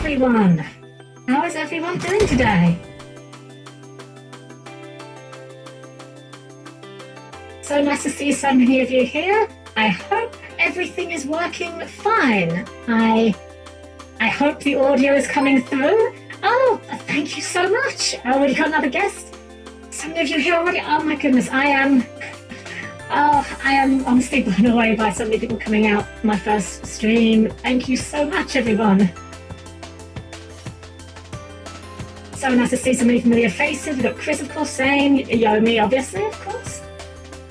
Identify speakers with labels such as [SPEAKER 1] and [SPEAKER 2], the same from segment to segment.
[SPEAKER 1] everyone! How is everyone doing today? So nice to see so many of you here. I hope everything is working fine. I hope the audio is coming through. Oh, thank you so much. I already got another guest. So many of you here already. Oh my goodness, I am honestly blown away by so many people coming out my first stream. Thank you so much, everyone. So nice to see so many familiar faces. We've got Chris, of course, saying, Yomi, obviously, of course.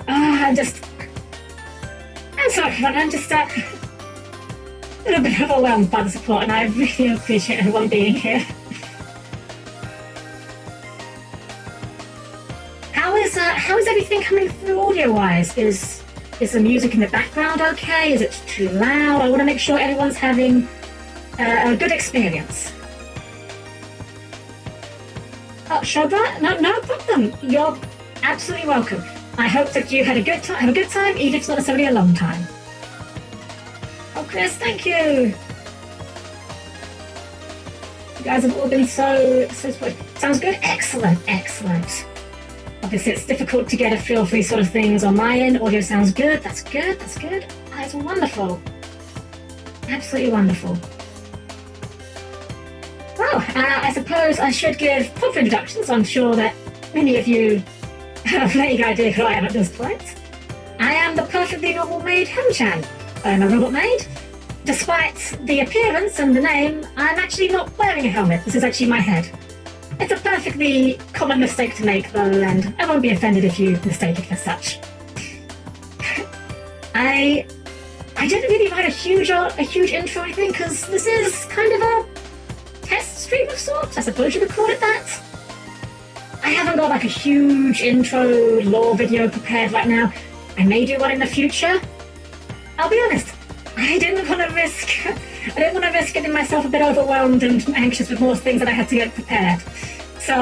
[SPEAKER 1] I'm sorry, everyone, I'm just a little bit overwhelmed by the support, and I really appreciate everyone being here. How is everything coming through audio-wise? Is the music in the background okay? Is it too loud? I want to make sure everyone's having a good experience. Oh, Shobra? No problem. You're absolutely welcome. I hope that you had a good time. Have a good time, even if it's not necessarily a long time. Oh, Chris, thank you. You guys have all been so supportive. Sounds good. Excellent. Obviously, it's difficult to get a feel for these sort of things on my end. Audio sounds good. That's good. That's wonderful. Absolutely wonderful. Well, I suppose I should give proper introductions. I'm sure that many of you have a vague idea who I am at this point. I am the perfectly normal maid Helm-Chan. I'm a robot maid. Despite the appearance and the name, I'm actually not wearing a helmet. This is actually my head. It's a perfectly common mistake to make, though, and I won't be offended if you mistake it for such. I didn't really write a huge intro, I think, because this is kind of a test stream of sorts. I suppose you could call it that. I haven't got like a huge intro lore video prepared right now. I may do one in the future. I'll be honest, I didn't want to risk getting myself a bit overwhelmed and anxious with more things that I had to get prepared. So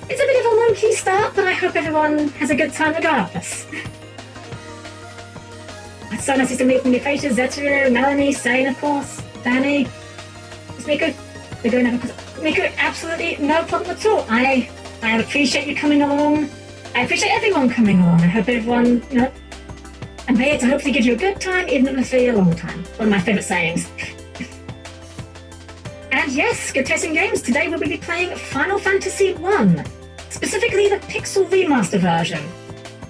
[SPEAKER 1] it's a bit of a low-key start, but I hope everyone has a good time regardless. It's so nice to meet from your faces. Zetsu, Melanie, Sane, of course, Danny, Miku. We're going to have a Miku, absolutely no problem at all. I appreciate you coming along. I appreciate everyone coming along. I hope everyone, I'm here to hopefully give you a good time, even if it's a long time. One of my favourite sayings. And yes, good tasting games. Today we'll be playing Final Fantasy I, specifically the Pixel Remaster version.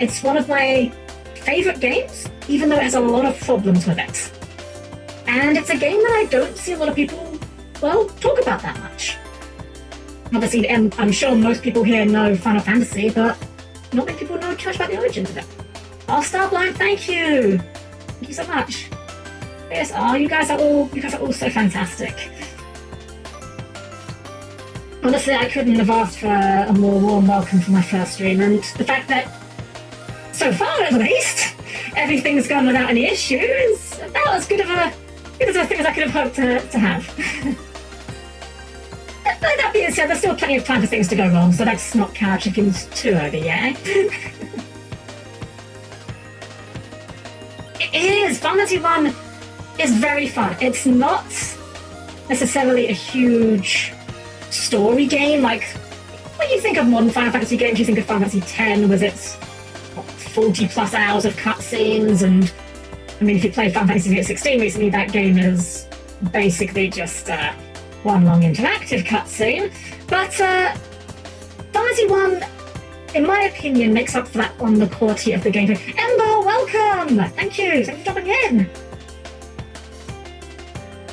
[SPEAKER 1] It's one of my favourite games, even though it has a lot of problems with it. And it's a game that I don't see a lot of people, talk about that much. Obviously, I'm sure most people here know Final Fantasy, but not many people know too much about the origins of it. Oh, Starblind, thank you! Thank you so much. Yes, you guys are all so fantastic. Honestly, I couldn't have asked for a more warm welcome for my first stream, and the fact that, so far at least, everything's gone without any issues, about as good of a thing as I could have hoped to have. That being said, there's still plenty of time for things to go wrong, so let's not count chickens too early, yeah? It is! Final Fantasy I is very fun. It's not necessarily a huge story game. Like, when you think of modern Final Fantasy games, you think of Final Fantasy X with its 40 plus hours of cutscenes, and I mean, if you played Final Fantasy 16 recently, that game is basically just one long interactive cutscene. But Final Fantasy I, in my opinion, makes up for that on the quality of the gameplay. Ember, welcome! Thanks for dropping in.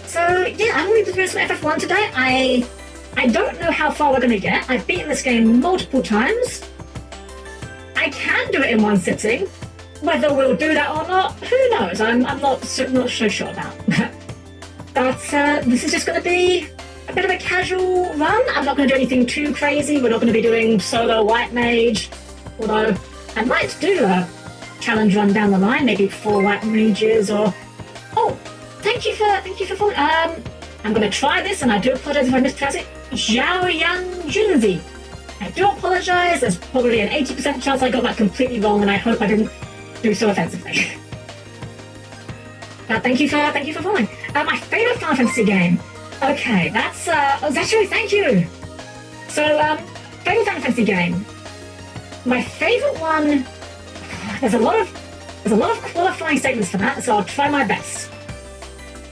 [SPEAKER 1] So yeah, I'm going to be doing some FF1 today. I don't know how far we're going to get. I've beaten this game multiple times. I can do it in one sitting. Whether we'll do that or not, who knows? I'm not so sure about. But this is just going to be a bit of a casual run. I'm not going to do anything too crazy. We're not going to be doing solo white mage. Although I might do a challenge run down the line, maybe 4 white mages or... Oh, thank you for following. I'm going to try this, and I do apologize if I mispronounce it. Zhao Yang Junzi. I do apologize. There's probably an 80% chance I got that completely wrong, and I hope I didn't do so offensively. Thank you for following. My favourite Final Fantasy game. Okay, that's actually, thank you. So, favorite Final Fantasy game. My favorite one. There's a lot of qualifying statements for that, so I'll try my best.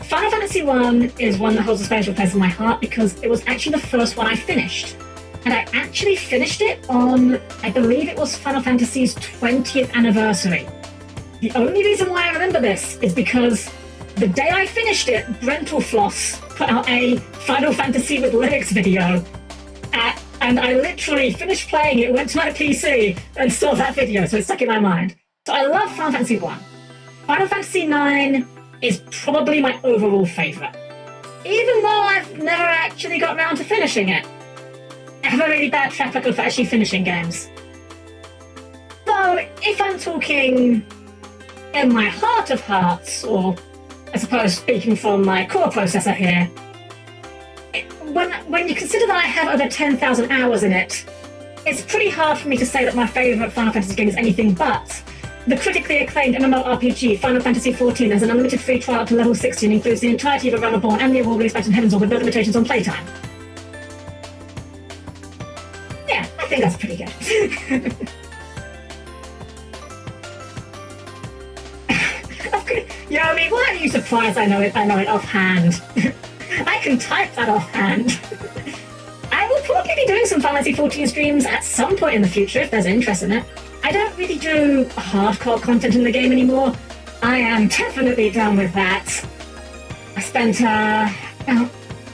[SPEAKER 1] Final Fantasy 1 is one that holds a special place in my heart because it was actually the first one I finished. And I actually finished it on, I believe it was Final Fantasy's 20th anniversary. The only reason why I remember this is because the day I finished it, Brental Floss put out a Final Fantasy with lyrics video. And I literally finished playing it, went to my PC, and saw that video, so it's stuck in my mind. So I love Final Fantasy 1. Final Fantasy 9 is probably my overall favourite. Even though I've never actually got around to finishing it. I have a really bad track record for actually finishing games. So if I'm talking in my heart of hearts, or I suppose speaking from my core processor here, when you consider that I have over 10,000 hours in it, it's pretty hard for me to say that my favourite Final Fantasy game is anything but the critically acclaimed MMORPG Final Fantasy XIV as an unlimited free trial up to level 60 and includes the entirety of A Realm Reborn and the award-winning expansion Heaven's Door with no limitations on playtime. Yeah, I think that's pretty good. Yomi, why are you surprised I know it offhand? I can type that offhand. I will probably be doing some Final Fantasy 14 streams at some point in the future if there's interest in it. I don't really do hardcore content in the game anymore. I am definitely done with that. I spent, I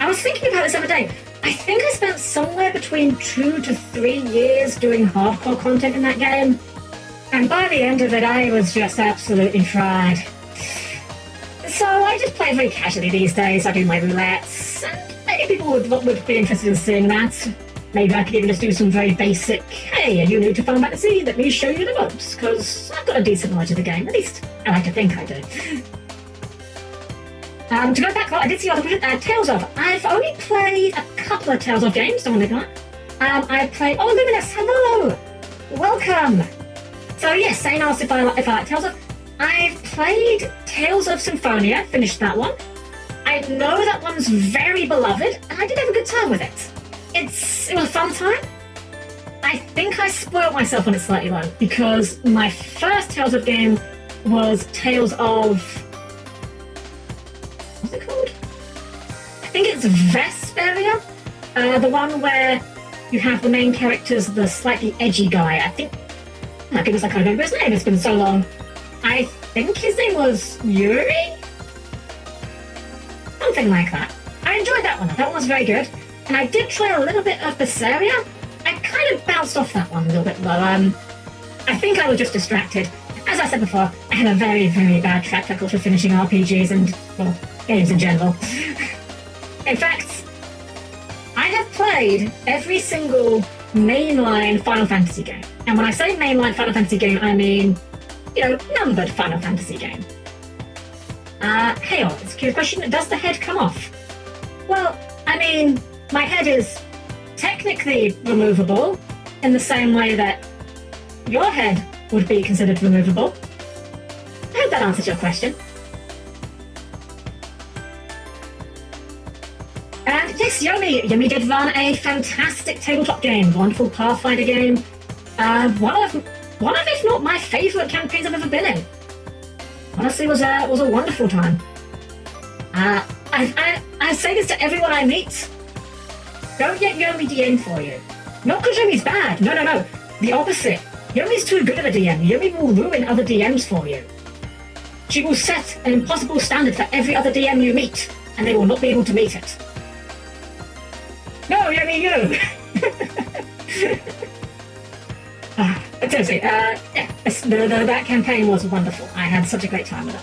[SPEAKER 1] was thinking about this the other day. I think I spent somewhere between 2 to 3 years doing hardcore content in that game. And by the end of it, I was just absolutely fried. So I just play very casually these days. I do my roulettes, and maybe people would be interested in seeing that. Maybe I could even just do some very basic, hey, are you new to Final Fantasy? Let me show you the ropes, because I've got a decent knowledge of the game. At least I like to think I do. To go back, I did see other Tales of. I've only played a couple of Tales of games, don't want to I played, oh, Luminous, hello! Welcome! So yes, Sane asked if I like Tales of. I've played Tales of Symphonia, finished that one. I know that one's very beloved, and I did have a good time with it. It was a fun time. I think I spoiled myself on it slightly though, because my first Tales of game was Tales of... what's it called? I think it's Vesperia, the one where you have the main character's the slightly edgy guy. I think... my goodness, I can't remember his name, it's been so long. I think his name was Yuri? Something like that. I enjoyed that one. That one was very good. And I did try a little bit of Berseria. I kind of bounced off that one a little bit though. I think I was just distracted. As I said before, I have a very, very bad track record for finishing RPGs and, well, games in general. In fact, I have played every single mainline Final Fantasy game. And when I say mainline Final Fantasy game, I mean, you know, numbered Final Fantasy game. Hey, it's a cute question. Does the head come off? Well, I mean, my head is technically removable in the same way that your head would be considered removable. I hope that answers your question. And yes, Yomi did run a fantastic tabletop game, wonderful Pathfinder game. One of, if not my favourite campaigns I've ever been in. Honestly, was a wonderful time. I say this to everyone I meet. Don't get Yomi DM for you. Not because Yomi's bad. No. The opposite. Yomi's too good of a DM. Yomi will ruin other DMs for you. She will set an impossible standard for every other DM you meet, and they will not be able to meet it. No, Yomi, you! But seriously, that campaign was wonderful. I had such a great time with it.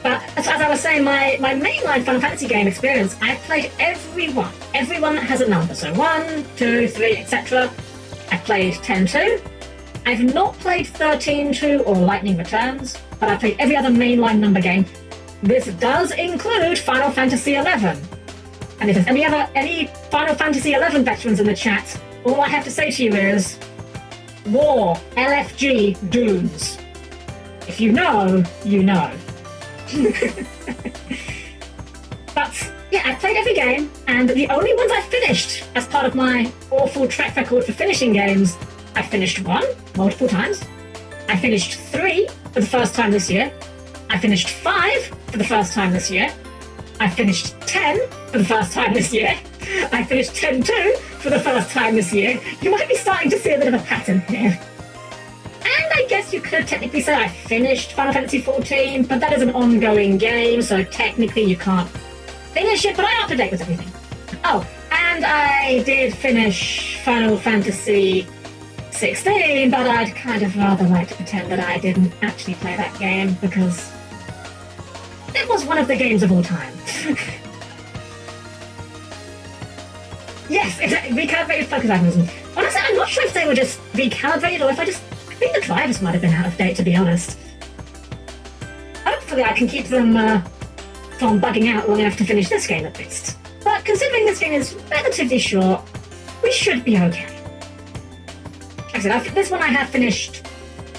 [SPEAKER 1] But as I was saying, my mainline Final Fantasy game experience, I've played everyone. Everyone that has a number. So 1, 2, 3, etc. I've played 10-2. I've not played 13-2 or Lightning Returns, but I've played every other mainline number game. This does include Final Fantasy XI. And if there's any Final Fantasy XI veterans in the chat, all I have to say to you is, War, LFG, Dunes. If you know, you know. But played every game, and the only ones I finished as part of my awful track record for finishing games, I finished 1 multiple times. I finished 3 for the first time this year. I finished 5 for the first time this year. I finished 10 for the first time this year. I finished 10-2 for the first time this year. You might be starting to see a bit of a pattern here. And I guess you could technically say I finished Final Fantasy XIV, but that is an ongoing game, so technically you can't finish it, but I'm up to date with everything. Oh, and I did finish Final Fantasy 16, but I'd kind of rather like to pretend that I didn't actually play that game, because it was one of the games of all time. Yes, exactly. Recalibrated focus mechanism. Honestly, I'm not sure if they were just recalibrated or if I think the drivers might have been out of date, to be honest. Hopefully I can keep them from bugging out long enough to finish this game at least. But considering this game is relatively short, we should be okay. Like I said, this one I have finished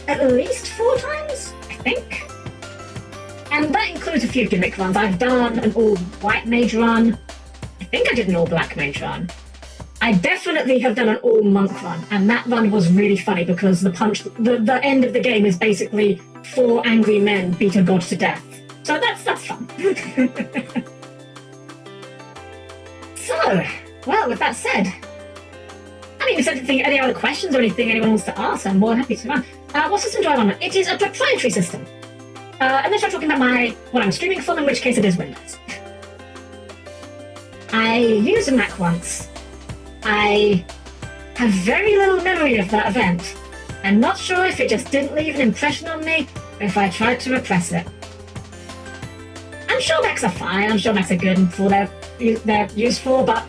[SPEAKER 1] at least 4 times, I think. And that includes a few gimmick runs. I've done an all-white mage run. I think I did an all-black mage run. I definitely have done an all-monk run, and that run was really funny because the end of the game is basically 4 angry men beat a god to death. So that's fun. So, well, with that said, I mean, if there's any other questions or anything anyone wants to ask, I'm more than happy to run. What system do I run on? It is a proprietary system. Unless you're talking about what I'm streaming from, in which case it is Windows. I used a Mac once. I have very little memory of that event. I'm not sure if it just didn't leave an impression on me, or if I tried to repress it. I'm sure Macs are fine, I'm sure Macs are good for they're used for, but,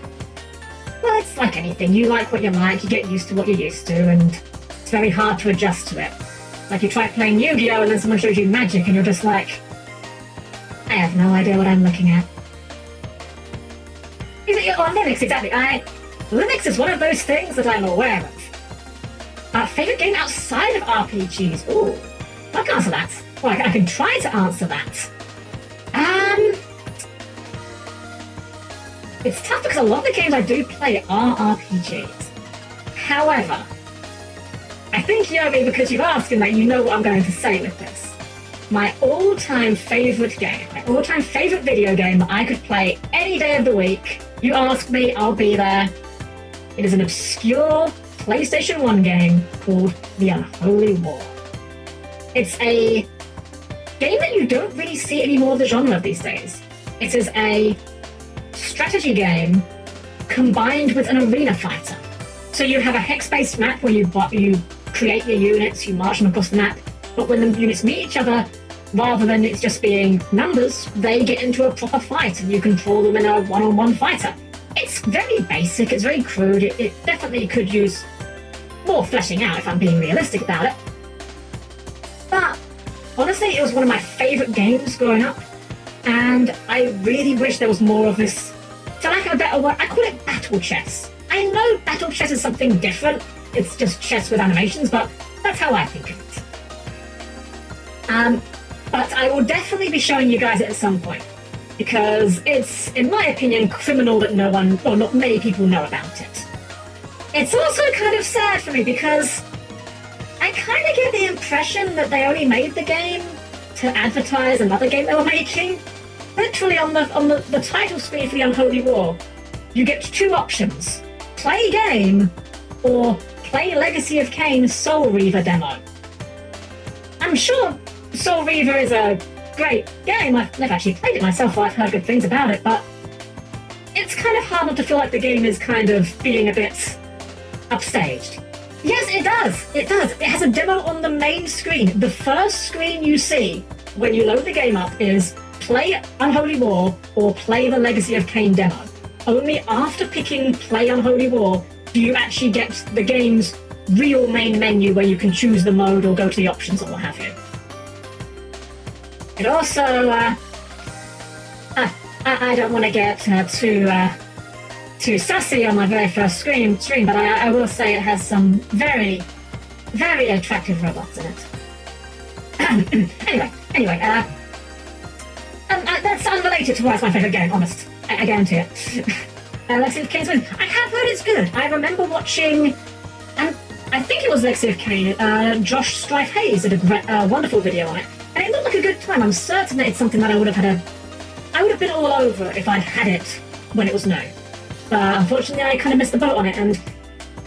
[SPEAKER 1] well, it's like anything. You like what you like, you get used to what you're used to, and it's very hard to adjust to it. Like you try playing Yu-Gi-Oh! And then someone shows you Magic, and you're just like, I have no idea what I'm looking at. On Linux, exactly. Linux is one of those things that I'm aware of. Favorite game outside of RPGs? Ooh, I can answer that. Well, I can try to answer that. It's tough because a lot of the games I do play are RPGs. However, I think you know me because you've asked and that you know what I'm going to say with this. My all-time favorite game, my all-time favorite video game that I could play any day of the week. You ask me, I'll be there. It is an obscure PlayStation 1 game called The Unholy War. It's a game that you don't really see any more of the genre of these days. It is a strategy game combined with an arena fighter. So you have a hex-based map where you create your units, you march them across the map, but when the units meet each other, rather than it just being numbers, they get into a proper fight and you control them in a one-on-one fighter. It's very basic, it's very crude, it definitely could use more fleshing out if I'm being realistic about it. But honestly, it was one of my favourite games growing up, and I really wish there was more of this, for lack of a better word, I call it battle chess. I know battle chess is something different, it's just chess with animations, but that's how I think of it. But I will definitely be showing you guys it at some point, because it's, in my opinion, criminal that no one, or not many people know about it. It's also kind of sad for me because I kind of get the impression that they only made the game to advertise another game they were making. Literally on the title screen for The Unholy War, you get 2 options. Play game, or play Legacy of Kain Soul Reaver demo. I'm sure Soul Reaver is a great game. I've never actually played it myself, or I've heard good things about it, but it's kind of hard not to feel like the game is kind of being a bit upstaged. Yes, it does. It does. It has a demo on the main screen. The first screen you see when you load the game up is play Unholy War or play the Legacy of Kain demo. Only after picking play Unholy War do you actually get the game's real main menu where you can choose the mode or go to the options or what have you. It also, I don't want to get too sassy on my very first stream, but I will say it has some very, very attractive robots in it. anyway, that's unrelated to why it's my favourite game, honest. I guarantee it. Legacy of Kain's Win. I have heard it's good. I remember watching, and I think it was Legacy of Kain, Josh Strife Hayes did a wonderful video on it, and it looked like a good time. I'm certain that it's something that I would have been all over if I'd had it when it was new. But unfortunately, I kind of missed the boat on it, and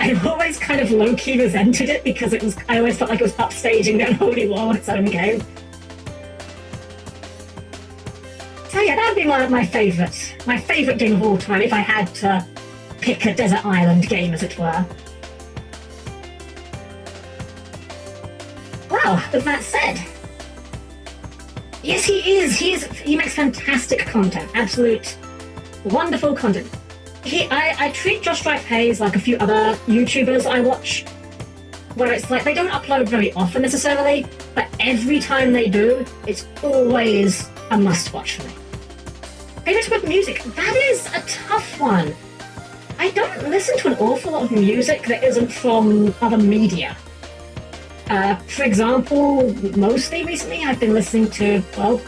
[SPEAKER 1] I always kind of low-key resented it because I always felt like it was upstaging the Unholy War on its own game. So yeah, that would be my favourite game of all time if I had to pick a desert island game, as it were. Well, with that said, yes, he is. He makes fantastic content, absolute wonderful content. I treat Josh Strife Hayes like a few other YouTubers I watch, where it's like they don't upload very often necessarily, but every time they do, it's always a must-watch for me. Favourite with music? That is a tough one. I don't listen to an awful lot of music that isn't from other media. For example, mostly recently I've been listening to, well,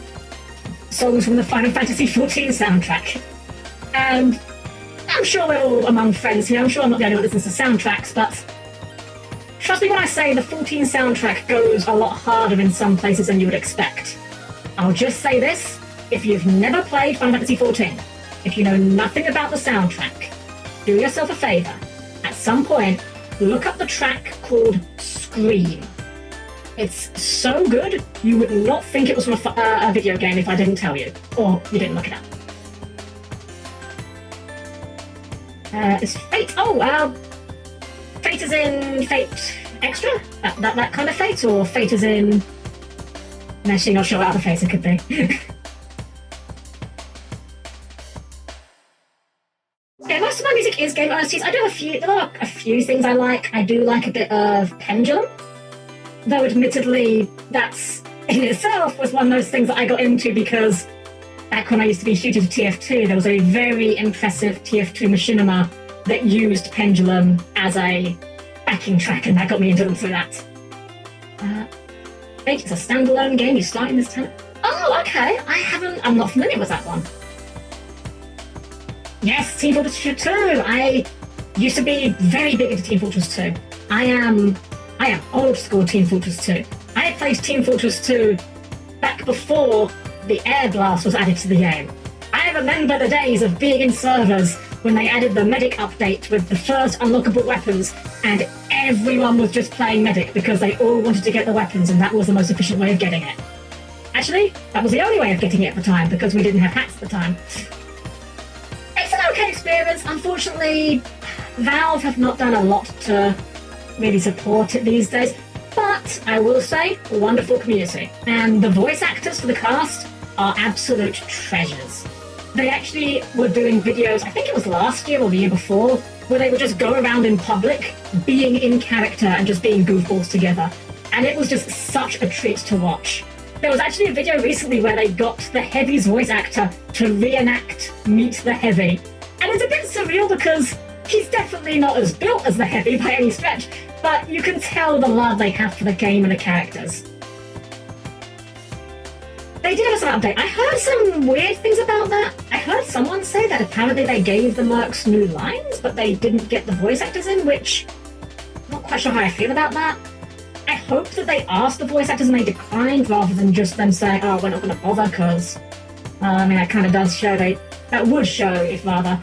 [SPEAKER 1] songs from the Final Fantasy XIV soundtrack. And I'm sure we're all among friends here, I'm sure I'm not the only one that listens to soundtracks, but trust me when I say the 14 soundtrack goes a lot harder in some places than you would expect. I'll just say this, if you've never played Final Fantasy XIV, if you know nothing about the soundtrack, do yourself a favour. At some point, look up the track called Scream. It's so good, you would not think it was from a video game if I didn't tell you, or you didn't look it up. Is Fate? Fate is in Fate Extra? That kind of Fate? Or Fate is in... I'm actually not sure what other Fate it could be. Yeah, most of my music is game OSTs. There are a few things I like. I do like a bit of Pendulum. Though admittedly, that's in itself was one of those things that I got into because back when I used to be shooter to TF2, there was a very impressive TF2 machinima that used Pendulum as a backing track, and that got me into them through that. Fate is a standalone game, you start in this town. Oh, okay, I'm not familiar with that one. Yes, Team Fortress 2. I used to be very big into Team Fortress 2. I am old school Team Fortress 2. I had played Team Fortress 2 back before the Air Blast was added to the game. I remember the days of being in servers when they added the Medic update with the first unlockable weapons, and everyone was just playing Medic because they all wanted to get the weapons, and that was the most efficient way of getting it. Actually, that was the only way of getting it at the time because we didn't have hats at the time. It's an okay experience. Unfortunately, Valve have not done a lot to really support it these days, but I will say, wonderful community. And the voice actors for the cast are absolute treasures. They actually were doing videos, I think it was last year or the year before, where they would just go around in public, being in character and just being goofballs together. And it was just such a treat to watch. There was actually a video recently where they got the Heavy's voice actor to reenact Meet the Heavy. And it's a bit surreal because he's definitely not as built as the Heavy by any stretch, but you can tell the love they have for the game and the characters. They did have some update. I heard some weird things about that. I heard someone say that apparently they gave the mercs new lines, but they didn't get the voice actors in, which I'm not quite sure how I feel about that. I hope that they asked the voice actors and they declined rather than just them saying, oh, we're not going to bother, because, that kind of does show that would show, if rather,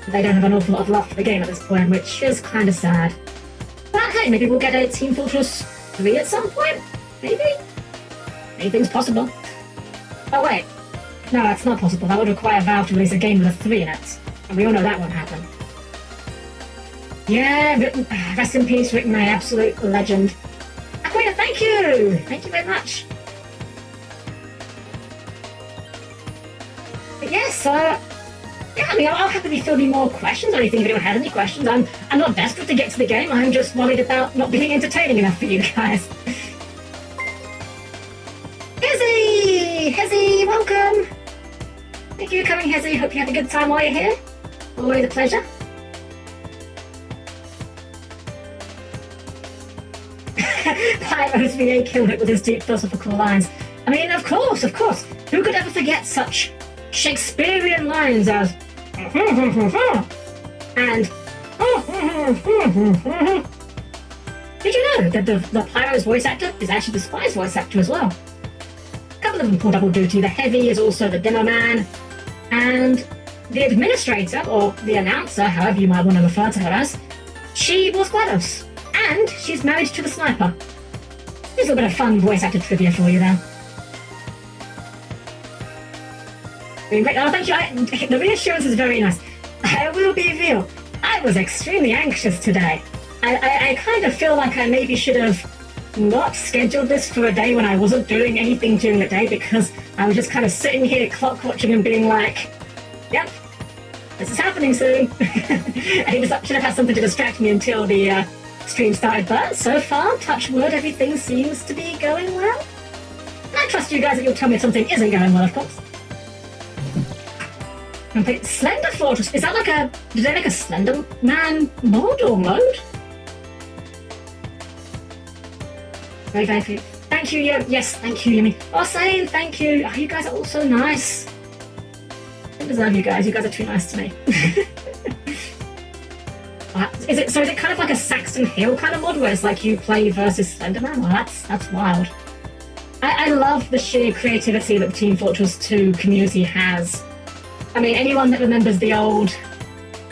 [SPEAKER 1] they don't have an awful lot of love for the game at this point, which is kind of sad. But hey, maybe we'll get a Team Fortress 3 at some point? Maybe? Anything's possible. Oh wait, no, that's not possible. That would require Valve to release a game with a 3 in it. And we all know that won't happen. Yeah, rest in peace, Rick, my absolute legend. Aquina, thank you! Thank you very much. But yes, I'll happily fill in more questions or anything if anyone has any questions. I'm not desperate to get to the game, I'm just worried about not being entertaining enough for you guys. Hezzy, welcome! Thank you for coming, Hezzy. Hope you have a good time while you're here. Always a pleasure. Pyro's VA killed it with his deep philosophical lines. I mean, of course. Who could ever forget such Shakespearean lines as and did you know that the Pyro's voice actor is actually the Spy's voice actor as well? A couple of them pull double duty. The Heavy is also the Demo Man, and the Administrator, or the Announcer, however you might want to refer to her as, she was GLaDOS, and she's married to the Sniper. There's a little bit of fun voice actor trivia for you there. Great. Oh, thank you. The reassurance is very nice. I will be real. I was extremely anxious today. I kind of feel like I maybe should have not scheduled this for a day when I wasn't doing anything during the day, because I was just kind of sitting here clock watching and being like, yep, this is happening soon. I should have had something to distract me until the stream started, but so far, touch wood, everything seems to be going well. And I trust you guys that you'll tell me if something isn't going well, of course. Okay, Slender Fortress, is that like did they make a Slender Man mod or mode? Very, very few. Thank you, yes, thank you, Yumi. Oh, saying thank you. Oh, you guys are all so nice. I deserve you guys are too nice to me. Is it kind of like a Saxton Hill kind of mod where it's like you play versus Slenderman? Well, that's wild. I love the sheer creativity that the Team Fortress 2 community has. I mean, anyone that remembers the old,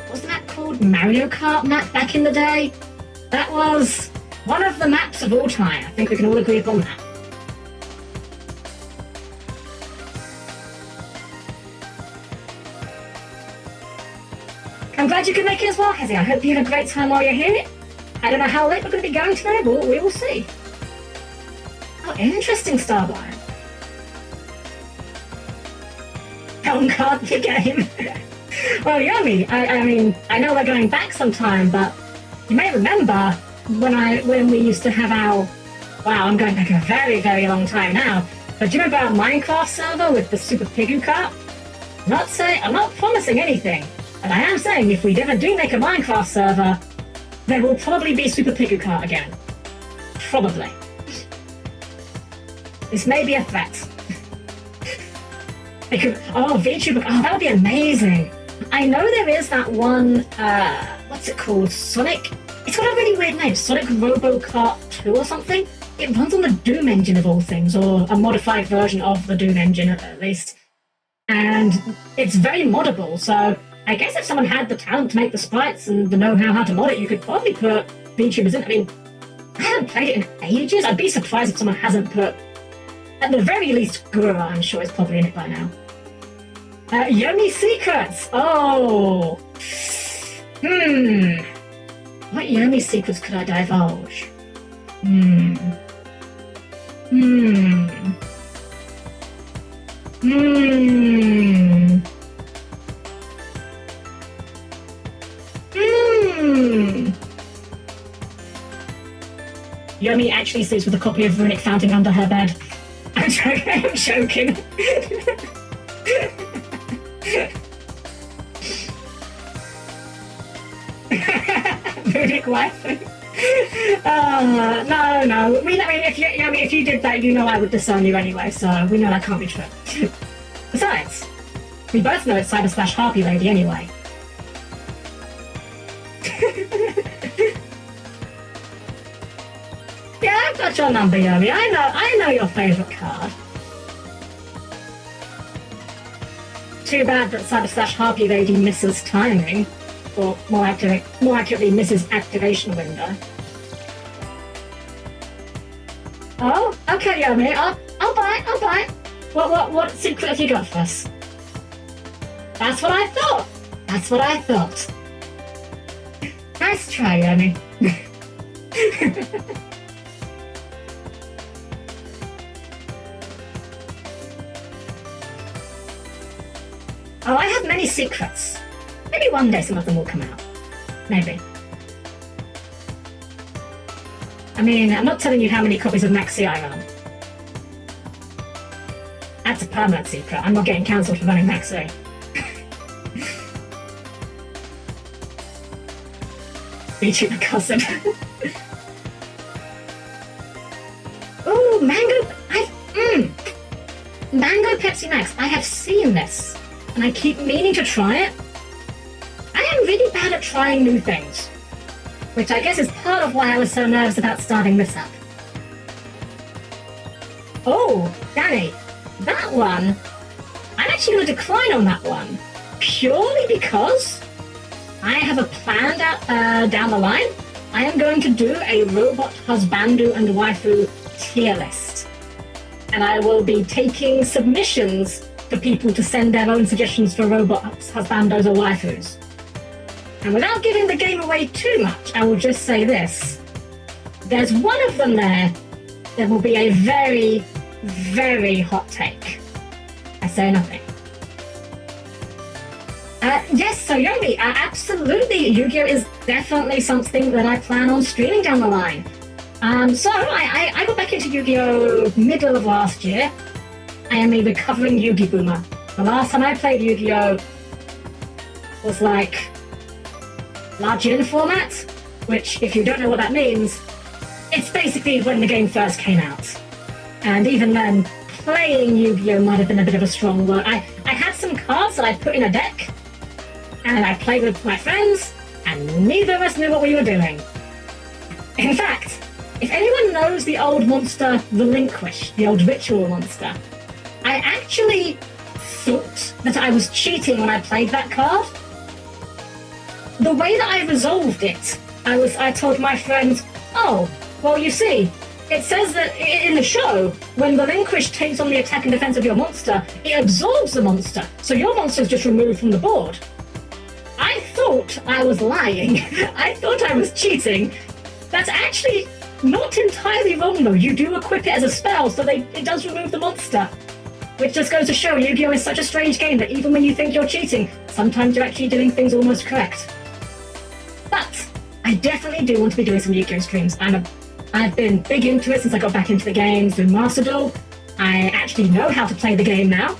[SPEAKER 1] wasn't that called Mario Kart map back in the day? That was one of the maps of all time. I think we can all agree upon that. I'm glad you could make it as well, Hezzy. I hope you had a great time while you're here. I don't know how late we're going to be going today, but we will see. Oh, interesting, Starblind. Helm-Chan the game. Well, Yomi, I mean, I know we're going back sometime, but you may remember when we used to have our... Wow, I'm going back a very, very long time now. But do you remember our Minecraft server with the Super Pigoo Kart? I'm not promising anything, but I am saying if we ever do make a Minecraft server, there will probably be Super Pigoo Kart again. Probably. This may be a threat. VTuber, that would be amazing. I know there is that one, what's it called? Sonic? It's got a really weird name, Sonic Robo-Kart 2 or something. It runs on the Doom engine of all things, or a modified version of the Doom engine at least. And it's very moddable, so I guess if someone had the talent to make the sprites and the know-how how to mod it, you could probably put VTubers in. I mean, I haven't played it in ages. I'd be surprised if someone hasn't put, at the very least, Gura, I'm sure, is probably in it by now. Yomi Secrets! Oh! What Yomi Secrets could I divulge? Yomi actually sleeps with a copy of Runic Fountain under her bed. I'm joking. Runic wife. No. If you did that, you know I would disown you anyway, so we know that can't be true. Besides, we both know it's Cyber/Harpy Lady anyway. Yeah, I've got your number, Yomi. I know your favourite card. Too bad that Cyber/Harpy Lady misses timing, or more accurately, misses activation window. Oh, okay, Yomi. I'll buy. What secret have you got for us? That's what I thought. Nice try, Yomi. Oh, I have many secrets. Maybe one day some of them will come out. Maybe. I mean, I'm not telling you how many copies of Maxi I run. That's a permanent secret. I'm not getting cancelled for running Maxi. VTuber cousin. Ooh, Mango Pepsi Max. I have seen this. and I keep meaning to try it. I am really bad at trying new things, which I guess is part of why I was so nervous about starting this up. Oh, Danny, that one, I'm actually going to decline on that one, purely because I have a plan down the line. I am going to do a robot husbandu and waifu tier list. And I will be taking submissions for people to send their own suggestions for robot husbandos or waifus. And without giving the game away too much, I will just say this. There's one of them there that will be a very, very hot take. I say nothing. Yes, so Yomi, absolutely, Yu-Gi-Oh! Is definitely something that I plan on streaming down the line. So I got back into Yu-Gi-Oh! Middle of last year. I am a recovering Yu-Gi boomer. The last time I played Yu-Gi-Oh! Was like large-in format, which, if you don't know what that means, it's basically when the game first came out. And even then, playing Yu-Gi-Oh! Might have been a bit of a strong word. I had some cards that I put in a deck, and I played with my friends, and neither of us knew what we were doing. In fact, if anyone knows the old monster Relinquish, the old ritual monster, I actually thought that I was cheating when I played that card. The way that I resolved it, I told my friends, oh, well, you see, it says that in the show, when Relinquish takes on the attack and defense of your monster, it absorbs the monster, so your monster is just removed from the board. I thought I was lying. I thought I was cheating. That's actually not entirely wrong, though. You do equip it as a spell, so it does remove the monster. Which just goes to show Yu-Gi-Oh! Is such a strange game that even when you think you're cheating, sometimes you're actually doing things almost correct. But I definitely do want to be doing some Yu-Gi-Oh! Streams. I've been big into it since I got back into the games through Master Duel. I actually know how to play the game now.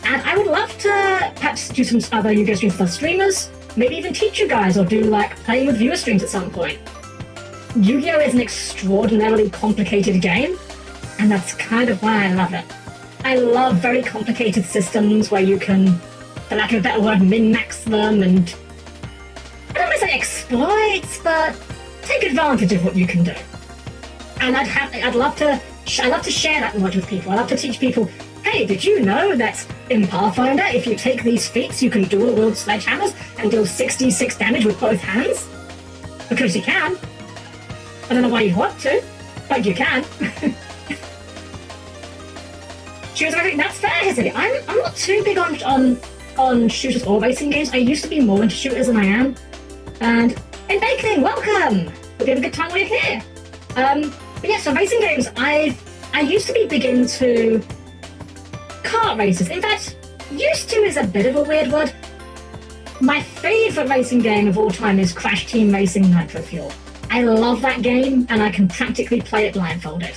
[SPEAKER 1] And I would love to perhaps do some other Yu-Gi-Oh! Streams for streamers. Maybe even teach you guys or do like playing with viewer streams at some point. Yu-Gi-Oh! Is an extraordinarily complicated game, and that's kind of why I love it. I love very complicated systems where you can, for lack of a better word, min-max them and, I don't want to say exploit, but take advantage of what you can do. And I'd love to share that knowledge with people. I love to teach people, hey, did you know that in Pathfinder, if you take these feats, you can dual wield sledgehammers and deal 66 damage with both hands? Because you can. I don't know why you'd want to, but you can. Shooters, I think that's fair, Hizzy. I'm not too big on shooters or racing games. I used to be more into shooters than I am. And Bakeling, welcome! Hope you have a good time while you're here. But yeah, so racing games, I used to be big into kart races. In fact, used to is a bit of a weird word. My favourite racing game of all time is Crash Team Racing Nitro Fuel. I love that game, and I can practically play it blindfolded.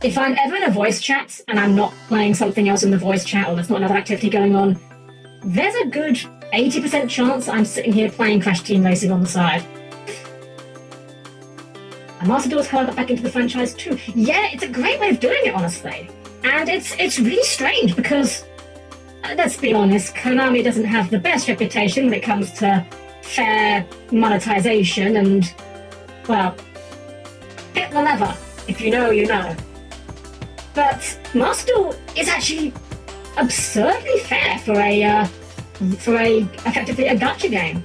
[SPEAKER 1] If I'm ever in a voice chat, and I'm not playing something else in the voice chat, or there's not another activity going on, there's a good 80% chance I'm sitting here playing Crash Team Racing on the side. And Master Duel's how I got back into the franchise too. Yeah, it's a great way of doing it, honestly. And it's really strange because, let's be honest, Konami doesn't have the best reputation when it comes to fair monetization and, well, hit the lever. If you know, you know. But Master Duel is actually absurdly fair for a effectively a gacha game.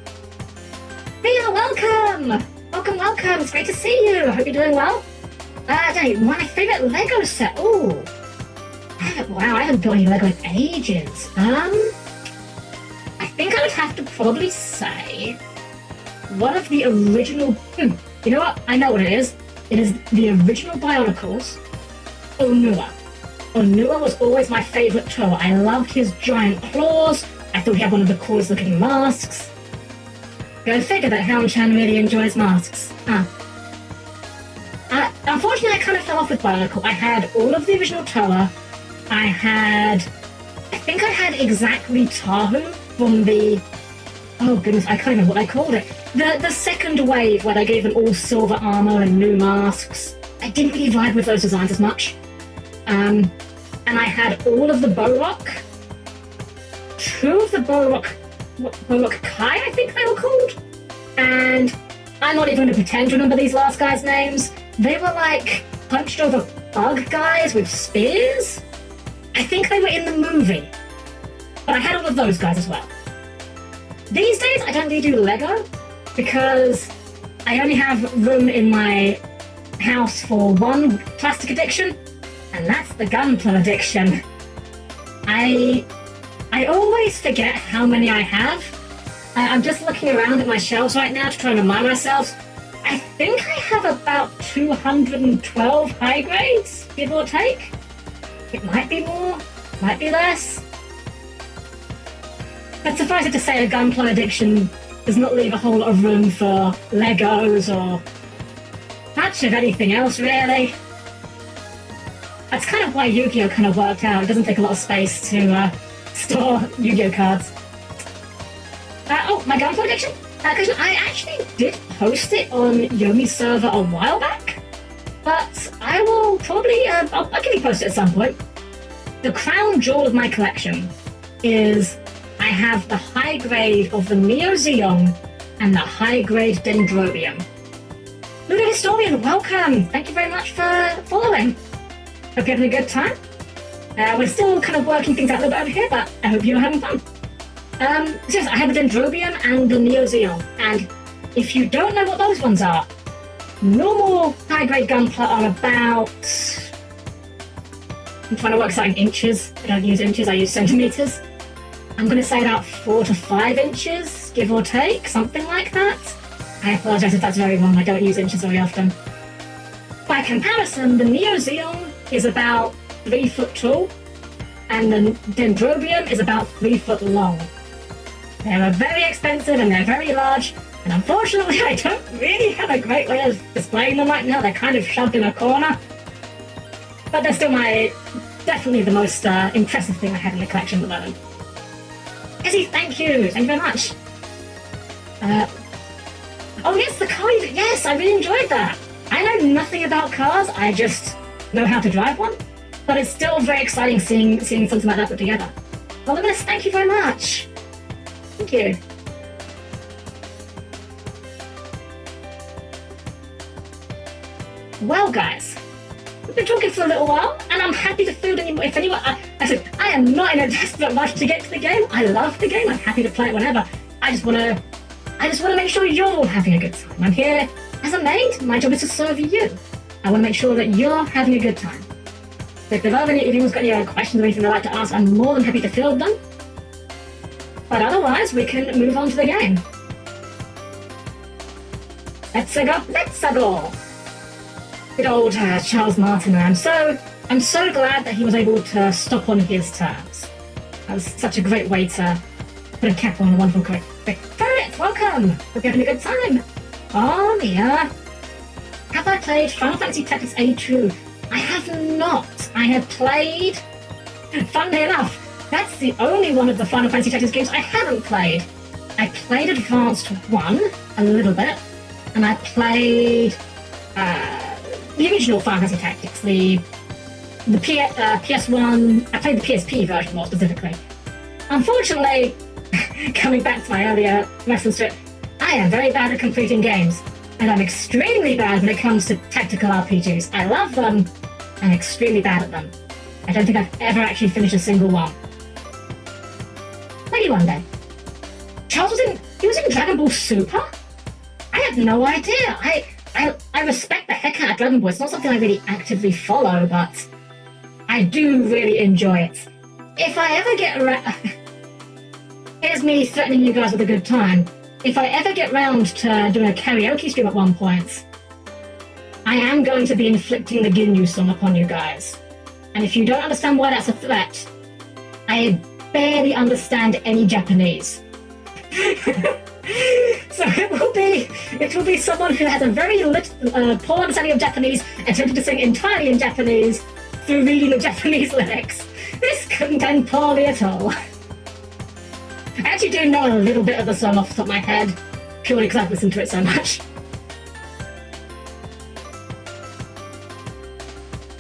[SPEAKER 1] Mia, welcome! Welcome! It's great to see you. I hope you're doing well. Dave, my favourite Lego set. Ooh. Wow, I haven't built any Lego in ages. I think I would have to probably say one of the original. You know what? I know what it is. It is the original Bionicles, Onua. Onua was always my favourite tool. I loved his giant claws. I thought he had one of the coolest looking masks. Go figure that Helm-Chan really enjoys masks. Unfortunately, I kind of fell off with Bionicle. I had all of the original Toa. I think I had exactly Tahu from the... Oh goodness, I can't remember what I called it. The second wave where they gave them all silver armor and new masks. I didn't really vibe with those designs as much. And I had all of the Bow Rock. two of the Borok Kai, I think they were called. And I'm not even going to pretend to remember these last guys' names. They were like punched over bug guys with spears. I think they were in the movie. But I had all of those guys as well. These days, I don't really do Lego because I only have room in my house for one plastic addiction, and that's the gunpla addiction. I always forget how many I have. I'm just looking around at my shelves right now to try and remind myself. I think I have about 212 high grades, give or take. It might be more, might be less. But suffice it to say, a gunpla addiction does not leave a whole lot of room for Legos or much of anything else, really. That's kind of why Yu-Gi-Oh! Kind of worked out. It doesn't take a lot of space to store Yu-Gi-Oh! Cards. Oh, my gunpla addiction? Because I actually did post it on Yomi's server a while back, but I will probably, I'll give you a post it at some point. The crown jewel of my collection is I have the high grade of the Neo Zeon and the high grade Dendrobium. Ludo Historian, welcome! Thank you very much for following. Hope you're having a good time. We're still kind of working things out a little bit over here, but I hope you're having fun. So yes, I have the Dendrobium and the Neo Zeon, and if you don't know what those ones are, normal high grade gunpla are about... I'm trying to work this out in inches. I don't use inches, I use centimeters. I'm going to say about 4 to 5 inches, give or take, something like that. I apologize if that's very wrong, I don't use inches very often. By comparison, the Neo Zeon is about 3 foot tall, and the Dendrobium is about 3 foot long. They're very expensive and they're very large, and unfortunately I don't really have a great way of displaying them right now. They're kind of shoved in a corner. But they're still definitely the most impressive thing I have in the collection at the moment. Izzy, thank you very much. Oh yes, the car, yes, I really enjoyed that. I know nothing about cars, I just know how to drive one, but it's still very exciting seeing something like that put together. Olivis, thank you very much. Thank you. Well guys, we've been talking for a little while, and I'm happy to field any, if anyone, I said, I am not in a desperate rush to get to the game. I love the game, I'm happy to play it whenever. I just want to make sure you're all having a good time. I'm here as a maid, my job is to serve you. I want to make sure that you're having a good time. So if anyone's got any questions or anything they'd like to ask, I'm more than happy to field them. But otherwise, we can move on to the game. Let's go. Good old Charles Martinet. I'm so glad that he was able to stop on his terms. That was such a great way to put a cap on a wonderful career. Ferret, welcome! Hope you're having a good time. Oh, yeah. Have I played Final Fantasy Tactics A2? I have not. I have played... Funnily enough, that's the only one of the Final Fantasy Tactics games I haven't played. I played Advanced 1 a little bit, and I played the original Final Fantasy Tactics, the PS1. I played the PSP version more specifically. Unfortunately, coming back to my earlier reference to it, I am very bad at completing games, and I'm extremely bad when it comes to tactical RPGs. I love them, I'm extremely bad at them. I don't think I've ever actually finished a single one. Maybe one day. Charles was in Dragon Ball Super? I had no idea. I respect the heck out of Dragon Ball. It's not something I really actively follow, but I do really enjoy it. If I ever get around... Here's me threatening you guys with a good time. If I ever get round to doing a karaoke stream at one point, I am going to be inflicting the Ginyu song upon you guys. And if you don't understand why that's a threat, I barely understand any Japanese. So it will be someone who has a very poor understanding of Japanese, attempting to sing entirely in Japanese through reading the Japanese lyrics. This couldn't end poorly at all. I actually do know a little bit of the song off the top of my head, purely because I've listened to it so much.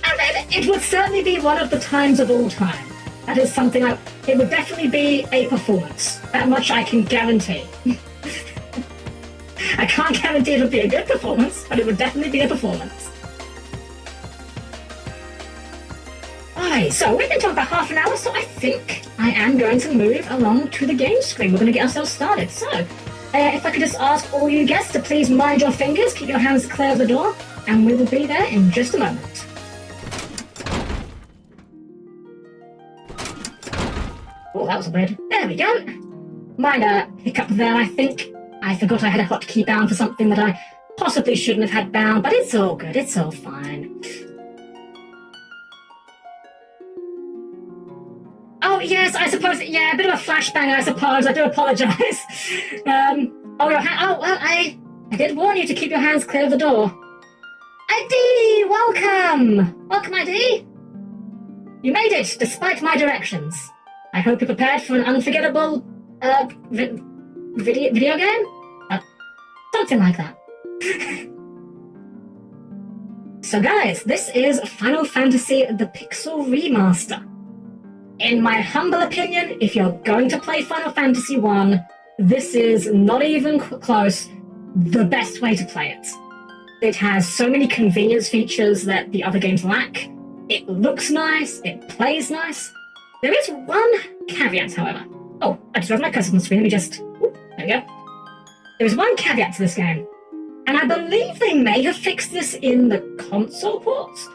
[SPEAKER 1] And it would certainly be one of the times of all time. That is something it would definitely be a performance. That much I can guarantee. I can't guarantee it would be a good performance, but it would definitely be a performance. Alright, so we've been talking about half an hour, so I think I am going to move along to the game screen. We're going to get ourselves started. So, if I could just ask all you guests to please mind your fingers, keep your hands clear of the door, and we will be there in just a moment. Oh, that was weird. There we go. Minor hiccup there, I think. I forgot I had a hotkey bound for something that I possibly shouldn't have had bound, but it's all good. It's all fine. Oh, yes, I suppose, yeah, a bit of a flashbang, I suppose. I do apologise. I did warn you to keep your hands clear of the door. ID, welcome! Welcome, ID. You made it, despite my directions. I hope you're prepared for an unforgettable, video game? Something like that. So guys, this is Final Fantasy The Pixel Remaster. In my humble opinion, if you're going to play Final Fantasy 1, this is not even close the best way to play it. It has so many convenience features that the other games lack. It looks nice, it plays nice. There is one caveat, however. Oh, I just read my cursor on the screen, let me just... there we go. There is one caveat to this game, and I believe they may have fixed this in the console ports,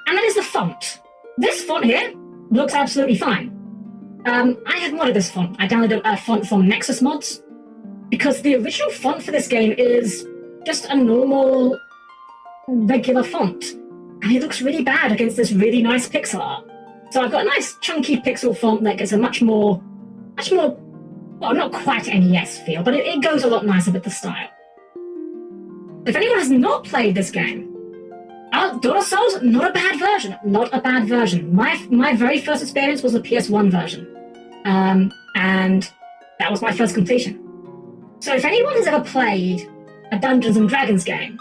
[SPEAKER 1] and that is the font. This font here looks absolutely fine. I have modded this font. I downloaded a font from Nexus Mods, because the original font for this game is just a normal, regular font, and it looks really bad against this really nice pixel art. So I've got a nice chunky pixel font that gets a much more, well, not quite NES feel, but it goes a lot nicer with the style. If anyone has not played this game, Dawn of Souls, not a bad version. Not a bad version. My very first experience was the PS1 version. And that was my first completion. So if anyone has ever played a Dungeons & Dragons game...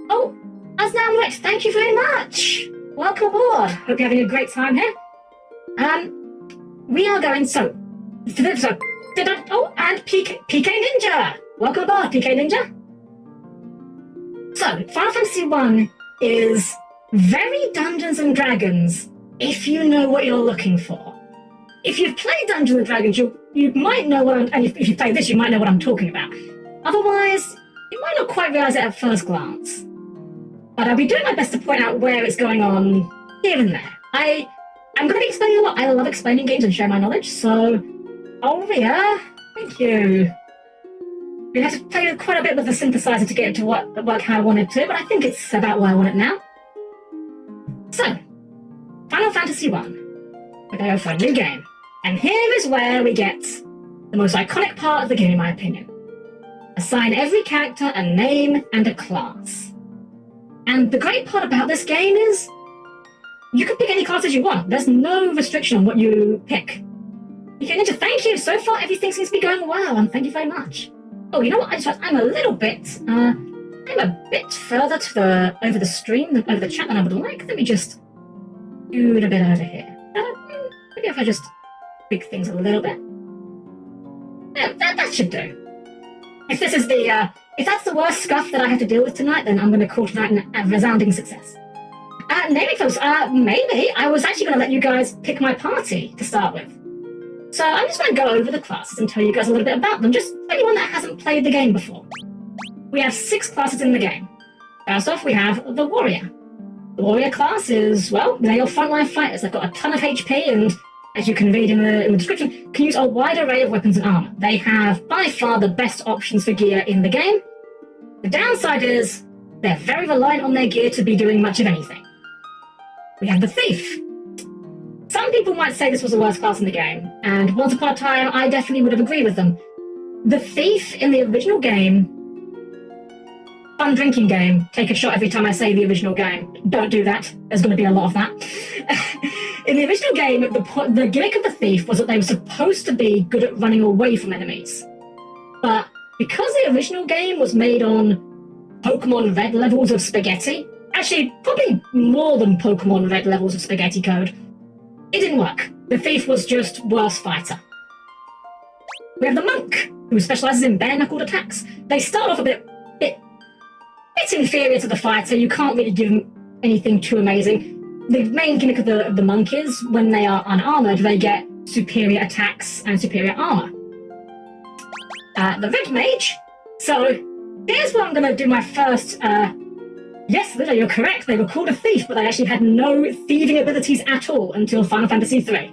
[SPEAKER 1] Oh, Asnam Rex, thank you very much! Welcome aboard! Hope you're having a great time here. We are going... Oh, and PK Ninja! Welcome aboard, PK Ninja! So, Final Fantasy 1 is very Dungeons & Dragons if you know what you're looking for. If you've played Dungeons & Dragons, you might know what and if you play this, you might know what I'm talking about. Otherwise, you might not quite realise it at first glance. But I'll be doing my best to point out where it's going on here and there. I'm going to be explaining a lot. I love explaining games and sharing my knowledge, so... Olivia, thank you. We had to play quite a bit with the synthesizer to get it to work how I wanted to, but I think it's about where I want it now. So, Final Fantasy 1. We're going to go for a new game. And here is where we get the most iconic part of the game, in my opinion. Assign every character a name and a class. And the great part about this game is you can pick any classes you want. There's no restriction on what you pick. PK Ninja, thank you! So far, everything seems to be going well, and thank you very much. Oh, you know what? I'm a little bit, I'm a bit further to over the stream, over the chat than I would like. Let me just do it a bit over here. Maybe if I just tweak things a little bit. Yeah, that should do. If this is if that's the worst scuff that I have to deal with tonight, then I'm going to call tonight a resounding success. Naming folks, maybe I was actually going to let you guys pick my party to start with. So I'm just going to go over the classes and tell you guys a little bit about them, just for anyone that hasn't played the game before. We have 6 classes in the game. First off, we have the Warrior. The Warrior class is, well, they're your frontline fighters. They've got a ton of HP and, as you can read in the description, can use a wide array of weapons and armor. They have, by far, the best options for gear in the game. The downside is, they're very reliant on their gear to be doing much of anything. We have the Thief. Some people might say this was the worst class in the game, and once upon a time, I definitely would have agreed with them. The Thief in the original game, fun drinking game, take a shot every time I say the original game. Don't do that. There's going to be a lot of that. In the original game, the gimmick of the Thief was that they were supposed to be good at running away from enemies. But because the original game was made on Pokemon Red levels of spaghetti, actually, probably more than Pokemon Red levels of spaghetti code, It didn't work. The thief was just worse fighter. We have the monk, who specializes in bare-knuckled attacks. They start off a bit inferior to the fighter. You can't really give them anything too amazing. The main gimmick of the monk is when they are unarmored, they get superior attacks and superior armor. The red mage. So here's where I'm going to do my first. Yes, Linda, you're correct. They were called a thief, but they actually had no thieving abilities at all until Final Fantasy III.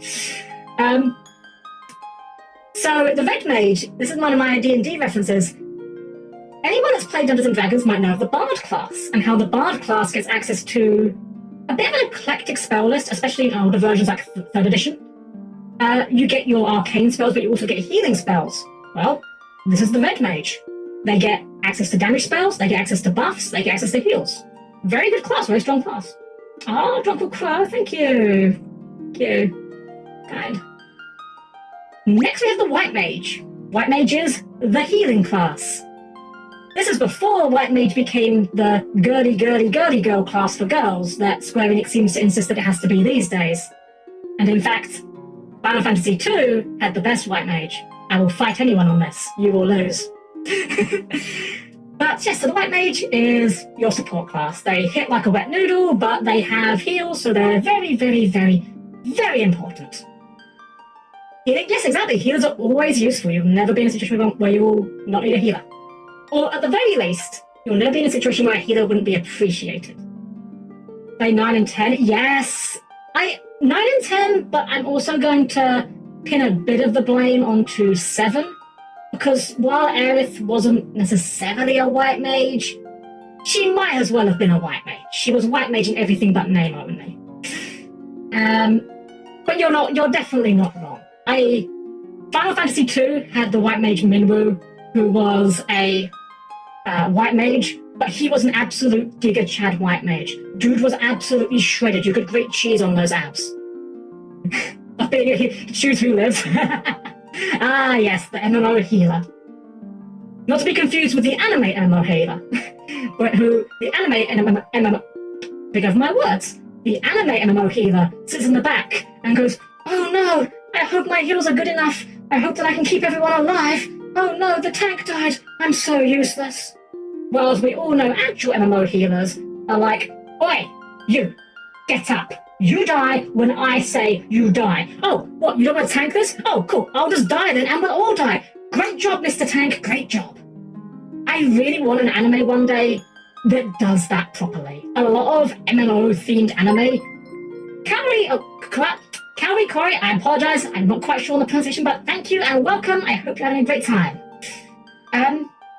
[SPEAKER 1] So the red mage. This is one of my D&D references. Anyone that's played Dungeons & Dragons might know of the Bard class, and how the Bard class gets access to a bit of an eclectic spell list, especially in older versions like 3rd edition. You get your arcane spells, but you also get healing spells. Well, this is the red mage. They get access to damage spells, they get access to buffs, they get access to heals. Very good class, very strong class. Oh, Drunkle Crow, thank you. Thank you. Kind. Next we have the white mage. White mage is the healing class. This is before White Mage became the girly girl class for girls that Square Enix seems to insist that it has to be these days. And in fact, Final Fantasy II had the best White Mage. I will fight anyone on this. You will lose. But yes, so the White Mage is your support class. They hit like a wet noodle, but they have heals, so they're very, very, very, very important. Yes, exactly. Healers are always useful. You'll never be in a situation where you will not need a healer. Or at the very least, you'll never be in a situation where a healer wouldn't be appreciated. By 9 and 10, yes. 9 and 10, but I'm also going to pin a bit of the blame onto 7. Because while Aerith wasn't necessarily a white mage, she might as well have been a white mage. She was white mage in everything but name only. But you're definitely not wrong. Final Fantasy II had the white mage Minwu, who was a white mage, but he was an absolute Giga Chad white mage. Dude was absolutely shredded. You could grate cheese on those abs. Choose who lives. Ah, yes, the MMO healer. Not to be confused with the anime MMO healer, but the anime MMO. Pick up my words. The anime MMO healer sits in the back and goes, "Oh no, I hope my heals are good enough. I hope that I can keep everyone alive. Oh no, the tank died. I'm so useless." Whereas we all know actual MMO healers are like, "Oi, you, get up. You die when I say you die. Oh, what, you don't want to tank this? Oh, cool, I'll just die then and we'll all die. Great job, Mr. Tank, great job." I really want an anime one day that does that properly. A lot of MMO-themed anime. Kaori Kori, I apologize, I'm not quite sure on the pronunciation, but thank you and welcome. I hope you're having a great time.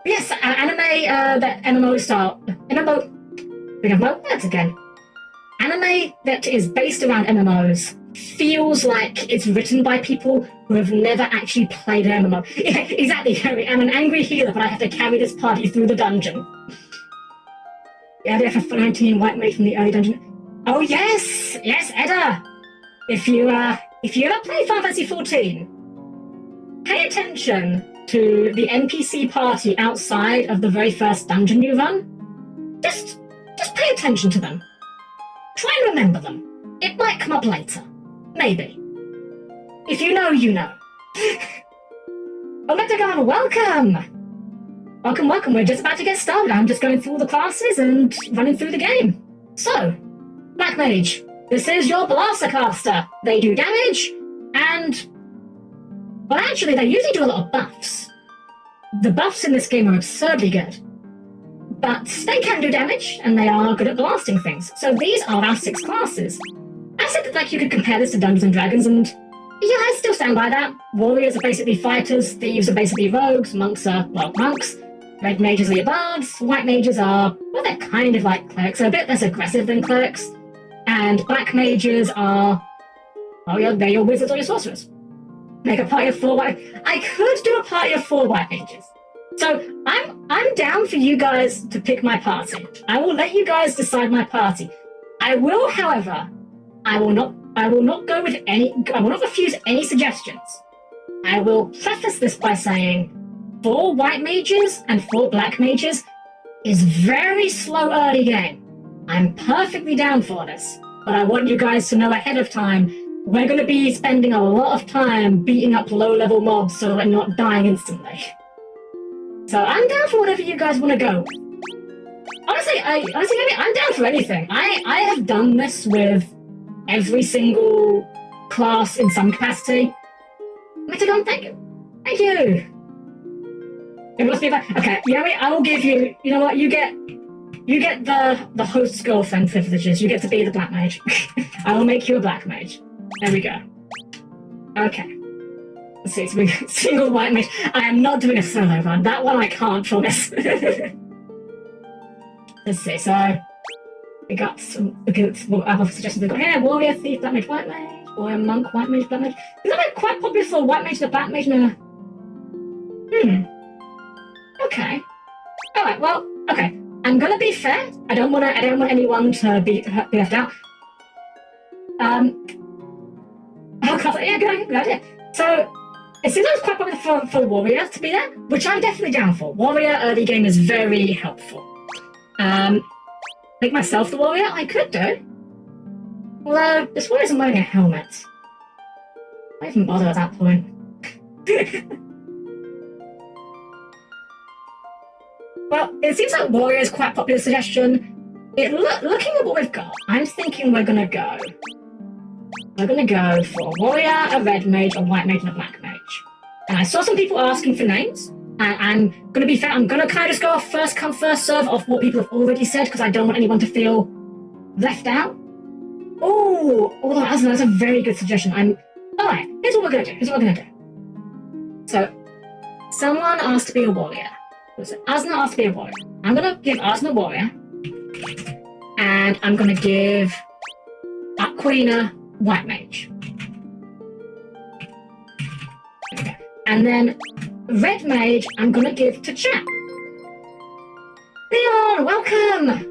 [SPEAKER 1] Yes, anime that MMO style. Bring up my words again. Anime that is based around MMOs feels like it's written by people who have never actually played an MMO. Yeah, exactly, Harry. I'm an angry healer, but I have to carry this party through the dungeon. Yeah, the FF19 white mage from the early dungeon. Oh yes, Edda. If you ever play Final Fantasy XIV, pay attention to the NPC party outside of the very first dungeon you run. Just pay attention to them. Try and remember them. It might come up later. Maybe. If you know, you know. Ometagon, welcome! Welcome. We're just about to get started. I'm just going through all the classes and running through the game. So, Black Mage. This is your Blaster Caster. They do damage, and... well, actually, they usually do a lot of buffs. The buffs in this game are absurdly good. But they can do damage, and they are good at blasting things. So these are our 6 classes. I said that like you could compare this to Dungeons & Dragons, and yeah, I still stand by that. Warriors are basically fighters, thieves are basically rogues, monks are, well, monks. Red mages are your bards, white mages are, well, they're kind of like clerics. They're a bit less aggressive than clerics. And black mages are, oh yeah, they're your wizards or your sorcerers. Make a party of 4 white... I could do a party of 4 white mages. So I'm down for you guys to pick my party. I will let you guys decide my party. I will, however, I will not go with any... I will not refuse any suggestions. I will preface this by saying 4 white mages and 4 black mages is very slow early game. I'm perfectly down for this, but I want you guys to know ahead of time we're going to be spending a lot of time beating up low-level mobs so we're not dying instantly. So I'm down for whatever you guys want to go. Honestly, I'm down for anything. I have done this with every single class in some capacity. Metagon, thank you. Thank you. It must be that. Okay, you know what? I will give you. You know what? You get the host's girlfriend privileges. You get to be the black mage. I will make you a black mage. There we go. Okay. Let's see. So we got single white mage. I am not doing a solo run. That one I can't promise. Let's see. So we got some. What other suggestions we got here? Warrior, thief, black mage, white mage. Warrior, monk, white mage, black mage. Is that quite popular for white mage to black mage? No. Okay. All right. Well. Okay. I'm gonna be fair. I don't want anyone to be left out. Yeah, good idea. So it seems like it's quite popular for warrior to be there, which I'm definitely down for. Warrior early game is very helpful. Make myself the warrior. I could do. Although this warrior isn't wearing a helmet. Why even bother at that point? Well, it seems like warrior is quite a popular suggestion. Looking at what we've got, I'm thinking we're gonna go for a warrior, a red mage, a white mage, and a black mage. And I saw some people asking for names, and I'm gonna be fair. I'm gonna kind of just go off first come first serve of what people have already said because I don't want anyone to feel left out. Oh, although that's a very good suggestion. All right. Here's what we're gonna do. So, someone asked to be a warrior. Asna asked to be a warrior. I'm gonna give Asna warrior, and I'm gonna give Aquina white mage. Okay. And then red mage, I'm gonna give to chat. Leon, welcome.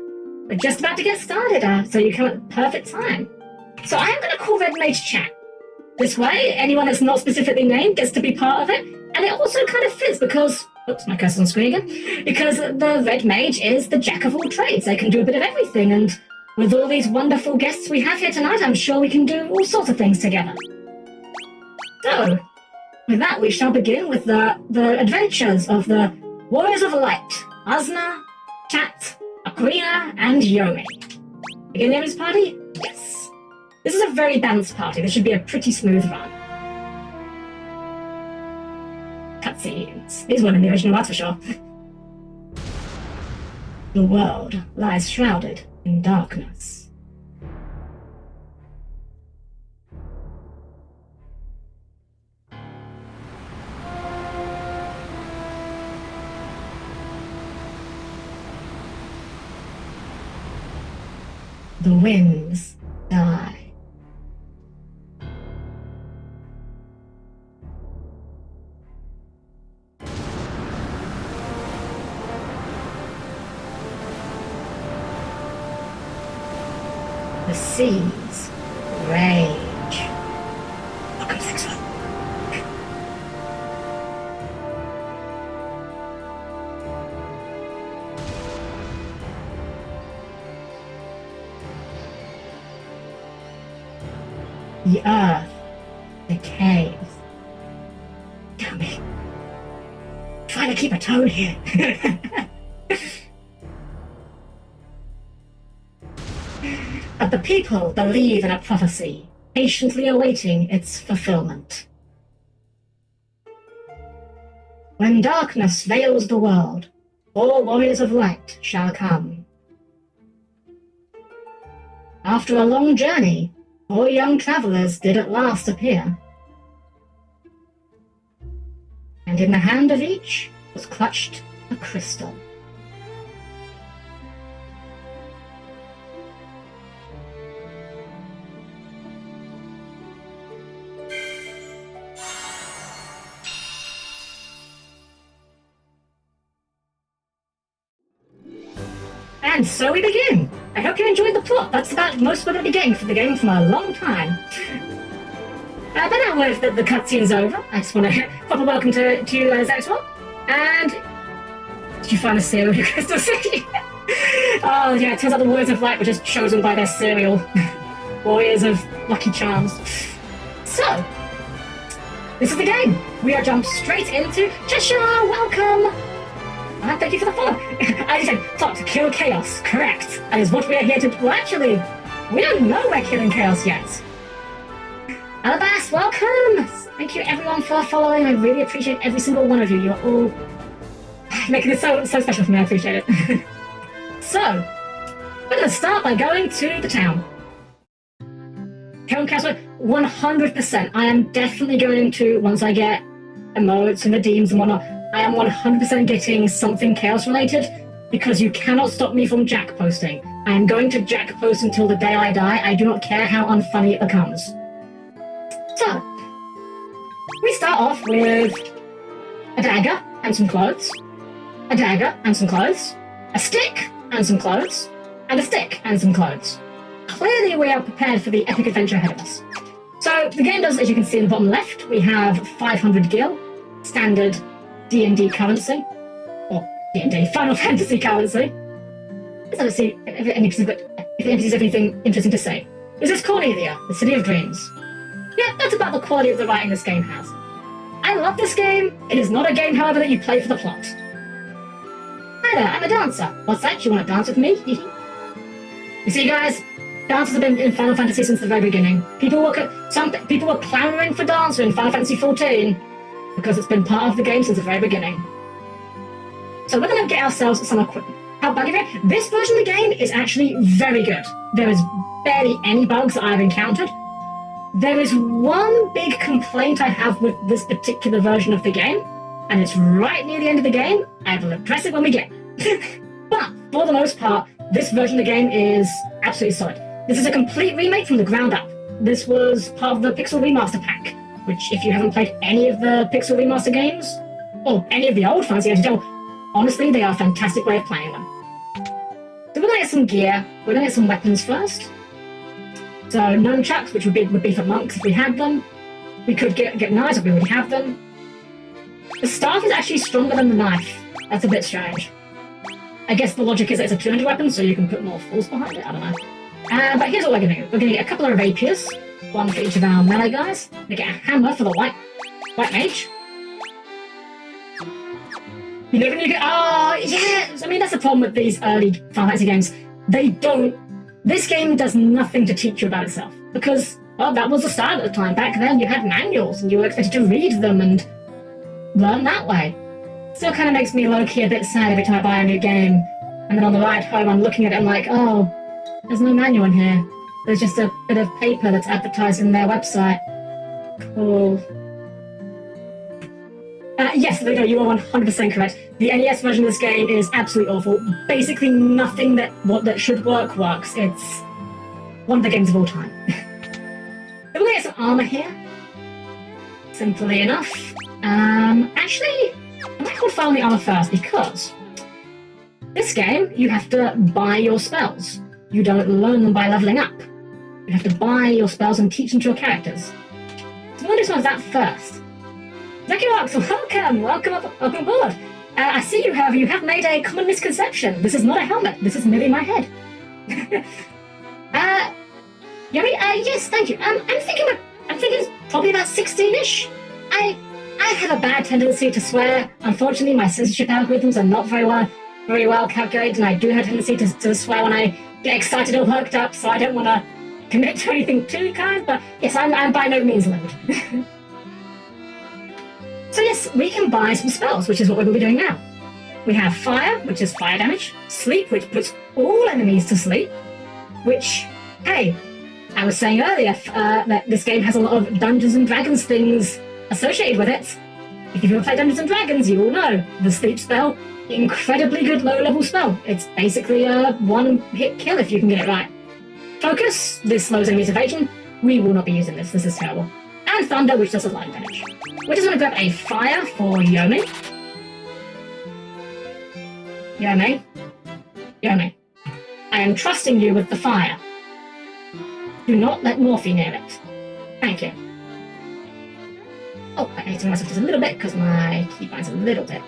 [SPEAKER 1] We're just about to get started, so you come at the perfect time. So I am gonna call red mage chat. This way, anyone that's not specifically named gets to be part of it, and it also kind of fits because. Oops, my cursor's on the screen again. Because the red mage is the jack of all trades. They can do a bit of everything, and with all these wonderful guests we have here tonight, I'm sure we can do all sorts of things together. So, with that, we shall begin with the adventures of the Warriors of Light, Asna, Chat, Aquina, and Yomi. Begin the party? Yes. This is a very balanced party. This should be a pretty smooth run. Cutscenes. These weren't in the original, that's for sure. The world lies shrouded in darkness. The winds die. The seas rage. Welcome, Sexo. The earth decays. Damn it. Trying to keep a tone here. But the people believe in a prophecy, patiently awaiting its fulfillment. When darkness veils the world, all warriors of light shall come. After a long journey, 4 young travelers did at last appear. And in the hand of each was clutched a crystal. And so we begin. I hope you enjoyed the plot. That's about most we're going to be getting for the game from a long time. But now with the cutscene's over, I just want to pop a welcome to you guys as well. And did you find the cereal you guys still see? Oh yeah, it turns out the Warriors of Light were just chosen by their cereal. Warriors of Lucky Charms. So, this is the game. We are jumped straight into Cheshire. Welcome. And thank you for the follow. I said, stop to kill chaos. Correct. That is what we are here to do. Well, actually, we don't know we're killing chaos yet. Alabast, welcome. Thank you everyone for following. I really appreciate every single one of you. You're all making it so special for me. I appreciate it. So, we're going to start by going to the town. Helm-Chan, 100%. I am definitely going to, once I get emotes and redeems and whatnot, I am 100% getting something chaos related, because you cannot stop me from jack posting. I am going to jack post until the day I die. I do not care how unfunny it becomes. So, we start off with a dagger and some clothes, a dagger and some clothes, a stick and some clothes, and a stick and some clothes. Clearly we are prepared for the epic adventure ahead of us. So the game does, as you can see in the bottom left, we have 500 gil, standard D&D currency, or D&D, Final Fantasy currency. Let's see if it has anything interesting to say. This is Cornelia, the City of Dreams. Yeah, that's about the quality of the writing this game has. I love this game. It is not a game, however, that you play for the plot. Hi there, I'm a dancer. What's that? You want to dance with me? You see, guys, dances have been in Final Fantasy since the very beginning. Some people were clamoring for dancer in Final Fantasy XIV because it's been part of the game since the very beginning. So we're going to get ourselves some equipment. How buggy is it? This version of the game is actually very good. There is barely any bugs that I've encountered. There is one big complaint I have with this particular version of the game, and it's right near the end of the game. I will address it when we get. But for the most part, this version of the game is absolutely solid. This is a complete remake from the ground up. This was part of the Pixel Remaster pack, which if you haven't played any of the Pixel Remaster games, or any of the old Fantasy games, honestly, they are a fantastic way of playing them. So we're going to get some gear. We're going to get some weapons first. So nunchucks, which would be for monks if we had them. We could get knives if we already have them. The staff is actually stronger than the knife. That's a bit strange. I guess the logic is that it's a 200 weapon, so you can put more force behind it. I don't know. But here's what we're going to do. We're going to get a couple of rapiers, one for each of our melee guys. We're going to get a hammer for the white mage. You know when you get... Oh, yeah! I mean, that's the problem with these early Final Fantasy games. This game does nothing to teach you about itself. Because, well, that was the style at the time. Back then, you had manuals, and you were expected to read them and learn that way. Still kind of makes me low-key a bit sad every time I buy a new game. And then on the ride home, I'm looking at it and I'm like, oh, there's no manual in here. There's just a bit of paper that's advertised in their website. Cool. Yes, Ludo, you are 100% correct. The NES version of this game is absolutely awful. Basically nothing that should work works. It's one of the games of all time. We're going to get some armor here. Simply enough. Actually, I might hold fire on the armor first, because this game, you have to buy your spells. You don't learn them by leveling up. You have to buy your spells and teach them to your characters. So we're going to do some of that first. Zekiox, welcome up aboard. I see you have made a common misconception. This is not a helmet. This is merely my head. Yuri, yes, thank you. I'm thinking it's probably about 16-ish. I have a bad tendency to swear. Unfortunately, my censorship algorithms are not very well calculated, and I do have a tendency to swear when I get excited or worked up, so I don't want to commit to anything too kind, but yes, I'm by no means lewd. So yes, we can buy some spells, which is what we're going to be doing now. We have Fire, which is fire damage, Sleep, which puts all enemies to sleep, which, hey, I was saying earlier that this game has a lot of Dungeons and Dragons things associated with it. If you've ever played Dungeons and Dragons, you all know the Sleep spell, incredibly good low-level spell. It's basically a one-hit kill if you can get it right. Focus, this slows enemies evasion. We will not be using this is terrible. And Thunder, which does a line damage. We're just going to grab a Fire for Yomi. Yomi. I am trusting you with the Fire. Do not let Morphe near it. Thank you. Oh, I need to move myself just a little bit because my keybind's a little bit.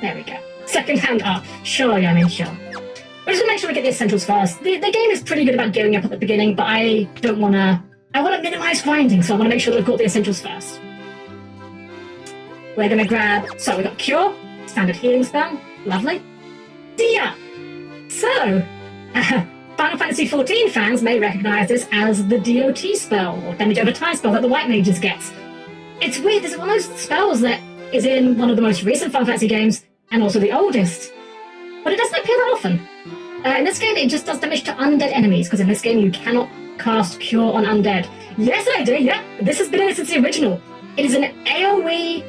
[SPEAKER 1] There we go. Second hand art. Sure, Yomi, sure. We're just gonna make sure we get the essentials first. The game is pretty good about gearing up at the beginning, but I don't wanna... I wanna minimize grinding, so I wanna make sure we've got the essentials first. We're gonna grab... So we got Cure, standard healing spell, lovely. Dia! So, Final Fantasy XIV fans may recognize this as the DOT spell, or damage over time spell that the white mages get. It's weird, this is one of those spells that is in one of the most recent Final Fantasy games, and also the oldest. But it doesn't appear that often. In this game, it just does damage to undead enemies, because in this game you cannot cast Cure on undead. Yes, I do, yeah. This has been in it since the original. It is an AoE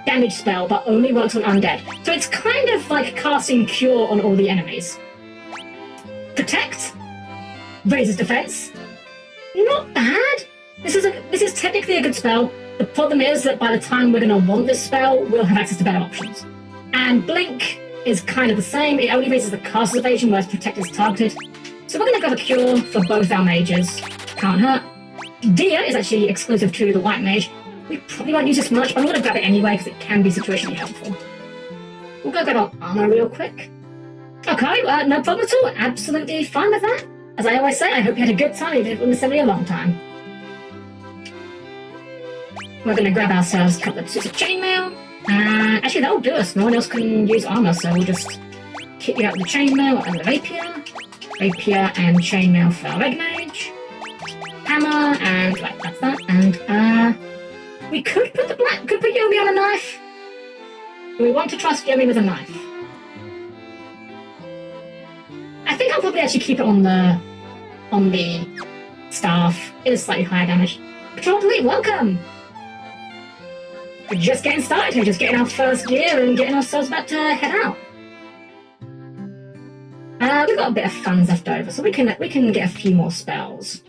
[SPEAKER 1] damage spell, but only works on undead. So it's kind of like casting Cure on all the enemies. Protect. Raises defense. Not bad. This is technically a good spell. The problem is that by the time we're going to want this spell, we'll have access to better options. And Blink is kind of the same. It only raises the caster's evasion, whereas Protect is targeted. So we're going to grab a Cure for both our mages. Can't hurt. Dia is actually exclusive to the white mage. We probably won't use this much, but I'm going to grab it anyway because it can be situationally helpful. We'll go grab our armor real quick. Okay, no problem at all. Absolutely fine with that. As I always say, I hope you had a good time, even if it was only a long time. We're going to grab ourselves a couple of suits of chainmail. Actually, that'll do us. No one else can use armor, so we'll just kick you out with the chainmail and the rapier. Rapier and chainmail for our red mage. Hammer, and right, that's that. And we could put Yomi on a knife. Do we want to trust Yomi with a knife? I think I'll probably actually keep it on the staff. It is slightly higher damage. Patrol Delete, welcome! We're just getting started here, just getting our first gear and getting ourselves about to head out. We've got a bit of funds left over, so we can get a few more spells.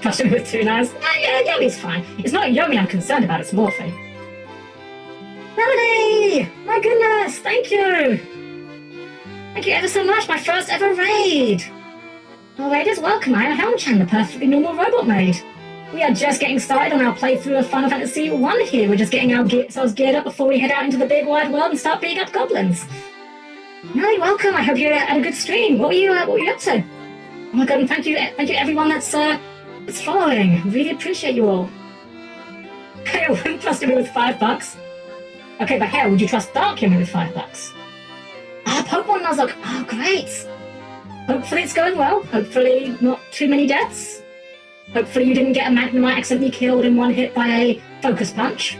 [SPEAKER 1] Trust him with 2 knives. Yeah, Yomi's fine. It's not Yomi I'm concerned about, it's Morphe. Melody! My goodness, thank you! Thank you ever so much, my first ever raid! Well, raiders, welcome. I am Helm-Chan, the perfectly normal robot maid. We are just getting started on our playthrough of Final Fantasy 1 here. We're just getting ourselves geared up before we head out into the big wide world and start beating up goblins. Melody, welcome. I hope you had a good stream. What were you up to? Oh my god, and thank you everyone that's following. Really appreciate you all. I wouldn't trust Yomi with $5. Okay, but hell, would you trust Dark Yomi with $5? Pokemon Nuzlocke. Oh, great. Hopefully it's going well. Hopefully not too many deaths. Hopefully you didn't get a Magnemite accidentally killed in one hit by a Focus Punch.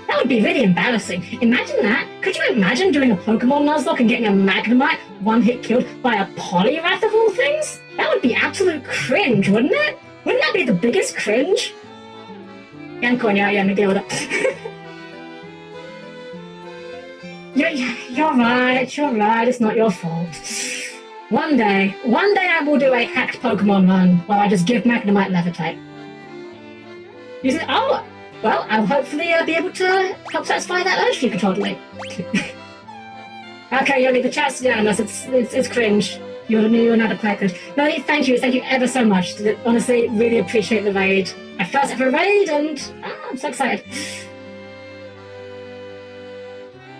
[SPEAKER 1] That would be really embarrassing. Imagine that. Could you imagine doing a Pokemon Nuzlocke and getting a Magnemite one hit killed by a Poliwrath of all things? That would be absolute cringe, wouldn't it? Wouldn't that be the biggest cringe? Yeah, maybe deal with it. You're right, it's not your fault. One day I will do a hacked Pokemon run where I just give Magnemite Levitate. Well, I'll hopefully be able to help satisfy that urge for you, Control Delete. Okay, Yomi, the chat's unanimous, it's cringe. You're not a player. No, thank you ever so much. Honestly, really appreciate the raid. My first ever raid, and I'm so excited.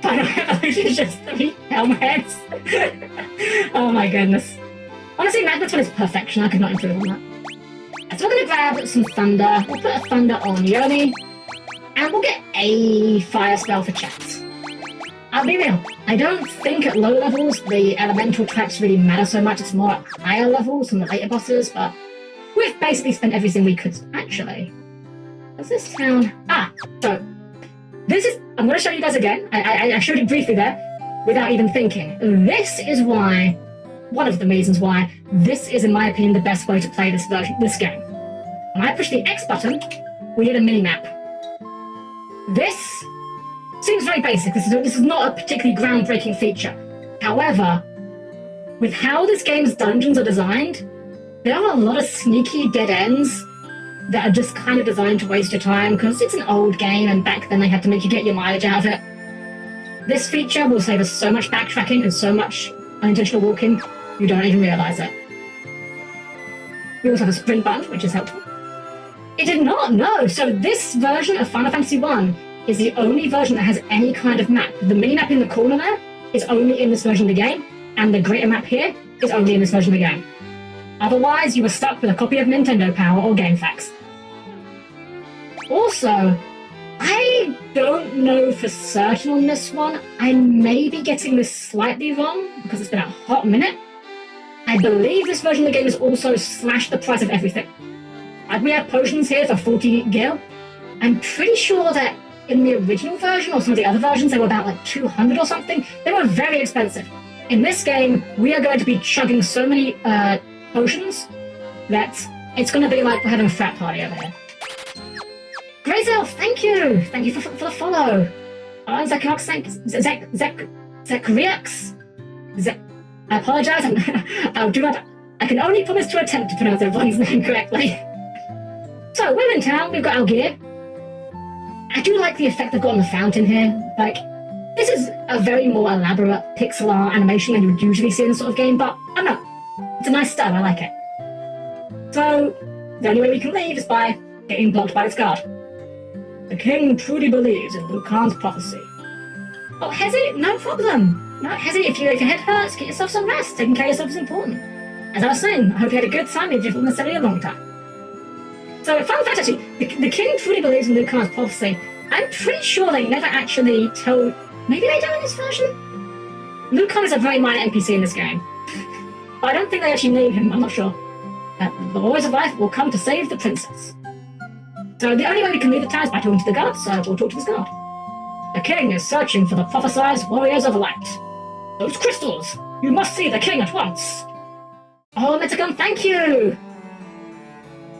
[SPEAKER 1] Final Evolution is just 3 helm heads. Oh my goodness. Honestly, Magnet's one is perfection. I could not improve on that. So we're going to grab some Thunder. We'll put a Thunder on Yomi. And we'll get a Fire spell for chat. I'll be real. I don't think at low levels the elemental traits really matter so much. It's more at higher levels from the later bosses, but we've basically spent everything we could. Actually, what's this town? So this is... I'm going to show you guys again. I showed it briefly there without even thinking. This is why... one of the reasons why this is, in my opinion, the best way to play this game. When I push the X button, we get a mini-map. This seems very basic. This is not a particularly groundbreaking feature. However, with how this game's dungeons are designed, there are a lot of sneaky dead ends that are just kind of designed to waste your time because it's an old game and back then they had to make you get your mileage out of it. This feature will save us so much backtracking and so much unintentional walking, you don't even realise it. We also have a sprint button, which is helpful. It did not, no! So this version of Final Fantasy 1 is the only version that has any kind of map. The mini-map in the corner there is only in this version of the game. and the greater map here is only in this version of the game. Otherwise, you were stuck with a copy of Nintendo Power or GameFAQs. Also, I don't know for certain on this one. I may be getting this slightly wrong because it's been a hot minute. I believe this version of the game has also slashed the price of everything. Like, we have potions here for 40 gil. I'm pretty sure that in the original version or some of the other versions, they were about like 200 or something. They were very expensive. In this game, we are going to be chugging so many potions that it's going to be like we're having a frat party over here. Grazel, thank you! Thank you for the follow. Zakrox, thank Zakriax. I apologize. I can only promise to attempt to pronounce everyone's name correctly. So, we're in town, we've got our gear. I do like the effect they've got on the fountain here. Like, this is a very more elaborate pixel art animation than you would usually see in this sort of game, but I don't know. It's a nice style, I like it. So, the only way we can leave is by getting blocked by its guard. The king truly believes in Liu Kang's prophecy. Oh, Hezi, no problem. No, Hezi, if your head hurts, get yourself some rest. Taking care of yourself is important. As I was saying, I hope you had a good time, even if it wasn't necessarily a long time. So, fun fact actually, the king truly believes in Liu Kang's prophecy. I'm pretty sure they never actually tell... Maybe they do in this version? Liu Kang is a very minor NPC in this game. But I don't think they actually name him, I'm not sure. The Warriors of Life will come to save the princess. So the only way we can leave the town is by talking to the guard, so we'll talk to this guard. The king is searching for the prophesized Warriors of Light. Those crystals! You must see the king at once! Oh, Metagon, thank you!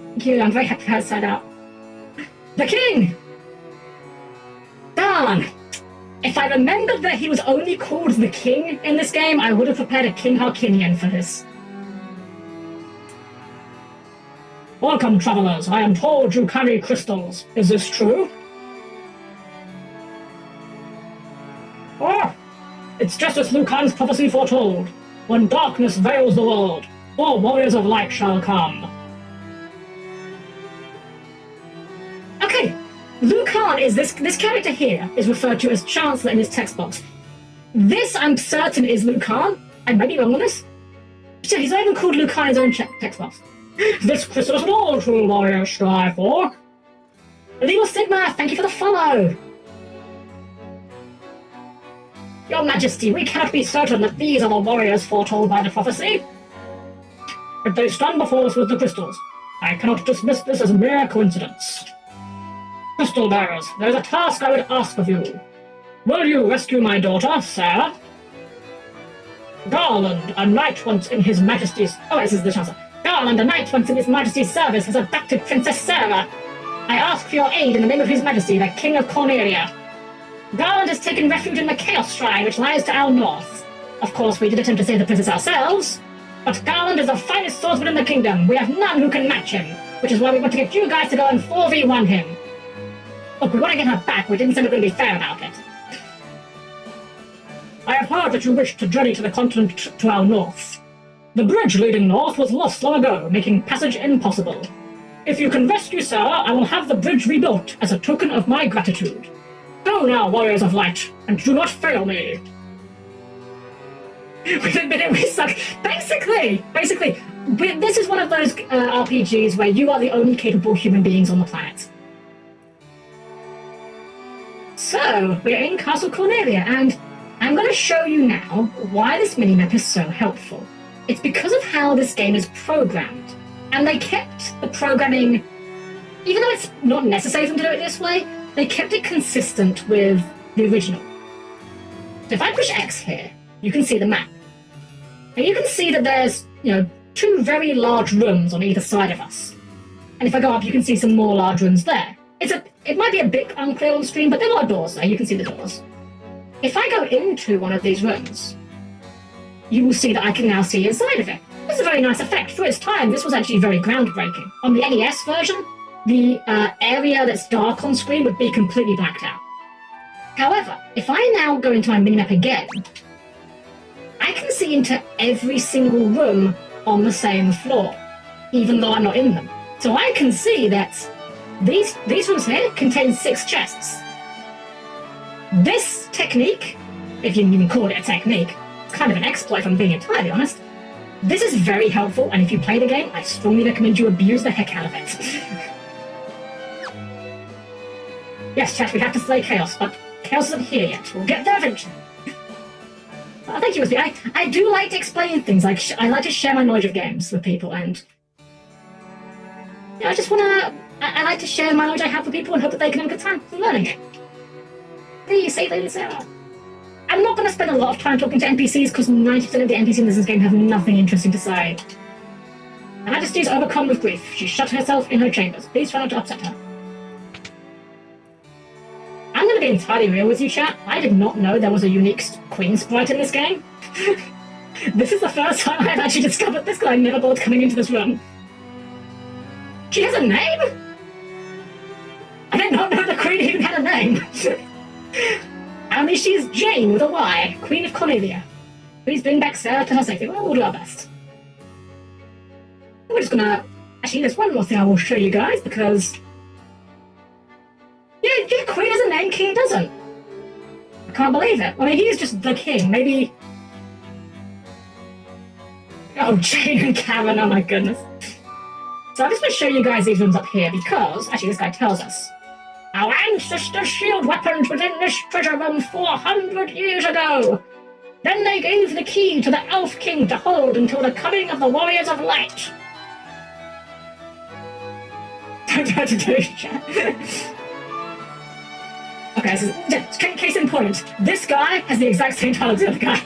[SPEAKER 1] Thank you, I'm very happy to have it side out. The king! Darn! If I remembered that he was only called the king in this game, I would have prepared a King Harkinian for this. Welcome, travelers. I am told you carry crystals. Is this true? Oh, it's just as Liu Kang's prophecy foretold. When darkness veils the world, more warriors of light shall come. Okay, Liu Kang is this character here is referred to as Chancellor in this text box. This, I'm certain, is Liu Kang. I might be wrong on this. So he's not even called Liu Kang in his own text box. This crystal is what all true warriors strive for. Legal Sigma, thank you for the follow. Your Majesty, we cannot be certain that these are the warriors foretold by the prophecy. But they stand before us with the crystals. I cannot dismiss this as mere coincidence. Crystal bearers, there is a task I would ask of you. Will you rescue my daughter, Sarah? Garland, a knight once in his Majesty's... Oh, this is the Chancellor. Garland, a knight once in His Majesty's service, has abducted Princess Sarah. I ask for your aid in the name of His Majesty, the King of Cornelia. Garland has taken refuge in the Chaos Shrine, which lies to our north. Of course, we did attempt to save the princess ourselves, but Garland is the finest swordsman in the kingdom. We have none who can match him, which is why we want to get you guys to go and 4v1 him. Look, we want to get her back. We didn't say we were going to be fair about it. I have heard that you wish to journey to the continent to our north. The bridge leading north was lost long ago, making passage impossible. If you can rescue Sarah, I will have the bridge rebuilt as a token of my gratitude. Go now, warriors of light, and do not fail me. We admit it, we suck. Basically, this is one of those RPGs where you are the only capable human beings on the planet. So, we're in Castle Cornelia, and I'm going to show you now why this minimap is so helpful. It's because of how this game is programmed. And they kept the programming, even though it's not necessary for them to do it this way, they kept it consistent with the original. So if I push X here, you can see the map. And you can see that there's, two very large rooms on either side of us. And if I go up, you can see some more large rooms there. It might be a bit unclear on screen, but there are doors there. You can see the doors. If I go into one of these rooms, you will see that I can now see inside of it. This is a very nice effect. For its time, this was actually very groundbreaking. On the NES version, the area that's dark on screen would be completely blacked out. However, if I now go into my minimap again, I can see into every single room on the same floor, even though I'm not in them. So I can see that these rooms here contain 6 chests. This technique, if you can even call it a technique, It's kind of an exploit, if I'm being entirely honest. This is very helpful, and if you play the game, I strongly recommend you abuse the heck out of it. Yes, chat, we have to slay Chaos, but Chaos isn't here yet. We'll get there eventually. Thank you, Wispy. I do like to explain things. I like to share my knowledge of games with people, and I just wanna. I like to share my knowledge I have with people and hope that they can have a good time learning it. Please say Lady Sarah. I'm not going to spend a lot of time talking to NPCs because 90% of the NPCs in this game have nothing interesting to say. Her Majesty is overcome with grief. She shut herself in her chambers. Please try not to upset her. I'm going to be entirely real with you, chat. I did not know there was a unique Queen sprite in this game. This is the first time I've actually discovered this because I never bothered coming into this room. She has a name? I did not know the Queen even had a name. Only she is Jane with a Y, Queen of Cornelia. Please bring back Sarah to her safety. Well, we'll do our best. We're just gonna... Actually, there's one more thing I will show you guys, because... Yeah, Queen has a name, King doesn't. I can't believe it. I mean, he is just the king. Maybe... Oh, Jane and Karen, oh my goodness. So I'm just going to show you guys these rooms up here, because... Actually, this guy tells us. Our ancestors sealed weapons within this treasure room 400 years ago. Then they gave the key to the Elf King to hold until the coming of the Warriors of Light. Don't know what to do, chat. Okay, so case in point, this guy has the exact same title as the other guy.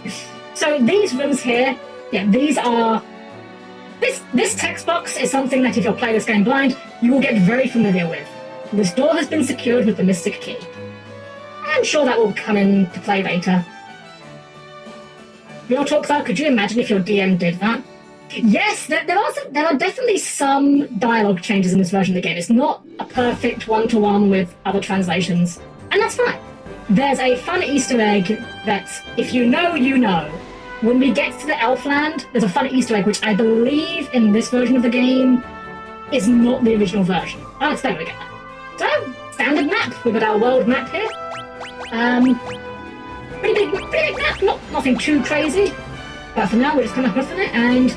[SPEAKER 1] So these rooms here, yeah, these are... This text box is something that if you're playing this game blind, you will get very familiar with. This door has been secured with the Mystic Key. I'm sure that will come into play later. Real talk though, could you imagine if your DM did that? Yes, there are definitely some dialogue changes in this version of the game. It's not a perfect one-to-one with other translations, and that's fine. There's a fun Easter egg that, if you know, you know. When we get to the Elfland, there's a fun Easter egg which I believe in this version of the game is not the original version. I'll explain when we get there. So, standard map. We've got our world map here. Pretty big map. Nothing too crazy. But for now, we're just kind of hoofing it, and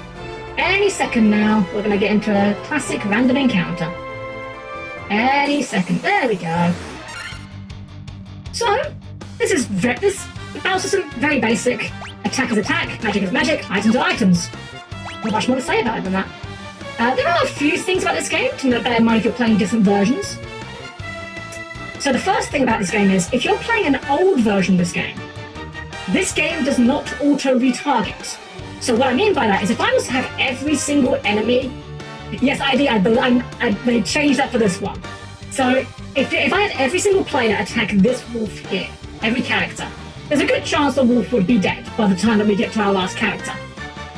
[SPEAKER 1] any second now, we're going to get into a classic random encounter. Any second. There we go. So, this battle system, very basic. Attack is attack, magic is magic, items are items. Not much more to say about it than that. There are a few things about this game to bear in mind if you're playing different versions. So the first thing about this game is, if you're playing an old version of this game does not auto-retarget. So what I mean by that is, if I was to have every single enemy... Yes, they changed that for this one. So if I had every single player attack this wolf here, every character, there's a good chance the wolf would be dead by the time that we get to our last character.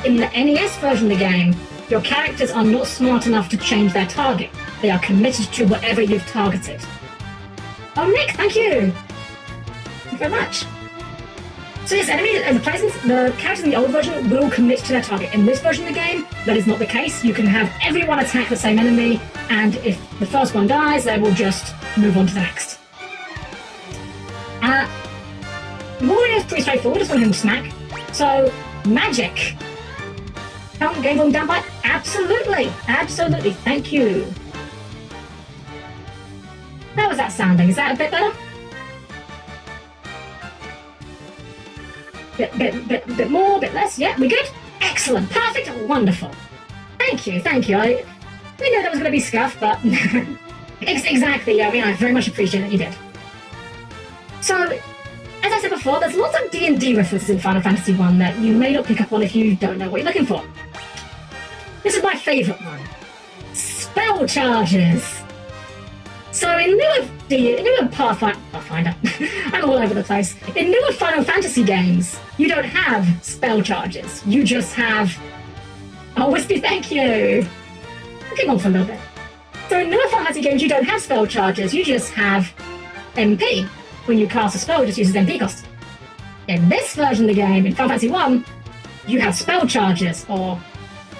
[SPEAKER 1] In the NES version of the game, your characters are not smart enough to change their target. They are committed to whatever you've targeted. Oh, Nick, thank you! Thank you very much. So yes, the characters in the old version will commit to their target. In this version of the game, that is not the case. You can have everyone attack the same enemy, and if the first one dies, they will just move on to the next. Warrior is pretty straightforward, just want him to smack. So, magic. Game volume down by? Absolutely! Absolutely, thank you. How was that sounding? Is that a bit better? Bit more, bit less? Yeah, we good? Excellent, perfect, wonderful. Thank you. We knew that was going to be scuffed, but... Exactly, yeah, I very much appreciate that you did. So, as I said before, there's lots of D&D references in Final Fantasy 1 that you may not pick up on if you don't know what you're looking for. This is my favourite one. Spell charges. So in newer Pathfinder, I'm all over the place. In newer Final Fantasy games, you don't have spell charges. You just have... Oh, Wispy, thank you! Keep on for a little bit. So in newer Final Fantasy games, you don't have spell charges. You just have MP. When you cast a spell, it just uses MP cost. In this version of the game, in Final Fantasy 1, you have spell charges, or...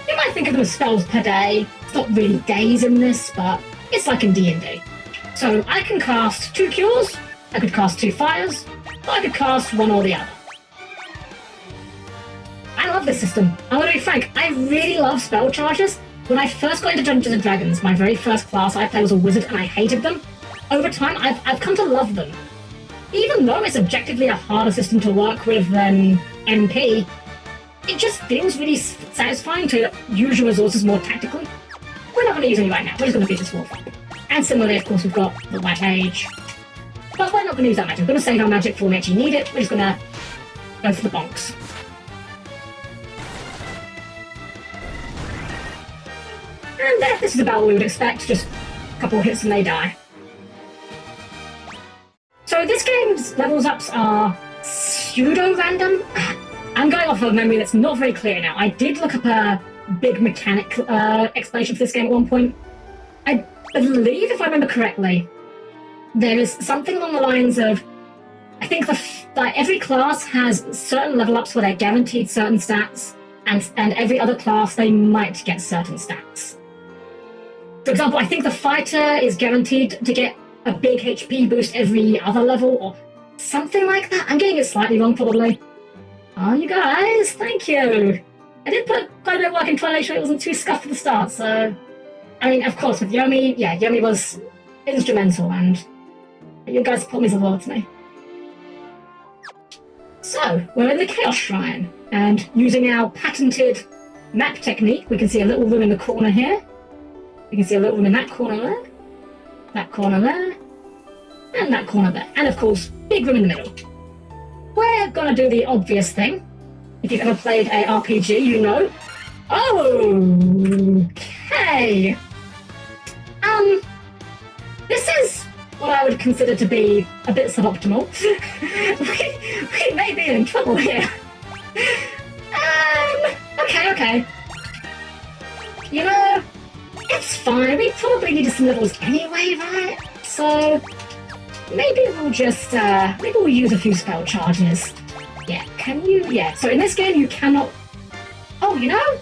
[SPEAKER 1] You might think of them as spells per day. It's not really days in this, but it's like in D&D. So I can cast 2 cures, I could cast 2 fires, or I could cast one or the other. I love this system. I'm gonna be frank, I really love spell charges. When I first got into Dungeons and Dragons, my very first class I played was a wizard and I hated them. Over time, I've come to love them. Even though it's objectively a harder system to work with than MP, it just feels really satisfying to use your resources more tactically. We're not going to use any right now, we're just going to beat this war fight. And similarly, of course, we've got the White Mage. But we're not going to use that magic, we're going to save our magic for when we actually need it, we're just going to go for the bonks. And this is about what we would expect, just a couple of hits and they die. So this game's levels ups are pseudo-random. I'm going off of a memory that's not very clear now. I did look up a big mechanic explanation for this game at one point. I believe, if I remember correctly, there is something along the lines of, I think every class has certain level ups where they're guaranteed certain stats, and every other class they might get certain stats. For example, I think the fighter is guaranteed to get a big HP boost every other level, or something like that. I'm getting it slightly wrong, probably. Oh, you guys, thank you. I did put quite a bit of work in trying to make sure it wasn't too scuffed at the start, so... I mean, of course, with Yomi, yeah, Yomi was instrumental, and you guys put me the world to me. So, we're in the Chaos Shrine, and using our patented map technique, we can see a little room in the corner here. We can see a little room in that corner there. That corner there, and that corner there. And of course, big room in the middle. We're gonna do the obvious thing. If you've ever played a RPG, you know. Okay. This is what I would consider to be a bit suboptimal. we may be in trouble here. Okay. You know, it's fine. We probably needed some levels anyway, right? So maybe we'll just maybe we'll use a few spell charges. Yeah, can you? Yeah. So in this game you cannot. Oh, you know,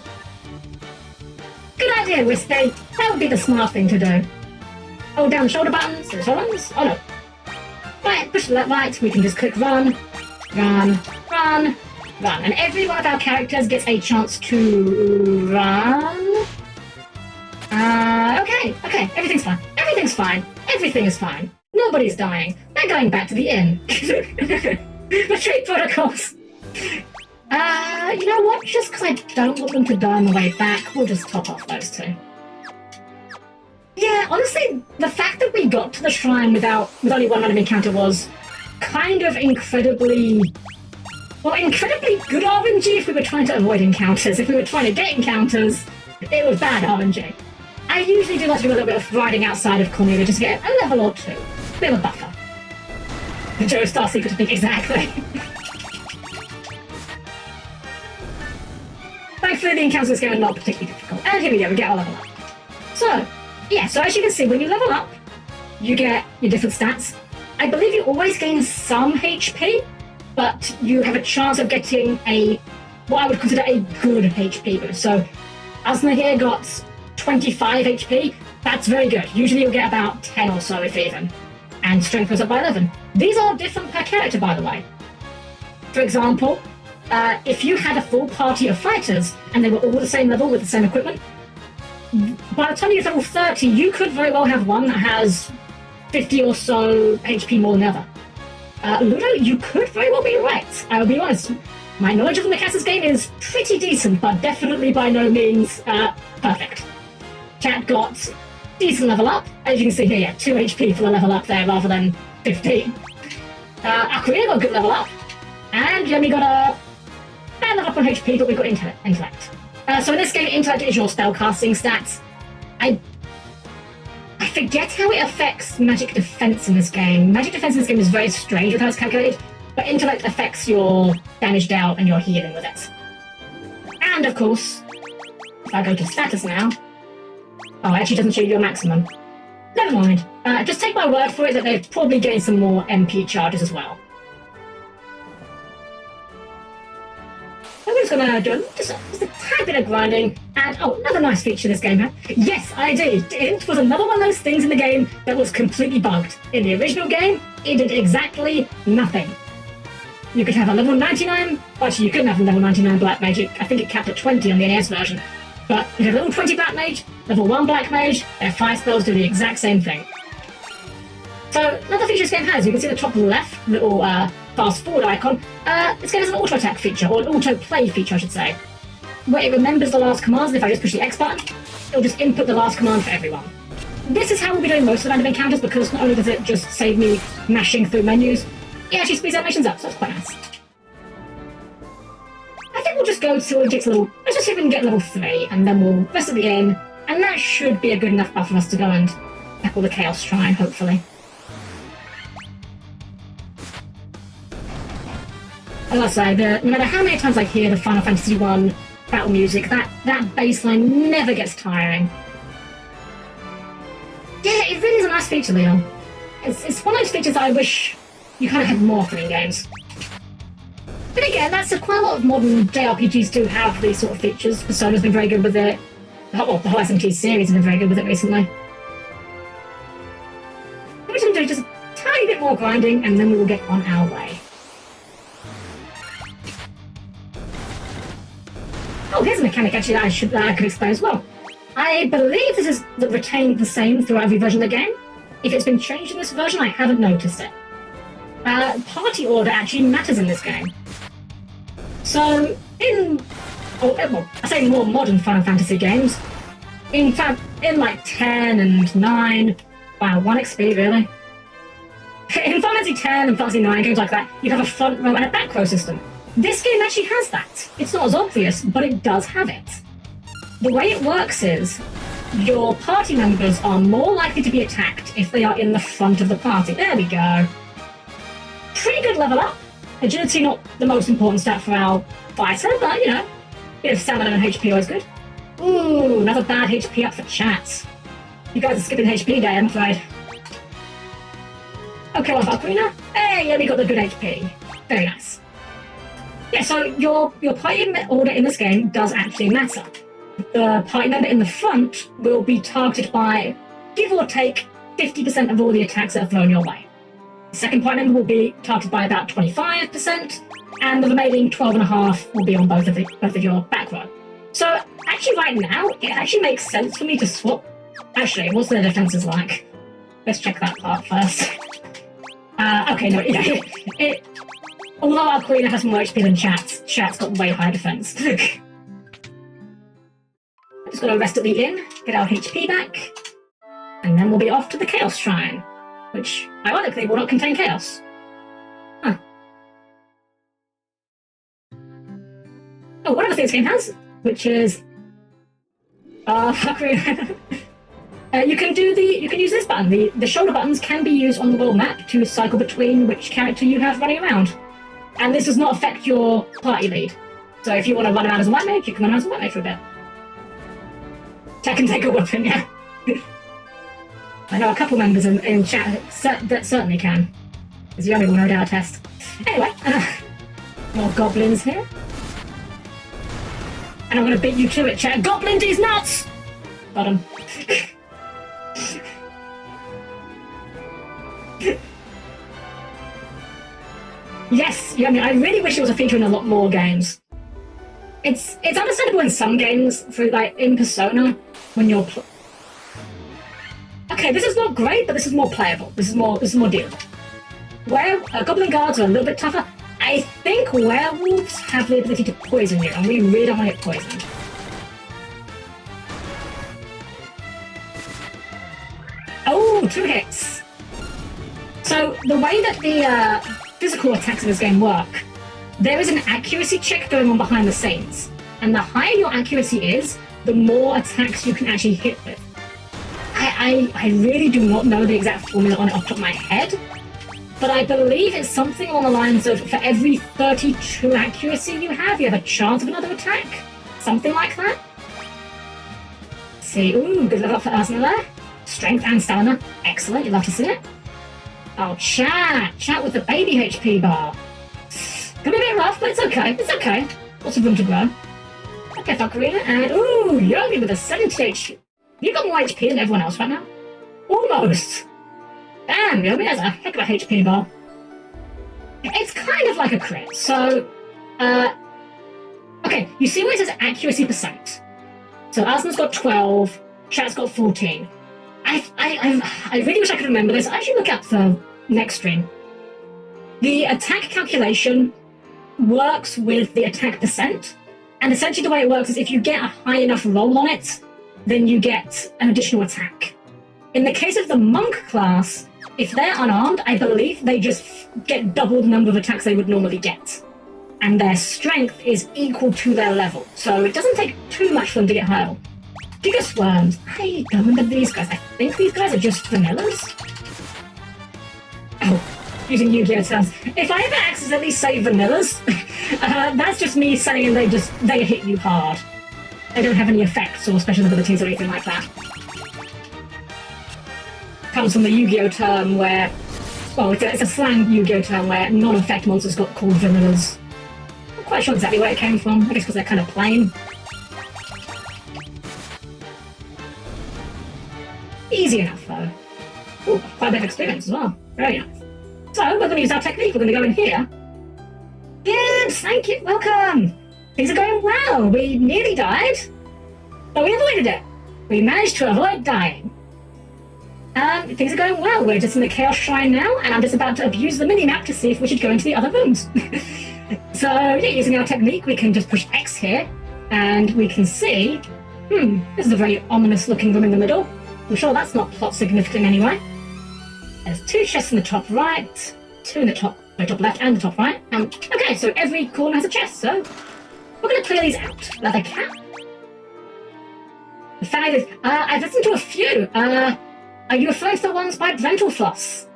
[SPEAKER 1] good idea, Wispy. That would be the smart thing to do. Hold down shoulder buttons. Shoulder buttons? Oh no. Right, push the left right. We can just click run, run, run, run, and every one of our characters gets a chance to run. Okay, everything's fine. Everything's fine. Everything is fine. Nobody's dying. They're going back to the inn. Retreat protocols. You know what? Just because I don't want them to die on the way back, we'll just top off those two. Yeah, honestly, the fact that we got to the shrine with only one random encounter was kind of incredibly good RNG if we were trying to avoid encounters. If we were trying to get encounters, it was bad RNG. I usually do like to do a little bit of riding outside of Cornelia just to get a level or two. A bit of a buffer. The Joestar secret, I think, exactly. Thankfully, the encounters in this game are not particularly difficult. And here we go, we get our level up. So, yeah, so as you can see, when you level up, you get your different stats. I believe you always gain some HP, but you have a chance of getting what I would consider a good HP boost. So, Asna here got 25 HP. That's very good. Usually you'll get about 10 or so, if even. And strength goes up by 11. These are different per character, by the way. For example, if you had a full party of fighters and they were all the same level with the same equipment, by the time you get level 30, you could very well have one that has 50 or so HP more than the other. Ludo, you could very well be right. I will be honest. My knowledge of the mechanics game is pretty decent, but definitely by no means perfect. Cat got decent level up. As you can see here, yeah, 2 HP for the level up there rather than 15. Aquila got a good level up. And Yomi got a bad level up on HP, but we got intellect. So in this game, intellect is your spellcasting stats. I forget how it affects magic defense in this game. Magic defense in this game is very strange with how it's calculated, but intellect affects your damage dealt and your healing with it. And of course, if I go to status now, oh, it actually doesn't show you your maximum. Never mind. Just take my word for it that they've probably gained some more MP charges as well. I'm just going to do just a tad bit of grinding, and oh, another nice feature this game had. Yes, I did. It was another one of those things in the game that was completely bugged. In the original game, it did exactly nothing. You could have a level 99, actually you couldn't have a level 99 Black Mage, I think it capped at 20 on the NES version. But you have level 20 Black Mage, level 1 Black Mage, their 5 spells do the exact same thing. So, another feature this game has, you can see the top left little fast forward icon, this game has an auto attack feature, or an auto play feature I should say, where it remembers the last commands, and if I just push the X button, it'll just input the last command for everyone. This is how we'll be doing most of the random encounters, because not only does it just save me mashing through menus, it actually speeds animations up, so that's quite nice. I think we'll just go till it gets level, let's just see if we can get level 3, and then we'll rest of the in, and that should be a good enough buff for us to go and tackle the Chaos Shrine, hopefully. As I say, no matter how many times I hear the Final Fantasy I battle music, that bass line never gets tiring. Yeah, it really is a nice feature, Leon. It's one of those features that I wish you kind of had more often in games. But again, that's quite a lot of modern JRPGs do have these sort of features. Persona's been very good with it. The whole SMT series has been very good with it recently. We're just going to do just a tiny bit more grinding, and then we will get on our way. Oh, here's a mechanic actually that I could explain as well. I believe this is retained the same throughout every version of the game. If it's been changed in this version, I haven't noticed it. Party order actually matters in this game. So, I say more modern Final Fantasy games, in fact, in like 10 and 9, wow, 1 XP really. In Final Fantasy 10 and Fantasy 9, games like that, you have a front row and a back row system. This game actually has that. It's not as obvious, but it does have it. The way it works is, your party members are more likely to be attacked if they are in the front of the party. There we go. Pretty good level up. Agility not the most important stat for our fighter, but you know, bit of stamina and HP always good. Ooh, another bad HP up for chat. You guys are skipping HP day, I'm afraid. Okay, well, Valkyria. Hey, yeah, we got the good HP. Very nice. Yeah, so your party order in this game does actually matter. The party member in the front will be targeted by, give or take, 50% of all the attacks that are thrown your way. The second party member will be targeted by about 25%, and the remaining 12.5% will be on both of your back row. So, actually right now, it actually makes sense for me to swap. Actually, what's their defenses like? Let's check that part first. Okay, no, although our Queen has more HP than Chat's got way higher defense. Just gotta rest at the inn, get our HP back, and then we'll be off to the Chaos Shrine, which, ironically, will not contain Chaos. Huh. Oh, one other thing this game has, which is... you can use this button. The shoulder buttons can be used on the world map to cycle between which character you have running around. And this does not affect your party lead. So if you want to run around as a white mage, you can run around as a white mage for a bit. Chat can take a weapon, yeah. I know a couple members in chat that certainly can. It's the only one I dare test. Anyway, more goblins here. And I'm going to beat you to it, chat. Goblin these nuts! Got him. Yes, yeah, I mean, I really wish it was a feature in a lot more games. It's understandable in some games, for like in Persona, when you're. Okay, this is not great, but this is more playable. This is more dealable. Where goblin guards are a little bit tougher. I think werewolves have the ability to poison you, and we really don't want to get poisoned. Oh, 2 hits. So the way that the physical attacks in this game work, there is an accuracy check going on behind the scenes, and the higher your accuracy is, the more attacks you can actually hit with. I really do not know the exact formula on it off the top of my head, but I believe it's something along the lines of, for every 32 accuracy you have a chance of another attack. Something like that. Let's see, ooh, good level up for Ursula there. Strength and stamina, excellent, you love to see it. Oh, chat with the baby HP bar. Could be a bit rough, but it's okay, Lots of room to grow. Okay, Valkyria, and ooh, Yogi with a 70 HP. You got more HP than everyone else right now? Almost. Damn, Yogi has a heck of a HP bar. It's kind of like a crit. So, okay, you see where it says accuracy percent. So Aslan's got 12, Chat's got 14. I really wish I could remember this. I should look up for next stream. The attack calculation works with the attack percent, and essentially the way it works is if you get a high enough roll on it, then you get an additional attack. In the case of the monk class, if they're unarmed, I believe they just get double the number of attacks they would normally get. And their strength is equal to their level, so it doesn't take too much for them to get higher. Giga Swarms. I don't remember these guys. I think these guys are just vanillas. Oh, using Yu-Gi-Oh terms. If I ever accidentally say vanillas, that's just me saying they hit you hard. They don't have any effects or special abilities or anything like that. Comes from the Yu-Gi-Oh term where, well, it's a slang Yu-Gi-Oh term where non-effect monsters got called vanillas. I'm quite sure exactly where it came from. I guess because they're kind of plain. Easy enough, though. Ooh, quite a bit of experience as well. Very nice. So, we're going to use our technique. We're going to go in here. Good, thank you, welcome. Things are going well. We nearly died, but we avoided it. We managed to avoid dying. Things are going well. We're just in the Chaos Shrine now, and I'm just about to abuse the mini-map to see if we should go into the other rooms. So, yeah, using our technique, we can just push X here, and we can see, this is a very ominous-looking room in the middle. I'm sure that's not plot significant anyway. There's 2 chests in the top right, 2 in the top left and the top right. Okay, so every corner has a chest, so we're going to clear these out. Leather cap. The fact is, I've listened to a few. Are you referring to the ones by Dental Floss?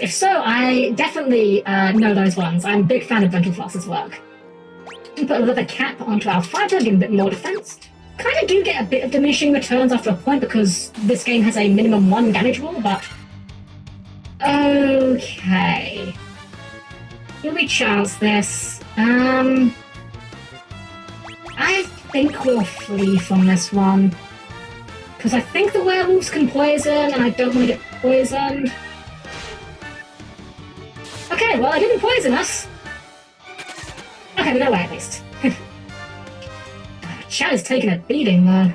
[SPEAKER 1] If so, I definitely know those ones. I'm a big fan of Dental Floss's work. Put a leather cap onto our fighter, give him a bit more defense. Kind of do get a bit of diminishing returns after a point because this game has a minimum 1 damage rule, but... Okay. Will we chance this? I think we'll flee from this one. Because I think the werewolves can poison, and I don't want to get poisoned. Okay, well, I didn't poison us. Okay, we got away at least. Chat is taking a beating, though.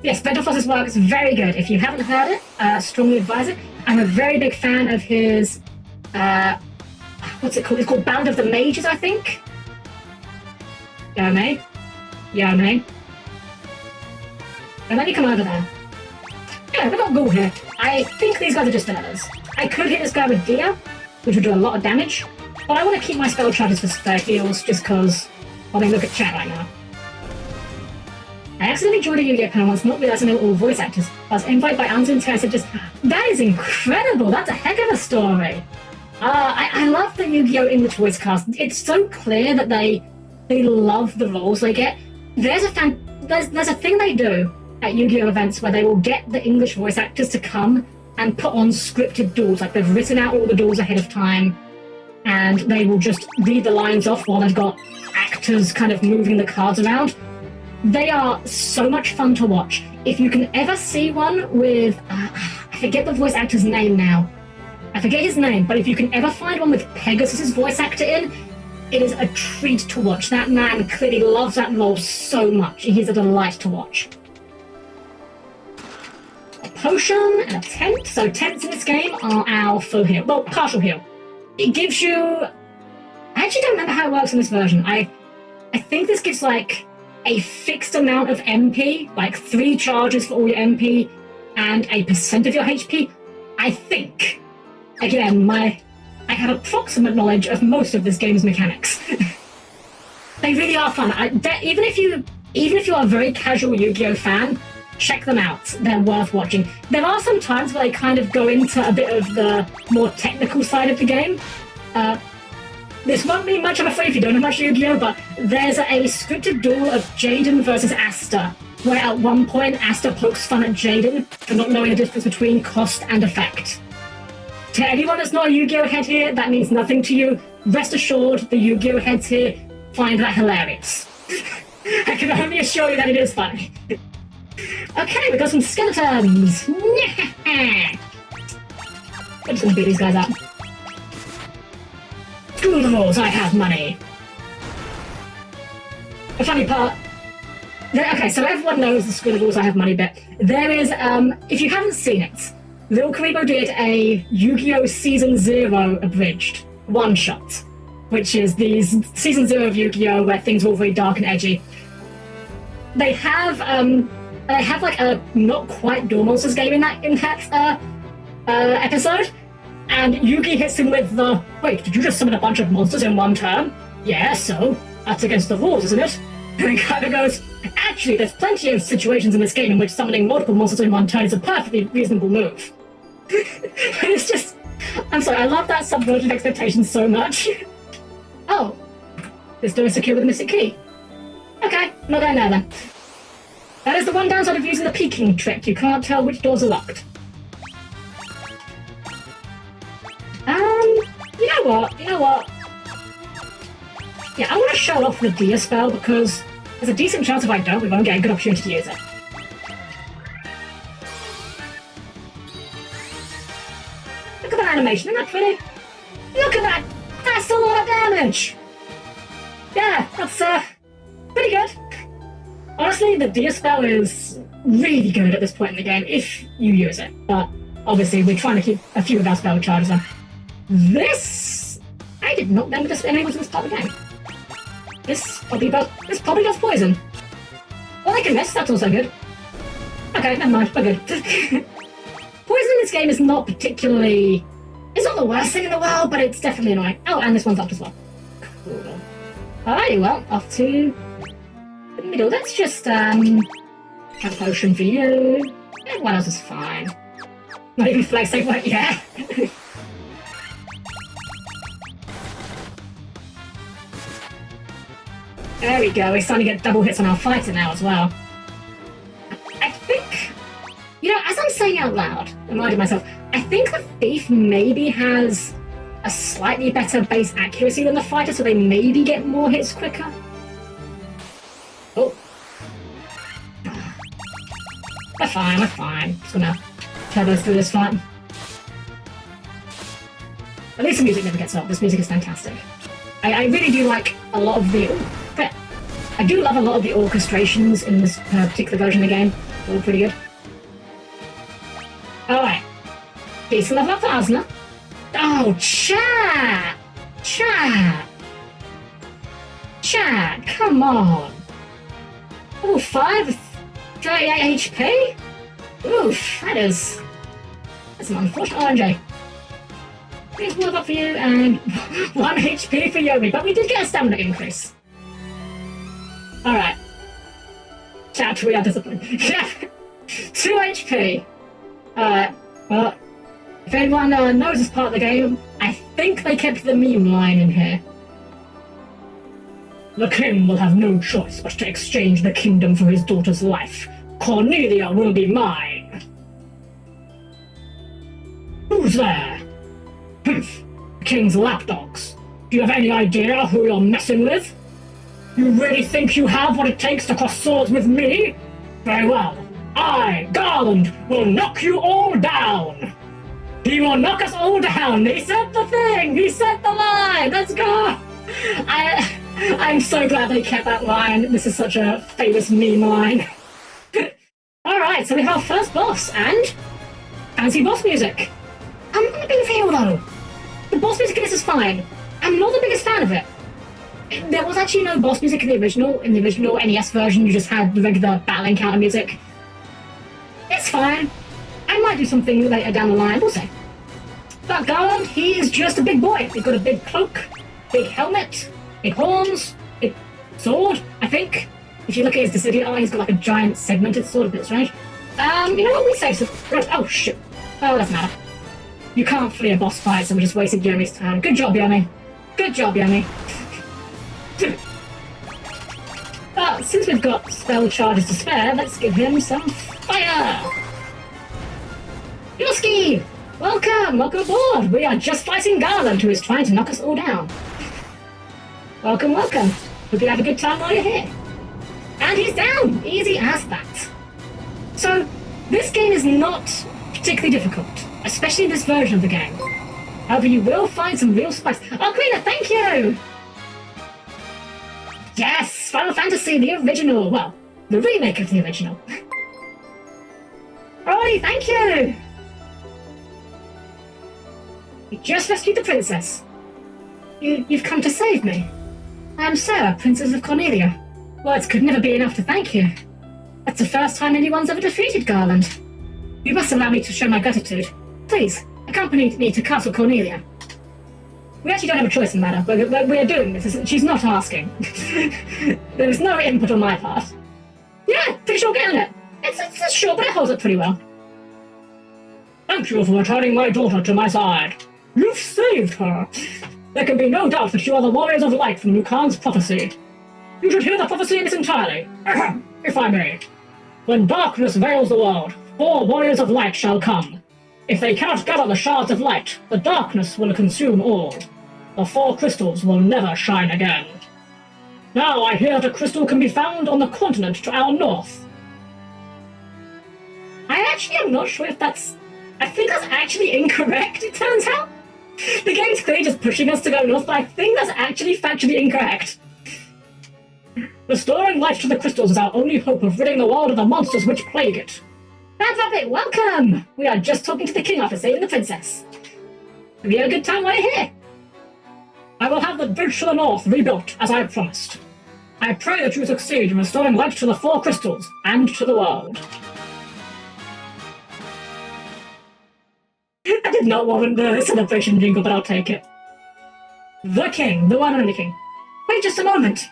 [SPEAKER 1] Yes, Dental Floss's work is very good. If you haven't heard it, strongly advise it. I'm a very big fan of his... what's it called? It's called Band of the Mages, I think. Yome. Yome. And let me come over there. Yeah, we've got Ghoul here. I think these guys are just vanillas. I could hit this guy with Dia, which would do a lot of damage. But I want to keep my spell charges for spare heals, just because, I mean, look at chat right now. I accidentally joined a Yu-Gi-Oh panel once, not realizing they were all voice actors. I was invited by Anzu and Terra, just, that is incredible, that's a heck of a story. I love the Yu-Gi-Oh English voice cast. It's so clear that they love the roles they get. There's a thing they do at Yu-Gi-Oh events where they will get the English voice actors to come and put on scripted duels, like they've written out all the duels ahead of time, and they will just read the lines off while they've got actors kind of moving the cards around. They are so much fun to watch. If you can ever see one with, I forget the voice actor's name now. I forget his name, but if you can ever find one with Pegasus's voice actor in, it is a treat to watch. That man clearly loves that role so much. He is a delight to watch. A potion and a tent. So tents in this game are our full heal. Well, partial heal. It gives you... I actually don't remember how it works in this version. I think this gives like a fixed amount of MP, like 3 charges for all your MP and a % of your HP. I think. Again, I have approximate knowledge of most of this game's mechanics. They really are fun. Even if you are a very casual Yu-Gi-Oh fan, check them out. They're worth watching. There are some times where they kind of go into a bit of the more technical side of the game. This won't mean much, I'm afraid, if you don't know much Yu-Gi-Oh, but there's a scripted duel of Jaden versus Asta, where at one point Asta pokes fun at Jaden for not knowing the difference between cost and effect. To anyone that's not a Yu-Gi-Oh head here, that means nothing to you. Rest assured, the Yu-Gi-Oh heads here find that hilarious. I can only assure you that it is funny. Okay, we got some skeletons. I'm just gonna beat these guys up. Screw the rules, I have money. The funny part... Okay, so everyone knows the screw the rules, I have money bit. There is, if you haven't seen it, Lil Karibo did a Yu-Gi-Oh! Season 0 abridged one-shot, which is the Season 0 of Yu-Gi-Oh! Where things are all very dark and edgy. They have like a not quite Duel Monsters game in that episode, and Yugi hits him with the, wait, did you just summon a bunch of monsters in one turn? Yeah, so that's against the rules, isn't it? And he kind of goes, actually, there's plenty of situations in this game in which summoning multiple monsters in one turn is a perfectly reasonable move. It's just, I'm sorry, I love that subverted expectations so much. Oh, this door is secure with a mystic key. Okay, not going there then. That is the one downside of using the peeking trick. You can't tell which doors are locked. You know what? Yeah, I want to show off the Dia spell because there's a decent chance if I don't, we won't get a good opportunity to use it. Look at that animation, isn't that pretty? Look at that! That's a lot of damage! Yeah, that's pretty good. Honestly, the Dia spell is really good at this point in the game if you use it, but obviously we're trying to keep a few of our spell charges on. This... I did not remember this enemy was in this part of the game. This probably does poison. Well, I can miss, that's also good. Okay, never mind, we're good. Poison in this game is not particularly... It's not the worst thing in the world, but it's definitely annoying. Oh, and this one's up as well. Cool. Alrighty, well, off to the middle. Let's just, have a potion for you. Everyone else is fine. Not even flex, like, what? Yeah. There we go, we're starting to get double hits on our fighter now as well. I think, you know, as I'm saying out loud, I'm reminding myself, I think the thief maybe has a slightly better base accuracy than the fighter, so they maybe get more hits quicker. Oh. We're fine. Just gonna turbo through this fight. At least the music never gets old. This music is fantastic. I really do like a lot of the... I do love a lot of the orchestrations in this particular version of the game. They're all pretty good. Alright. Decent level up for Asuna. Oh, chat! Chat, come on! Oh, 38 HP? Oof, that's an unfortunate RNG. Please move up for you, and 1 HP for Yomi, but we did get a stamina increase. Alright. Chat, we are disappointed. 2 HP! Well, if anyone knows this part of the game, I think they kept the meme line in here. The king will have no choice but to exchange the kingdom for his daughter's life. Cornelia will be mine. Who's there? Humph, king's lapdogs. Do you have any idea who you're messing with? You really think you have what it takes to cross swords with me? Very well. I, Garland, will knock you all down. He will knock us all down. He said the thing. He said the line. Let's go. I'm so glad they kept that line. This is such a famous meme line. Alright, so we have our first boss, and fancy boss music. I'm not the biggest fan though. The boss music in this is fine. I'm not the biggest fan of it. There was actually no boss music in the original. In the original NES version, you just had the regular battle encounter music. It's fine. I might do something later down the line, we'll see. But Garland, he is just a big boy. He's got a big cloak, big helmet, big horns, big sword, I think. If you look at his Dissidia art, he's got like a giant segmented sword, a bit strange. You know what, we save some... Oh, shit. Oh, it doesn't matter. You can't flee a boss fight, so we just wasted Jeremy's time. Good job, Yummy. Good job, Yummy. But since we've got spell charges to spare, let's give him some fire! Yoski! Welcome aboard! We are just fighting Garland, who is trying to knock us all down. Welcome. Hope you have a good time while you're here. And he's down! Easy as that. So, this game is not particularly difficult. especially in this version of the game. However, you will find some real spice. Oh, Karina, thank you! Yes! Final Fantasy, the original. Well, the remake of the original. Alrighty, thank you! You just rescued the princess. You've come to save me. I am Sarah, Princess of Cornelia. Words could never be enough to thank you. That's the first time anyone's ever defeated Garland. You must allow me to show my gratitude. Please, accompany me to Castle Cornelia. We actually don't have a choice in the matter. We're doing this. She's not asking. There's no input on my part. Yeah, pretty sure getting it. It's short, but it holds up pretty well. Thank you for returning my daughter to my side. You've saved her. There can be no doubt that you are the warriors of light from Liu Kang's prophecy. You should hear the prophecy in its entirety, if I may. When darkness veils the world, 4 warriors of light shall come. If they cannot gather the shards of light, the darkness will consume all. The 4 crystals will never shine again. Now I hear the crystal can be found on the continent to our north. I actually am not sure if that's... I think that's actually incorrect, it turns out. The game's clearly just pushing us to go north, but I think that's actually factually incorrect. Restoring light to the crystals is our only hope of ridding the world of the monsters which plague it. Bad Rabbit, welcome! We are just talking to the king after saving the princess. We had a good time while you're here. I will have the bridge to the north rebuilt, as I promised. I pray that you succeed in restoring light to the 4 crystals, and to the world. I did not want the celebration jingle, but I'll take it. The king, the one and only king. Wait just a moment.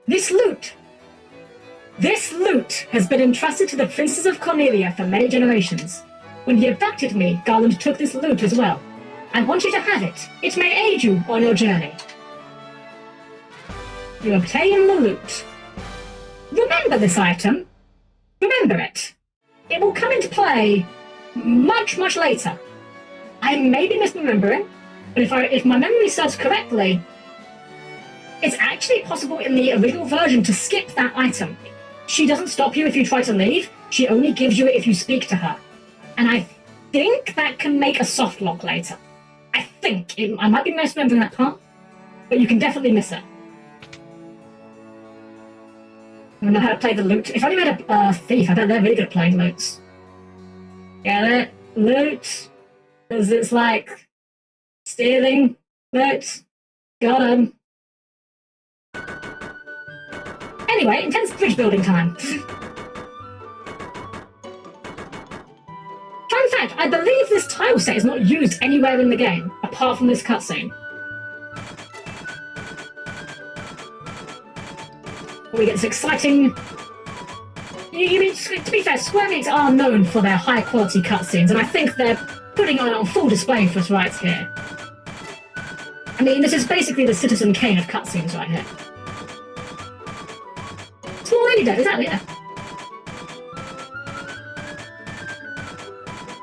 [SPEAKER 1] This loot has been entrusted to the Princess of Cornelia for many generations. When he abducted me, Garland took this loot as well. I want you to have it. It may aid you on your journey. You obtain the loot. Remember this item. Remember it. It will come into play much, much later. I may be misremembering, but if my memory serves correctly, it's actually possible in the original version to skip that item. She doesn't stop you if you try to leave, she only gives you it if you speak to her. And I think that can make a soft lock later. I think. I might be misremembering that part, but you can definitely miss it. I don't know how to play the loot. If only we had a thief, I bet they're really good at playing loots. Get it? Loot. Because it's like stealing. Loot. Got him. Anyway, intense bridge building time. Fun fact, I believe this tile set is not used anywhere in the game, apart from this cutscene. We get this exciting... to be fair, Square Enix are known for their high-quality cutscenes, and I think they're putting it on full display for us right here. I mean, this is basically the Citizen Kane of cutscenes right here. Small lady dead, exactly, yeah.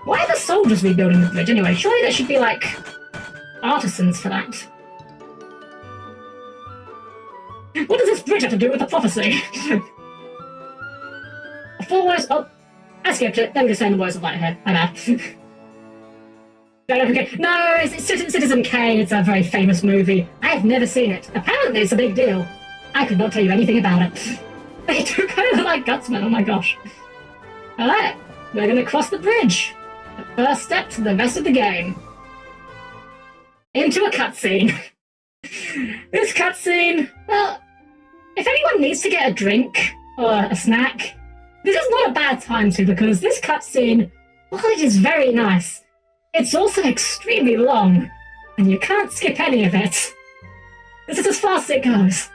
[SPEAKER 1] Why are the soldiers rebuilding the bridge anyway? Surely there should be, like, artisans for that. What does this bridge have to do with the prophecy? Four words. Oh, I skipped it. They were just saying the words of light here. My bad. No, it's Citizen Kane. It's a very famous movie. I have never seen it. Apparently, it's a big deal. I could not tell you anything about it. They do kind of look like Gutsman. Oh my gosh. Alright, we're going to cross the bridge. The first step to the rest of the game. Into a cutscene. This cutscene, well, if anyone needs to get a drink or a snack, this is not a bad time to, because this cutscene, while it is very nice, it's also extremely long, and you can't skip any of it. This is as fast as it goes.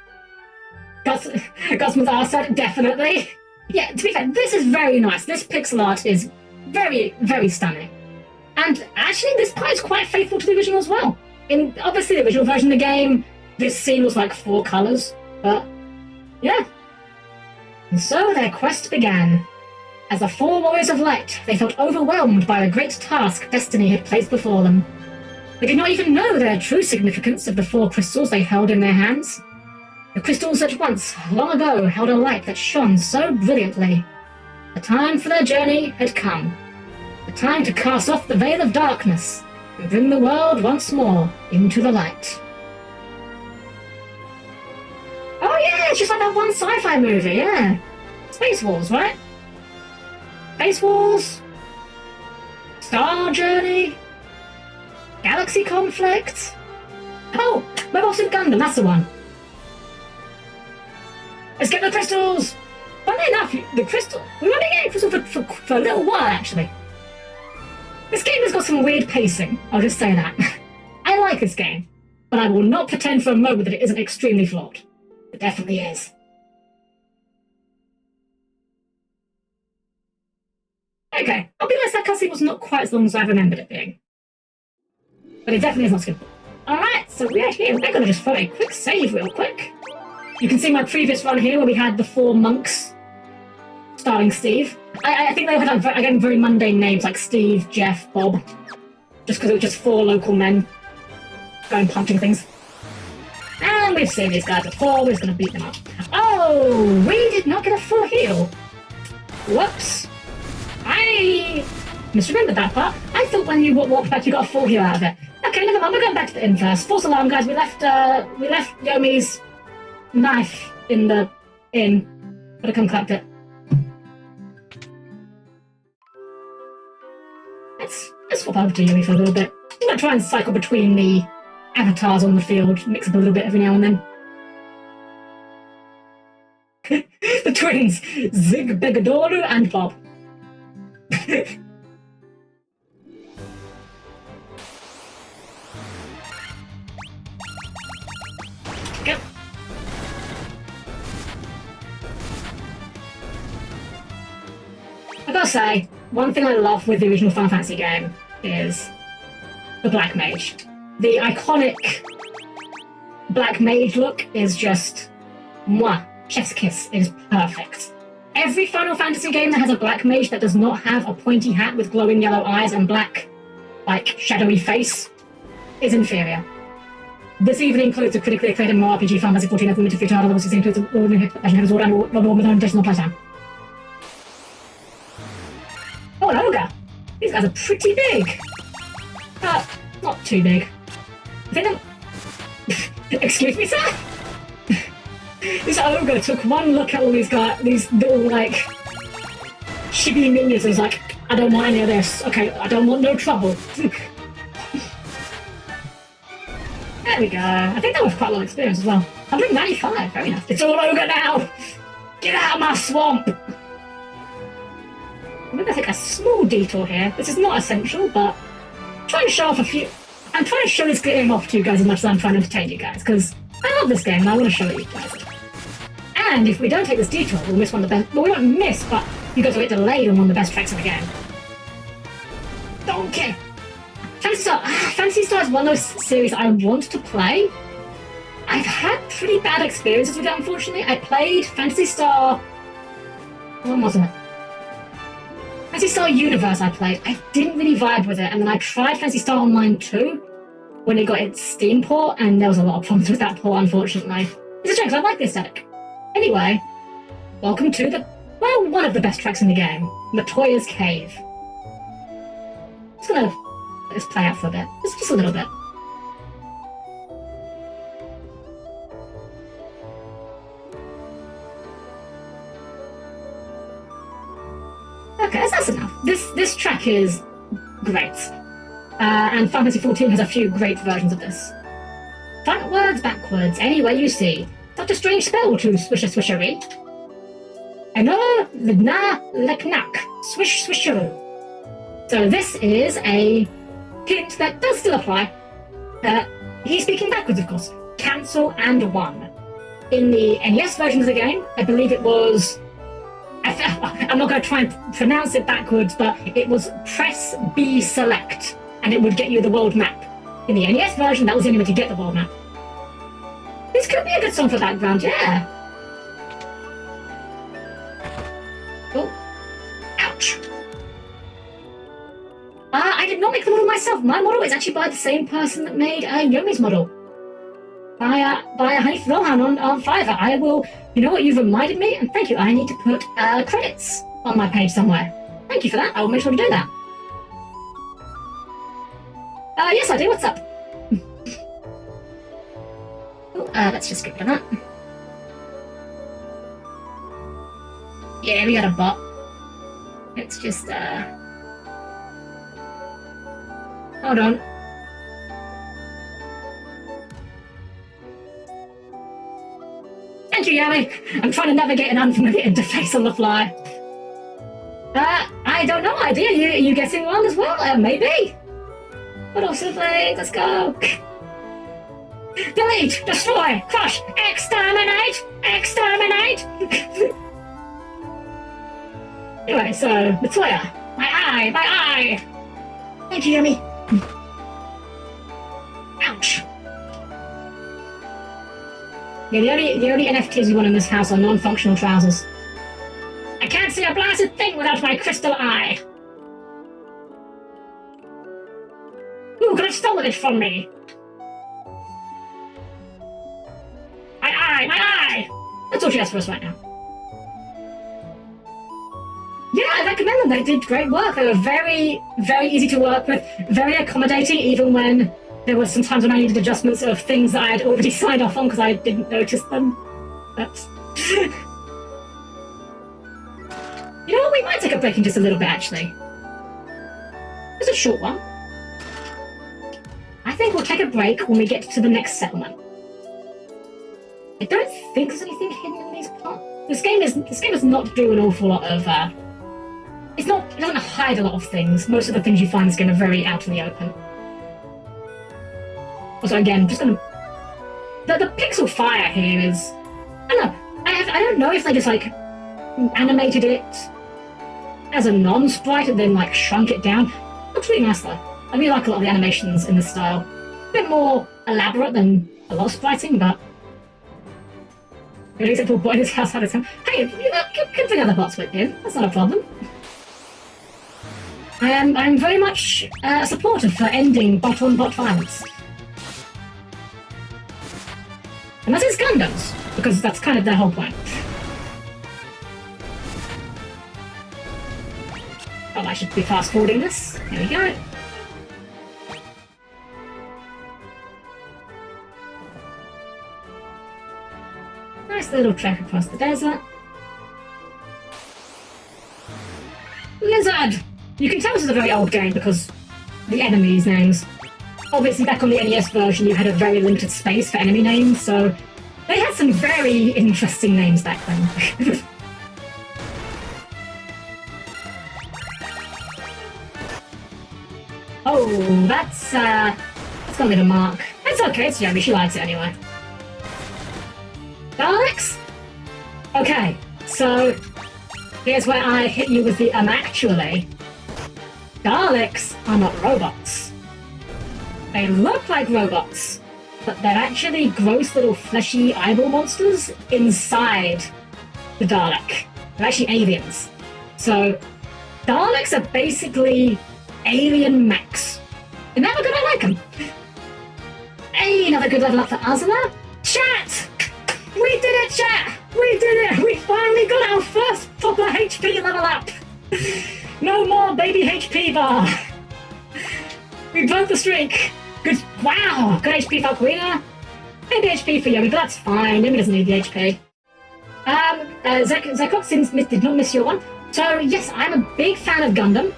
[SPEAKER 1] Gutsman's arse, definitely. Yeah, to be fair, this is very nice. This pixel art is very, very stunning. And actually, this part is quite faithful to the original as well. In, obviously, the original version of the game, this scene was like 4 colours, but yeah. And so their quest began. As the 4 warriors of light, they felt overwhelmed by the great task destiny had placed before them. They did not even know the true significance of the 4 crystals they held in their hands. The crystals that once, long ago, held a light that shone so brilliantly. The time for their journey had come. The time to cast off the veil of darkness and bring the world once more into the light. Oh yeah, it's just like that one sci-fi movie, yeah. Space Wars, right? Space Wars, Star Journey, Galaxy Conflict. Oh, Mobile Suit Gundam, that's the one. Let's get the crystals! Funnily enough, the crystal... We've only getting crystal for a little while, actually. This game has got some weird pacing, I'll just say that. I like this game, but I will not pretend for a moment that it isn't extremely flawed. It definitely is. Okay, I'll be honest, that cutscene was not quite as long as I remembered it being. But it definitely is not skippable. Alright, so we're here. We're going to just throw a quick save real quick. You can see my previous run here where we had the 4 monks starring Steve. I think they all had, again, very mundane names like Steve, Jeff, Bob. Just because it was just 4 local men going punching things. And we've seen these guys before, we're just going to beat them up. Oh, we did not get a full heal. Whoops. I misremembered that part. I thought when you walked back you got a full heal out of it. Okay, never mind, we're going back to the inn first. False alarm, guys, we left Yomi's knife in the inn. Gotta come collect it. Let's swap over to Yomi for a little bit. I'm gonna try and cycle between the avatars on the field, mix up a little bit every now and then. The twins, Zig Begadoru and Bob. Go. I gotta say, one thing I love with the original Final Fantasy game is the Black Mage. The iconic Black Mage look is just mwah, chef's kiss. It is perfect. Every Final Fantasy game that has a Black Mage that does not have a pointy hat with glowing yellow eyes and black, like, shadowy face is inferior. This even includes a critically acclaimed MMORPG Final Fantasy 14 Implemented Feature Level 16 includes the Lord with an additional playtime. Oh, an ogre! These guys are pretty big! Not too big. I think they're... Excuse me, sir? This ogre took one look at all these guys, these little, like, chibi minions and was like, I don't want any of this. Okay, I don't want no trouble. There we go. I think that was quite a lot of experience as well. 195, very nice. It's all ogre now! Get out of my swamp! I'm going to take a small detour here. This is not essential, but I'm trying to show off a few... I'm trying to show this game off to you guys as much as I'm trying to entertain you guys, because I love this game and I want to show it you guys. And if we don't take this detour, we'll miss one of the best... Well, we won't miss, but you guys will get delayed on one of the best tracks in the game. Okay. Phantasy Star is one of those series I want to play. I've had pretty bad experiences with it, unfortunately. I played Phantasy Star... When was it? Phantasy Star Universe I played. I didn't really vibe with it, and then I tried Phantasy Star Online 2 when it got its Steam port, and there was a lot of problems with that port, unfortunately. It's a shame, because I like the aesthetic. Anyway, welcome to the... Well, one of the best tracks in the game. Matoya's Cave. Just gonna let this play out for a bit. Just a little bit. Okay, that's enough. This track is great. And Final Fantasy 14 has a few great versions of this. Frontwards, backwards, anywhere you see. Such a strange spell to swisheroo. Eno, Ligna, Leknak, swish swisheroo. So this is a hint that does still apply. He's speaking backwards, of course. Cancel and 1. In the NES version of the game, I believe it was... I'm not going to try and pronounce it backwards, but it was press B select, and it would get you the world map. In the NES version, that was the only way to get the world map. This could be a good song for background, yeah. Oh. Ouch. I did not make the model myself. My model is actually by the same person that made Yomi's model. By Hanif Rohan on Fiverr. I will... You know what? You've reminded me, and thank you. I need to put credits on my page somewhere. Thank you for that. I will make sure to do that. Yes, I do. What's up? Let's just get rid of that. Yeah, we got a bot. Let's just, hold on. Thank you, Yami. I'm trying to navigate an unfamiliar interface on the fly. I don't know, idea. You getting one as well? Maybe. What else is there? Let's go. Delete, destroy, crush, exterminate, exterminate. Anyway, so Latoya, my eye. Thank you, Yumi. Ouch. Yeah, the only NFTs we want in this house are non-functional trousers. I can't see a blasted thing without my crystal eye. Who could have stolen it from me? My eye! That's all she has for us right now. Yeah, I recommend them. They did great work. They were very, very easy to work with, very accommodating, even when there were some times when I needed adjustments of things that I had already signed off on because I didn't notice them. That's... You know what? We might take a break in just a little bit, actually. It's a short one. I think we'll take a break when we get to the next settlement. I don't think there's anything hidden in these parts. This game does not do an awful lot of, it doesn't hide a lot of things. Most of the things you find in this game are very out in the open. Also, again, just gonna... The pixel fire here is... I don't know. I don't know if they just, like, animated it as a non-sprite and then, like, shrunk it down. Looks really nice, though. I really like a lot of the animations in this style. A bit more elaborate than a lot of spriting, but... Except for boy in his house had his own. Hey, you can bring other bots with you. That's not a problem. I'm very much supportive for ending bot-on-bot violence. Unless it's Gundams, because that's kind of their whole point. Oh, I should be fast-forwarding this. Here we go. Nice little trek across the desert. Lizard! You can tell this is a very old game because the enemies' names. Obviously, back on the NES version, you had a very limited space for enemy names, so they had some very interesting names back then. Oh, that's gonna leave a mark. It's okay, it's Yomi, she likes it anyway. Daleks? Okay, so here's where I hit you with the actually. Daleks are not robots. They look like robots, but they're actually gross little fleshy eyeball monsters inside the Dalek. They're actually aliens. So, Daleks are basically alien mechs. And they're good, I like them. Hey, another good level up for Azula. Chat! We did it, chat! We did it! We finally got our first proper HP level up! No more baby HP bar! We broke the streak! Good, wow! Good HP for Alquina. Maybe HP for Yomi, but that's fine. Yomi doesn't need the HP. Zakox did not miss your one. So, yes, I'm a big fan of Gundam.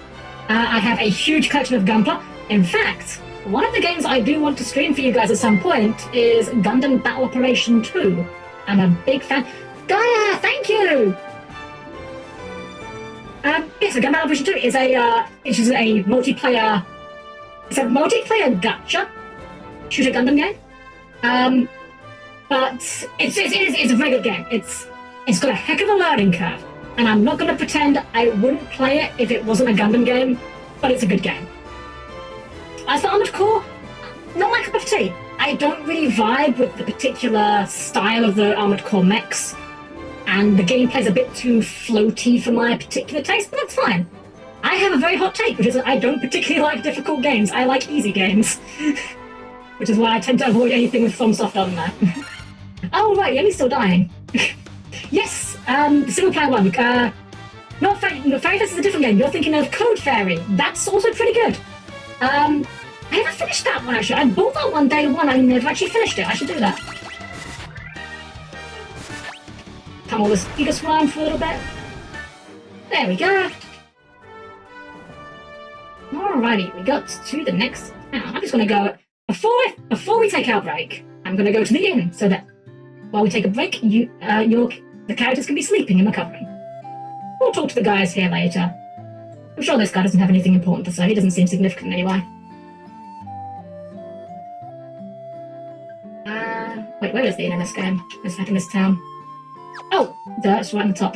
[SPEAKER 1] I have a huge collection of Gunpla. In fact, one of the games I do want to stream for you guys at some point is Gundam Battle Operation 2. I'm a big fan. Gaia, thank you! Yes, Gundam Battle Operation 2 is a multiplayer... It's a multiplayer gacha shooter Gundam game. But it's a very good game. It's got a heck of a learning curve. And I'm not going to pretend I wouldn't play it if it wasn't a Gundam game, but it's a good game. As for Armored Core, not my cup of tea. I don't really vibe with the particular style of the Armored Core mechs, and the gameplay's a bit too floaty for my particular taste, but that's fine. I have a very hot take, which is that I don't particularly like difficult games. I like easy games. Which is why I tend to avoid anything with FromSoft on there. Oh, right, Yemi's still dying. Yes, the single-player one. Fairy Fest is a different game. You're thinking of Code Fairy. That's also pretty good. I haven't finished that one actually. I bought that one day one. I never actually finished it. I should do that. Come all this Giga Slime for a little bit. There we go. Alrighty, we got to the next town. I'm just gonna go before we take our break. I'm gonna go to the inn so that while we take a break, the characters can be sleeping and recovering. We'll talk to the guys here later. I'm sure this guy doesn't have anything important to say. He doesn't seem significant anyway. Wait, where is the inn in this game? It's like in this town. Oh, that's right on the top.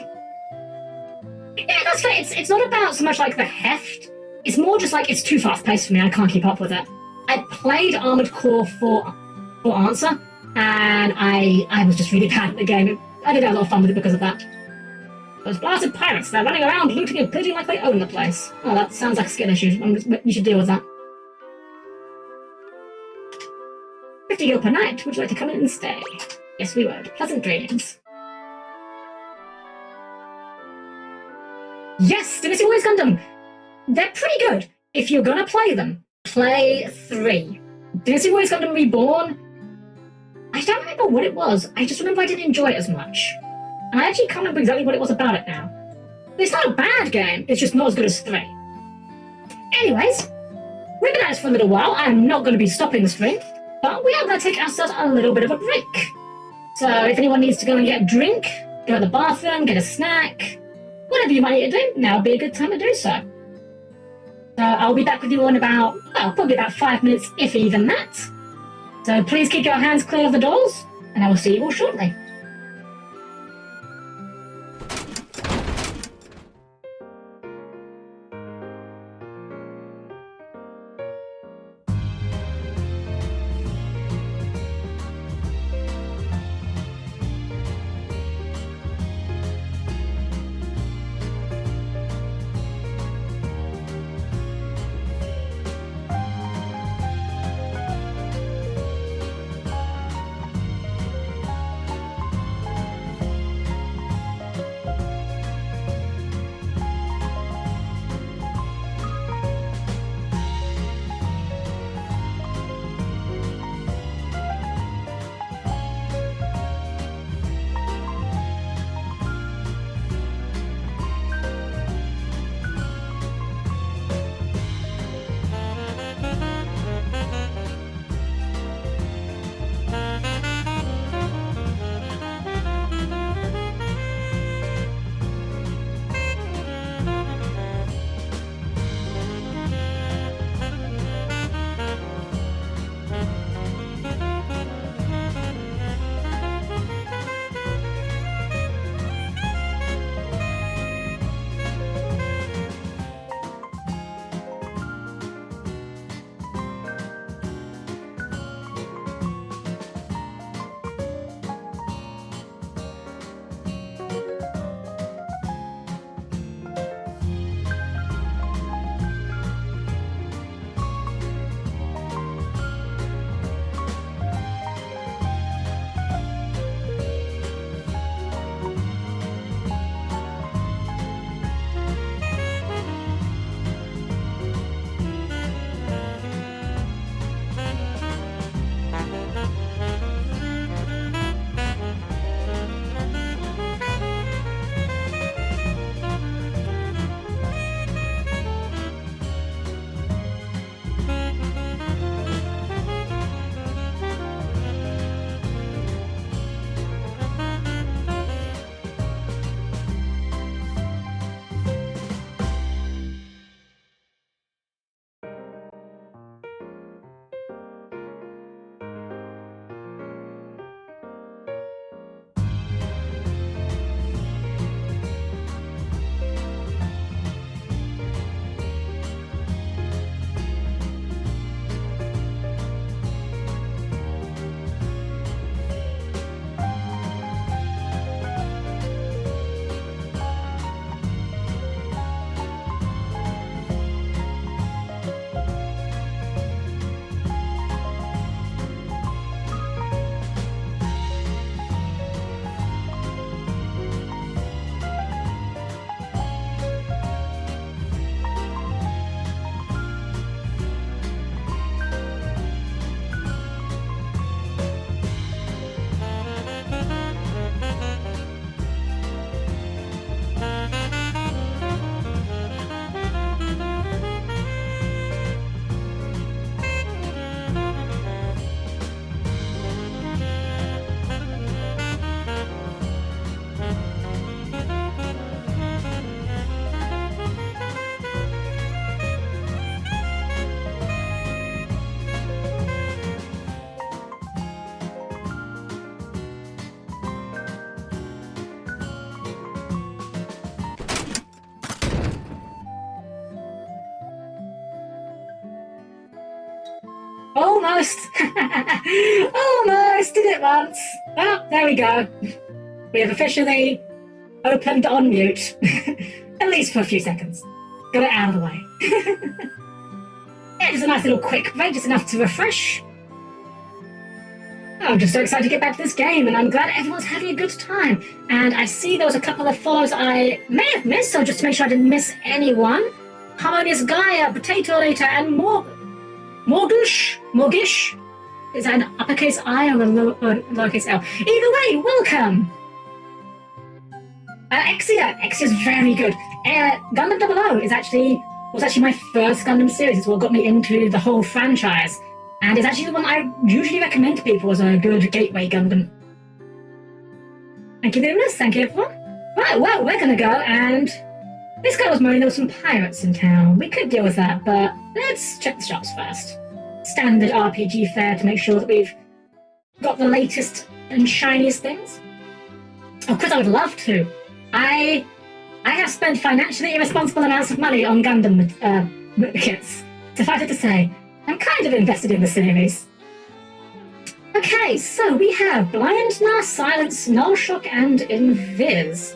[SPEAKER 1] Yeah, that's fair. It's not about so much like the heft. It's more just like it's too fast-paced for me. I can't keep up with it. I played Armored Core for Answer, and I was just really bad at the game. I did have a lot of fun with it because of that. Those blasted pirates, they're running around looting and pillaging like they own the place. Oh, that sounds like a skill issue. You should deal with that. 50 gil per night. Would you like to come in and stay? Yes, we would. Pleasant dreams. Yes, Dynasty Warriors Gundam! They're pretty good. If you're gonna play them, play 3. Dynasty Warriors Gundam Reborn, I don't remember what it was. I just remember I didn't enjoy it as much. And I actually can't remember exactly what it was about it now. It's not a bad game, it's just not as good as 3. Anyways, we've been at this for a little while. I'm not going to be stopping the stream, but we are going to take ourselves a little bit of a break. So if anyone needs to go and get a drink, go to the bathroom, get a snack, whatever you might need to do, now would be a good time to do so. So I'll be back with you in about, well, probably about 5 minutes, if even that. So please keep your hands clear of the doors, and I will see you all shortly. Almost! Almost! Did it once! Well, there we go. We have officially opened on mute. At least for a few seconds. Got it out of the way. Yeah, just a nice little quick break, just enough to refresh. I'm just so excited to get back to this game, and I'm glad everyone's having a good time. And I see there was a couple of follows I may have missed, so just to make sure I didn't miss anyone. Harmonious Gaia, Potato Later, and Morgish? Is that an uppercase I or a lowercase L? Either way, welcome! Exia's very good. Gundam 00 was actually my first Gundam series. It's what got me into the whole franchise. And it's actually the one I usually recommend to people as a good gateway Gundam. Thank you, Luminous. Thank you, everyone. Right, well, we're gonna go, and this guy was moaning there were some pirates in town. We could deal with that, but let's check the shops first. Standard RPG fare to make sure that we've got the latest and shiniest things. Of course, I would love to. I have spent financially irresponsible amounts of money on Gundam kits. Suffice it to say, I'm kind of invested in the series. Okay, so we have Blindness, Silence, Null Shock, and Invis.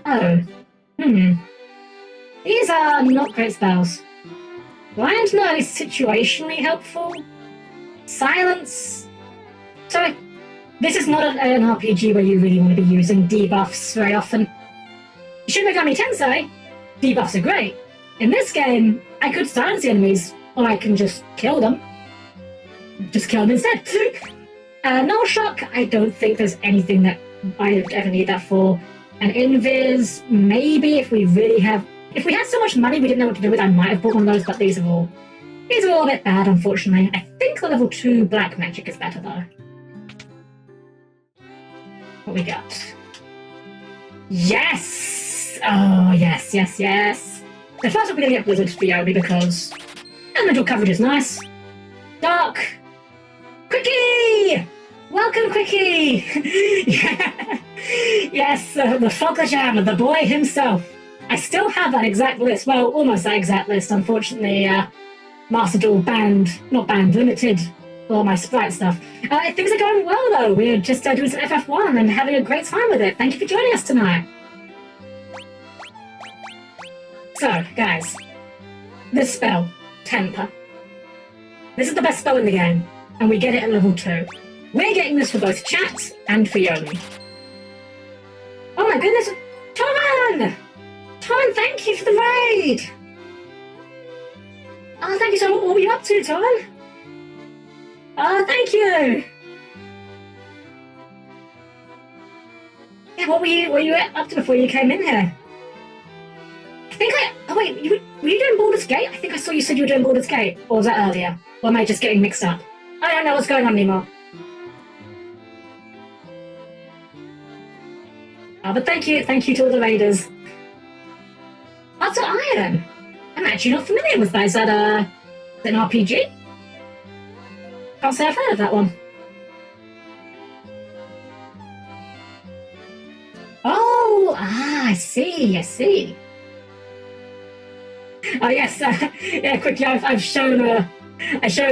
[SPEAKER 1] Oh, These are not great spells. Blindness is situationally helpful. Silence... So, this is not an RPG where you really want to be using debuffs very often. Shin Megami Tensei, debuffs are great. In this game, I could silence the enemies, or I can just kill them. Just kill them instead. Null Shock, I don't think there's anything that I would ever need that for. And Invis, maybe if we had so much money we didn't know what to do with, I might have bought one of those, but these are all a bit bad, unfortunately. I think the level 2 black magic is better, though. What we got? Yes! Oh, yes. So first up we're going to get Blizzard for Yomi because elemental coverage is nice. Dark! Quickie! Welcome, Quickie! Yeah. Yes, the Fogger Jam, the boy himself. I still have that exact list. Well, almost that exact list. Unfortunately, Master Duel limited all my sprite stuff. Things are going well, though. We're just doing some FF1 and having a great time with it. Thank you for joining us tonight. So, guys, this spell, Temper. This is the best spell in the game, and we get it at level 2. We're getting this for both chat and for Yomi. Oh my goodness! Torren! Torren, thank you for the raid! Oh, thank you so much. What were you up to, Torren? Oh, thank you! Yeah, what were you up to before you came in here? Oh wait, were you doing Baldur's Gate? I think I saw you said you were doing Baldur's Gate. Or was that earlier? Or am I just getting mixed up? I don't know what's going on anymore. Oh, but thank you to all the raiders. Utter Iron! I'm actually not familiar with that. Is that an RPG? Can't say I've heard of that one. Oh, I see. Oh yes, yeah. Quickly, I showed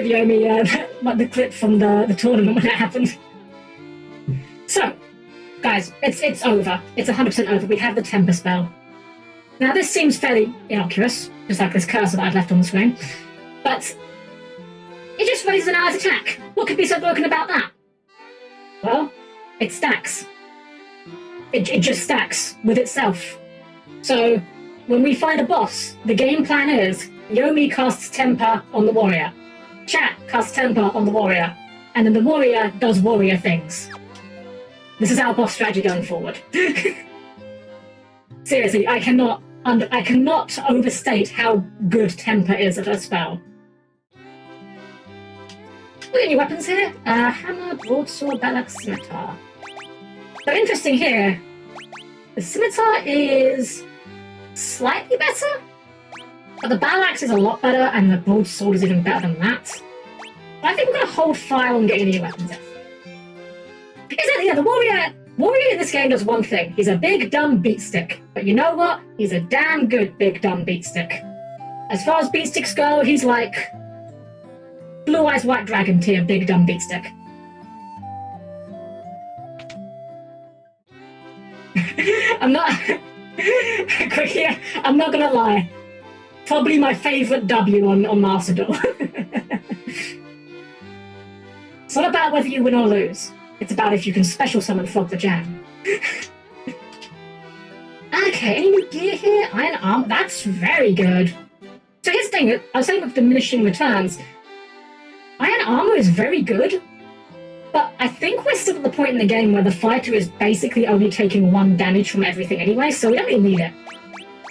[SPEAKER 1] Yomi the clip from the tournament when it happened. So, guys, it's over. It's 100% over. We have the Temper spell. Now, this seems fairly innocuous, just like this cursor that I've left on the screen, but it just raises an allied attack. What could be so broken about that? Well, it stacks. It just stacks with itself. So, when we find a boss, the game plan is Yomi casts Temper on the warrior, chat casts Temper on the warrior, and then the warrior does warrior things. This is our boss strategy going forward. Seriously, I cannot overstate how good Temper is at a spell. We got new weapons here. Hammer, broadsword, battle scimitar. So interesting here, the scimitar is slightly better, but the battle axe is a lot better, and the broadsword is even better than that. But I think we're going to hold fire on getting new weapons. Exactly, yeah, the warrior in this game does one thing. He's a big, dumb beatstick. But you know what? He's a damn good big, dumb beatstick. As far as beatsticks go, he's like Blue Eyes White Dragon tier big dumb beatstick. I'm not... Quick here, I'm not gonna lie. Probably my favourite W on Master Duel. It's not about whether you win or lose. It's about if you can special summon Frog the Jam. Okay, any new gear here? Iron Armor, that's very good. So here's the thing, I was saying with diminishing returns, Iron Armor is very good, but I think we're still at the point in the game where the fighter is basically only taking 1 damage from everything anyway, so we don't really need it.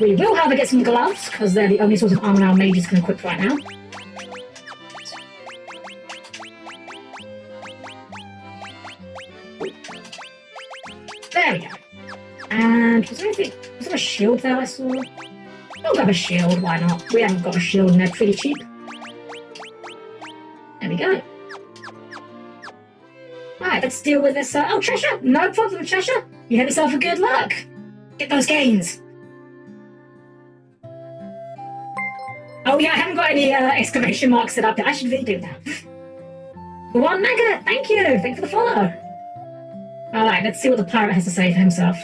[SPEAKER 1] We will, however, get some gloves, because they're the only sort of armor our mages can equip right now. There we go. And was there a shield there I saw? I'll grab a shield, why not? We haven't got a shield and they're pretty cheap. There we go. Alright, let's deal with this. Oh, treasure! No problem, treasure! You have yourself a good luck! Get those gains! Oh yeah, I haven't got any exclamation marks set up yet. I should really do that. One Mega, thank you! Thanks for the follow! Alright, let's see what the pirate has to say for himself.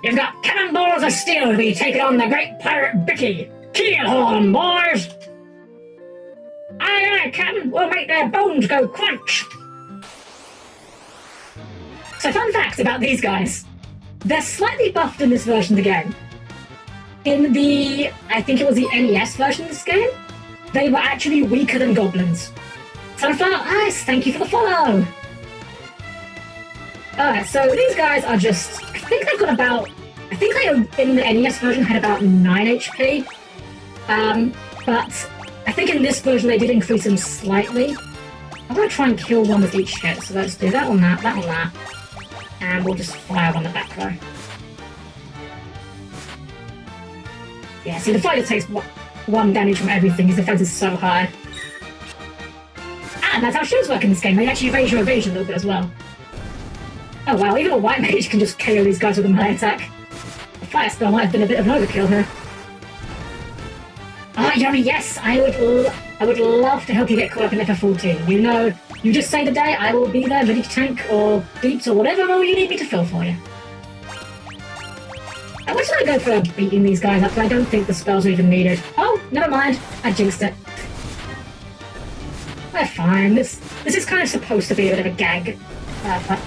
[SPEAKER 1] You've got cannonballs of steel to be taken on the great pirate Bicky! Keel on, boys! Aye, aye, Captain, we'll make their bones go crunch! So fun fact about these guys. They're slightly buffed in this version of the game. In the, I think it was the NES version of this game, they were actually weaker than goblins. Sunflower Ice, thank you for the follow! Alright, so these guys are just, I think they've got about, I think they in the NES version had about 9 HP. But I think in this version they did increase them slightly. I'm going to try and kill one with each hit, so let's do that on that, that on that. And we'll just fire on the back row. Yeah, see the fighter takes 1 damage from everything, his defense is so high. And that's how shields work in this game, they actually raise your evasion a little bit as well. Oh wow, even a white mage can just KO these guys with a melee attack. The fire spell might have been a bit of an overkill here. Ah, Yoni, yes, I would love to help you get caught up in FF14. You know, you just say the day, I will be there ready to tank or deeps or whatever role you need me to fill for you. I wish I'd go for beating these guys up, but I don't think the spells are even needed. Oh, never mind, I jinxed it. We're fine, this is kind of supposed to be a bit of a gag. But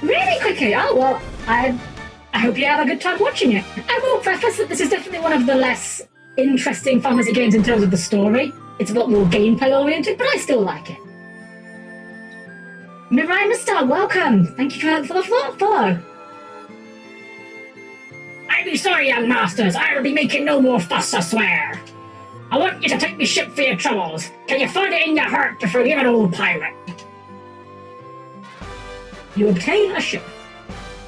[SPEAKER 1] really quickly, oh well, I hope you have a good time watching it. I will preface that this is definitely one of the less interesting fantasy games in terms of the story. It's a lot more gameplay oriented, but I still like it. Mirai Mister, welcome! Thank you for the follow. I be sorry, young masters, I will be making no more fuss, I swear. I want you to take me ship for your troubles. Can you find it in your heart to forgive an old pirate? You obtain a ship.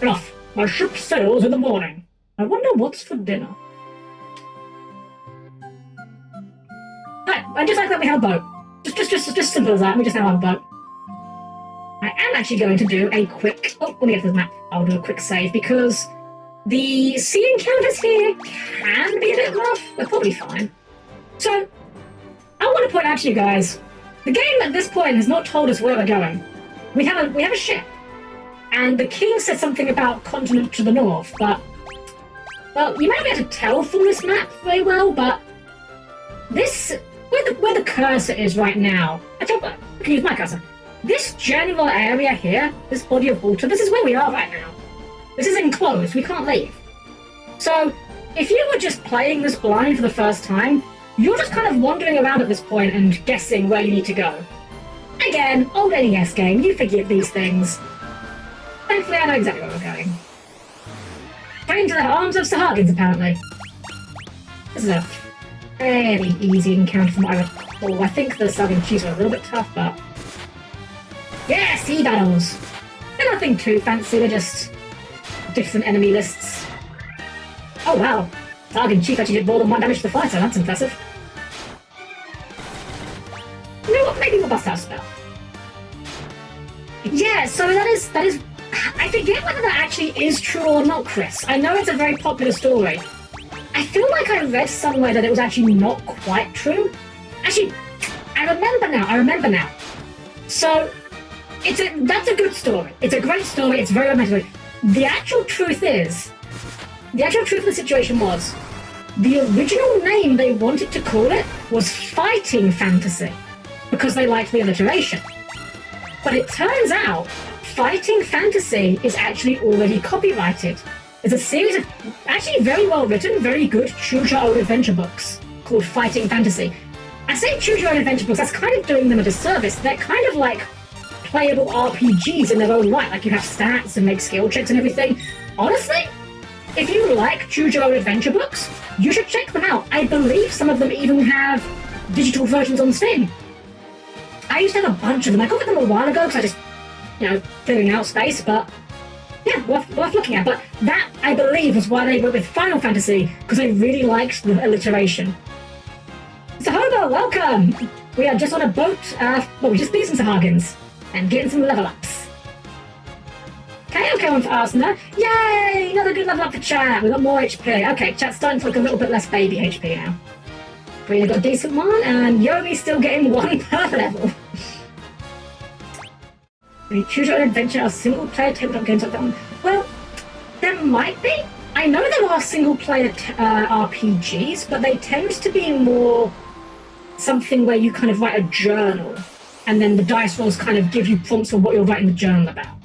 [SPEAKER 1] Enough. My ship sails in the morning. I wonder what's for dinner. Right, I just like that we have a boat. Just simple as that. We just now have a boat. I am actually going to do a quick... Oh, let me get to the map. I'll do a quick save because the sea encounters here can be a bit rough. They're probably fine. So, I want to point out to you guys, the game at this point has not told us where we're going. We have a ship. And the king said something about continent to the north, but... Well, you might be able to tell from this map very well, but... This... Where the cursor is right now... I can use my cursor. This general area here, this body of water, this is where we are right now. This is enclosed, we can't leave. So, if you were just playing this blind for the first time, you're just kind of wandering around at this point and guessing where you need to go. Again, old NES game, you forgive these things. Thankfully, I know exactly where we're going. Straight into the arms of Sahagins, apparently. This is a fairly easy encounter from what I recall. I think the Sahagin chiefs are a little bit tough, but... Yeah, sea battles! They're nothing too fancy, they're just different enemy lists. Oh wow, Sahagin chief actually did more than 1 damage to the fighter, that's impressive. You know what, maybe we'll bust out a spell. Yeah, so that is... I forget whether that actually is true or not, Chris. I know it's a very popular story. I feel like I read somewhere that it was actually not quite true. Actually, I remember now. So, that's a good story. It's a great story, it's very romantic. The actual truth of the situation was, the original name they wanted to call it was Fighting Fantasy, because they liked the alliteration. But it turns out, Fighting Fantasy is actually already copyrighted. It's a series of actually very well written, very good choose your own adventure books called Fighting Fantasy. I say choose your own adventure books, that's kind of doing them a disservice. They're kind of like playable RPGs in their own right, like you have stats and make skill checks and everything. Honestly, if you like choose your own adventure books, you should check them out. I believe some of them even have digital versions on Steam. I used to have a bunch of them. I got them a while ago because I just, clearing out space, but yeah, worth looking at. But that, I believe, was why they went with Final Fantasy, because they really liked the alliteration. So Hobo, welcome! We are just on a boat, we just beat some Sahagins and getting some level ups. Okay, one for Arsenal. Yay! Another good level up for chat. We've got more HP. Okay, chat's starting to look a little bit less baby HP now. We've got a decent one, and Yomi's still getting one per level. When you choose your own adventure, are single-player tabletop games like that one? Well, there might be. I know there are single-player RPGs, but they tend to be more something where you kind of write a journal, and then the dice rolls kind of give you prompts for what you're writing the journal about.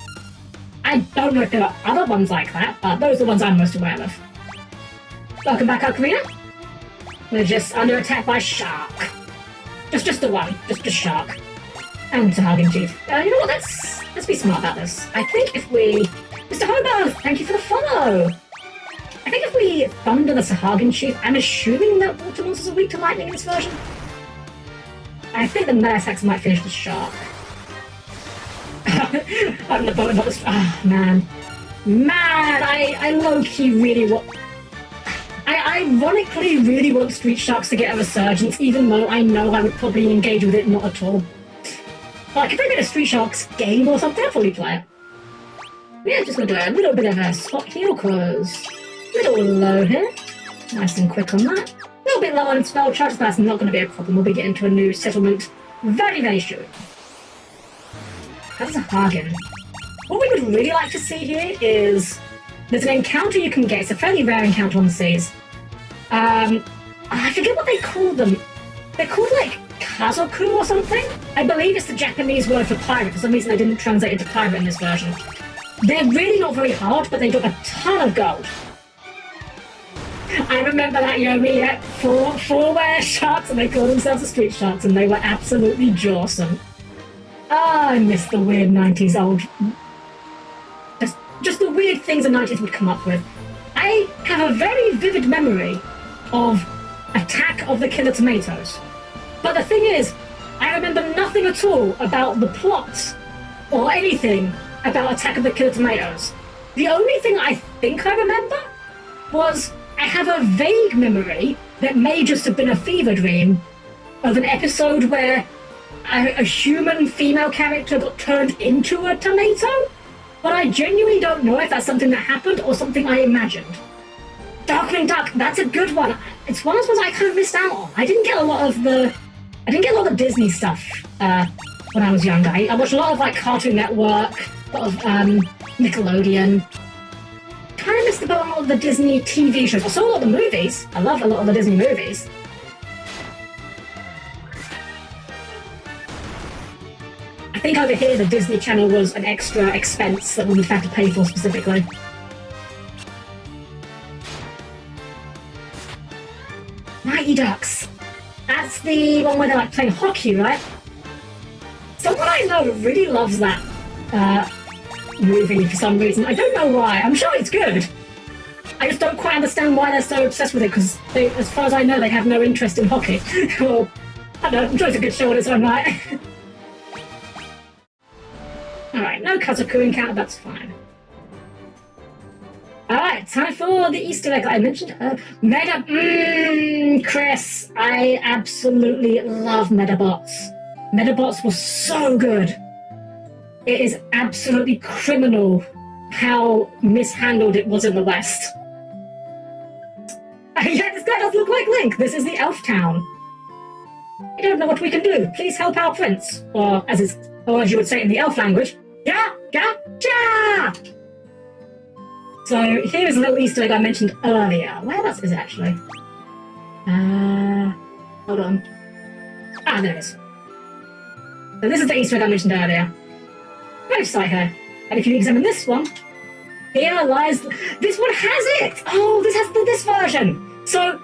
[SPEAKER 1] I don't know if there are other ones like that, but those are the ones I'm most aware of. Welcome back, Ocarina. We're just under attack by Shark. Just the one. Just Shark. And Sahagin Chief. You know what, let's be smart about this. I think if we... Mr. Hobo, thank you for the follow! I think if we thunder the Sahagin Chief, I'm assuming that water monsters are weak to lightning in this version. I think the Metasax might finish the Shark. I'm the bottom of the... man. I low-key really want... I ironically really want Street Sharks to get a resurgence, even though I know I would probably engage with it not at all. Like, if they made a Street Sharks game or something, I'd probably play it. Yeah, just gonna do a little bit of a spot heal, cause a little low here. Nice and quick on that. A little bit low on spell charge, but that's not gonna be a problem. We'll be getting to a new settlement very, very soon. That's a bargain. What we would really like to see here is there's an encounter you can get. It's a fairly rare encounter on the seas. I forget what they call them. They're called like Kazoku or something? I believe it's the Japanese word for pirate. For some reason they didn't translate it to pirate in this version. They're really not very hard, but they drop a ton of gold. I remember that, we had four sharks and they called themselves the Street Sharks and they were absolutely jawsome. I miss the weird 90s old... Just the weird things the 90s would come up with. I have a very vivid memory of Attack of the Killer Tomatoes. But the thing is, I remember nothing at all about the plot or anything about Attack of the Killer Tomatoes. The only thing I think I remember was I have a vague memory that may just have been a fever dream of an episode where a human female character got turned into a tomato, but I genuinely don't know if that's something that happened or something I imagined. Darkwing Duck, that's a good one. It's one of those ones I kind of missed out on. I didn't get a lot of the Disney stuff when I was younger. I watched a lot of like Cartoon Network, a lot of Nickelodeon. Kind of missed about a lot of the Disney TV shows. I saw a lot of the movies. I love a lot of the Disney movies. I think over here the Disney Channel was an extra expense that we would have to pay for specifically. Mighty Ducks. That's the one where they're like playing hockey, right? Someone I know really loves that movie for some reason. I don't know why. I'm sure it's good. I just don't quite understand why they're so obsessed with it, because as far as I know, they have no interest in hockey. Well, I don't know, I'm sure it's a good show on its own right. Alright, no Kazoku encounter, that's fine. Alright, time for the Easter egg that I mentioned. Chris, I absolutely love Medabots. Medabots was so good. It is absolutely criminal how mishandled it was in the West. Yeah, this guy does look like Link. This is the Elf Town. I don't know what we can do. Please help our prince. Or as you would say in the elf language, ja, ja, ja! So here is a little Easter egg I mentioned earlier. Whereabouts is it actually? Hold on. Ah, there it is. So this is the Easter egg I mentioned earlier. Grave site here. And if you examine this one, here lies... This one has it! Oh, this has this version! So,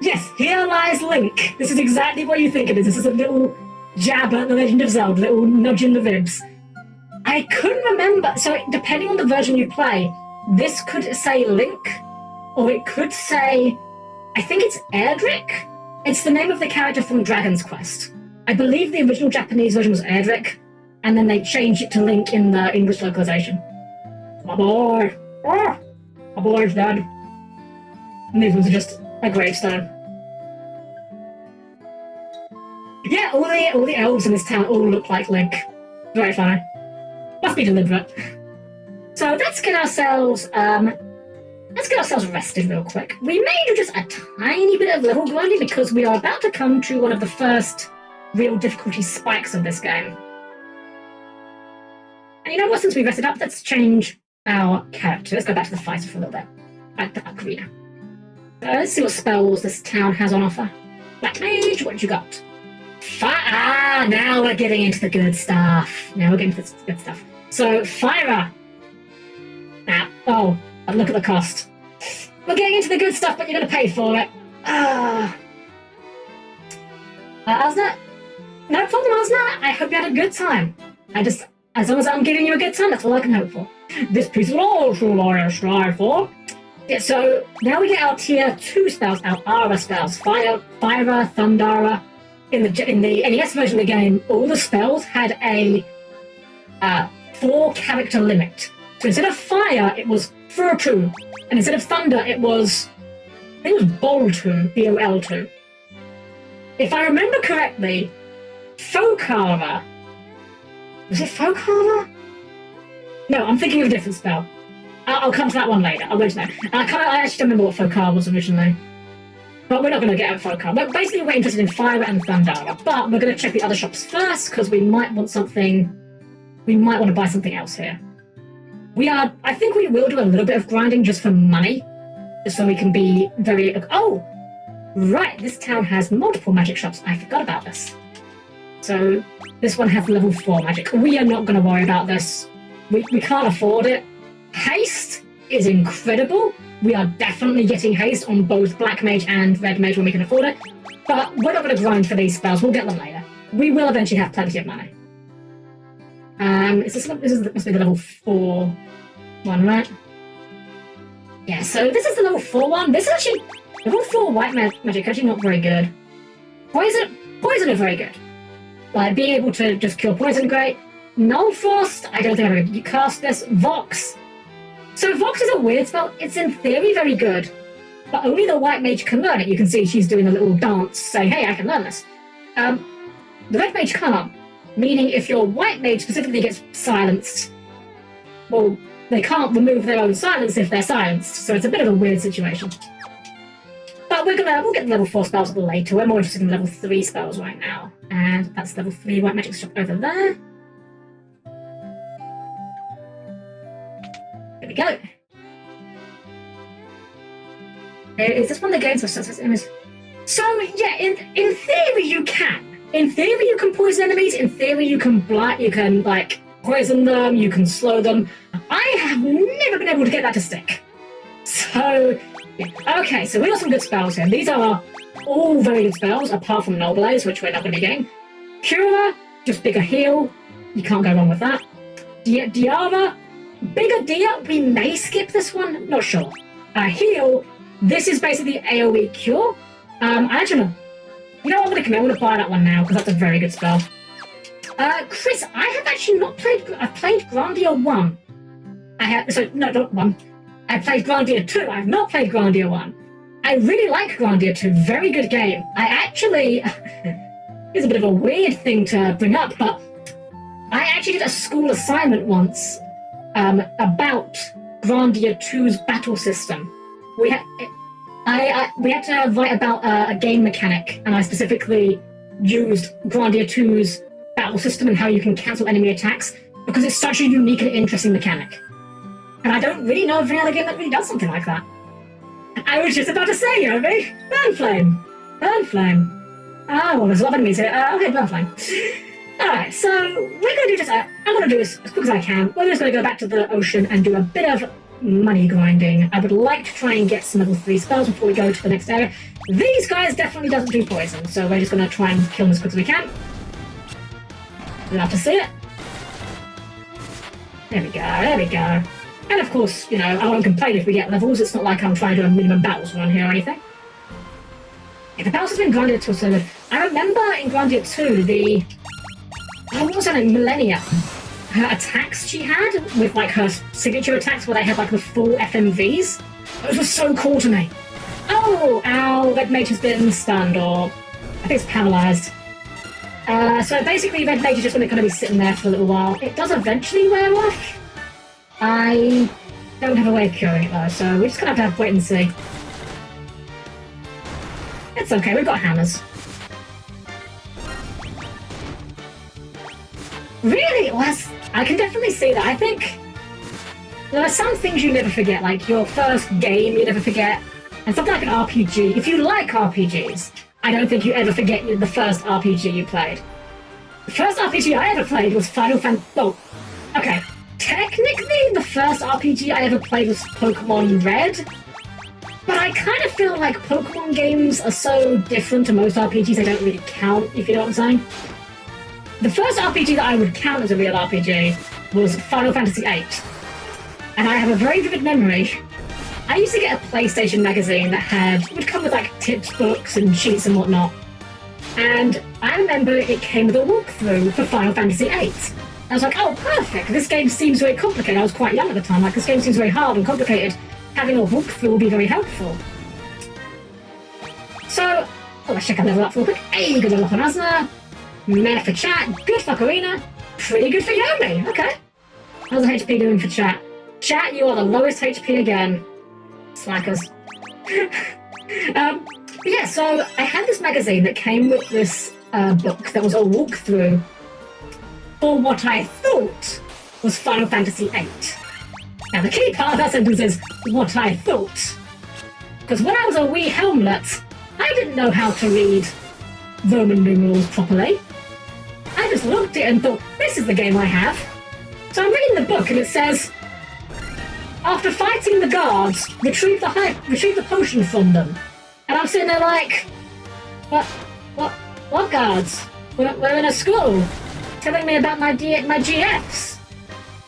[SPEAKER 1] yes, here lies Link. This is exactly what you think it is. This is a little jab at The Legend of Zelda, little nudge in the ribs. I couldn't remember. So, depending on the version you play, this could say Link, or it could say... I think it's Erdrick? It's the name of the character from Dragon's Quest. I believe the original Japanese version was Erdrick, and then they changed it to Link in the English localization. My boy! Oh, my boy's dead. And these ones are just a gravestone. Yeah, all the elves in this town all look like Link. Very funny. Must be deliberate. So let's get ourselves rested real quick. We may do just a tiny bit of level grinding because we are about to come to one of the first real difficulty spikes of this game. And you know what, since we rested up, let's change our character. Let's go back to the fighter for a little bit. Back to Arena. Let's see what spells this town has on offer. Black Mage, what you got? Now we're getting into the good stuff. So, Fire. But look at the cost. We're getting into the good stuff, but you're going to pay for it. Asna? No problem, Asna. I hope you had a good time. As long as I'm giving you a good time, that's all I can hope for. This piece is all true I strive for. Yeah, so now we get our tier 2 spells, our Ara spells. Fire, Thundara. In the NES version of the game, all the spells had a 4-character limit. So instead of fire, it was Fur2, and instead of thunder, I think it was Bol2, B-O-L2. If I remember correctly, Fokara. Was it Fokara? No, I'm thinking of a different spell. I'll come to that one later. I'll go to that. I actually don't remember what Fokara was originally. But we're not going to get at Fokara. But basically, we're interested in Fire and Thundara. But we're going to check the other shops first, because we might want something... We might want to buy something else here. I think we will do a little bit of grinding just for money, just so we can be very... Oh! Right, this town has multiple magic shops. I forgot about this. So, this one has level 4 magic. We are not going to worry about this. We can't afford it. Haste is incredible. We are definitely getting haste on both Black Mage and Red Mage when we can afford it. But we're not going to grind for these spells. We'll get them later. We will eventually have plenty of money. This must be the level 4 one, right? Yeah, so this is the level 4 one. This is actually... Level 4 white magic, actually not very good. Poison is very good. Like, being able to just cure poison, great. Null Frost, I don't think I'm going to cast this. Vox. So Vox is a weird spell. It's in theory very good, but only the white mage can learn it. You can see she's doing a little dance saying, hey, I can learn this. The red mage can't. Meaning if your white mage specifically gets silenced, well, they can't remove their own silence if they're silenced, so it's a bit of a weird situation. But we'll get the level 4 spells later. We're more interested in level 3 spells right now. And that's level 3 white magic shop over there. There we go. Is this one of the games of success images? So, yeah, in theory you can. In theory you can poison enemies, in theory you can poison them, you can slow them. I have never been able to get that to stick. So, yeah. Okay, so we got some good spells here. These are all very good spells, apart from Null Blaze, which we're not going to be getting. Cura, just bigger heal. You can't go wrong with that. Diara, bigger Dia. We may skip this one, not sure. Heal, this is basically AoE cure. Actually, no. You know what, I'm going to commit. I'm going to buy that one now, because that's a very good spell. Chris, I have actually not played... I've played Grandia 1. Not 1. I played Grandia 2. I have not played Grandia 1. I really like Grandia 2. Very good game. I actually... It's a bit of a weird thing to bring up, but I actually did a school assignment once about Grandia 2's battle system. we had to write about a game mechanic, and I specifically used Grandia 2's battle system and how you can cancel enemy attacks, because it's such a unique and interesting mechanic. And I don't really know of any other game that really does something like that. I was just about to say, Yobi, Burn Flame! Burn Flame. Oh, well, there's a lot of enemies here. Okay, Burn Flame. Alright, so we're going to do just, I'm going to do this as quick as I can. We're just going to go back to the ocean and do a bit of money grinding. I would like to try and get some level 3 spells before we go to the next area. These guys definitely doesn't do poison, so we're just going to try and kill them as quick as we can. Love to see it. There we go, there we go. And of course, you know, I won't complain if we get levels. It's not like I'm trying to do a minimum battles run here or anything. Yeah, the battles have been Grandia 2 so good. I remember in Grandia 2, what was her name? Millennia. Her attacks she had, with like her signature attacks where they had like the full FMVs. Those were so cool to me. Oh, ow, Red Mage has been stunned, or I think it's paralyzed. So basically Red Mage is just going to kind of be sitting there for a little while. It does eventually wear off. I don't have a way of curing it though, so we're just going to have to wait and see. It's okay, we've got hammers. Really? Well, I can definitely see that. I think there are some things you never forget, like your first game you never forget, and something like an RPG. If you like RPGs, I don't think you ever forget the first RPG you played. The first RPG I ever played was Final Fantasy... Oh, okay. Technically, the first RPG I ever played was Pokemon Red, but I kind of feel like Pokemon games are so different to most RPGs they don't really count, if you know what I'm saying. The first RPG that I would count as a real RPG was Final Fantasy VIII. And I have a very vivid memory. I used to get a PlayStation magazine that would come with like tips books and sheets and whatnot. And I remember it came with a walkthrough for Final Fantasy VIII. I was like, oh, perfect. This game seems very complicated. I was quite young at the time. Like, this game seems very hard and complicated. Having a walkthrough will be very helpful. So, let's check our level up real quick. Hey, good level up on Asna. Meh for chat, good for Karina, pretty good for Yomi, okay. How's the HP doing for chat? Chat, you are the lowest HP again. Slackers. Yeah, so I had this magazine that came with this book that was a walkthrough for what I thought was Final Fantasy VIII. Now the key part of that sentence is, what I thought. Because when I was a wee Helmlet, I didn't know how to read Roman numerals properly. I just looked at it and thought, this is the game I have. So I'm reading the book and it says, after fighting the guards, retrieve the potion from them. And I'm sitting there like, what guards? We're in a school, telling me about my GFs.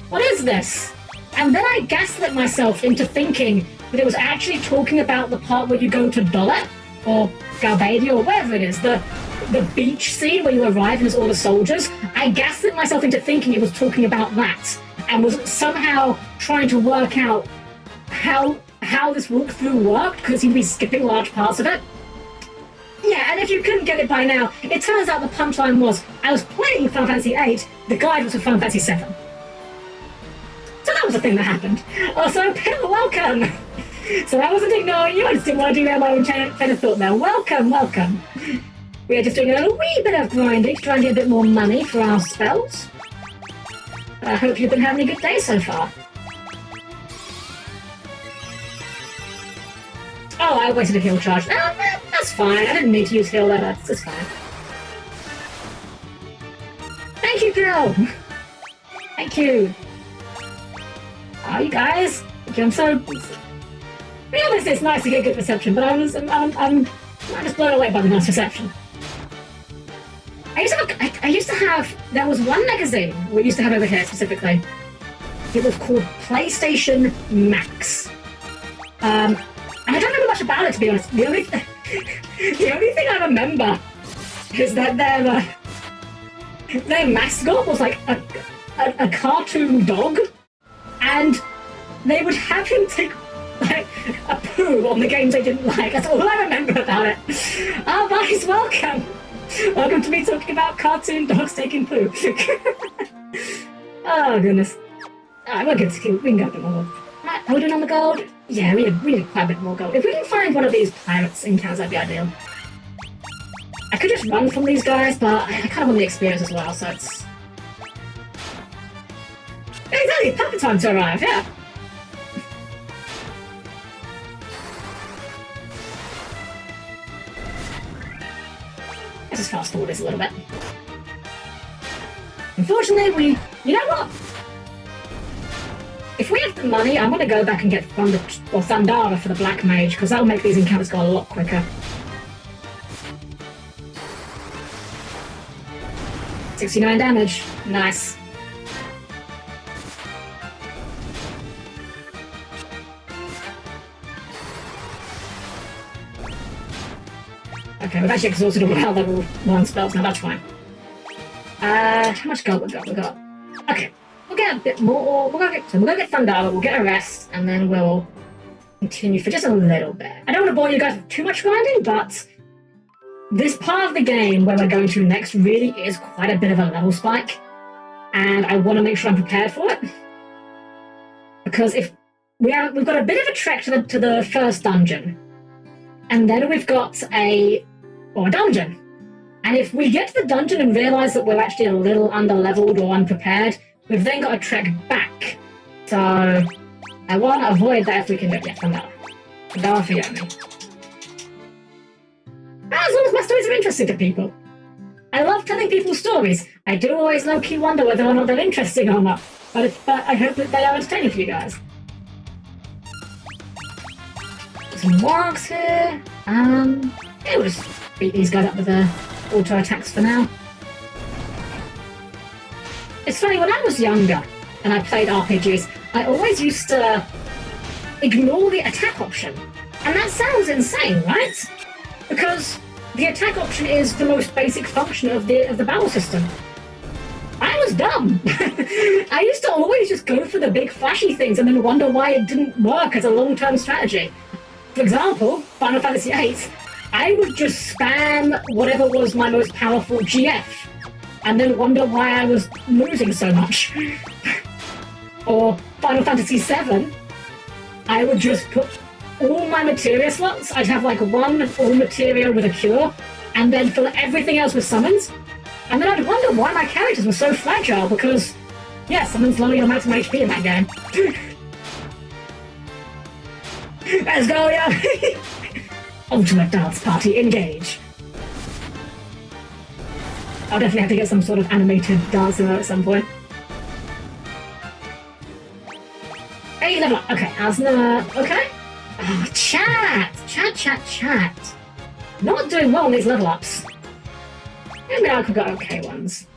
[SPEAKER 1] What is this? And then I gaslit myself into thinking that it was actually talking about the part where you go to Dolet, or Galbadia, or wherever it is, the beach scene where you arrive and there's all the soldiers. I gaslit myself into thinking it was talking about that, and was somehow trying to work out how this walkthrough worked, because it seemed to be skipping large parts of it. Yeah, and if you couldn't get it by now, it turns out the punchline was, I was playing Final Fantasy VIII, the guide was for Final Fantasy VII. So that was the thing that happened. Also, Pill, welcome! So I wasn't ignoring you, I just didn't want to do my own train of thought now. Welcome, welcome. We are just doing a wee bit of grinding to try and get a bit more money for our spells. I hope you've been having a good day so far. Oh, I wasted a heal charge. That's fine. I didn't need to use heal there. That's fine. Thank you, girl. Thank you. Oh, you guys. Thank you. I'm so. I mean, obviously it's nice to get good reception, but I'm just blown away by the nice reception. I used to have. There was one magazine we used to have over here specifically. It was called PlayStation Max. And I don't remember much about it, to be honest. The only thing I remember is that their mascot was like a cartoon dog, and they would have him take like a poo on the games they didn't like. That's all I remember about it. Oh, guys, welcome. Welcome to me talking about cartoon dogs taking poo. Oh, goodness. Alright, we're good. We can go a bit more. Are we doing on the gold? Yeah, we need quite a bit more gold. If we can find one of these pirates encounters, that'd be ideal. I could just run from these guys, but I kind of want the experience as well, so it's... Exactly, perfect time to arrive, yeah. Let's just fast forward this a little bit. Unfortunately, you know what? If we have the money, I'm going to go back and get Thundara for the Black Mage, because that'll make these encounters go a lot quicker. 69 damage. Nice. Okay, we've actually exhausted all of our level 1 spells now, that's fine. How much gold we got? Okay, we'll get a bit more. We'll go get Thundara, we'll get a rest, and then we'll continue for just a little bit. I don't want to bore you guys with too much grinding, but this part of the game where we're going to next really is quite a bit of a level spike, and I want to make sure I'm prepared for it. Because if we've got a bit of a trek to the first dungeon, and then we've got a dungeon. And if we get to the dungeon and realise that we're actually a little under-leveled or unprepared, we've then got to trek back. So I want to avoid that if we can do it. Yeah, Thundara for Yomi. As long as my stories are interesting to people. I love telling people stories. I do always low-key wonder whether or not they're interesting or not. But I hope that they are entertaining for you guys. Some wargs here. Yeah, we'll just beat these guys up with the auto attacks for now. It's funny, when I was younger and I played RPGs, I always used to ignore the attack option. And that sounds insane, right? Because the attack option is the most basic function of the battle system. I was dumb. I used to always just go for the big flashy things and then wonder why it didn't work as a long-term strategy. For example, Final Fantasy VIII, I would just spam whatever was my most powerful GF, and then wonder why I was losing so much. Or Final Fantasy VII, I would just put all my materia slots, I'd have like one all materia with a cure, and then fill everything else with summons. And then I'd wonder why my characters were so fragile, because, yeah, summons lower your maximum HP in that game. Let's go, yeah! Ultimate dance party, engage! I'll definitely have to get some sort of animated dancer at some point. Hey, level up! Okay, Asna, okay. Oh, chat! Chat. Not doing well on these level ups. Maybe I could get okay ones.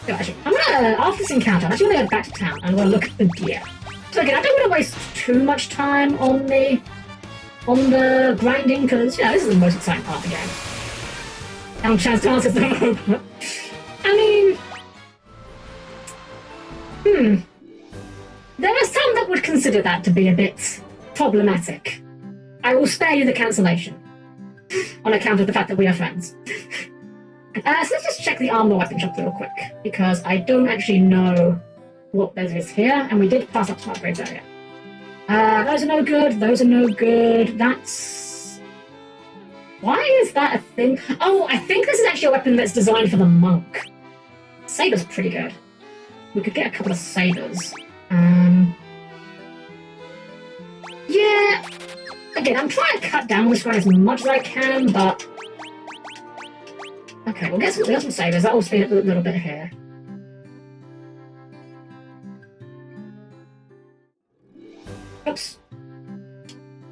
[SPEAKER 1] Actually, I'm gonna, after this encounter, I'm actually gonna go back to town and I'm gonna look at the gear. So again, I don't want to waste too much time on the grinding, because, you know, this is the most exciting part of the game. Helm-Chan's dances the moment. I mean... There are some that would consider that to be a bit problematic. I will spare you the cancellation, on account of the fact that we are friends. So let's just check the armor weapon shop real quick, because I don't actually know what there is here, and we did pass up some upgrades earlier. Those are no good, those are no good, that's... Why is that a thing? Oh, I think this is actually a weapon that's designed for the monk. Saber's pretty good. We could get a couple of sabers. Yeah, again, I'm trying to cut down this one as much as I can, but... Okay, we'll get some sabers. That will speed up a little bit here. Oops.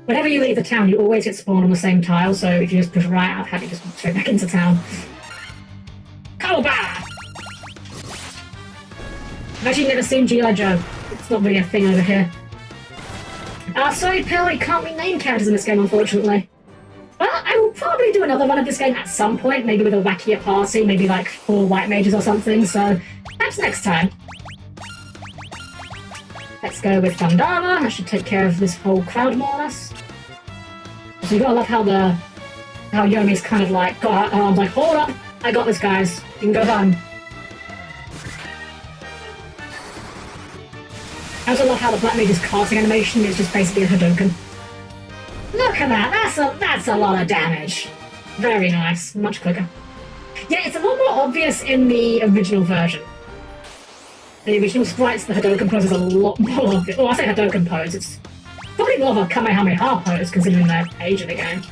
[SPEAKER 1] Whenever you leave the town, you always get spawned on the same tile, so if you just push right, I've had to just straight back into town. Cobra! I've actually never seen G.I. Joe. It's not really a thing over here. Sorry, Pill, we can't rename characters in this game, unfortunately. But I will probably do another one of this game at some point, maybe with a wackier party, maybe like 4 white mages or something, so perhaps next time. Let's go with Thundara. That should take care of this whole crowd more or less. So you gotta love how Yomi's kind of like got her arms like, hold up, I got this, guys. You can go home. I also love how the Black Mage's casting animation is just basically a Hadouken. Look at that! That's a lot of damage. Very nice. Much quicker. Yeah, it's a lot more obvious in the original version. The original sprites, the Hadouken pose is a lot more obvious. Well, I say Hadouken pose, it's probably more of a Kamehameha pose considering their age of the game.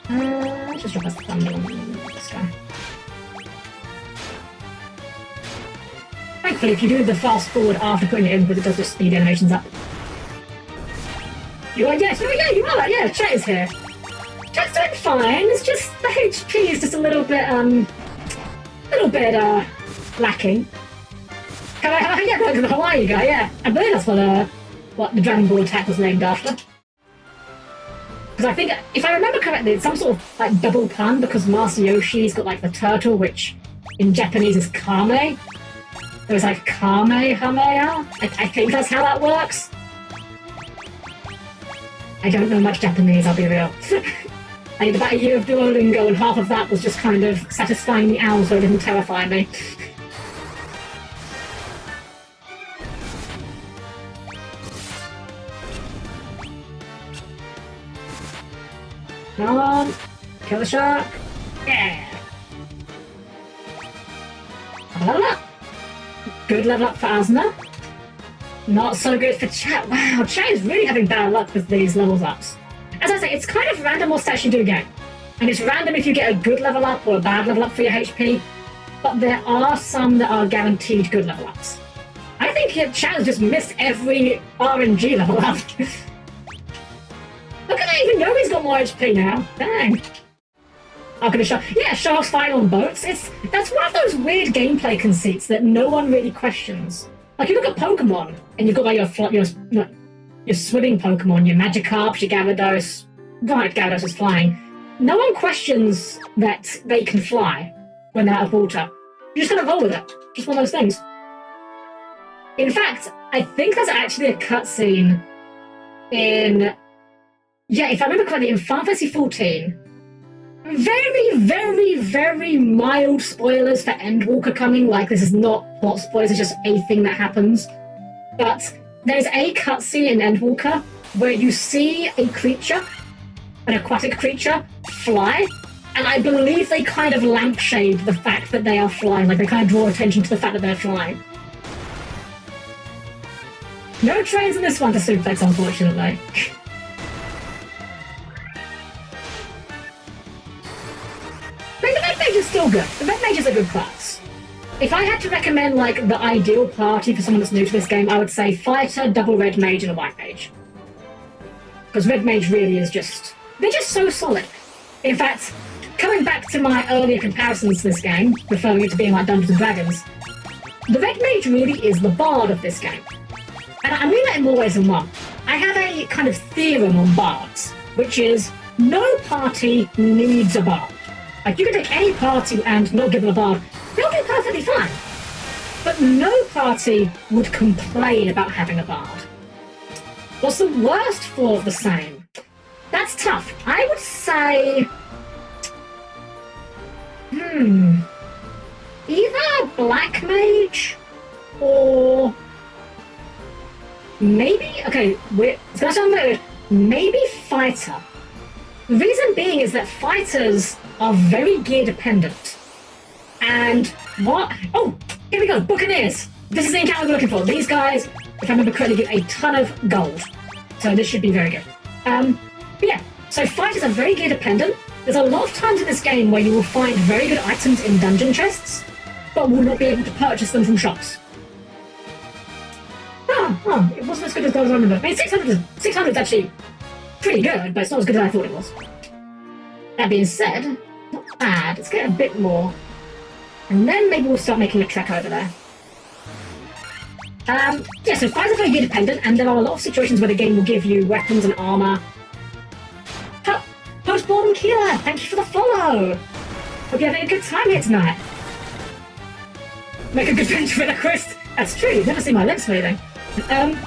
[SPEAKER 1] Let's just drop us the thunder on this guy. Thankfully, if you do the fast forward after putting it in, it does just speed animations up. You are, yes, oh yeah, you are, yeah, chat is here. Chat's doing fine, it's just, the HP is just a little bit lacking. Yeah, like the Hawaii guy, yeah. I believe that's what the Dragon Ball attack was named after. Because I think, if I remember correctly, it's some sort of like double pun because Master Yoshi's got like the turtle, which in Japanese is Kame. It was like Kamehameha. I think that's how that works. I don't know much Japanese, I'll be real. I did about a year of Duolingo and half of that was just kind of satisfying the owls so it didn't terrify me. Come on! Kill the shark! Yeah! Level up! Good level up for Asuna. Not so good for Chat. Wow, Chat is really having bad luck with these levels ups. As I say, it's kind of random what stats you do get. And it's random if you get a good level up or a bad level up for your HP. But there are some that are guaranteed good level ups. I think Chat has just missed every RNG level up. Look at that, even Yogi's got more HP now. Dang. Arcana Shark. Yeah, sharks fight on boats. That's one of those weird gameplay conceits that no one really questions. Like, you look at Pokemon, and you've got like your swimming Pokemon, your Magikarp, your Gyarados. Right, Gyarados is flying. No one questions that they can fly when they're out of water. You just gotta roll with it. Just one of those things. In fact, I think there's actually a cutscene in... Yeah, if I remember correctly, in Final Fantasy XIV, very, very, very mild spoilers for Endwalker coming, like this is not plot spoilers, it's just a thing that happens. But there's a cutscene in Endwalker where you see a creature, an aquatic creature, fly, and I believe they kind of lampshade the fact that they are flying, like they kind of draw attention to the fact that they're flying. No trains in this one to suplex, unfortunately. The Red Mage is still good. The Red Mage is a good class. If I had to recommend, like, the ideal party for someone that's new to this game, I would say Fighter, Double Red Mage, and a White Mage. Because Red Mage really is just... They're just so solid. In fact, coming back to my earlier comparisons to this game, referring it to being like Dungeons & Dragons, the Red Mage really is the bard of this game. And I mean that in more ways than one. I have a kind of theorem on bards, which is no party needs a bard. Like, you can take any party and not give them a bard, they'll do perfectly fine. But no party would complain about having a bard. What's the worst for the same? That's tough. I would say... either Black Mage or... maybe... Okay, it's gonna sound weird. Maybe Fighter. The reason being is that fighters are very gear dependent. And what? Oh, here we go, Buccaneers. This is the encounter we're looking for. These guys, if I remember correctly, give a ton of gold. So this should be very good. But yeah, so fighters are very gear dependent. There's a lot of times in this game where you will find very good items in dungeon chests, but will not be able to purchase them from shops. Oh, it wasn't as good as I remember. I mean, 600 is actually pretty good, but it's not as good as I thought it was. That being said, not bad. Let's get a bit more. And then maybe we'll start making a trek over there. Yeah, so fighters are very gear dependent, and there are a lot of situations where the game will give you weapons and armor. Postborn Killer, thank you for the follow! Hope you're having a good time here tonight. Make a good venture with a quest. That's true, you've never seen my lips moving. But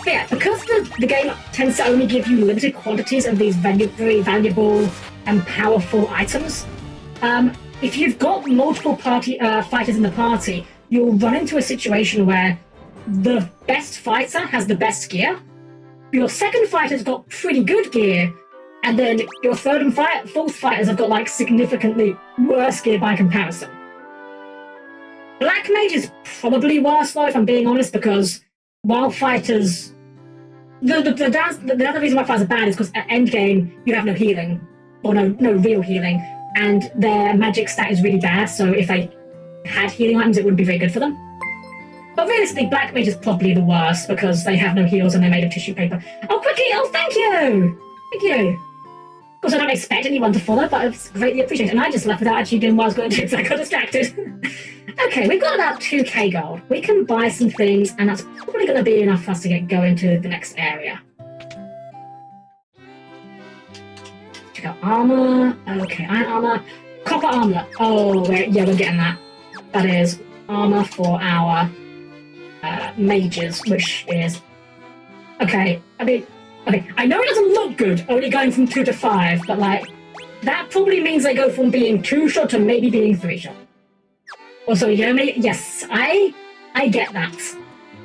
[SPEAKER 1] yeah, because the game tends to only give you limited quantities of these very valuable and powerful items, if you've got multiple fighters in the party, you'll run into a situation where the best fighter has the best gear. Your second fighter's got pretty good gear, and then your third and fourth fighters have got like significantly worse gear by comparison. Black Mage is probably worse though, if I'm being honest, because while fighters... The other reason why fighters are bad is because at endgame you have no healing, or no real healing, and their magic stat is really bad, so if they had healing items it wouldn't be very good for them. But realistically, Black Mage is probably the worst because they have no heals and they're made of tissue paper. Oh, Quickie! Oh, thank you! Thank you! Of course, I don't expect anyone to follow, but it's greatly appreciated. And I just left without actually doing what I was going to do, so I got distracted. Okay, we've got about 2k gold. We can buy some things, and that's probably going to be enough for us to get going to the next area. Check out armor. Okay, iron armor. Copper armor. Oh, yeah, we're getting that. That is armor for our mages, which is... Okay, okay, I know it doesn't look good, only going from 2 to 5, but, like, that probably means they go from being 2-shot to maybe being 3-shot. Also, Yomi, yes, I get that.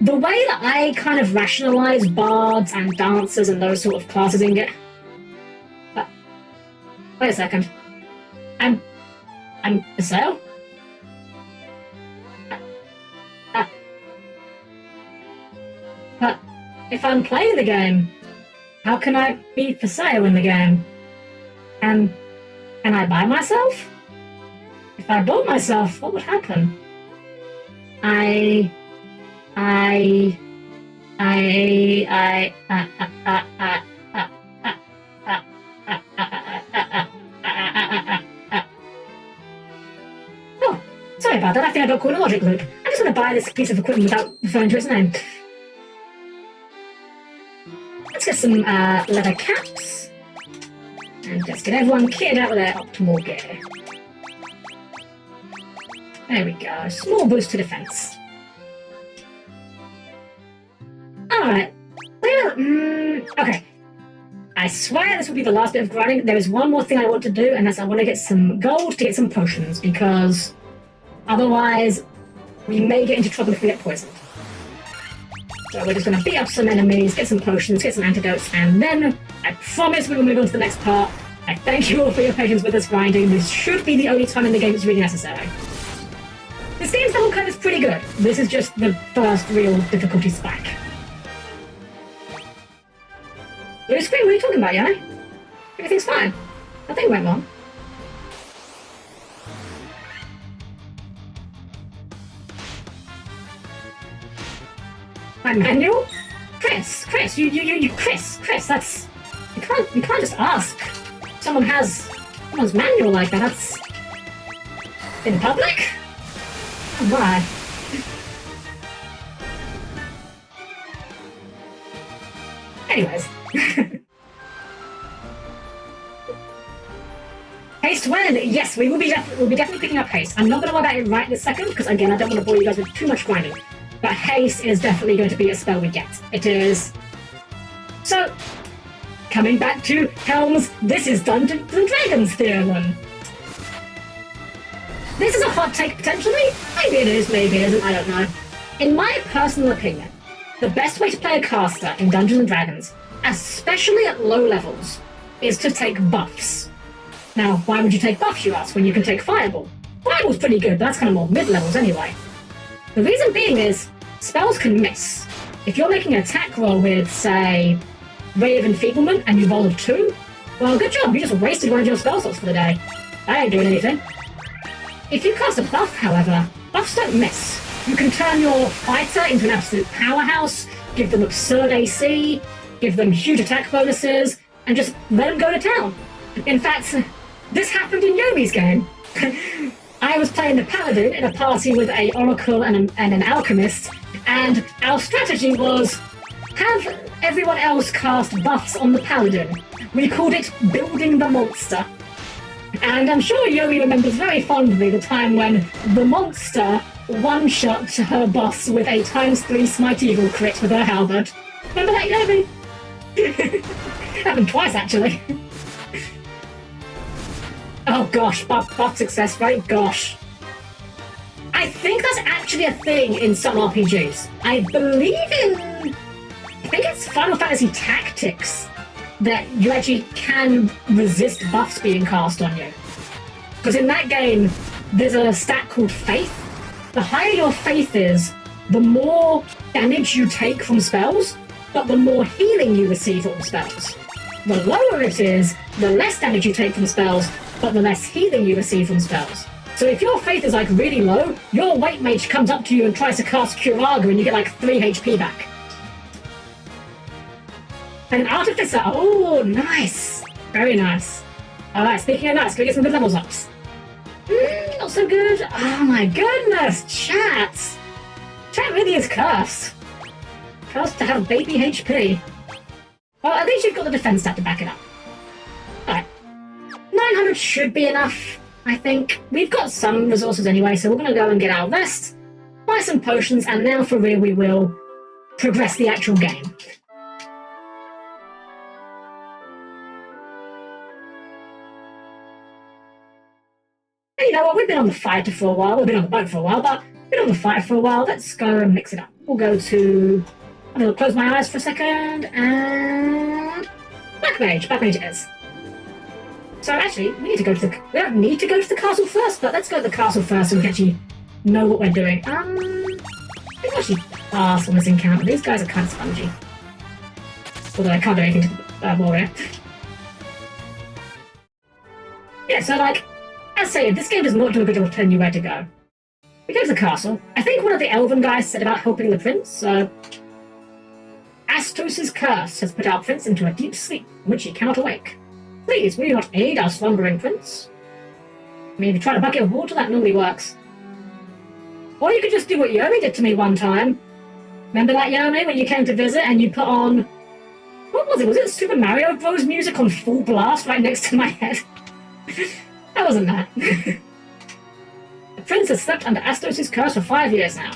[SPEAKER 1] The way that I kind of rationalize bards and dancers and those sort of classes in it... wait a second. I'm for sale? But if I'm playing the game, how can I be for sale in the game? Can I buy myself? If I bought myself, what would happen? Oh, sorry about that. I think I got caught in a logic loop. I just want to buy this piece of equipment without referring to its name. Let's get some leather caps. And just get everyone kitted out with their optimal gear. There we go. Small boost to defense. Alright. Well, okay. I swear this will be the last bit of grinding. There is one more thing I want to do, and that's I want to get some gold to get some potions, because otherwise we may get into trouble if we get poisoned. So we're just going to beat up some enemies, get some potions, get some antidotes, and then I promise we will move on to the next part. I thank you all for your patience with us grinding. This should be the only time in the game it's really necessary. This game's level curve is pretty good. This is just the first real difficulty spike. Blue screen, what are you talking about, Yanni? Everything's fine. Nothing went wrong. My manual? Chris, that's... You can't just ask. Someone's manual like that, that's... in public? Oh my. Anyways. Haste when? Yes, we'll be definitely picking up haste. I'm not going to worry about it right this second, because again, I don't want to bore you guys with too much grinding. But haste is definitely going to be a spell we get. It is. So, coming back to Helm's, this is Dungeons and Dragons theorem. This is a hot take, potentially. Maybe it is, maybe it isn't, I don't know. In my personal opinion, the best way to play a caster in Dungeons & Dragons, especially at low levels, is to take buffs. Now, why would you take buffs, you ask, when you can take Fireball? Fireball's pretty good, but that's kind of more mid-levels anyway. The reason being is, spells can miss. If you're making an attack roll with, say, Ray of Enfeeblement, and you roll a 2, well, good job, you just wasted one of your spell slots for the day. That ain't doing anything. If you cast a buff, however, buffs don't miss. You can turn your fighter into an absolute powerhouse, give them absurd AC, give them huge attack bonuses, and just let them go to town. In fact, this happened in Yomi's game. I was playing the Paladin in a party with an Oracle and an Alchemist, and our strategy was have everyone else cast buffs on the Paladin. We called it Building the Monster. And I'm sure Yomi remembers very fondly the time when the monster one-shot her boss with a ×3 Smite Eagle crit with her halberd. Remember that, Yomi? Happened twice, actually. Oh gosh, buff success rate, gosh. I think that's actually a thing in some RPGs. I think it's Final Fantasy Tactics that you actually can resist buffs being cast on you. Because in that game, there's a stat called Faith. The higher your Faith is, the more damage you take from spells, but the more healing you receive from spells. The lower it is, the less damage you take from spells, but the less healing you receive from spells. So if your Faith is like really low, your White Mage comes up to you and tries to cast Curaga and you get like 3 HP back. And Artificer, oh, nice. Very nice. Alright, speaking of nice, can we get some good levels ups? Not so good. Oh my goodness, chat. Chat really is cursed. Cursed to have baby HP. Well, at least you've got the defense stat to back it up. Alright. 900 should be enough, I think. We've got some resources anyway, so we're going to go and get our rest, buy some potions, and now for real we will progress the actual game. And you know what, we've been on the fighter for a while, we've been on the boat for a while, but we've been on the fighter for a while. Let's go and mix it up. We'll go to... I'm going to close my eyes for a second, and... Black Mage it is. So actually, we don't need to go to the castle first, but let's go to the castle first so we can actually know what we're doing. We can actually pass on this encounter. These guys are kind of spongy. Although I can't do anything to the warrior. Yeah, so like, as stated, this game does not do a good job of telling you where to go. We go to the castle. I think one of the elven guys said about helping the prince, Astos' curse has put our prince into a deep sleep, from which he cannot awake. Please, will you not aid our slumbering prince? I mean, if you try a bucket of water, that normally works. Or you could just do what Yomi did to me one time. Remember that, Yomi, when you came to visit and you put on... What was it? Was it Super Mario Bros. Music on full blast right next to my head? That wasn't that. The prince has slept under Astos' curse for 5 years now.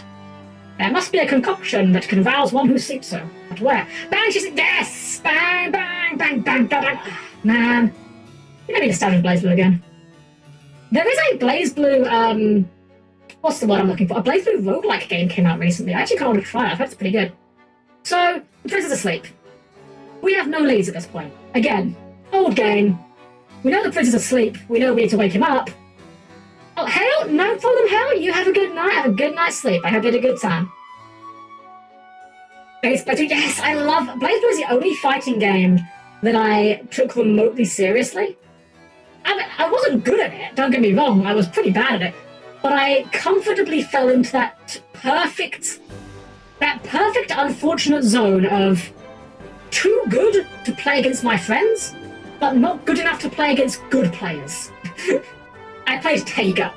[SPEAKER 1] There must be a concoction that can rouse one who sleeps so. But where? Bang! She's... Yes! Bang! Bang! Bang! Bang! Bang! Bang! Man. You need to start with BlazBlue again. There is a BlazBlue, what's the word I'm looking for? A BlazBlue roguelike game came out recently. I actually can't want to try it. I bet it's pretty good. So, the prince is asleep. We have no leads at this point. Again, old game. We know the prince is asleep. We know we need to wake him up. Oh, Hale? No problem, Hale. You have a good night. Have a good night's sleep. I hope you had a good time. BlazBlue, yes, I love... BlazBlue is the only fighting game that I took remotely seriously. I wasn't good at it, don't get me wrong. I was pretty bad at it. But I comfortably fell into that perfect unfortunate zone of too good to play against my friends, but not good enough to play against good players. I played Tager,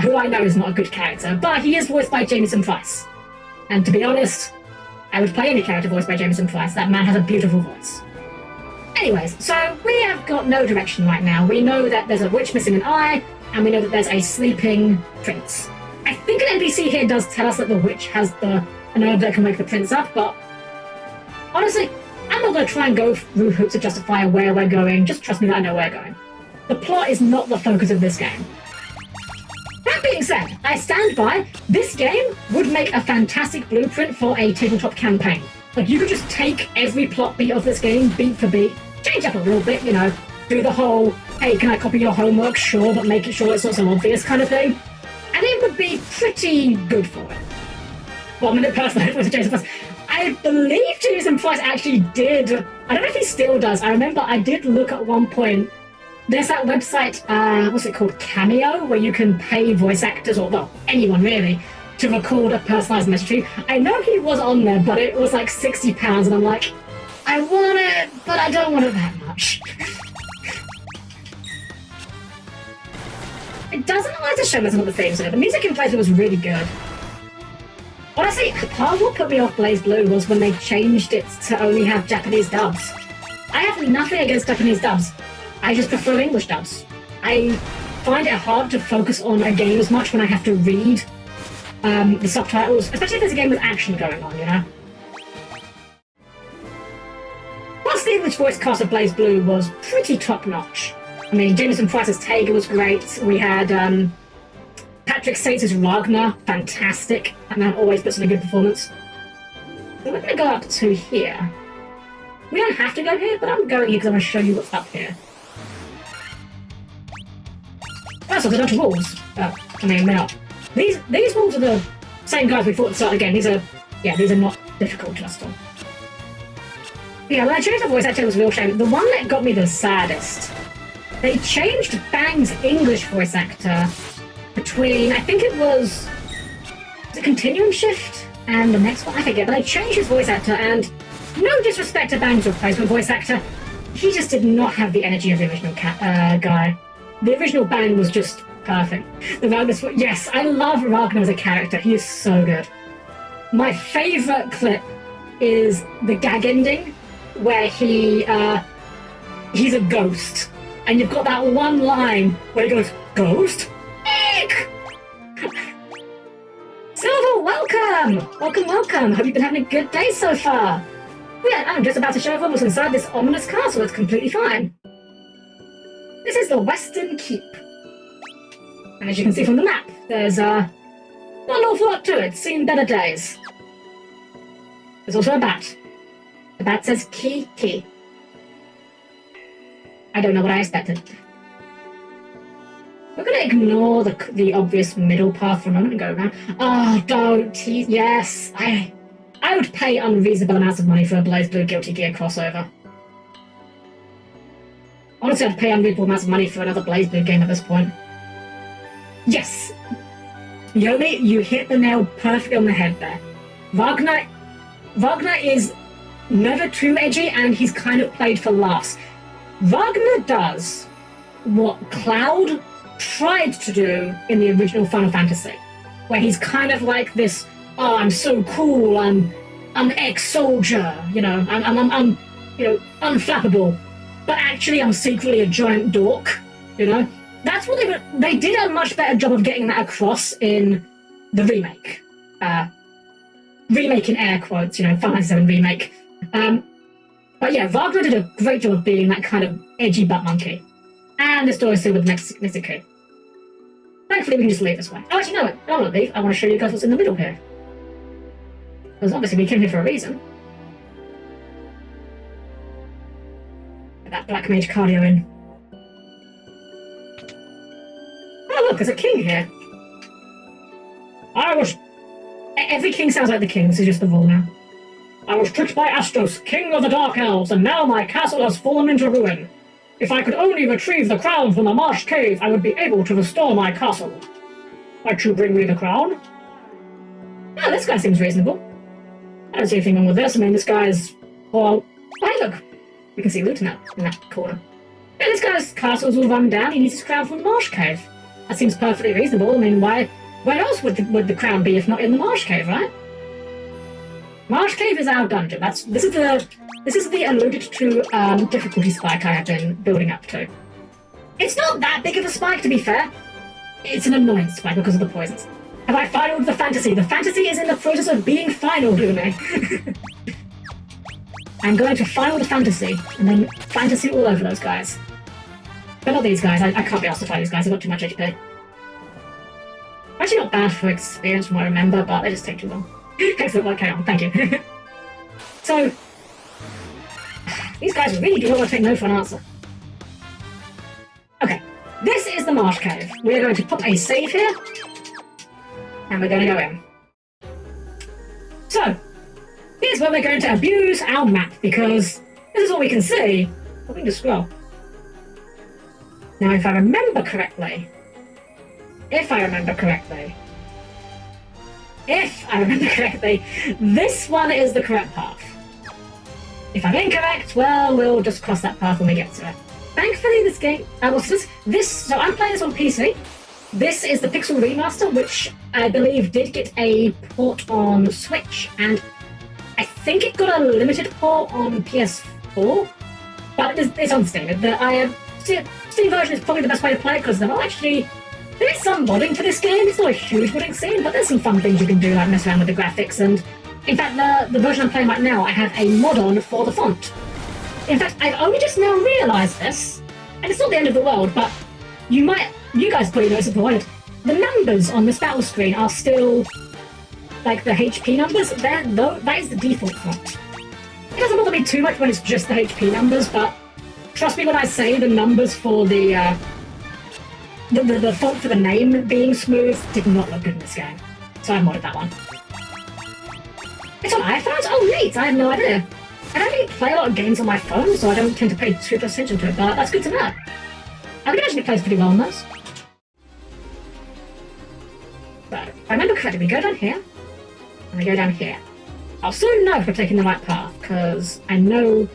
[SPEAKER 1] who I know is not a good character, but he is voiced by Jamieson Price. And to be honest, I would play any character voiced by Jamieson Price. That man has a beautiful voice. Anyways, so we have got no direction right now. We know that there's a witch missing an eye, and we know that there's a sleeping prince. I think an NPC here does tell us that the witch has an herb that can wake the prince up, but honestly, I'm not going to try and go through hoops to justify where we're going. Just trust me that I know where we're going. The plot is not the focus of this game. That being said, I stand by, this game would make a fantastic blueprint for a tabletop campaign. Like, you could just take every plot beat of this game, beat for beat, change up a little bit, you know, do the whole, hey, can I copy your homework? Sure, but make it sure it's not so obvious kind of thing. And it would be pretty good for it. 1 minute personally for Jason Price. I believe Jason Price actually did, I don't know if he still does, I remember I did look at one point, there's that website, what's it called, Cameo, where you can pay voice actors, or, well, anyone really, to record a personalised message to you. I know he was on there, but it was like £60, and I'm like, I want it, but I don't want it that much. It doesn't like to show me some of the themes though. The music in BlazBlue was really good. Honestly, part of what put me off BlazBlue was when they changed it to only have Japanese dubs. I have nothing against Japanese dubs. I just prefer English dubs. I find it hard to focus on a game as much when I have to read the subtitles, especially if there's a game with action going on, you know? Plus, the English voice cast of BlazBlue was pretty top-notch. I mean, Jamieson Price's Tager was great. We had, Patrick Sates is Ragnar, fantastic. That man always puts in a good performance. So we're gonna go up to here. We don't have to go here, but I'm going here because I want to show you what's up here. First off, there's a bunch of walls. Oh, I mean, they're not. These walls are the same guys we fought at the start of the game. These are not difficult to install. Yeah, when I changed the voice actor, it was a real shame. The one that got me the saddest, they changed Bang's English voice actor between, I think it was Continuum Shift and the next one, I forget, but they changed his voice actor, and no disrespect to Bang's replacement voice actor, he just did not have the energy of the original guy. The original Bang was just perfect. Yes, I love Ragnar as a character. He is so good. My favourite clip is the gag ending, where he's a ghost, and you've got that one line where he goes, "Ghost? Eek!" Silver, welcome! Welcome! Hope you've been having a good day so far. Yeah, I'm just about to show everyone what's inside this ominous castle. It's completely fine. This is the Western Keep. And as you can see from the map, there's not an awful lot to it. It's seen better days. There's also a bat. The bat says key. I don't know what I expected. We're going to ignore the obvious middle path for a moment and go around. Oh, don't tease. Yes, I would pay unreasonable amounts of money for a BlazBlue Guilty Gear crossover. Honestly, I'd pay unreasonable amounts of money for another BlazBlue game at this point. Yes! Yomi, you hit the nail perfectly on the head there. Wagner is never too edgy, and he's kind of played for laughs. Wagner does what Cloud tried to do in the original Final Fantasy, where he's kind of like this, "Oh, I'm so cool, I'm an ex-soldier, I'm unflappable, but actually I'm secretly a giant dork," That's what they did a much better job of getting that across in the remake. Remake in air quotes, Final Fantasy VII Remake. But yeah, Wagner did a great job of being that kind of edgy butt monkey. And the story still with Nezuko. Thankfully, we can just leave this way. Oh, actually, no, I don't want to leave. I want to show you guys what's in the middle here. Because obviously we came here for a reason. Get that Black Mage cardio in. Oh, look, there's a king here. Every king sounds like the king, this is just the rule now. "I was tricked by Astos, king of the Dark Elves, and now my castle has fallen into ruin. If I could only retrieve the crown from the Marsh Cave, I would be able to restore my castle. Might you bring me the crown?" Oh, this guy seems reasonable. I don't see anything wrong with this. I mean, this guy's... Well, hey, look. We can see loot in that corner. Yeah, this guy's castle's all run down. He needs his crown from the Marsh Cave. That seems perfectly reasonable. I mean, where else would the crown be if not in the Marsh Cave, right? Marsh Cave is our dungeon. This is the alluded to difficulty spike I have been building up to. It's not that big of a spike, to be fair. It's an annoying spike because of the poisons. Have I finaled the fantasy? The fantasy is in the process of being finaled, Lume. I'm going to final the fantasy, and then fantasy all over those guys. But not these guys. I can't be asked to fight these guys. I've got too much HP. Actually not bad for experience from what I remember, but they just take too long. Excellent, well, carry on. Thank you. So, these guys really do not want to take no for an answer. Okay, this is the Marsh Cave. We're going to pop a save here, and we're going to go in. So, here's where we're going to abuse our map, because this is all we can see, but we can just scroll. Now, if I remember correctly, this one is the correct path. If I'm incorrect, well, we'll just cross that path when we get to it. Thankfully, this game... so I'm playing this on PC. This is the Pixel Remaster, which I believe did get a port on Switch, and I think it got a limited port on PS4, but it's on Steam. Steam version is probably the best way to play it, because there is some modding for this game. It's not a huge modding scene, but there's some fun things you can do, like mess around with the graphics, and in fact, the version I'm playing right now, I have a mod on for the font. In fact, I've only just now realised this, and it's not the end of the world, but you guys probably know it's avoided. the numbers on this battle screen are still like the HP numbers. That is the default font. It doesn't bother me too much when it's just the HP numbers, but trust me when I say the numbers for the font for the name being smooth did not look good in this game. So I modded that one. It's on iPhones? Oh neat, I have no idea. I don't really play a lot of games on my phone, so I don't tend to pay too much attention to it, but that's good to know. I can imagine it plays pretty well on those. So, if I remember correctly, we go down here, and we go down here. I'll soon know if we're taking the right path, because I know...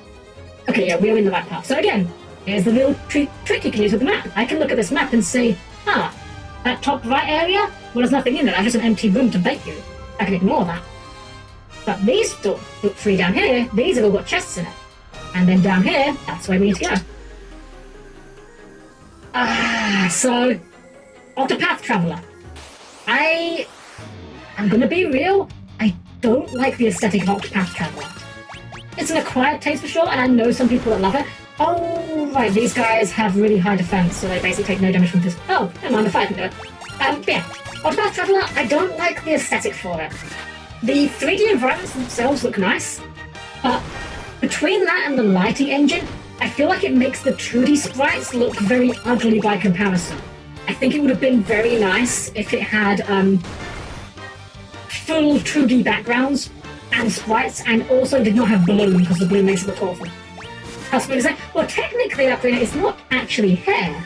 [SPEAKER 1] Okay, yeah, we're in the right path. So again, here's the little trick you can use with the map. I can look at this map and see, that top right area? Well, there's nothing in it. That's just an empty room to bait you. I can ignore that. But these three down here, these have all got chests in it. And then down here, that's where we need to go. So... Octopath Traveler. I'm gonna be real, I don't like the aesthetic of Octopath Traveler. It's an acquired taste for sure, and I know some people that love it. Oh, right, these guys have really high defense, so they basically take no damage from physical. Oh, never mind, the fire can do it. Yeah, Octopath Traveler, I don't like the aesthetic for it. The 3D environments themselves look nice, but between that and the lighting engine, I feel like it makes the 2D sprites look very ugly by comparison. I think it would have been very nice if it had full 2D backgrounds and sprites, and also did not have bloom, because the bloom makes it look awful. That's what I say. Well, technically, that green is not actually hair.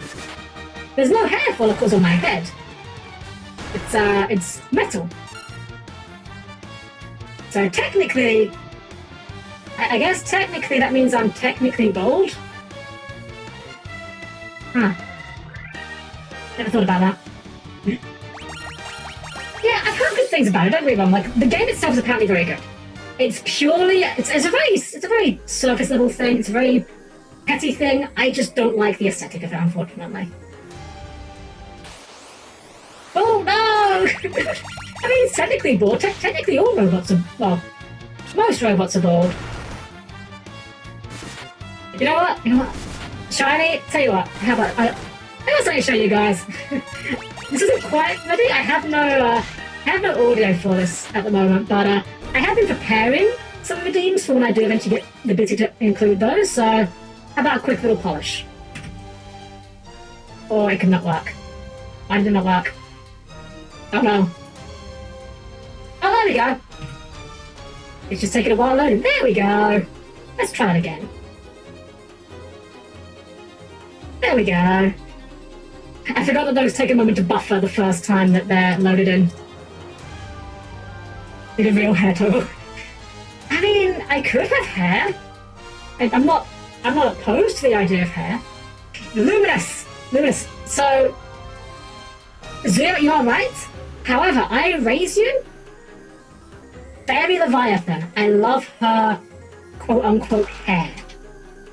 [SPEAKER 1] There's no hair follicles on my head. It's metal. So technically, I guess technically that means I'm technically bald. Huh. Never thought about that. Yeah, I've heard good things about it, don't get me wrong. Like, the game itself is apparently very good. It's purely, it's a very surface level thing, it's a very petty thing. I just don't like the aesthetic of it, unfortunately. Oh no! I mean, it's technically bald. Technically all robots are, well, most robots are bald. You know what? Shiny, tell you what, how about, I was going to show you guys. This isn't quite ready. I have no audio for this at the moment, but I have been preparing some redeems for when I do eventually get the ability to include those, so how about a quick little polish? Or it could not work. Why did it not work? Oh no. Oh, there we go. It's just taking a while loading. There we go. Let's try it again. There we go. I forgot that those take a moment to buffer the first time that they're loaded in. Need a real hair tool. I mean, I could have hair. I'm not opposed to the idea of hair. Luminous. So, Zero, you're right. However, I raise you. Fairy Leviathan. I love her quote-unquote hair.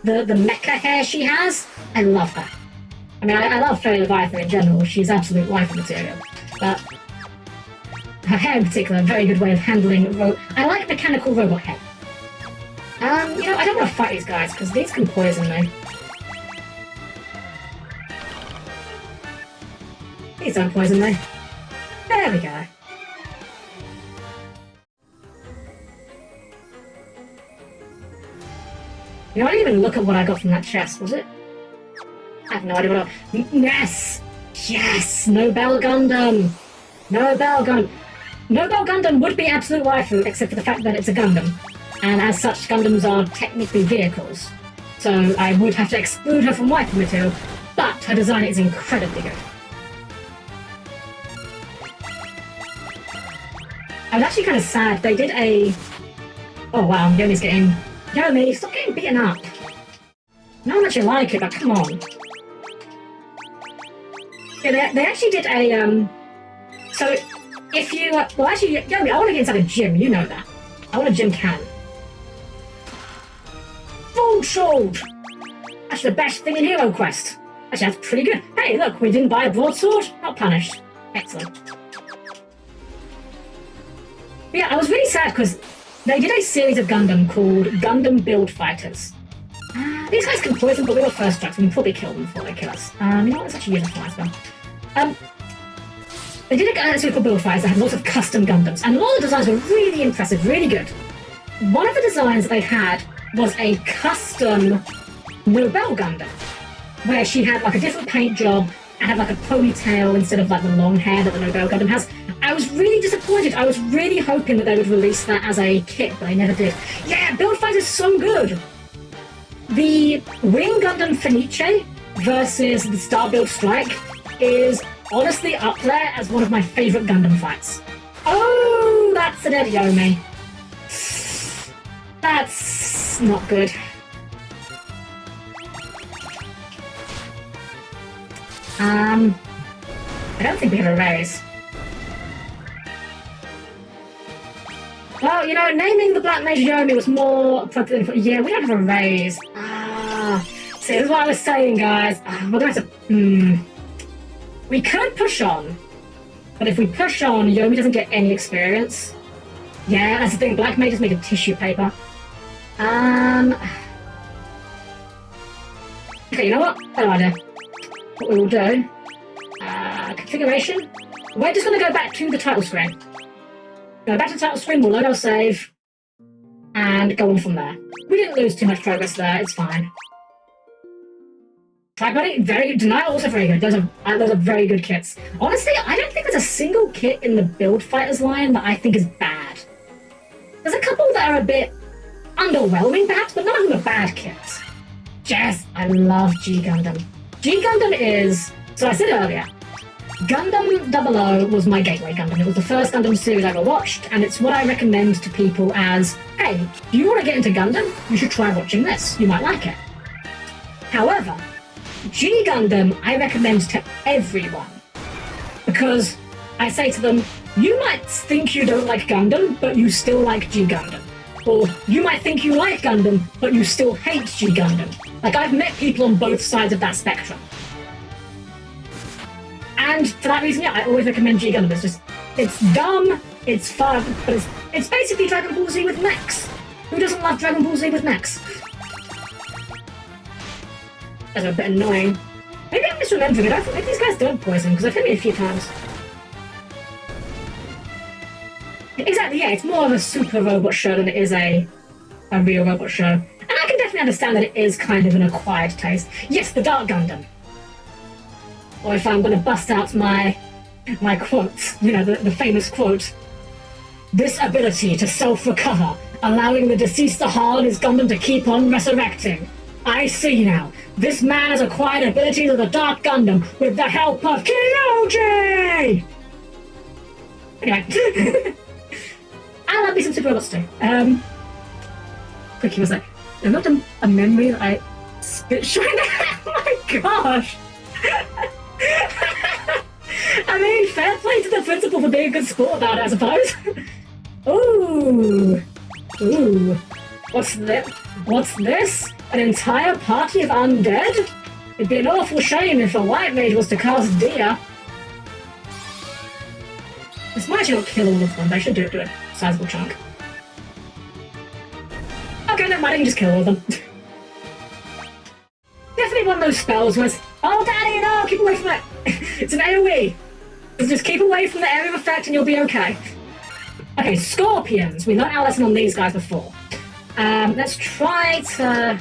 [SPEAKER 1] The mecha hair she has, I love her. I mean, I love Fairy Leviathan in general. She's absolute wife material. But her hair in particular, a very good way of handling I like mechanical robot hair. You know, I don't want to fight these guys, because these can poison me. Please don't poison me. There we go. You know, I didn't even look at what I got from that chest, was it? I have no idea what Yes! Yes! Nobel Gundam! Nobel Gundam would be absolute waifu, except for the fact that it's a Gundam. And as such, Gundams are technically vehicles. So I would have to exclude her from waifu material, but her design is incredibly good. I was actually kind of sad. They did a... Oh wow, Yomi's getting... Yomi, stop getting beaten up. No one actually like it, but come on. Yeah, they actually did a, So, if you... well, actually, Yomi, I want to get inside a gym, you know that. I want a gym can. Broadsword! That's the best thing in Hero Quest. Actually, that's pretty good. Hey, look, we didn't buy a broadsword. Not punished. Excellent. But yeah, I was really sad because they did a series of Gundam called Gundam Build Fighters. These guys can poison, but we were first strikes. We can probably kill them before they kill us. You know what? Let's actually use a fire spell. They did a series called Build Fights that had lots of custom Gundams, and a lot of the designs were really impressive, really good. One of the designs they had was a custom Nobel Gundam, where she had like a different paint job and had like a ponytail instead of like the long hair that the Nobel Gundam has. I was really disappointed. I was really hoping that they would release that as a kit, but they never did. Yeah, Build Fight is so good! The Wing Gundam Fenice versus the Star Build Strike is honestly up there as one of my favourite Gundam fights. Oh, that's an Ediomi. That's not good. I don't think we have a raise. Well, you know, naming the Black Mage Yomi was more appropriate than... Yeah, we don't have a raise. See, this is what I was saying, guys. We're going to have to... We could push on, but if we push on, Yomi doesn't get any experience. Yeah, that's the thing. Black Mage is made of tissue paper. Okay, you know what? Better idea. What we will do... configuration. We're just going to go back to the title screen. Go back to the title screen, we'll load our save, and go on from there. We didn't lose too much progress there, it's fine. Tribody, very good. Denial, also very good. Those are very good kits. Honestly, I don't think there's a single kit in the Build Fighters line that I think is bad. There's a couple that are a bit underwhelming, perhaps, but none of them are bad kits. Yes, I love G Gundam. G Gundam is... So I said earlier, Gundam 00 was my gateway Gundam. It was the first Gundam series I ever watched, and it's what I recommend to people as, hey, do you want to get into Gundam? You should try watching this. You might like it. However, G Gundam I recommend to everyone, because I say to them, you might think you don't like Gundam, but you still like G Gundam. Or you might think you like Gundam, but you still hate G Gundam. Like, I've met people on both sides of that spectrum. And for that reason, yeah, I always recommend G Gundam. It's dumb, it's fun, but it's basically Dragon Ball Z with mechs. Who doesn't love Dragon Ball Z with mechs? That's a bit annoying. Maybe I'm misremembering it. I thought maybe these guys don't poison, because they've hit me a few times. Exactly, yeah, it's more of a super robot show than it is a real robot show. And I can definitely understand that it is kind of an acquired taste. Yes, the Dark Gundam. Or if I'm going to bust out my quotes, you know, the famous quote, this ability to self-recover, allowing the deceased Ahal and his Gundam to keep on resurrecting. I see now. This man has acquired abilities of the Dark Gundam with the help of Kyoji! Anyway. I love me some Super Robots too. Quickie was like, there's not a memory that I spit shine at. Oh my gosh! I mean, fair play to the principal for being a good sport about it, I suppose. Ooh. Ooh. What's this? An entire party of undead? It'd be an awful shame if a white mage was to cast Dia. This might actually not kill all of them, but I should do it to a sizable chunk. Okay, never mind, I can just kill all of them. Definitely one of those spells where it's, oh daddy, no, keep away from it! It's an AoE! Just keep away from the area of effect and you'll be okay. Okay, scorpions. We learned our lesson on these guys before. Let's try to...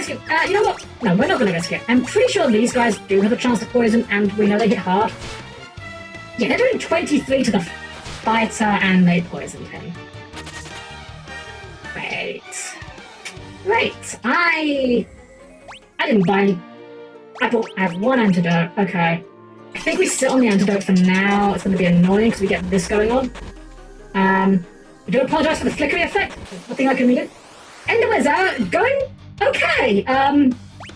[SPEAKER 1] Skip. You know what? No, we're not going to go skip. I'm pretty sure these guys do have a chance to poison, and we know they hit hard. Yeah, they're doing 23 to the fighter, and they poisoned him. Great. Great. I didn't buy any... I have one antidote. Okay. I think we sit on the antidote for now. It's going to be annoying because we get this going on. I do apologise for the flickery effect. There's nothing I can read it. Anyways, going okay.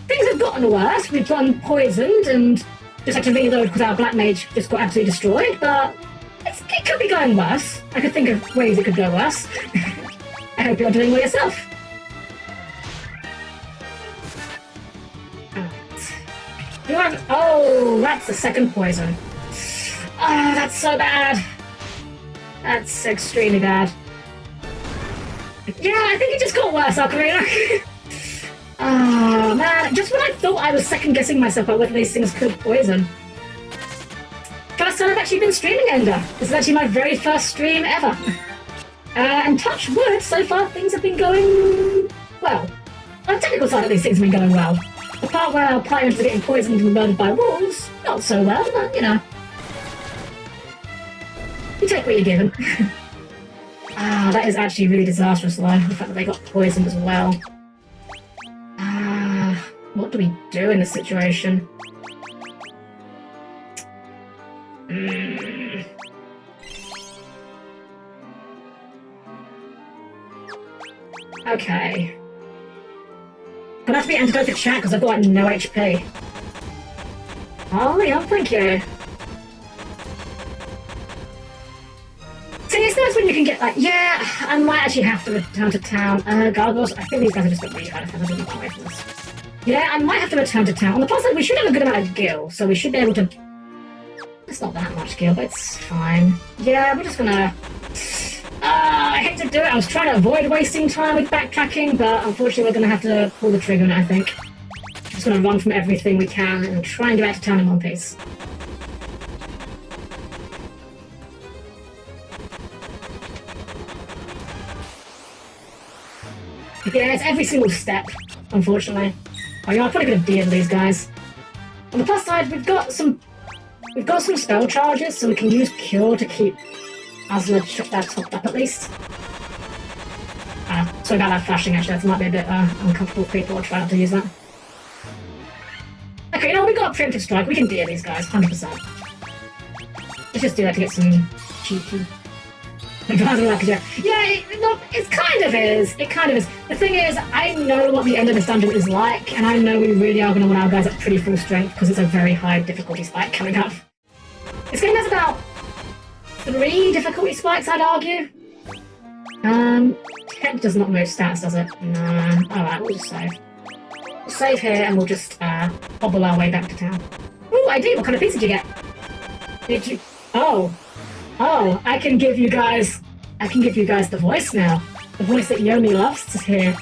[SPEAKER 1] Things have gotten worse. We've gotten poisoned and just had to reload because our black mage just got absolutely destroyed. But it could be going worse. I could think of ways it could go worse. I hope you're doing well yourself. Oh, that's the second poison. Oh, that's so bad. That's extremely bad. Yeah, I think it just got worse, Ocarina. Oh, man. Just when I thought I was second-guessing myself about whether these things could poison. actually been streaming Ender. This is actually my very first stream ever. And touch wood, so far things have been going well. On the technical side of these things have been going well. The part where our players are getting poisoned and murdered by wolves, not so well, but you know. You take what you're given. That is actually really disastrous though, the fact that they got poisoned as well. What do we do in this situation? Okay. Gonna have to be antidote to chat because I've got like no HP. Oh yeah, thank you. See, it's nice when you can get like, yeah, I might actually have to return to town. Gargoyles, I think these guys are just got really bad if I don't get away from this. Yeah, I might have to return to town. On the plus side, we should have a good amount of gil, so we should be able to... It's not that much gil, but it's fine. Yeah, we're just gonna... I hate to do it. I was trying to avoid wasting time with backtracking, but unfortunately we're gonna have to pull the trigger on it, I think. Just gonna run from everything we can and try and get back to town in one piece. Yeah, it's every single step, unfortunately. Oh yeah, I probably could have dealed these guys. On the plus side, we've got some spell charges, so we can use Cure to keep Asla topped up at least. Sorry about that flashing actually, that might be a bit uncomfortable for people. I'll try not to use that. Okay, you know, we got a preemptive strike, we can deal these guys, 100%. Let's just do that to get some cheeky. Yeah, it kind of is. It kind of is. The thing is, I know what the end of this dungeon is like, and I know we really are going to want our guys at pretty full strength because it's a very high difficulty spike coming up. This game has about 3 difficulty spikes, I'd argue. Tech does not move stats, does it? Nah. Alright, we'll just save. We'll save here and we'll just hobble our way back to town. Ooh, ID, what kind of pizza did you get? Did you... Oh, I can give you guys the voice now. The voice that Yomi loves to hear.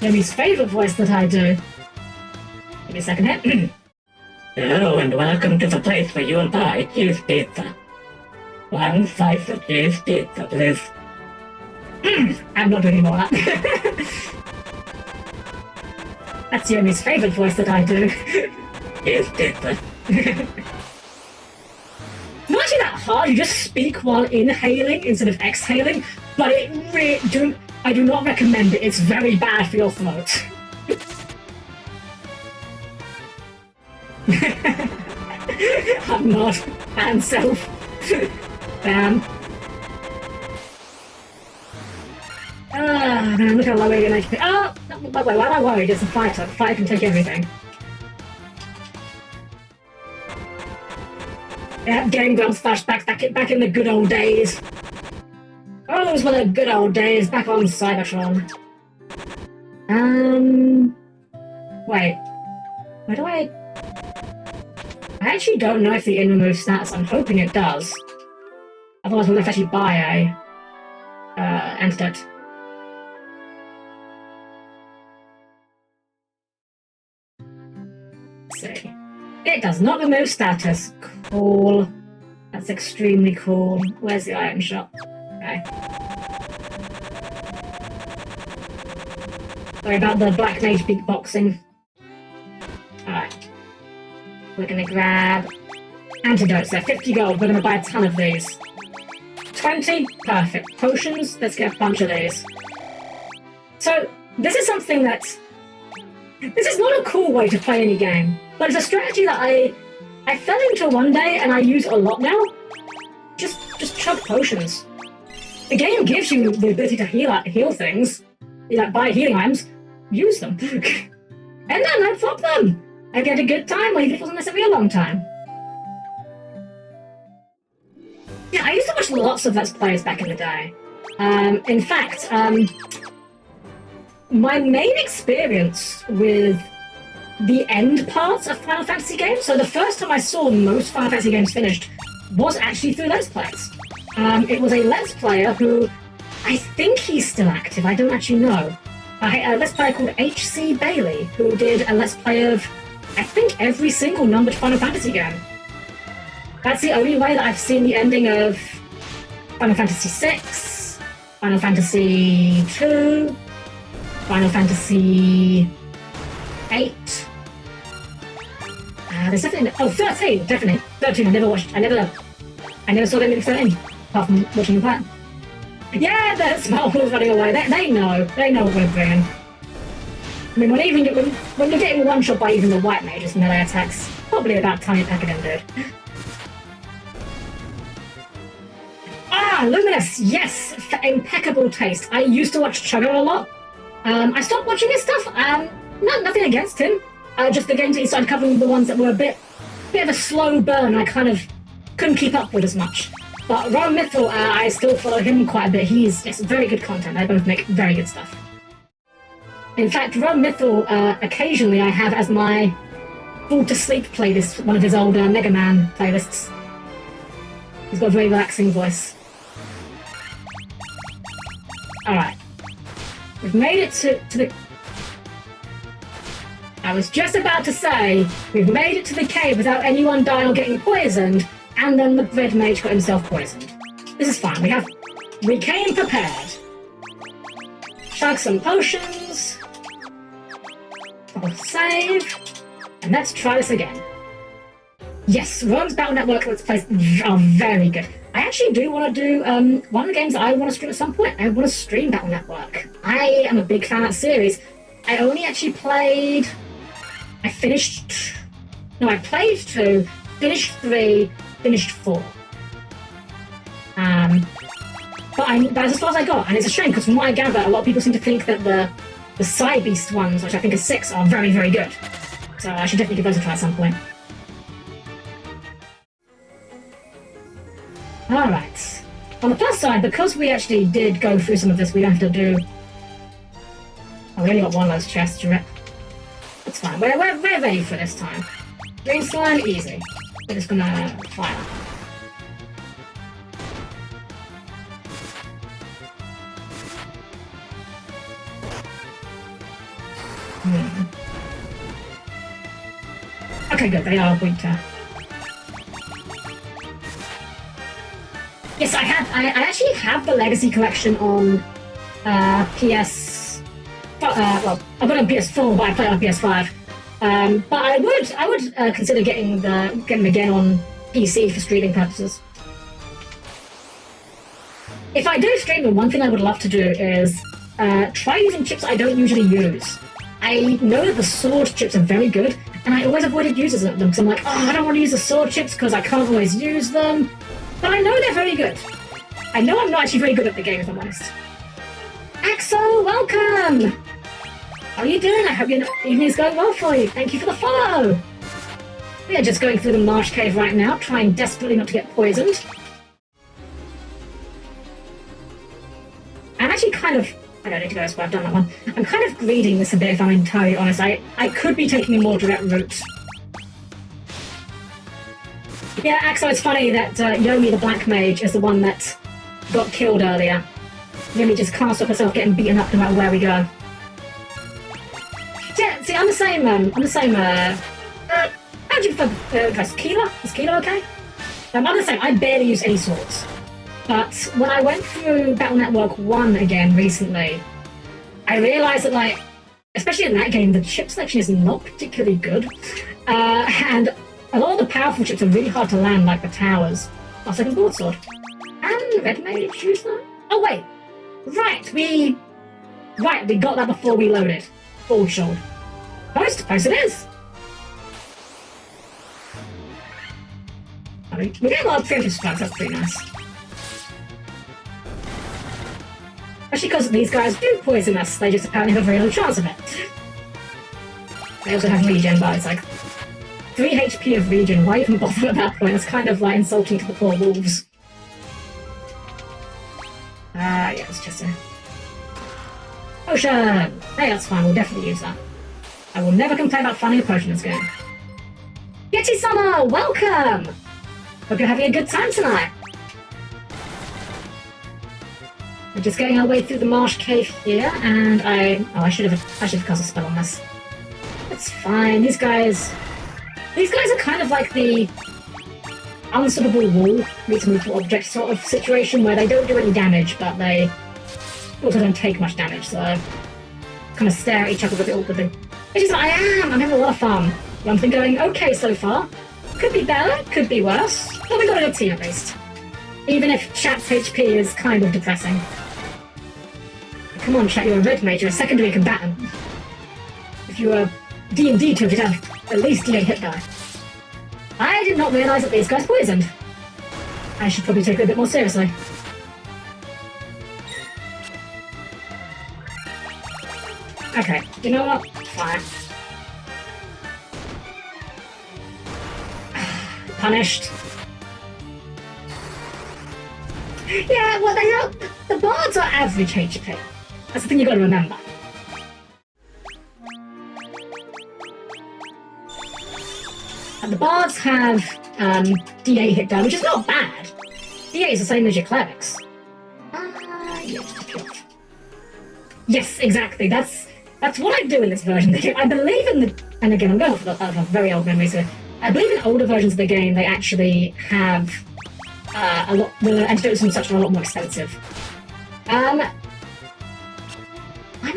[SPEAKER 1] Yomi's favourite voice that I do. Give me a second here. Hello and welcome to the place where you and I choose pizza. 1 slice of cheese pizza, please. I'm not doing any more of that. That's Yomi's favourite voice that I do. Cheese pizza. Not actually that hard, you just speak while inhaling instead of exhaling, but I do not recommend it, it's very bad for your throat. I'm not, and self. Bam. Man, look how low we're getting HP. Oh, wait, why am I worried? It's a fighter. The fighter can take everything. Yeah, Game Grumps flashbacks back in the good old days. Oh, those were the good old days back on Cybertron. Wait. Where do I actually don't know if the in-remove stats. I'm hoping it does. Otherwise we'll have to actually buy a antidote. Let's see. It does not remove status. Cool. That's extremely cool. Where's the item shop? Okay. Sorry about the Black Mage beatboxing. Alright. We're gonna grab antidotes there. 50 gold. We're gonna buy a ton of these. 20? Perfect. Potions? Let's get a bunch of these. So, this is something that... This is not a cool way to play any game, but it's a strategy that I fell into one day and I use a lot now. Just chug potions. The game gives you the ability to heal things. Like buy healing items, use them. And then I flop them. I get a good time, even if it wasn't necessarily a long time. Yeah, I used to watch lots of Let's Plays back in the day. In fact, my main experience with the end parts of Final Fantasy games, so the first time I saw most Final Fantasy games finished was actually through Let's Plays. It was a Let's Player who, I think he's still active, I don't actually know. A Let's Player called H.C. Bailey, who did a Let's Play of, I think, every single numbered Final Fantasy game. That's the only way that I've seen the ending of Final Fantasy VI, Final Fantasy II, Final Fantasy VIII. There's definitely 13, definitely 13. I never watched. I never saw them in 13, apart from watching the plan. Yeah, the smart wolves running away. They know what we're doing. I mean, when you're getting one shot by even the white mages melee attacks, probably about time you pack it in, dude. Ah, Luminous, yes, for impeccable taste. I used to watch Chugger a lot. I stopped watching his stuff. Nothing against him. Just the games that he started covering the ones that were a bit of a slow burn. I kind of couldn't keep up with as much. But Ron Mythel, I still follow him quite a bit. It's very good content. They both make very good stuff. In fact, Ron Mythel, occasionally I have as my fall to sleep playlist, one of his old Mega Man playlists. He's got a very relaxing voice. Alright. We've made it to the... I was just about to say, we've made it to the cave without anyone dying or getting poisoned, and then the red mage got himself poisoned. This is fine. We came prepared. Chug some potions. Save. And let's try this again. Yes, Rome's Battle Network Let's Plays are very good. I actually do want to do one of the games that I want to stream at some point. I want to stream Battle Network. I am a big fan of that series. I only actually played... I played 2, finished 3, finished 4. But that's as far as I got, and it's a shame because from what I gather, a lot of people seem to think that the Side Beast ones, which I think are 6, are very, very good. So I should definitely give those a try at some point. Alright. On the plus side, because we actually did go through some of this, we don't have to do... Oh, we only got one of those chests to rip. That's fine. We're ready for this time. Green slime, easy. We're just gonna fire. Okay, good. They are weaker. Yes, I actually have the Legacy Collection on PS. Well, I've got it on PS4, but I play it on PS5. But I would consider getting them again on PC for streaming purposes. If I do stream them, one thing I would love to do is try using chips I don't usually use. I know that the sword chips are very good, and I always avoided using them because I'm like, oh, I don't want to use the sword chips because I can't always use them. But I know they're very good. I know I'm not actually very good at the game, if I'm honest. Axel, welcome! How are you doing? I hope your evening's going well for you. Thank you for the follow! We are just going through the marsh cave right now, trying desperately not to get poisoned. I'm actually kind of... I don't need to go as far, I've done that one. I'm kind of greeding this a bit, if I'm entirely honest. I could be taking a more direct route. Yeah, Axel, it's funny that Yomi the Black Mage is the one that got killed earlier. Yomi just can't stop herself getting beaten up no matter where we go. Yeah, see, I'm the same, how do you address Keela? Is Keela okay? I'm the same, I barely use any swords. But when I went through Battle Network 1 again recently, I realised that, like, especially in that game, the chip selection is not particularly good. And a lot of the powerful chips are really hard to land, like the towers. Our second broadsword. And Red Mage use that? Oh, wait. Right, we got that before we loaded. Full shield. Post it is! I mean, we get a lot of preemptive strikes, that's pretty nice. Especially because these guys do poison us, they just apparently have a very low chance of it. They also have regen, but it's like 3 HP of regen, why even bother at that point? It's kind of like insulting to the poor wolves. Yeah, it's just a... Potion! Hey, that's fine, we'll definitely use that. I will never complain about finding a potion in this game. Yeti-sama, welcome! Hope you're having a good time tonight. We're just getting our way through the marsh cave here, and I should have cast a spell on this. It's fine. These guys are kind of like the unstoppable wall meets multiple object sort of situation where they don't do any damage, but they also don't take much damage, so kind of stare at each other a bit awkwardly. Which is what I'm having a lot of fun. I'm going okay so far. Could be better, could be worse, but we got a good team at least. Even if chat's HP is kind of depressing. Come on, chat, you're a red mage, you're a secondary combatant. If you were D&D to, you'd have at least D8 hit die. I did not realise that these guys poisoned. I should probably take it a bit more seriously. Okay, you know what? Fine. Punished. Yeah, well, they are. The bards are average HP. That's the thing you got to remember. And the bards have D8 hit die, which is not bad. D8 is the same as your clerics. Yes, exactly. That's what I do in this version of the game. I believe in the, and again, I'm going off of a very old memory, so I believe in older versions of the game they actually have a lot. The antidotes and such are a lot more expensive. I'm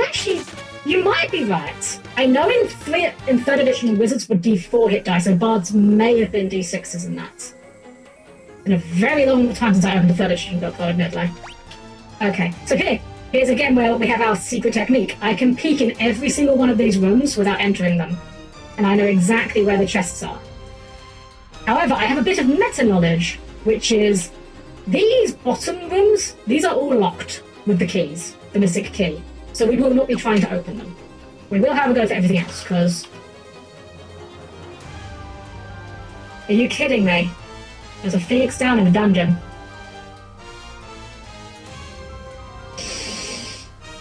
[SPEAKER 1] actually, you might be right. I know in 3rd edition wizards were D4 hit die, so bards may have been D6s in that. It's been a very long time since I opened the 3rd edition book, though, admittedly. Okay, so here's again where we have our secret technique. I can peek in every single one of these rooms without entering them, and I know exactly where the chests are. However, I have a bit of meta-knowledge, which is these bottom rooms, these are all locked with the keys, the mystic key, so we will not be trying to open them. We will have a go for everything else, because... Are you kidding me? There's a phoenix down in the dungeon.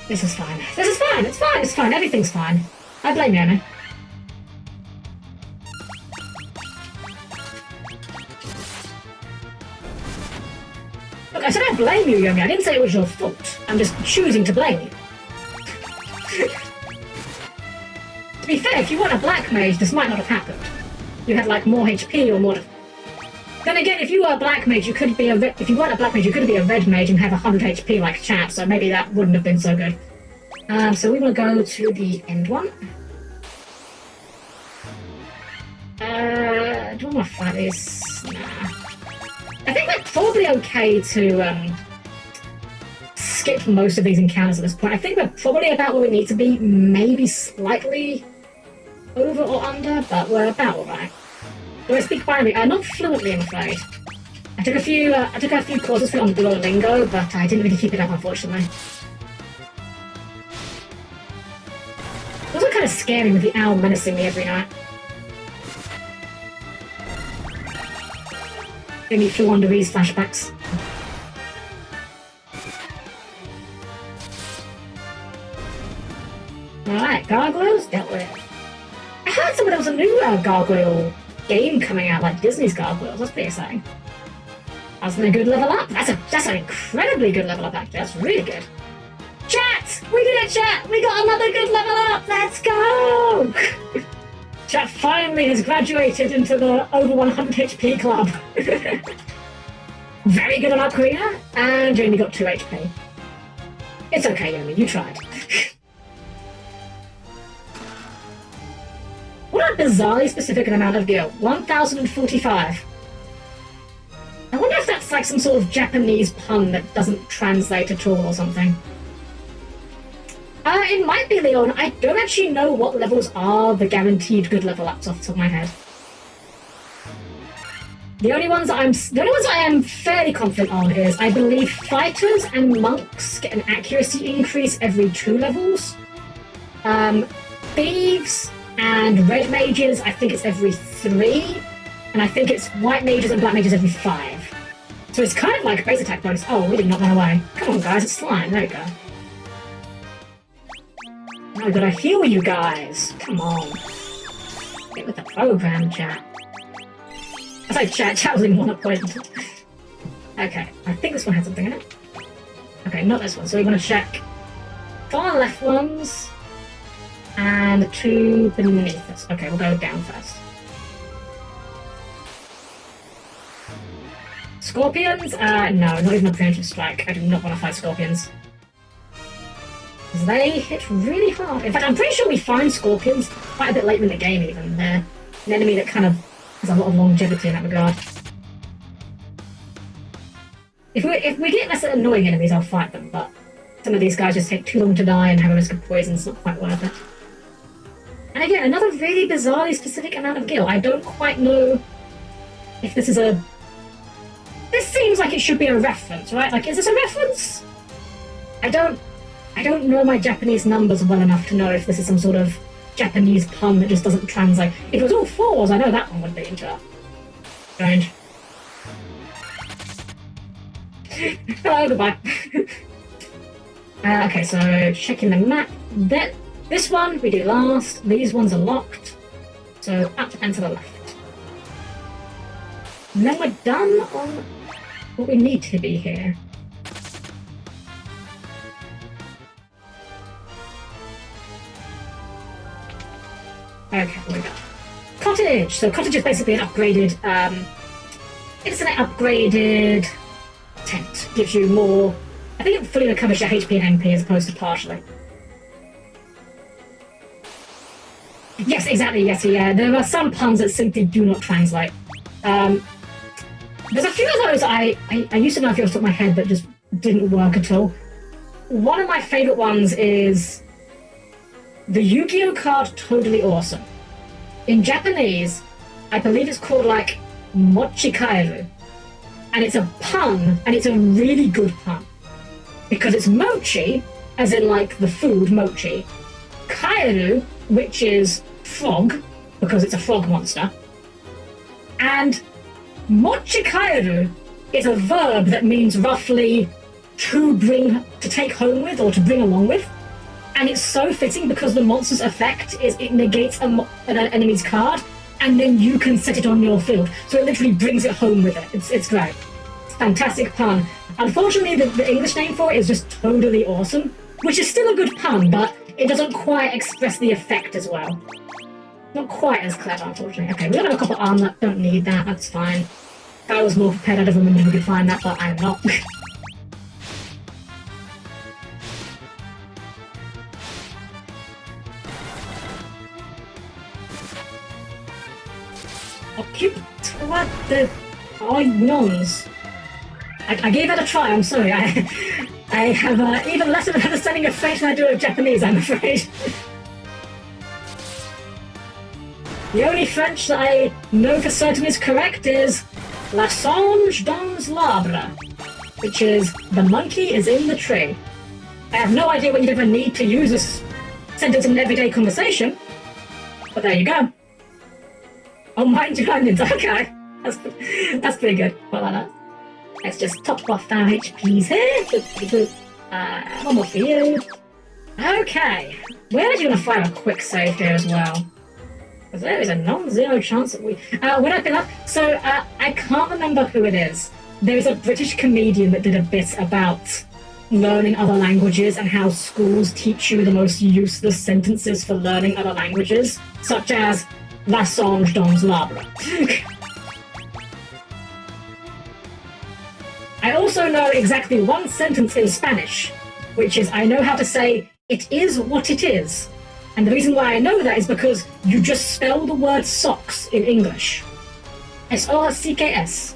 [SPEAKER 1] This is fine. This is fine. It's fine. It's fine. Everything's fine. I blame Yomi. Look, I said I blame you, Yomi. I didn't say it was your fault. I'm just choosing to blame you. To be fair, if you weren't a black mage, this might not have happened. You had, like, more HP or more... Then again, if you were a black mage, you could be if you weren't a black mage, you could be a red mage and have 100 HP like chat, so maybe that wouldn't have been so good. So we will go to the end one. Do I want to fight this? Nah. I think we're probably okay to skip most of these encounters at this point. I think we're probably about where we need to be, maybe slightly over or under, but we're about alright. Do I speak binary? Not fluently, I'm afraid. I took a few courses for it on Duolingo, but I didn't really keep it up, unfortunately. It's also kind of scary with the owl menacing me every night. Gave me flew under these flashbacks. Alright, gargoyles dealt with. I heard there was a new gargoyle game coming out, like Disney's Gargoyles. That's pretty exciting. That's a good level up. That's an incredibly good level up, actually. That's really good. Chat! We did it, chat! We got another good level up! Let's go! Chat finally has graduated into the over 100 HP club. Very good on Ocarina, and you only got 2 HP. It's okay, Yomi, you tried. What a bizarrely specific amount of gear. 1,045. I wonder if that's like some sort of Japanese pun that doesn't translate at all or something. It might be, Leon. I don't actually know what levels are the guaranteed good level ups off the top of my head. The only ones I am fairly confident on is I believe fighters and monks get an accuracy increase every 2 levels. Thieves and red mages, I think it's every 3, and I think it's white mages and black mages every 5. So it's kind of like base attack bonus. Oh, we did not run away. Come on, guys, it's fine. There you go. Now we gotta heal you guys. Come on. Get with the program, chat. I say chat. Chat was in one point. Okay, I think this one had something in it. Okay, not this one. So we want to check far left ones. And the 2 beneath us. Okay, we'll go down first. Scorpions? No, not even a preemptive strike. I do not want to fight scorpions. Because they hit really hard. In fact, I'm pretty sure we find scorpions quite a bit later in the game even. They're an enemy that kind of has a lot of longevity in that regard. If we get less annoying enemies, I'll fight them, but some of these guys just take too long to die and have a risk of poison. It's not quite worth it. And again, another really bizarrely specific amount of gil. I don't quite know if this is a... This seems like it should be a reference, right? Like, is this a reference? I don't know my Japanese numbers well enough to know if this is some sort of Japanese pun that just doesn't translate. If it was all fours, I know that one would be strange. Hello, goodbye. Okay, so checking the map. This one we do last. These ones are locked. So up and to the left. And then we're done on what we need to be here. Okay, here we go. Cottage! So cottage is basically an upgraded, it's an upgraded tent. Gives you more, I think it fully recovers your HP and MP as opposed to partially. Yes, exactly, yes, yeah. There are some puns that simply do not translate. There's a few of those I used to know if you off the top of my head that just didn't work at all. One of my favourite ones is the Yu-Gi-Oh card Totally Awesome. In Japanese, I believe it's called like Mochikaeru. And it's a pun, and it's a really good pun. Because it's mochi, as in like the food mochi, kaeru, which is frog, because it's a frog monster, and mochikaeru is a verb that means roughly to take home with or to bring along with. And it's so fitting because the monster's effect is it negates an enemy's card, and then you can set it on your field. So it literally brings it home with it. It's great. It's a fantastic pun. Unfortunately, the English name for it is just Totally Awesome, which is still a good pun, but it doesn't quite express the effect as well. Not quite as clever, unfortunately. Okay, we don't have a copper armlet. Don't need that. That's fine. If I was more prepared, I'd have remembered we could find that, but I'm not. What the Oinons? I gave that a try, I'm sorry. I have even less of an understanding of French than I do of Japanese, I'm afraid. The only French that I know for certain is correct is La songe dans l'arbre, which is the monkey is in the tree. I have no idea what you'd ever need to use this sentence in an everyday conversation, but there you go. Oh, mind your onions, okay. That's pretty good. What like that? Let's just top off our HPs here. One more for you. Okay. We're actually going to fire a quick save here as well. Because there is a non-zero chance that we... when I fill up... So, I can't remember who it is. There is a British comedian that did a bit about learning other languages and how schools teach you the most useless sentences for learning other languages, such as La songe dans l'arbre. I also know exactly one sentence in Spanish, which is I know how to say, it is what it is. And the reason why I know that is because you just spell the word socks in English. S-O-C-K-S.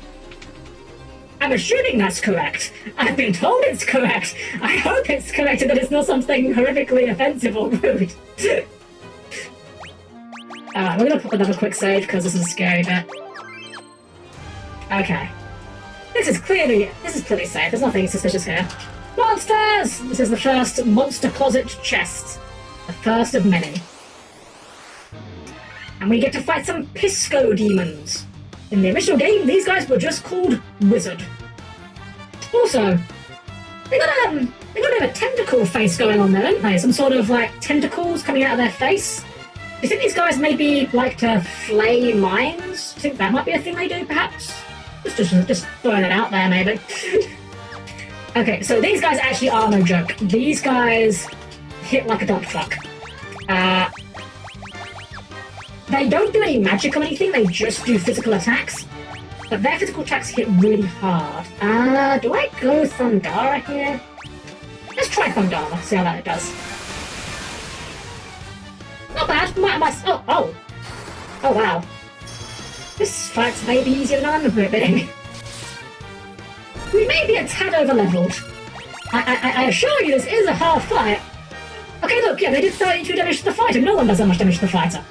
[SPEAKER 1] I'm assuming that's correct. I've been told it's correct. I hope it's correct and that it's not something horrifically offensive or rude. Alright, we're gonna put another quick save because this is a scary bit. Okay. This is clearly safe. There's nothing suspicious here. Monsters! This is the first monster closet chest. The first of many. And we get to fight some Pisco demons. In the original game, these guys were just called Wizard. Also, they got a bit of a tentacle face going on there, don't they? Some sort of like tentacles coming out of their face. Do you think these guys maybe like to flay mines? Do you think that might be a thing they do, perhaps? Just throwing it out there, maybe. Okay, so these guys actually are no joke. These guys hit like a dump truck. They don't do any magic or anything, they just do physical attacks. But their physical attacks hit really hard. Do I go Thundara here? Let's try Thundara, see how that does. Not bad. Oh wow. This fight's maybe easier than I'm admitting. We may be a tad over-leveled. I assure you this is a hard fight. Okay, look, yeah, they did 32 damage to the fighter. No one does that much damage to the fighter.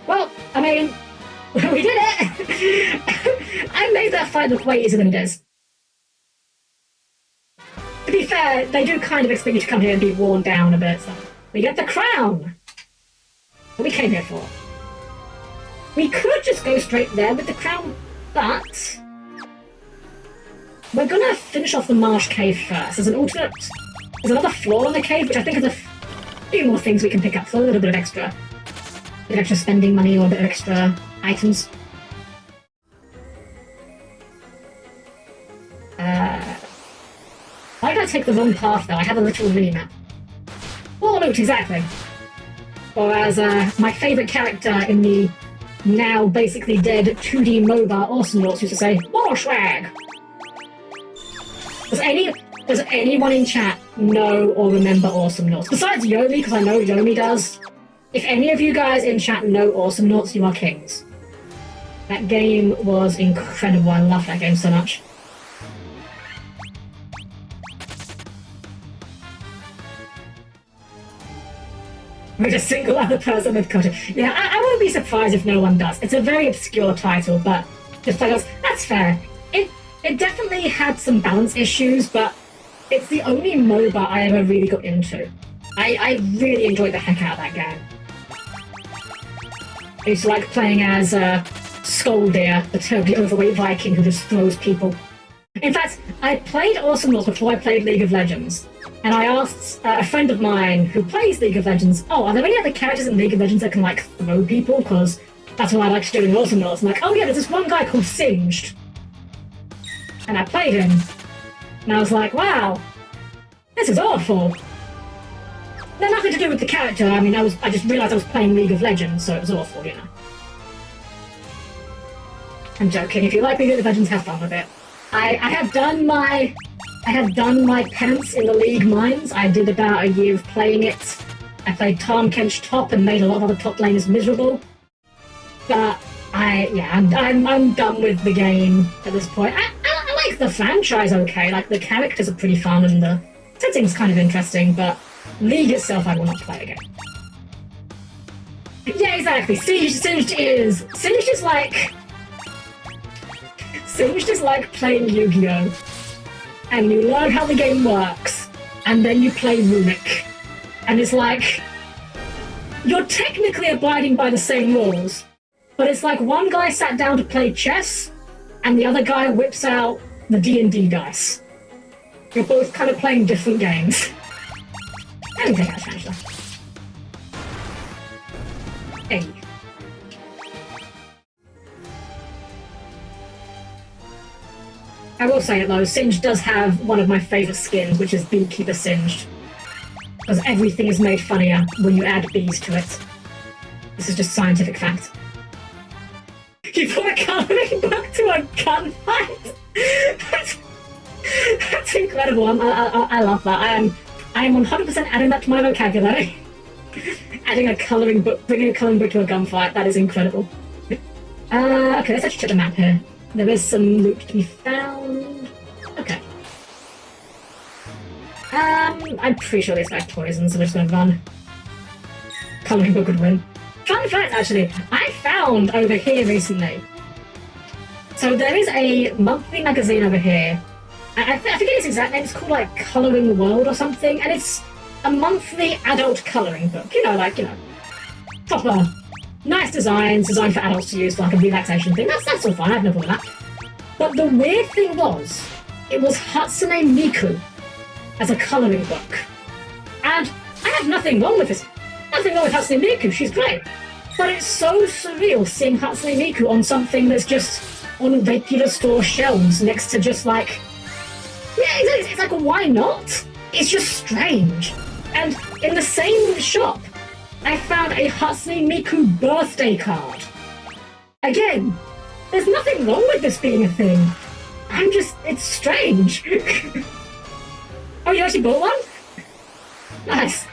[SPEAKER 1] Well, I mean, we did it! I made that fight look way easier than it is. To be fair, they do kind of expect you to come here and be worn down a bit, so... We get the crown! What we came here for. We could just go straight there with the crown, but... We're gonna finish off the marsh cave first. There's an alternate... There's another floor in the cave, which I think is a few more things we can pick up for a little bit of extra. A bit of extra spending money or a bit of extra items. Why did I take the wrong path though? I have a literal mini-map. Oh, loot, exactly. Or as my favourite character in the now basically dead 2D MOBA Awesome Lords used to say, more swag! Does anyone in chat know or remember Awesome Lords? Besides Yomi, because I know Yomi does. If any of you guys in chat know Awesome Lords, you are kings. That game was incredible. I love that game so much. With a single other person with culture. Yeah, I won't be surprised if no one does. It's a very obscure title, but just like us, that's fair. It definitely had some balance issues, but it's the only MOBA I ever really got into. I really enjoyed the heck out of that game. I used to like playing as Skoldir, the terribly overweight Viking who just throws people. In fact, I played Awesome Lords before I played League of Legends, and I asked a friend of mine who plays League of Legends, oh, are there any other characters in League of Legends that can like throw people? Because that's what I like to do in Awesome Lords. I'm like, oh yeah, there's this one guy called Singed. And I played him, and I was like, wow, this is awful. No, nothing to do with the character. I mean, I just realised I was playing League of Legends, so it was awful, you know. I'm joking. If you like League of Legends, have fun with it. I have done my penance in the League mines. I did about a year of playing it. I played Tahm Kench top and made a lot of other top laners miserable. But I'm done with the game at this point. I like the franchise okay. Like the characters are pretty fun and the setting's kind of interesting, but League itself I will not play again. Yeah, exactly. Singed is like playing Yu-Gi-Oh! And you learn how the game works, and then you play Runic. And it's like, you're technically abiding by the same rules, but it's like one guy sat down to play chess, and the other guy whips out the D&D dice. You're both kind of playing different games. I don't think that's actually. Hey. I will say it though, Singed does have one of my favourite skins, which is Beekeeper Singed. Because everything is made funnier when you add bees to it. This is just scientific fact. You put a colouring book to a gunfight? That's incredible. I love that. I am 100% adding that to my vocabulary. Adding a colouring book, bringing a colouring book to a gunfight. That is incredible. Okay, let's actually check the map here. There is some loot to be found. Okay. I'm pretty sure this guy's poisoned, so we're just gonna run. Colouring book would win. Fun fact, actually, I found over here recently. So there is a monthly magazine over here. I forget its exact name. It's called like Colouring World or something, and it's a monthly adult colouring book. You know, proper, nice designs, designed for adults to use for like a relaxation thing. That's all fine. I have no problem with that. But the weird thing was, it was Hatsune Miku as a colouring book, and I have nothing wrong with this. Nothing wrong with Hatsune Miku. She's great. But it's so surreal seeing Hatsune Miku on something that's just on regular store shelves next to just like. Yeah, it's like, why not? It's just strange. And in the same shop, I found a Hatsune Miku birthday card. Again, There's nothing wrong with this being a thing. It's strange. Oh, you actually bought one? Nice.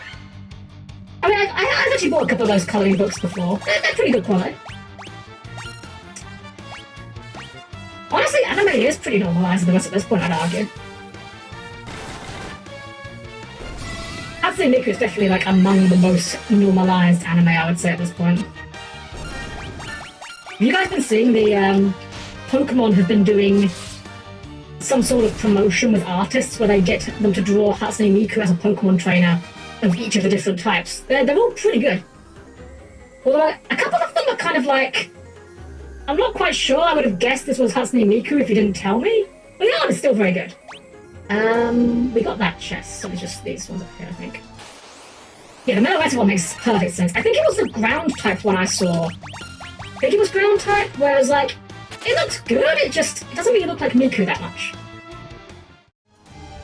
[SPEAKER 1] I mean, I've actually bought a couple of those colouring books before. They're pretty good quality. Honestly, anime is pretty normalised at the rest at this point, I'd argue. I'd say Miku is definitely like among the most normalised anime, I would say, at this point. Have you guys been seeing the Pokemon have been doing some sort of promotion with artists where they get them to draw Hatsune Miku as a Pokemon trainer of each of the different types? They're all pretty good. Although a couple of them are kind of like, I'm not quite sure. I would have guessed this was Hatsune Miku if you didn't tell me. But the art is still very good. We got that chest, so it's just these ones up here, I think. Yeah, the Metal one makes perfect sense. I think it was the ground type one I saw. I think it was ground type, where I was like, it looks good, it doesn't really look like Miku that much.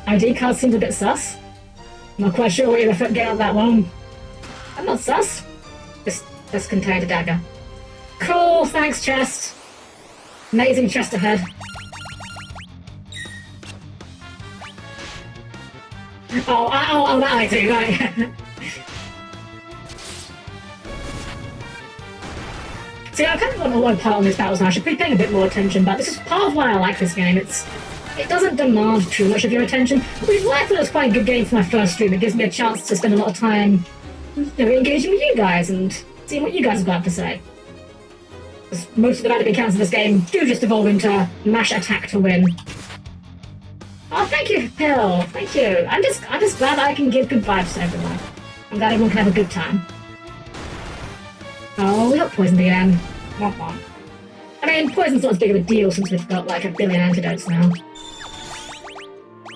[SPEAKER 1] ID card seems a bit sus. I'm not quite sure what you're getting out of that one. I'm not sus. This contained a dagger. Cool, thanks, chest. Amazing chest ahead. Oh, that I do, right. See, I kind of want to low part on these battles now. I should be paying a bit more attention, but this is part of why I like this game. It doesn't demand too much of your attention, which is why I thought it was quite a good game for my first stream. It gives me a chance to spend a lot of time, engaging with you guys and seeing what you guys have got to say. Because most of the random encounters in this game do just evolve into mash attack to win. Oh, thank you, Hill. Thank you. I'm just glad I can give good vibes to everyone. I'm glad everyone can have a good time. Oh, we got poisoned again. Womp womp. I mean, poison's not as big of a deal since we've got like 1 billion antidotes now.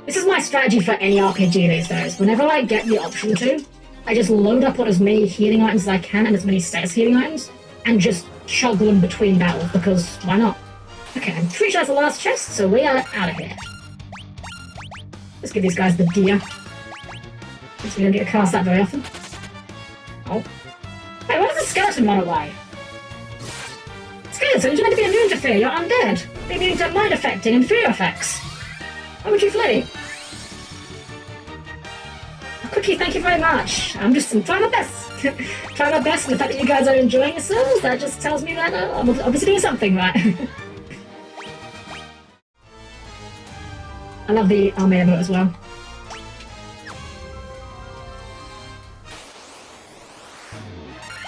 [SPEAKER 1] This is my strategy for any RPG these days. Whenever I get the option to, I just load up on as many healing items as I can and as many status healing items, and just chug them between battles, because why not? Okay, I'm pretty sure that's the last chest, so we are out of here. Let's give these guys the deer. Since we don't get cast that very often. Oh. Hey, why does the skeleton run away? Skeleton, you're meant to be immune to fear, you're undead. You're immune to mind affecting and fear effects. Why would you flee? Cookie, thank you very much. I'm trying my best. Trying my best, and the fact that you guys are enjoying yourselves, that just tells me that I'm obviously doing something right. I love the army emote as well.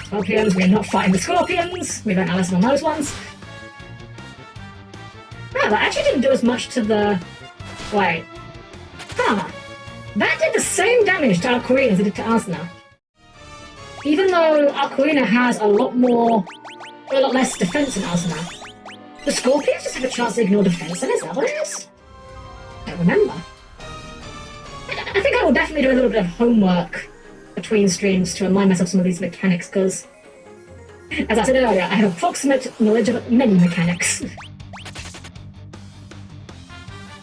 [SPEAKER 1] Scorpions, we're not fighting the scorpions. We learned our lesson on those ones. Oh, that actually didn't do as much to the... Wait. Huh. That did the same damage to Arcoina as it did to Asuna. Even though Arcoina has a lot less defense than Asuna, the scorpions just have a chance to ignore defense, and is that what it is? I don't remember. I think I will definitely do a little bit of homework between streams to remind myself some of these mechanics, because, as I said earlier, I have approximate knowledge of many mechanics.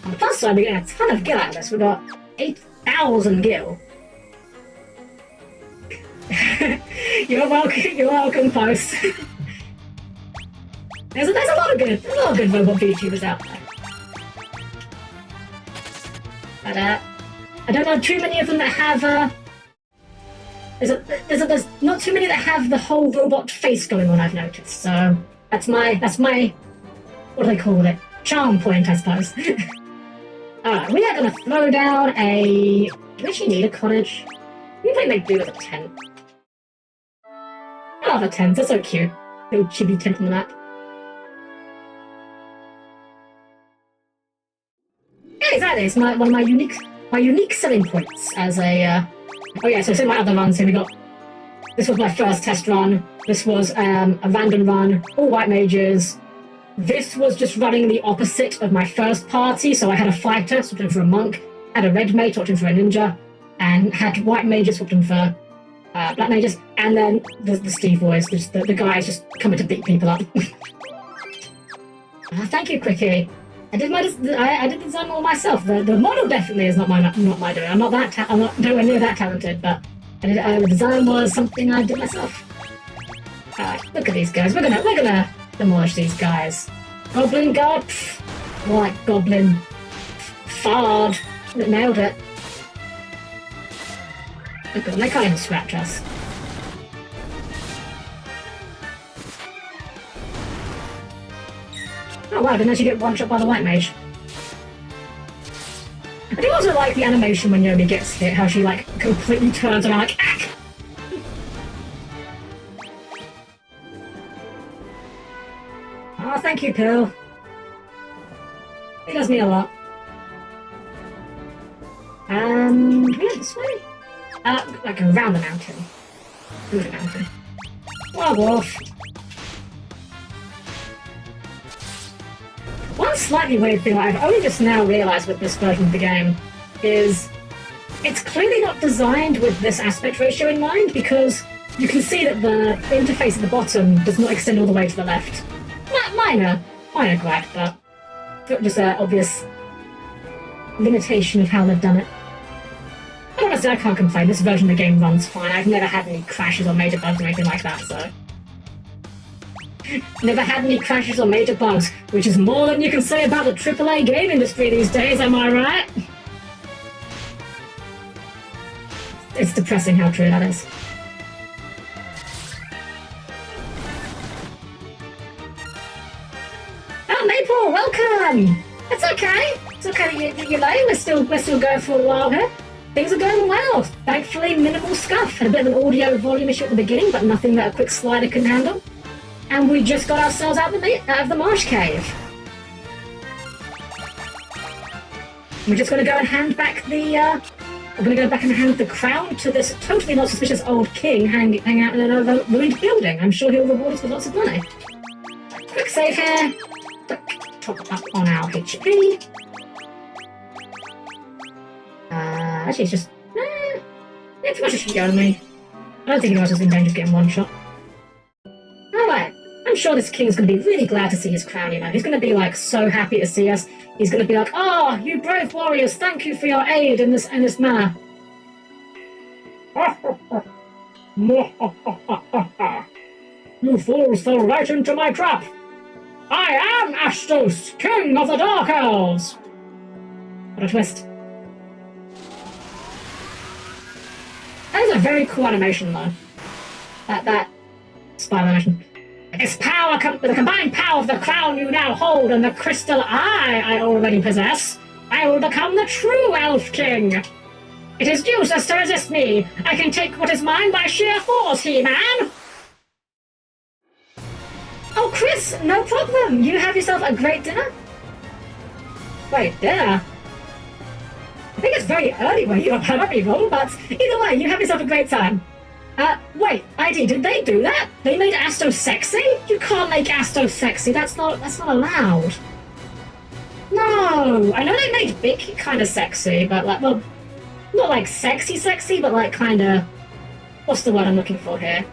[SPEAKER 1] On the plus side, we're getting a ton of gil out of this. We've got 8,000 gil. You're welcome, Post. there's a lot of good robot VTubers out there. But I don't know too many of them that have there's not too many that have the whole robot face going on, I've noticed. So that's my what do they call it? Charm point, I suppose. Alright, we are gonna throw down a... Do we actually need a cottage? We can make do with a tent. I love the tents, they're so cute. Little chibi tent on the map. Yeah, exactly, it's one of my unique selling points as a... Oh yeah, so in my other runs here we got... This was my first test run. This was a random run, all white mages. This was just running the opposite of my first party, so I had a fighter, swapped him for a monk, had a red mage, swapped him for a ninja, and had white mages, swapped him for black mages, and then the Steve boys, the guys just coming to beat people up. Thank you, Quickie. I did the design all myself. The model definitely is not my doing. I'm not nowhere near that talented, but the design was something I did myself. Alright, look at these guys. We're gonna demolish these guys. Goblin God. More like Goblin Fard. Nailed it. Look at them, they can't even scratch us. Oh wow, didn't actually get one shot by the White Mage. I do also like the animation when Yomi gets hit, how she like completely turns around like ack! Oh, thank you, Pill. It does me a lot. Yeah, this way? Like around the mountain. Through the mountain. Oh, wolf. One slightly weird thing I've only just now realised with this version of the game is it's clearly not designed with this aspect ratio in mind, because you can see that the interface at the bottom does not extend all the way to the left. Minor gripe, but just an obvious limitation of how they've done it. Honestly, I can't complain. This version of the game runs fine. I've never had any crashes or major bugs or anything like that, so... Never had any crashes or major bugs, which is more than you can say about the AAA game industry these days, am I right? It's depressing how true that is. Oh, Maple, welcome! It's okay. It's okay that you're late. We're still going for a while here. Things are going well. Thankfully, minimal scuff. Had a bit of an audio volume issue at the beginning, but nothing that a quick slider can handle. And we just got ourselves out of the marsh cave. We're just going to go and hand back the... we're going to go back and hand the crown to this totally not suspicious old king hanging out in a ruined building. I'm sure he'll reward us with lots of money. Quick save here. Top up on our HP. Actually, it's just... yeah, pretty much it should go to me. I don't think anyone else is in danger of getting one shot. Alright, I'm sure this king's going to be really glad to see his crown, you know. He's going to be, like, so happy to see us. He's going to be like, "Oh, you brave warriors, thank you for your aid in this manner." You fools fell right into my trap. I am Astos, king of the Dark Elves. What a twist. That is a very cool animation, though. That spy animation. This power, with the combined power of the crown you now hold and the crystal eye I already possess, I will become the true Elf King. It is useless to resist me. I can take what is mine by sheer force, He-Man. Oh, Chris, no problem. You have yourself a great dinner? Wait, dinner? I think it's very early where you are, I might be wrong, but either way, you have yourself a great time. Wait, ID, did they do that? They made Astos sexy? You can't make Astos sexy, that's not allowed. No, I know they made Vic kind of sexy, but like, well, not like sexy, but like kind of, what's the word I'm looking for here?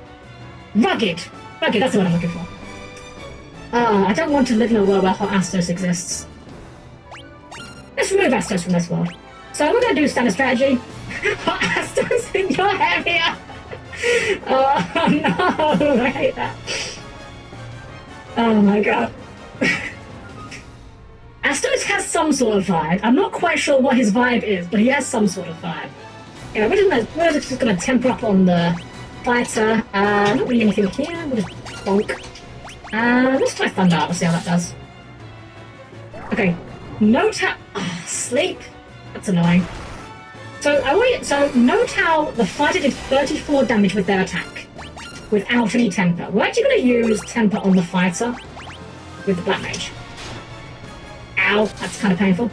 [SPEAKER 1] Rugged, that's the word I'm looking for. I don't want to live in a world where Hot Astos exists. Let's remove Astos from this world. So we're going to do standard strategy. Hot Astos in your area! Oh no, I hate that. Oh my god. Astos has some sort of vibe. I'm not quite sure what his vibe is, but he has some sort of vibe. Yeah, we're just going to temper up on the fighter. Not really anything here. We'll just bonk. Let's try Thunder. Let's see how that does. Okay. Note how... sleep? That's annoying. So note how the fighter did 34 damage with their attack. Without any temper. We're actually going to use temper on the fighter. With the Black Mage. Ow. That's kind of painful.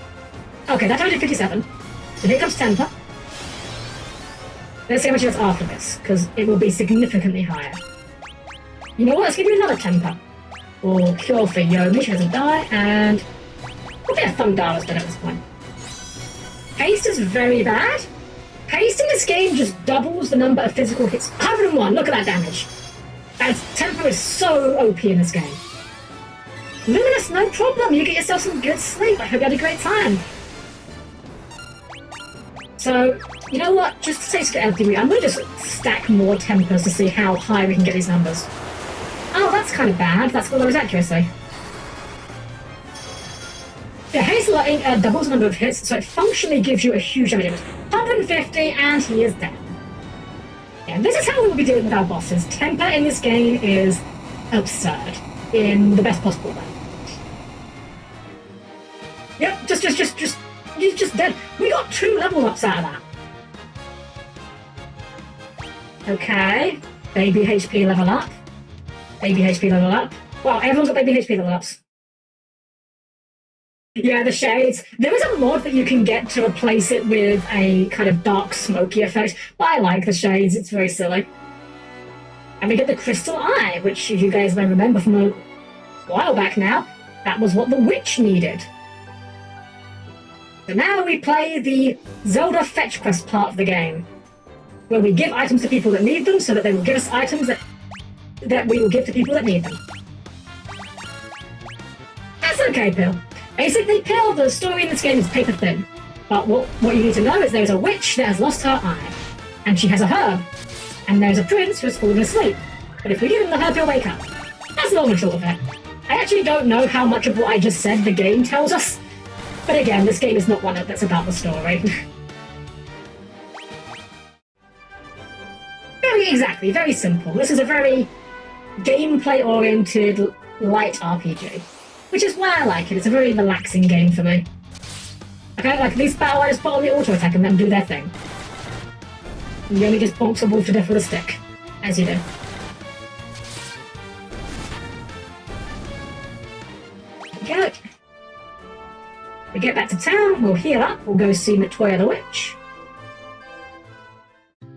[SPEAKER 1] Okay, that time did 57. So here comes temper. Let's see how much it does after this. Because it will be significantly higher. You know what? Let's give you another temper. Or cure for Yomi, she doesn't die, and we'll get a Thunder instead at this point. Haste is very bad. Haste in this game just doubles the number of physical hits. 101, look at that damage. As temper is so OP in this game. Luminous, no problem, you get yourself some good sleep. I hope you had a great time. So, you know what, just to say everything, I'm going to just stack more tempers to see how high we can get these numbers. Oh, that's kind of bad. That's below his accuracy. The haste lightning doubles the number of hits, so it functionally gives you a huge damage. 150, and he is dead. And this is how we will be dealing with our bosses. Temper in this game is absurd, in the best possible way. Yep, he's just dead. We got 2 level ups out of that. Okay, baby HP level up. Baby HP level up. Wow, everyone's got baby HP level ups. Yeah, the shades. There is a mod that you can get to replace it with a kind of dark, smoky effect, but I like the shades. It's very silly. And we get the Crystal Eye, which you guys may remember from a while back now. That was what the witch needed. So now we play the Zelda Fetch Quest part of the game, where we give items to people that need them, so that they will give us items that we will give to people that need them. That's okay, Pill. Basically, Pill, the story in this game is paper thin. But what you need to know is there's a witch that has lost her eye, and she has a herb. And there's a prince who has fallen asleep. But if we give him the herb, he'll wake up. That's long and short of it. I actually don't know how much of what I just said the game tells us. But again, this game is not one that's about the story. Very simple. This is a very gameplay-oriented, light RPG. Which is why I like it. It's a very relaxing game for me. Okay, like these battle I just put on the auto attack and let them do their thing. You only just bonks a wolf to death with a stick, as you do. There we go. We get back to town, we'll heal up, we'll go see Matoya the Witch.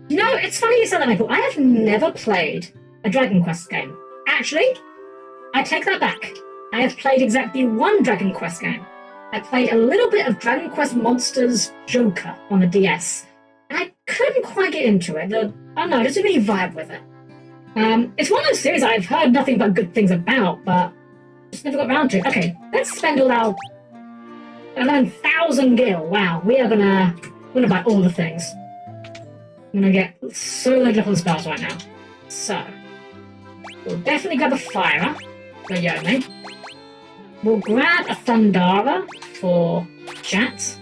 [SPEAKER 1] You know, it's funny you said that, Michael. I have never played a Dragon Quest game. Actually, I take that back. I have played exactly 1 Dragon Quest game. I played a little bit of Dragon Quest Monsters Joker on the DS, and I couldn't quite get into it. I don't know, I just didn't really vibe with it. It's one of those series I've heard nothing but good things about, but just never got around to it. Okay, let's spend all our 11,000 gil. Wow, we're gonna buy all the things. I'm gonna get so loaded up on spells right now. So, we'll definitely grab a Fire for Yomi. We'll grab a Thundara for Chat.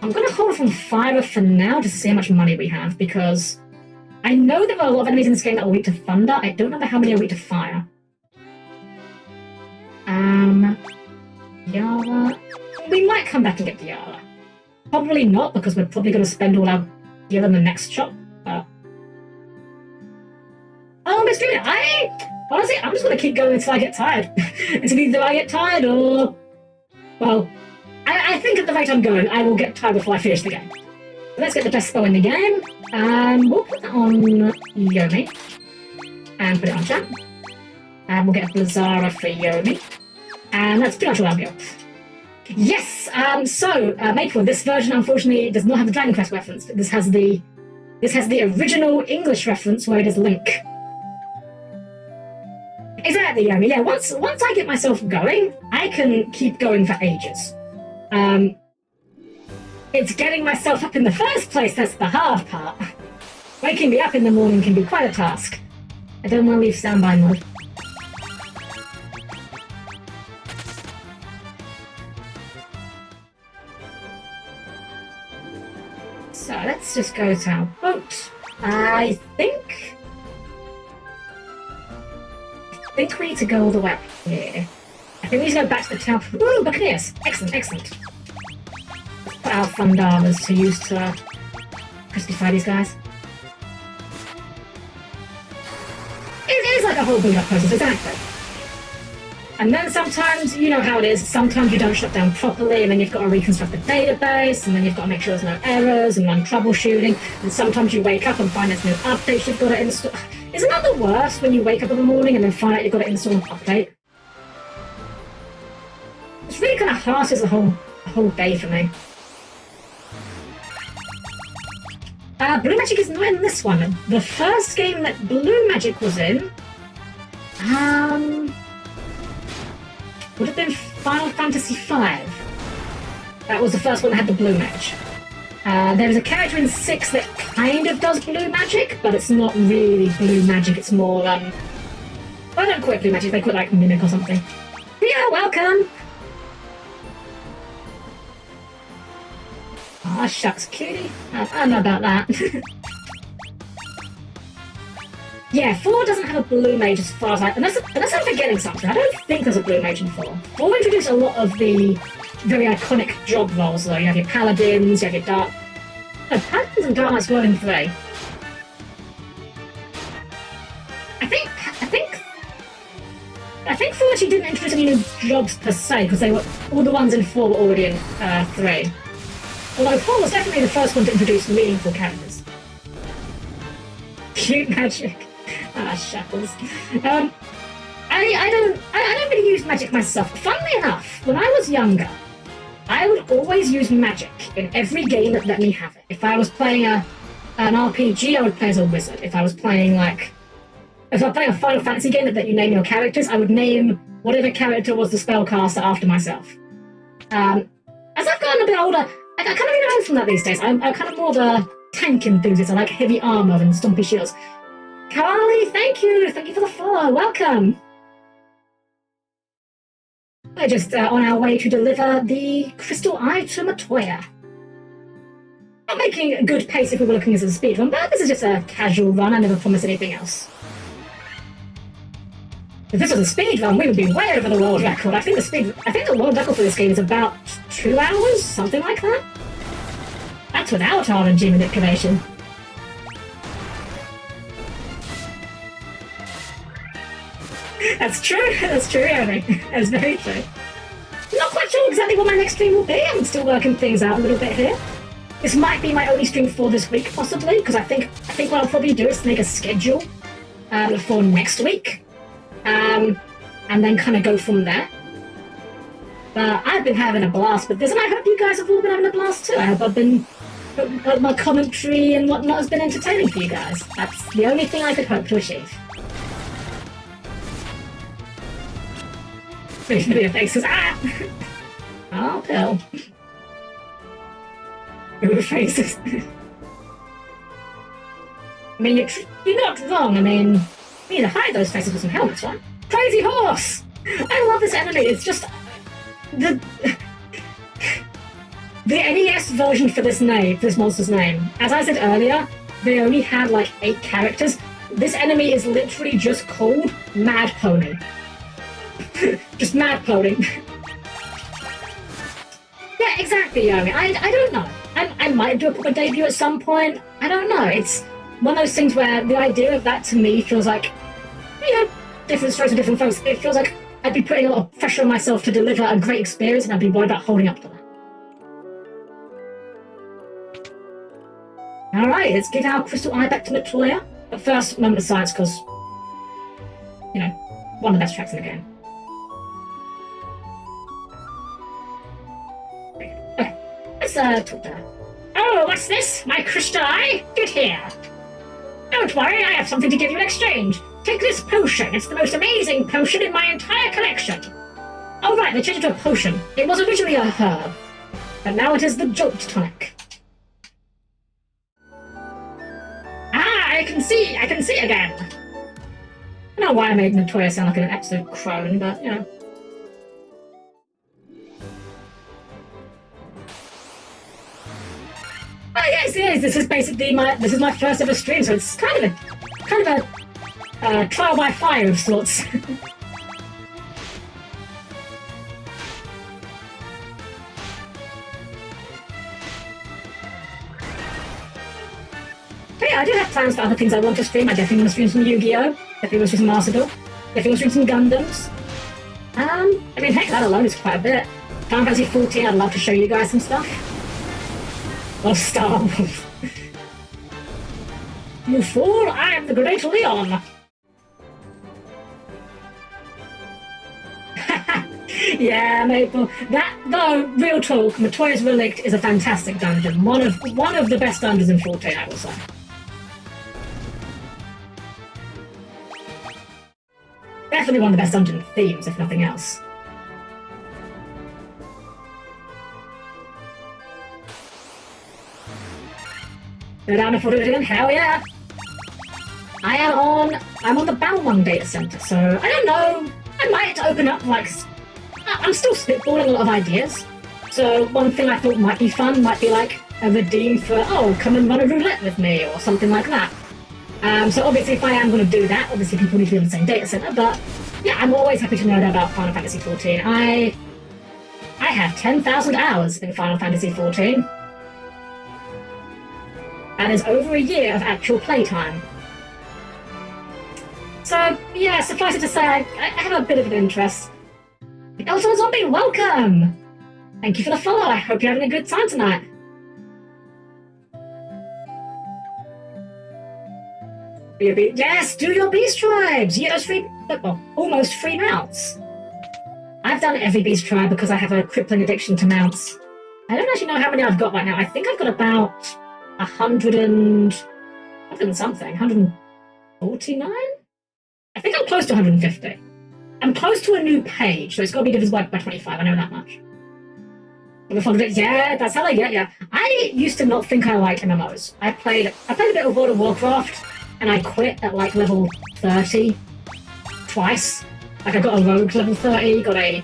[SPEAKER 1] I'm going to hold from Fire for now just to see how much money we have, because I know there are a lot of enemies in this game that are weak to Thunder. I don't remember how many are weak to Fire. Yara. We might come back and get the Yara. Probably not, because we're probably going to spend all our gear in the next shop. Oh, Miss Julia, honestly, I'm just going to keep going until I get tired. Until either I get tired or... Well, I think at the rate I'm going, I will get tired before I finish the game. So let's get the best spell in the game. We'll put that on Yomi. And put it on Chat. And we'll get a Blizzara for Yomi. And that's pretty much all I'll go. Yes! Maple, this version unfortunately does not have the Dragon Quest reference, but this has the original English reference where it is Link. Exactly, Yomi. Yeah, once I get myself going, I can keep going for ages. It's getting myself up in the first place that's the hard part. Waking me up in the morning can be quite a task. I don't want to leave standby mode. So let's just go to our boat. I think we need to go all the way up here. I think we need to go back to the town. Ooh, Buccaneers! Excellent. Let's put our Thundaras to use to crispify these guys. It is like a whole build-up process, exactly. And then sometimes, you know how it is, sometimes you don't shut down properly, and then you've got to reconstruct the database, and then you've got to make sure there's no errors, and run troubleshooting, and sometimes you wake up and find there's no updates you've got to install. Isn't that the worst, when you wake up in the morning and then find out you've got to install an update? It's really kind of harsh the whole day for me. Blue Magic is not in this one. The first game that Blue Magic was in, would have been Final Fantasy V. That was the first one that had the blue mage. There is a character in 6 that kind of does blue magic, but it's not really blue magic, it's more, well, they don't call it blue magic, they call it like mimic or something. Yeah, welcome! Aw, shucks, cutie. I don't know about that. Yeah, 4 doesn't have a blue mage as far as unless I'm forgetting something. I don't think there's a blue mage in 4. 4 introduced a lot of the very iconic job roles, though. You have your paladins, you have your dark... No, paladins and dark knights were in 3. I think 4 actually didn't introduce any new jobs per se, because they were all the ones in 4 were already in 3. Although 4 was definitely the first one to introduce meaningful characters. Cute magic. Ah, shackles. I don't really use magic myself. Funnily enough, when I was younger, I would always use magic in every game that let me have it. If I was playing an RPG, I would play as a wizard. If I was playing a Final Fantasy game that let you name your characters, I would name whatever character was the spellcaster after myself. As I've gotten a bit older, I kind of get away from that these days. I'm kind of more of a tank enthusiast. I like heavy armor and stompy shields. Carly, thank you for the follow. Welcome. We're just on our way to deliver the crystal eye to Matoya. Not making a good pace if we were looking at a speed run, but this is just a casual run. I never promised anything else. If this was a speed run, we would be way over the world record. I think the world record for this game is about 2 hours, something like that. That's without RNG manipulation. That's true, Amy. That's very true. Not quite sure exactly what my next stream will be. I'm still working things out a little bit here. This might be my only stream for this week, possibly, because I think what I'll probably do is make a schedule for next week. And then kind of go from there. But I've been having a blast with this, and I hope you guys have all been having a blast too. I hope my commentary and whatnot has been entertaining for you guys. That's the only thing I could hope to achieve. Your faces, ah! Oh, pill. Your faces. I mean, you're not wrong. I mean, we need to hide those faces with some helmets, right? Crazy horse! I love this enemy. It's just the NES version for this monster's name. As I said earlier, they only had like 8 characters. This enemy is literally just called Mad Pony. Just Mad Pony. Yeah, exactly, Yomi. I don't know. I might do a proper debut at some point. I don't know. It's one of those things where the idea of that to me feels like, different strokes for different folks. It feels like I'd be putting a lot of pressure on myself to deliver a great experience, and I'd be worried about holding up to that. Alright, let's give our crystal eye back to Matoya. But first, moment of silence, because, one of the best tracks in the game. Okay, let's talk to her. Oh, what's this? My crystal eye? Get here. Don't worry, I have something to give you in exchange. Take this potion. It's the most amazing potion in my entire collection. Oh right, they changed it to a potion. It was originally a herb, but now it is the Jolt Tonic. Ah, I can see again. I don't know why I made Matoya sound like an absolute crone, but Oh yes, this is basically my first ever stream, so it's kind of a trial by fire of sorts. But yeah, I do have plans for other things I want to stream. I definitely want to stream some Yu-Gi-Oh! Definitely want to stream some Master Duel. Definitely want to stream some Gundams. I mean, heck, that alone is quite a bit. Final Fantasy 14, I'd love to show you guys some stuff. Or Star Wars. You fool, I am the Great Leon! Yeah, Maple. Though, real talk, Matoya's Relict is a fantastic dungeon. One of the best dungeons in 14, I will say. Definitely one of the best dungeon themes, if nothing else. Go down to Floridian, hell yeah! I'm on the Balmung data center, so I don't know. I might open up I'm still spitballing a lot of ideas. So one thing I thought might be fun might be like a redeem for, oh, come and run a roulette with me or something like that. So obviously if I am going to do that, obviously people need to be in the same data center, but yeah, I'm always happy to nerd about Final Fantasy XIV. I have 10,000 hours in Final Fantasy XIV. That is over a year of actual playtime. So yeah, suffice it to say, I have a bit of an interest. Elton Zombie, welcome! Thank you for the follow. I hope you're having a good time tonight. Yes, do your beast tribes! You get those free, well, almost free mounts. I've done every beast tribe because I have a crippling addiction to mounts. I don't actually know how many I've got right now. I think I've got about 100 and something, 149? I think I'm close to 150. I'm close to a new page, so it's got to be divided by 25, I know that much. Yeah, that's how I get ya. I used to not think I liked MMOs. I played a bit of World of Warcraft, and I quit at like level 30 twice. Like I got a rogue level 30, got a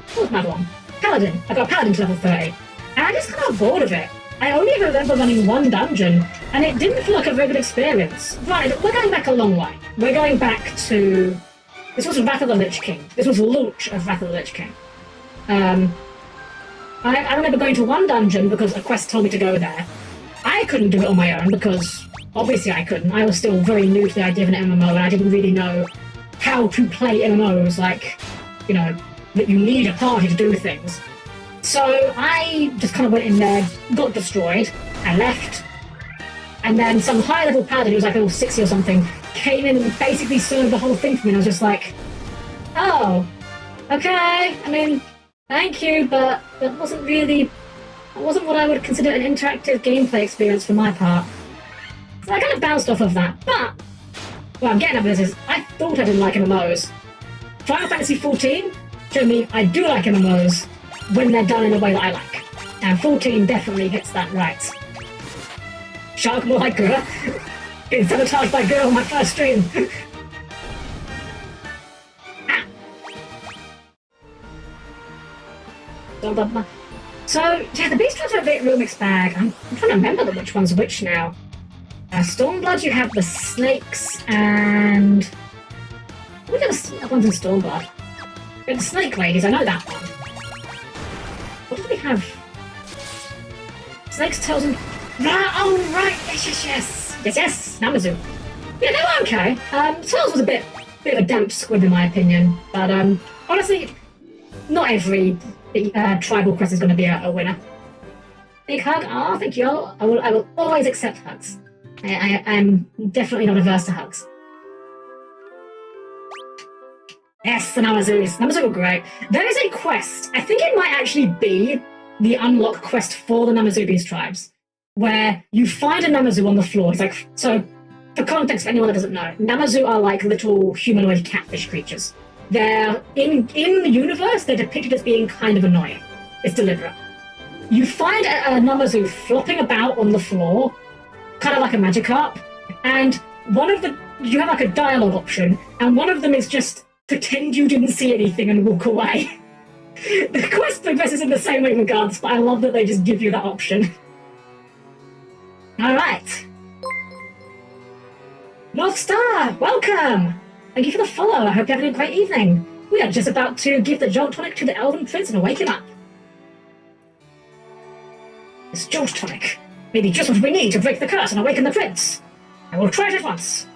[SPEAKER 1] what was another one? Paladin. I got a paladin to level 30. And I just got bored of it. I only remember running one dungeon, and it didn't feel like a very good experience. Right, we're going back a long way. We're going back to... This was Wrath of the Lich King. This was launch of Wrath of the Lich King. I remember going to one dungeon because a quest told me to go there. I couldn't do it on my own because obviously I couldn't. I was still very new to the idea of an MMO, and I didn't really know how to play MMOs, like, you know, that you need a party to do things. So I just kind of went in there, got destroyed, I left, and then some high-level paladin who was like level 60 or something came in and basically served the whole thing for me, and I was just like, oh, okay, I mean, thank you, but that wasn't what I would consider an interactive gameplay experience for my part. So I kind of bounced off of that, but what I'm getting at with this is, I thought I didn't like MMOs. Final Fantasy XIV showed me I do like MMOs when they're done in a way that I like. And 14 definitely gets that right. Shark more like Gura. Getting sabotaged by Gura on my first stream. So, yeah, the beast tribes are a bit real mixed bag. I'm trying to remember which one's which now. Stormblood, you have the snakes and... What are the other ones in Stormblood? The snake ladies, I know that one. What do we have? Snakes, tails, and... Oh, right! Yes! Namazu. Yeah, they were okay. Tails was a bit of a damp squib in my opinion, but honestly, not every tribal quest is going to be a winner. Big hug. Oh, thank you. I will always accept hugs. I'm definitely not averse to hugs. Yes, the Namazus. Namazu were great. There is a quest. I think it might actually be the unlock quest for the Namazu Beast tribes, where you find a Namazu on the floor. It's like, so, for context, for anyone that doesn't know, Namazu are like little humanoid catfish creatures. They're, in the universe, they're depicted as being kind of annoying. It's deliberate. You find a Namazu flopping about on the floor, kind of like a Magikarp, and you have like a dialogue option, and one of them is just pretend you didn't see anything and walk away. The quest progresses in the same way regardless, but I love that they just give you that option. Alright. North Star, welcome! Thank you for the follow, I hope you're having a great evening. We are just about to give the Jolt Tonic to the Elven Prince and wake him up. This Jolt Tonic may be just what we need to break the curse and awaken the Prince. I will try it at once.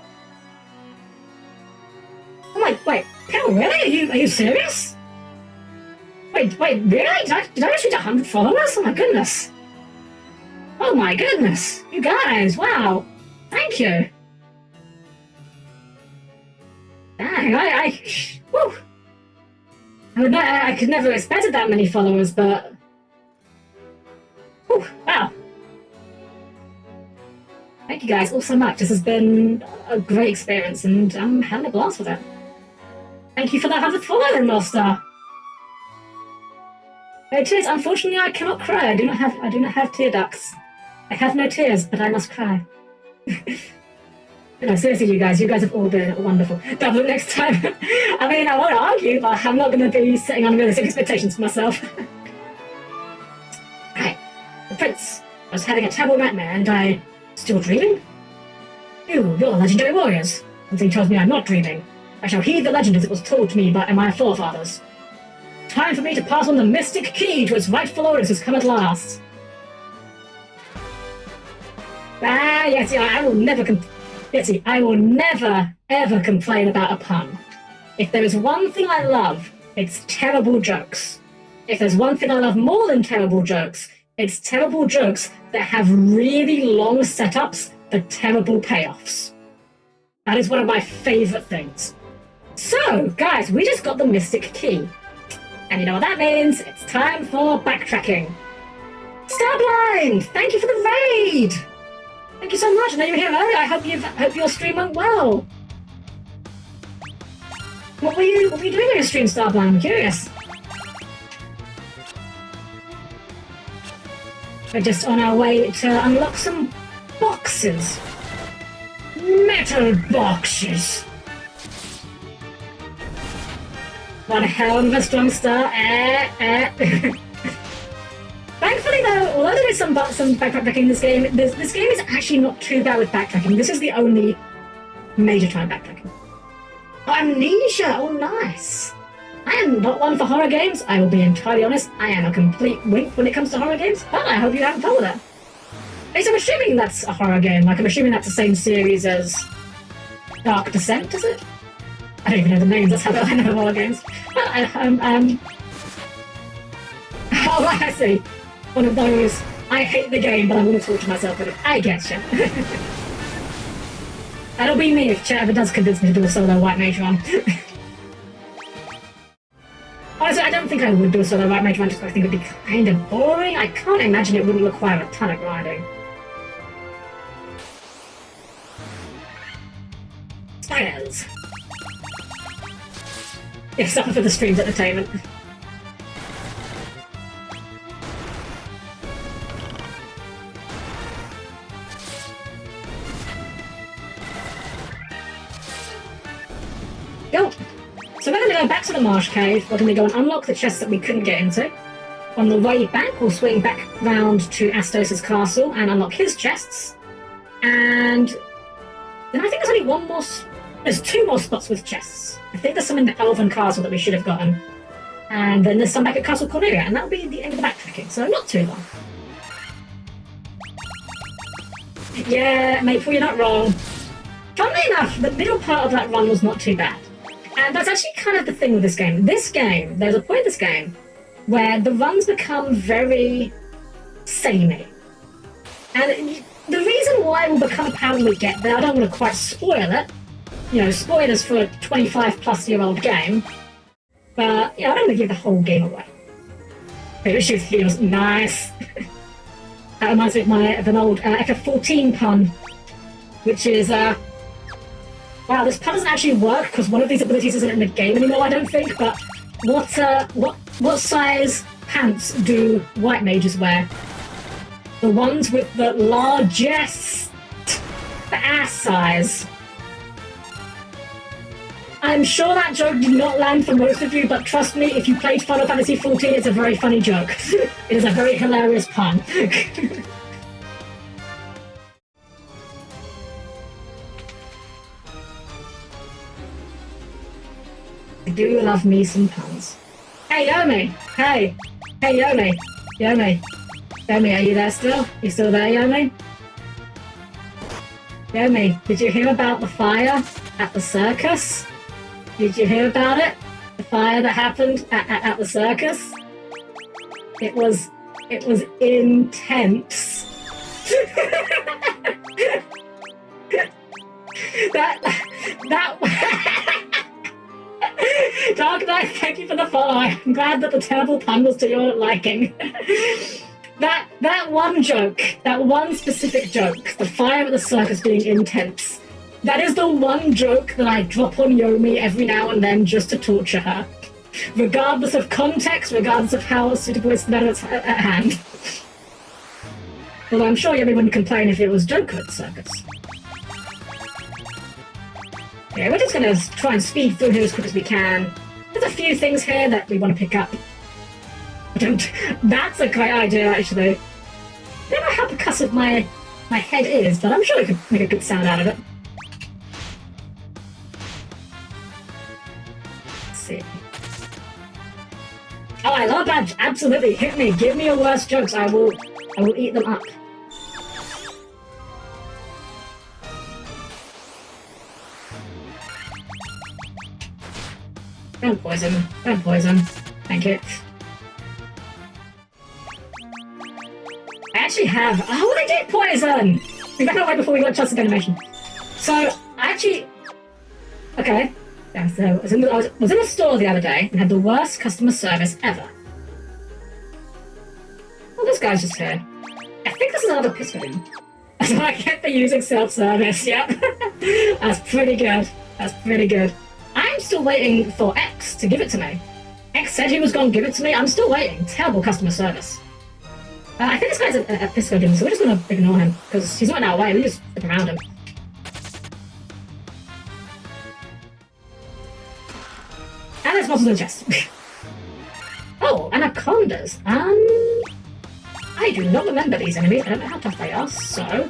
[SPEAKER 1] Oh my, wait, Kel, really? Are you serious? Wait, really? Did I just reach 100 followers? Oh my goodness. Oh my goodness. You guys, wow. Thank you. Dang, whew. I could never have expected that many followers, but... Whew, wow. Thank you guys all so much. This has been a great experience, and I'm having a blast with it. Thank you for that 100th follow then, Master. No tears. Unfortunately, I cannot cry. I do not have tear ducts. I have no tears, but I must cry. No, seriously, you guys have all been wonderful. Double it next time. I mean, I won't argue, but I'm not going to be setting unrealistic expectations for myself. Right, the prince. I was having a terrible nightmare, and I... Still dreaming? You're legendary warriors. Something tells me I'm not dreaming. I shall heed the legend as it was told to me by my forefathers. Time for me to pass on the mystic key to its rightful owners has come at last. Ah, yes, I will never I will never, ever complain about a pun. If there is one thing I love, it's terrible jokes. If there's one thing I love more than terrible jokes, it's terrible jokes that have really long setups for terrible payoffs. That is one of my favorite things. So, guys, we just got the Mystic Key. And you know what that means? It's time for backtracking. Starblind! Thank you for the raid! Thank you so much. I know you're here early. I hope your stream went well. What were you doing on your stream, Starblind? I'm curious. We're just on our way to unlock some boxes. Metal boxes. One hell of a strong start. Thankfully, though, although there is some backtracking in this game, this game is actually not too bad with backtracking. This is the only major time backtracking. Amnesia! Oh, nice. I am not one for horror games. I will be entirely honest. I am a complete wimp when it comes to horror games, but I hope you haven't fun with it. At least I'm assuming that's a horror game. Like, I'm assuming that's the same series as Dark Descent, is it? I don't even know the names. That's how I know horror games. But oh, I see. One of those, I hate the game, but I'm going to torture myself with it. I get you. That'll be me if Chat ever does convince me to do a solo White Mage run. Honestly, I don't think I would do a solo White Mage run just because I think it would be kind of boring. I can't imagine it wouldn't require a ton of grinding. Spiders! Yeah, suffer for the stream's entertainment. Go! So we're going to go back to the Marsh Cave. We're going to go and unlock the chests that we couldn't get into. On the way back, we'll swing back round to Astos' castle and unlock his chests. And then I think there's only one more... There's two more spots with chests. I think there's some in the Elven Castle that we should have gotten. And then there's some back at Castle Cornelia, and that'll be the end of the backtracking, so not too long. Yeah, Maple, you're not wrong. Funnily enough, the middle part of that run was not too bad. And that's actually kind of the thing with this game. There's a point in this game where the runs become very samey. And the reason why it will become apparent when we get there, I don't want to quite spoil it. You know, spoilers for a 25-plus-year-old game. But, yeah, I don't want to give the whole game away. Okay, shoots heals. Nice. That reminds me of an old FF14 pun, which is, wow, this pun doesn't actually work because one of these abilities isn't in the game anymore, I don't think, but what size pants do white mages wear? The ones with the largest ass size. I'm sure that joke did not land for most of you, but trust me, if you played Final Fantasy XIV, it's a very funny joke. It is a very hilarious pun. I do love me some puns. Hey, Yomi! Hey! Hey, Yomi! Yomi! Yomi, are you there still? You still there, Yomi? Yomi, did you hear about the fire at the circus? Did you hear about it? The fire that happened at the circus? It was intense. Dark Knight, thank you for the follow. I'm glad that the terrible pun was to your liking. That one joke, that one specific joke, the fire at the circus being intense, that is the one joke that I drop on Yomi every now and then just to torture her. Regardless of context, regardless of how suitable it's at hand. Although I'm sure Yomi wouldn't complain if it was Joker at the circus. Yeah, we're just gonna try and speed through here as quick as we can. There's a few things here that we want to pick up. That's a great idea, actually. I don't know how percussive my head is, but I'm sure we could make a good sound out of it. Let's see. Oh, I love that! Absolutely, hit me. Give me your worst jokes. I will eat them up. Don't poison. Don't poison. Thank you. I actually have... Oh, they did poison! We ran away before we got a chance of animation. So, I actually... Okay. Yeah, so I was in the store the other day and had the worst customer service ever. Well, this guy's just here. I think this is another piston. That's what I get for using self-service, yep. That's pretty good. That's pretty good. I'm still waiting for X to give it to me. X said he was going to give it to me. I'm still waiting. Terrible customer service. I think this guy's a Pisco Dim, so we're just going to ignore him, because he's not in our way. We just stick around him. And there's monsters in the chest. Oh, anacondas. I do not remember these enemies. I don't know how tough they are, so...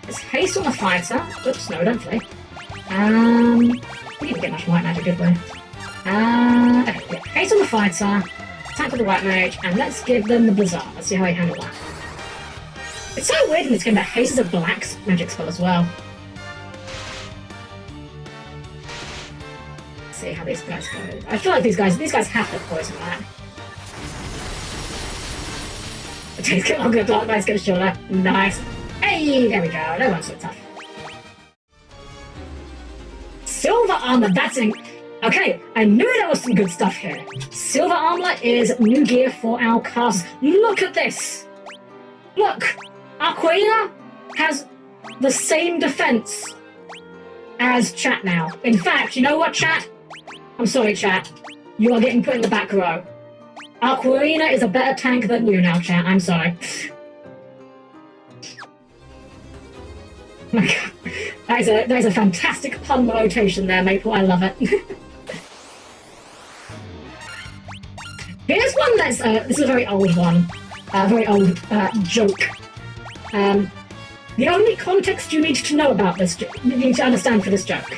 [SPEAKER 1] It's haste on the fighter. Oops, no, don't flee. We didn't get much white magic, did we? Okay, yeah. Haste on the fighter, attack with the white mage, and let's give them the blizzard. Let's see how he handle that. It's so weird in this game that haste is a black magic spell as well. Let's see how these guys go. I feel like these guys have to poison that. The days get longer, dark nights get shorter. Nice. Hey, there we go. No one's so tough. Silver armor, that's an... Okay, I knew there was some good stuff here. Silver armor is new gear for our cast. Look at this! Look! Aquina has the same defense as chat now. In fact, you know what, chat? I'm sorry, chat. You are getting put in the back row. Aquina is a better tank than you now, chat. I'm sorry. Oh my god. That is a fantastic pun rotation there, Maple. I love it. Here's one that's... this is a very old one. Very old joke. The only context you need to know about this... You need to understand for this joke.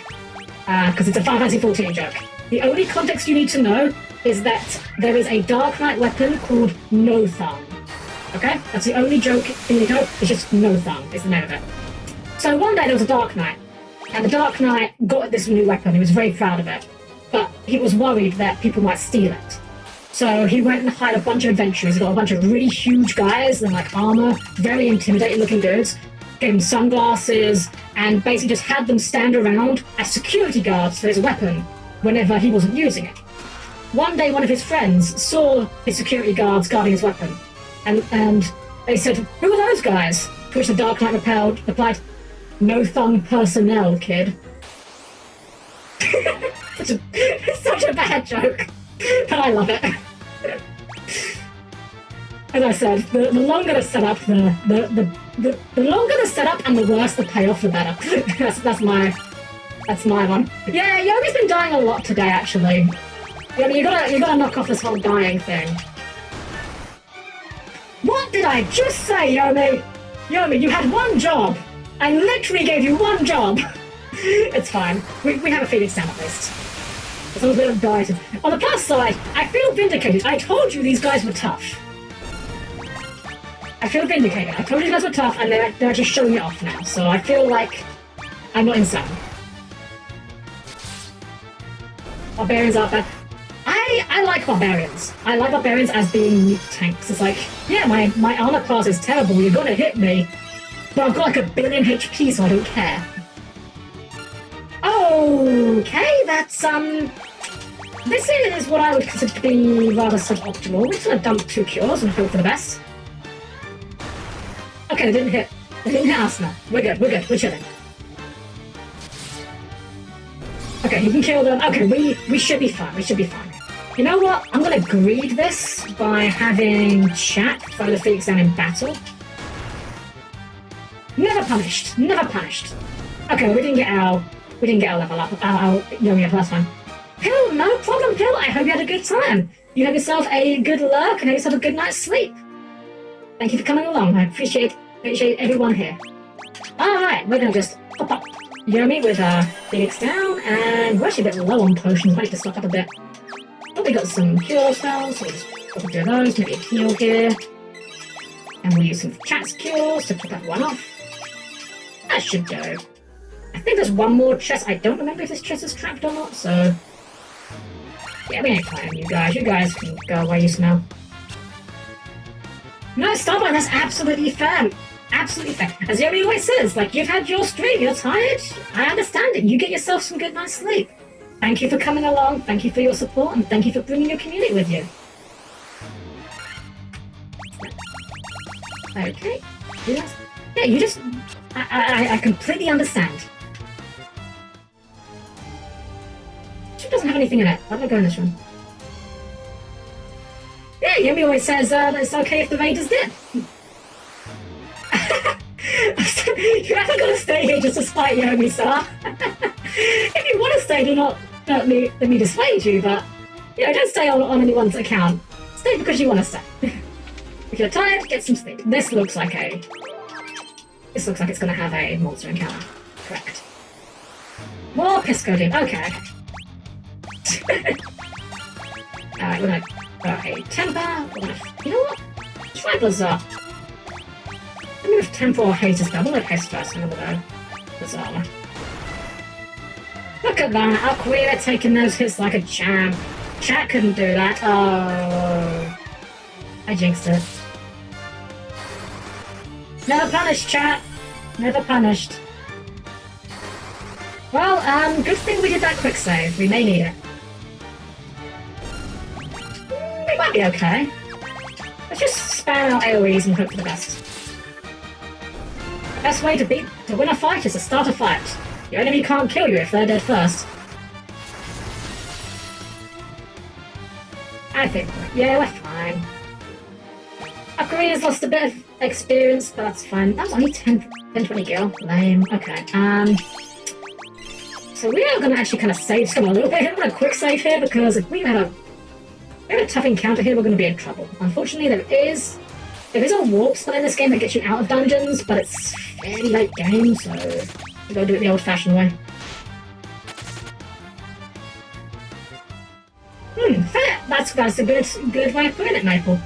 [SPEAKER 1] Because it's a Final Fantasy XIV joke. The only context you need to know is that there is a Dark Knight weapon called No Thumb. Okay? That's the only joke in the joke. It's just No Thumb is the name of it. So one day there was a Dark Knight, and the Dark Knight got this new weapon. He was very proud of it, but he was worried that people might steal it. So he went and hired a bunch of adventurers. He got a bunch of really huge guys in like armor, very intimidating looking dudes, gave them sunglasses, and basically just had them stand around as security guards for his weapon whenever he wasn't using it. One day one of his friends saw his security guards guarding his weapon, and they said, "Who are those guys?" To which the Dark Knight replied, "No thumb personnel, kid." Such a bad joke, but I love it. As I said, the longer the setup, the longer the setup and the worse the payoff, the better. that's my one. Yeah, Yomi's been dying a lot today, actually. Yomi, you gotta knock off this whole dying thing. What did I just say, Yomi? Yomi, you had one job. I literally gave you one job. It's fine. We have a Phoenix down at least. As long as we don't die. On the plus side, I feel vindicated. I told you these guys were tough. I feel vindicated. I told you guys were tough, and they're just showing it off now. So I feel like I'm not insane. Barbarians are bad. I like barbarians. I like barbarians as being meat tanks. It's like, yeah, my armor class is terrible. You're gonna hit me. But I've got like 1 billion HP, so I don't care. Okay, that's, this is what I would consider to be rather suboptimal. We're just gonna dump 2 cures and hope for the best. Okay, they didn't hit. They didn't hit us now. We're good, we're chilling. Okay, you can kill them. Okay, we should be fine, You know what? I'm gonna greed this by having chat throw the Phoenix down in battle. Never punished. Okay, we didn't get our We didn't get a level up. I'll Yomi up last time. Pill, no problem, Pill. I hope you had a good time. You have yourself a good lurk and have yourself a good night's sleep. Thank you for coming along. I appreciate everyone here. Alright, we're gonna just pop up Yomi with Phoenix down, and we're actually a bit low on potions. Might need to stock up a bit. But we got some cure spells, so we'll just pop a few of those, maybe a heal here. And we'll use some chat's cures to pop that one off. That should go. I think there's one more chest. I don't remember if this chest is trapped or not, so... Yeah, we ain't playing you guys. You guys can go away, you smell. No, Starboy, that's absolutely fair. Absolutely fair. As Yomi always says, like, you've had your stream, you're tired. I understand it. You get yourself some good night's sleep. Thank you for coming along, thank you for your support, and thank you for bringing your community with you. Okay. Yeah, you just... I completely understand. She doesn't have anything in it. I'm gonna go in this room. Yeah, Yomi always says that it's okay if the raid is dead. You haven't got to stay here just to spite Yomi, sir. If you want to stay, let me dissuade you, but you know, don't stay on anyone's account. Stay because you want to stay. If you're tired, get some sleep. This looks like it's going to have a monster encounter. Correct. More Pisco Deep. Okay. Alright, we're going to go a Temper. You know what? Try Blizzard. Let me move Temper or Haste spell. We'll go Haste first, and then we'll go Blizzard. Look at that. Aquila taking those hits like a champ. Chat couldn't do that. Oh. I jinxed it. Never punished, chat. Never punished. Well, good thing we did that quick save. We may need it. We might be okay. Let's just spam out AoEs and hope for the best. The best way to win a fight is to start a fight. Your enemy can't kill you if they're dead first. I think, yeah, we're fine. Ocarina's lost a bit of experience, but that's fine. That was only 10-20 gil. Lame. Okay, so we are going to actually kind of save scum a little bit. I'm going to quick save here because if we have a tough encounter here, we're going to be in trouble. Unfortunately, there is a warp spell in this game that gets you out of dungeons, but it's fairly late game, so we've got to do it the old-fashioned way. Fair. That's a good way of putting it, Maple.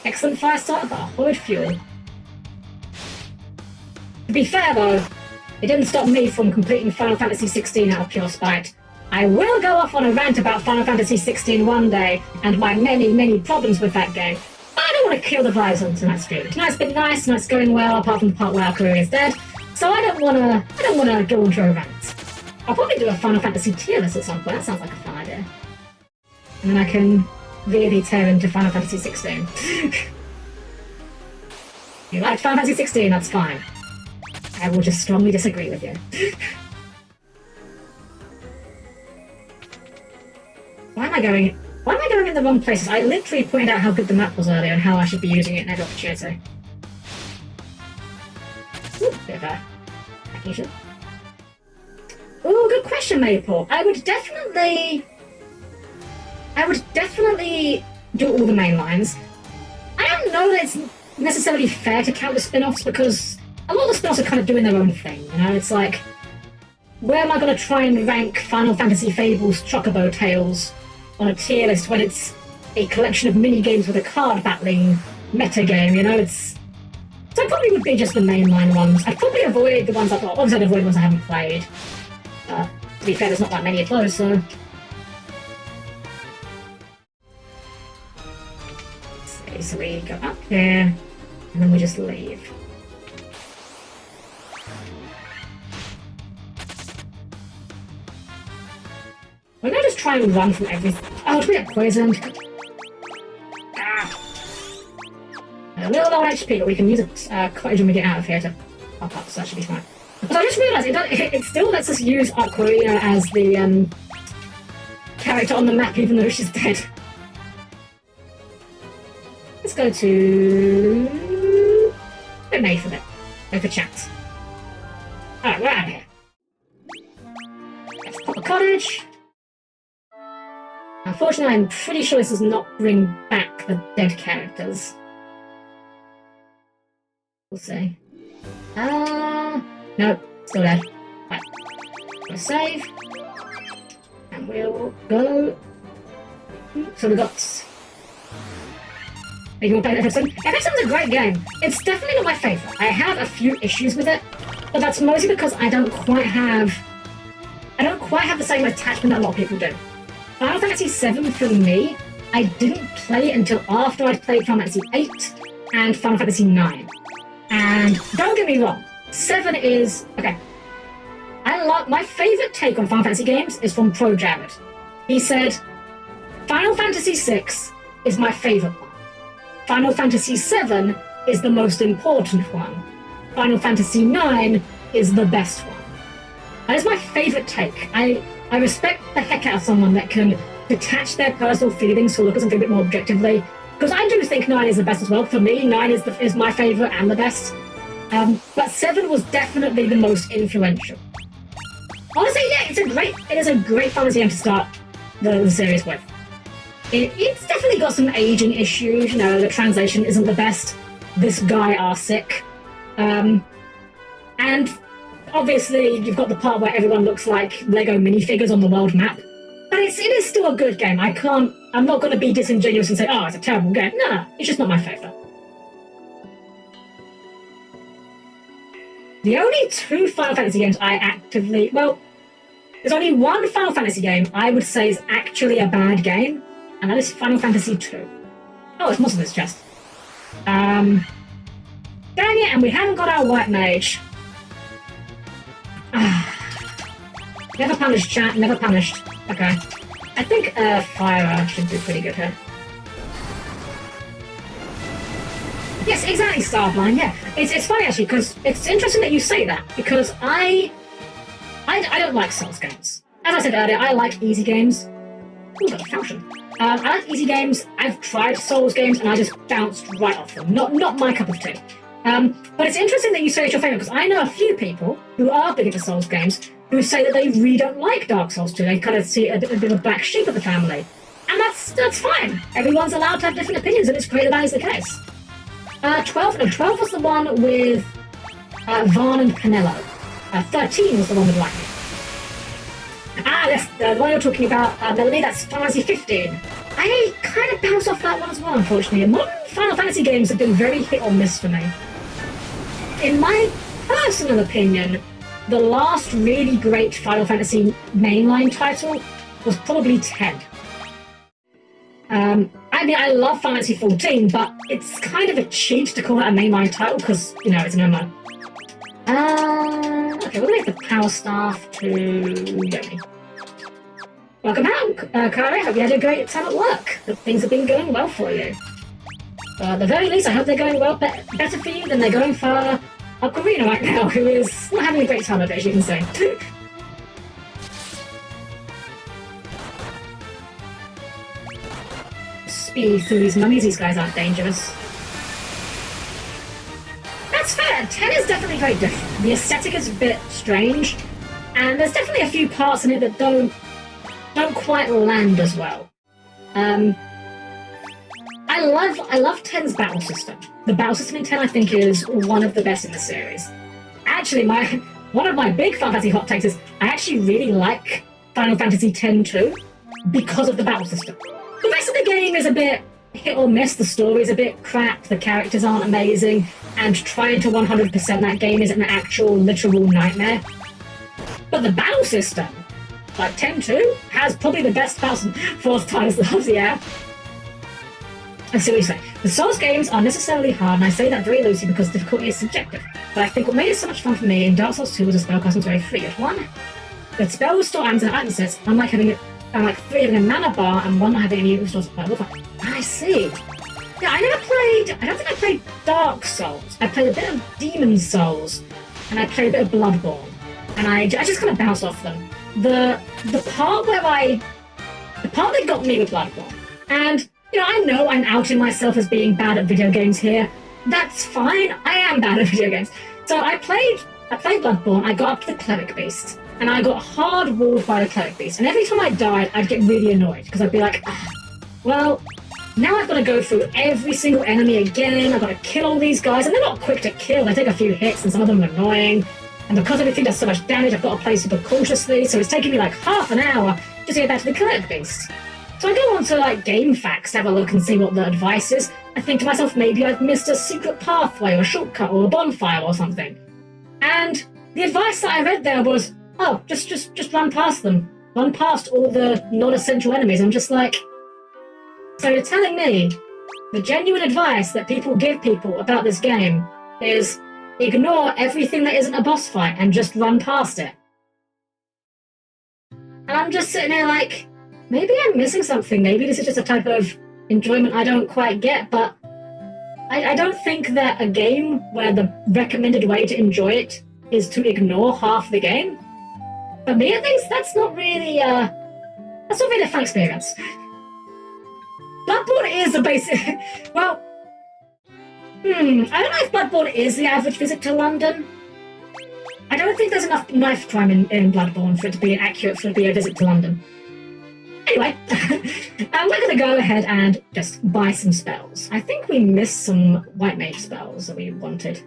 [SPEAKER 1] Excellent fire starter, but a horrid fuel. To be fair, though, it didn't stop me from completing Final Fantasy XVI out of pure spite. I will go off on a rant about Final Fantasy XVI one day, and my many problems with that game. I don't want to kill the vibes on tonight's stream. Tonight's been nice, tonight's going well, apart from the part where our career is dead. So I don't wanna go into a rant. I'll probably do a Final Fantasy tier list at some point. That sounds like a fun idea. And then I can really tear into Final Fantasy 16. You liked Final Fantasy 16, that's fine. I will just strongly disagree with you. Why am I going in the wrong places? I literally pointed out how good the map was earlier and how I should be using it in every opportunity. Ooh, bit of a accusation. Ooh, good question, Maple. I would definitely do all the main lines. I don't know that it's necessarily fair to count the spin-offs because a lot of the spin-offs are kind of doing their own thing, you know? It's like, where am I going to try and rank Final Fantasy Fables Chocobo Tales on a tier list when it's a collection of mini-games with a card battling meta-game, you know? So it probably would be just the mainline ones. I'd probably avoid the ones obviously I'd avoid the ones I haven't played. To be fair, there's not that many of those, so... So we go up here, and then we just leave. We're gonna just try and run from everything. Oh, do we get poisoned? Ah. A little low HP, but we can use a cottage when we get out of here to pop up, so that should be fine. But I just realised it still lets us use Ocarina as the character on the map, even though she's dead. Let's go to... Go Nathan then. Go for chat. Alright, we're out of here. cottage. Unfortunately, I'm pretty sure this does not bring back the dead characters. We'll see. No, still dead. Right. We'll save. And we'll go. So we got. You want to play FF7? FF7 is a great game. It's definitely not my favourite. I have a few issues with it, but that's mostly because I don't quite have the same attachment that a lot of people do. Final Fantasy VII for me, I didn't play it until after I'd played Final Fantasy VIII and Final Fantasy IX. And don't get me wrong, 7 is okay. My favourite take on Final Fantasy games is from Pro Jared. He said, Final Fantasy VI is my favourite one. Final Fantasy VII is the most important one. Final Fantasy IX is the best one. That is my favourite take. I respect the heck out of someone that can detach their personal feelings to look at something a bit more objectively. Because I do think 9 is the best as well. For me, 9 is my favourite and the best. But 7 was definitely the most influential. Honestly, yeah, it is a great fantasy game to start the series with. It's definitely got some aging issues, you know, the translation isn't the best. This guy are sick. And obviously you've got the part where everyone looks like Lego minifigures on the world map. But it is still a good game. I'm not going to be disingenuous and say, oh, it's a terrible game. No, it's just not my favourite. The only 2 Final Fantasy games there's only one Final Fantasy game I would say is actually a bad game, and that is Final Fantasy II. Oh, it's Monster in this chest. Dang it, and we haven't got our White Mage. Never punished, chat, never punished. Okay. I think Fire should do pretty good here. Yes, exactly, Starblind, yeah. It's funny actually, because it's interesting that you say that, because I don't like Souls games. As I said earlier, I like easy games. Ooh, got a falchion. I like easy games. I've tried Souls games and I just bounced right off them. Not my cup of tea. But it's interesting that you say it's your favourite, because I know a few people who are big into Souls games who say that they really don't like Dark Souls 2. They kind of see a bit of a black sheep of the family. And that's fine. Everyone's allowed to have different opinions, and it's great that that is the case. 12 was the one with Vaughn and Pinello. 13 was the one with Lightning. Yes, the one you're talking about, Melanie, that's Final Fantasy 15. I kind of bounced off that one as well, unfortunately. Modern Final Fantasy games have been very hit or miss for me. In my personal opinion, the last really great Final Fantasy mainline title was probably 10. I mean, I love Final Fantasy 14, but it's kind of a cheat to call it a mainline title because, you know, it's an MMO. Okay, we'll make the Power Staff to Yomi. Welcome out, Kari. Hope you had a great time at work. That things have been going well for you. At the very least, I hope they're going well, better for you than they're going for Ocarina right now, who is not having a great time of it, as you can see. Speed through these mummies, these guys aren't dangerous. That's fair, 10 is definitely very different. The aesthetic is a bit strange, and there's definitely a few parts in it that don't quite land as well. I love 10's battle system. The battle system in 10 I think is one of the best in the series. Actually, one of my big Final Fantasy hot takes is I actually really like Final Fantasy X too because of the battle system. The rest of the game is a bit hit or miss, the story's a bit crap, the characters aren't amazing, and trying to 100% that game is an actual literal nightmare. But the battle system, like 10-2, has probably the best battle system. 4th times loves, yeah. I see what you say. The Souls games are necessarily hard, and I say that very loosely because difficulty is subjective. But I think what made it so much fun for me in Dark Souls 2 was the spellcasting was very free. At 1, the spell will store items and item sets, unlike 3 having a mana bar and 1 not having any restores. I see. Yeah, I don't think I played Dark Souls. I played a bit of Demon Souls, and I played a bit of Bloodborne. And I just kind of bounced off them. The part that got me with Bloodborne, and you know I'm outing myself as being bad at video games here. That's fine. I am bad at video games. So I played Bloodborne. I got up to the Cleric Beast, and I got hard-walled by the cleric beast. And every time I died, I'd get really annoyed, because I'd be like, well, now I've got to go through every single enemy again, I've got to kill all these guys, and they're not quick to kill, they take a few hits, and some of them are annoying. And because everything does so much damage, I've got to play super cautiously, so it's taking me like half an hour just to get back to the cleric beast. So I go on to like GameFAQs to have a look and see what the advice is. I think to myself, maybe I've missed a secret pathway or a shortcut or a bonfire or something. And the advice that I read there was, oh, just run past them. Run past all the non-essential enemies. I'm just like, so you're telling me the genuine advice that people give people about this game is ignore everything that isn't a boss fight and just run past it. And I'm just sitting there like, maybe I'm missing something. Maybe this is just a type of enjoyment I don't quite get, but I don't think that a game where the recommended way to enjoy it is to ignore half the game. For me, at least, that's not really a fun experience. Bloodborne is a basic... Well, I don't know if Bloodborne is the average visit to London. I don't think there's enough knife crime in Bloodborne for it to be accurate for it to be a visit to London. Anyway, we're going to go ahead and just buy some spells. I think we missed some White Mage spells that we wanted.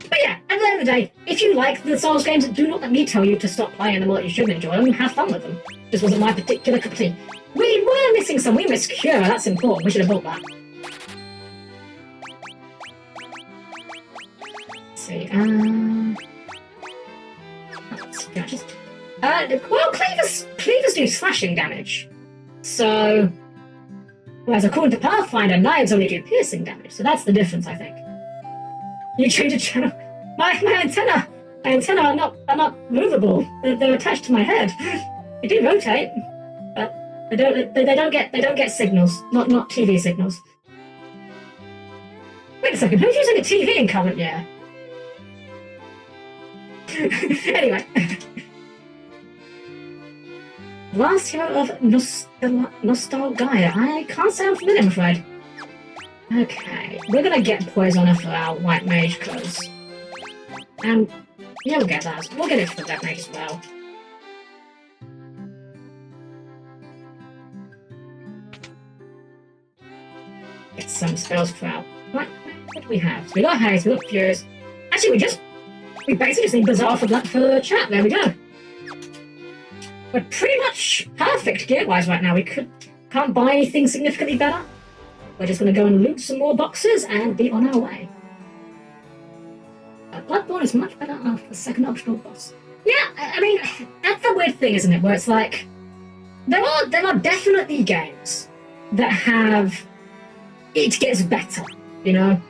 [SPEAKER 1] But yeah, at the end of the day, if you like the Souls games, do not let me tell you to stop playing them or that you shouldn't enjoy them. Have fun with them. This wasn't my particular cup of tea. We were missing some. We missed Cure. That's important. We should have bought that. Let's see. Well, cleavers do slashing damage. So, whereas according to Pathfinder, knives only do piercing damage. So that's the difference, I think. You change a channel. My antenna are not movable. They're attached to my head. They do rotate, but they don't get signals. Not TV signals. Wait a second. Who's using a TV in current year? Anyway. Last hero of Nostalgia. I can't say I'm familiar, I'm afraid. Okay, we're gonna get Poisoner for our White Mage clothes. And yeah, we'll get that. We'll get it for the Death Mage as well. Get some spells for our What do we have? So we got Haze, we got Furious. Actually, we basically just need Bazaar for the chat. There we go. We're pretty much perfect gear-wise right now. We can't buy anything significantly better. We're just going to go and loot some more boxes and be on our way. Bloodborne is much better after the second optional boss. Yeah, I mean, that's the weird thing, isn't it? Where it's like, there are definitely games that have, it gets better, you know?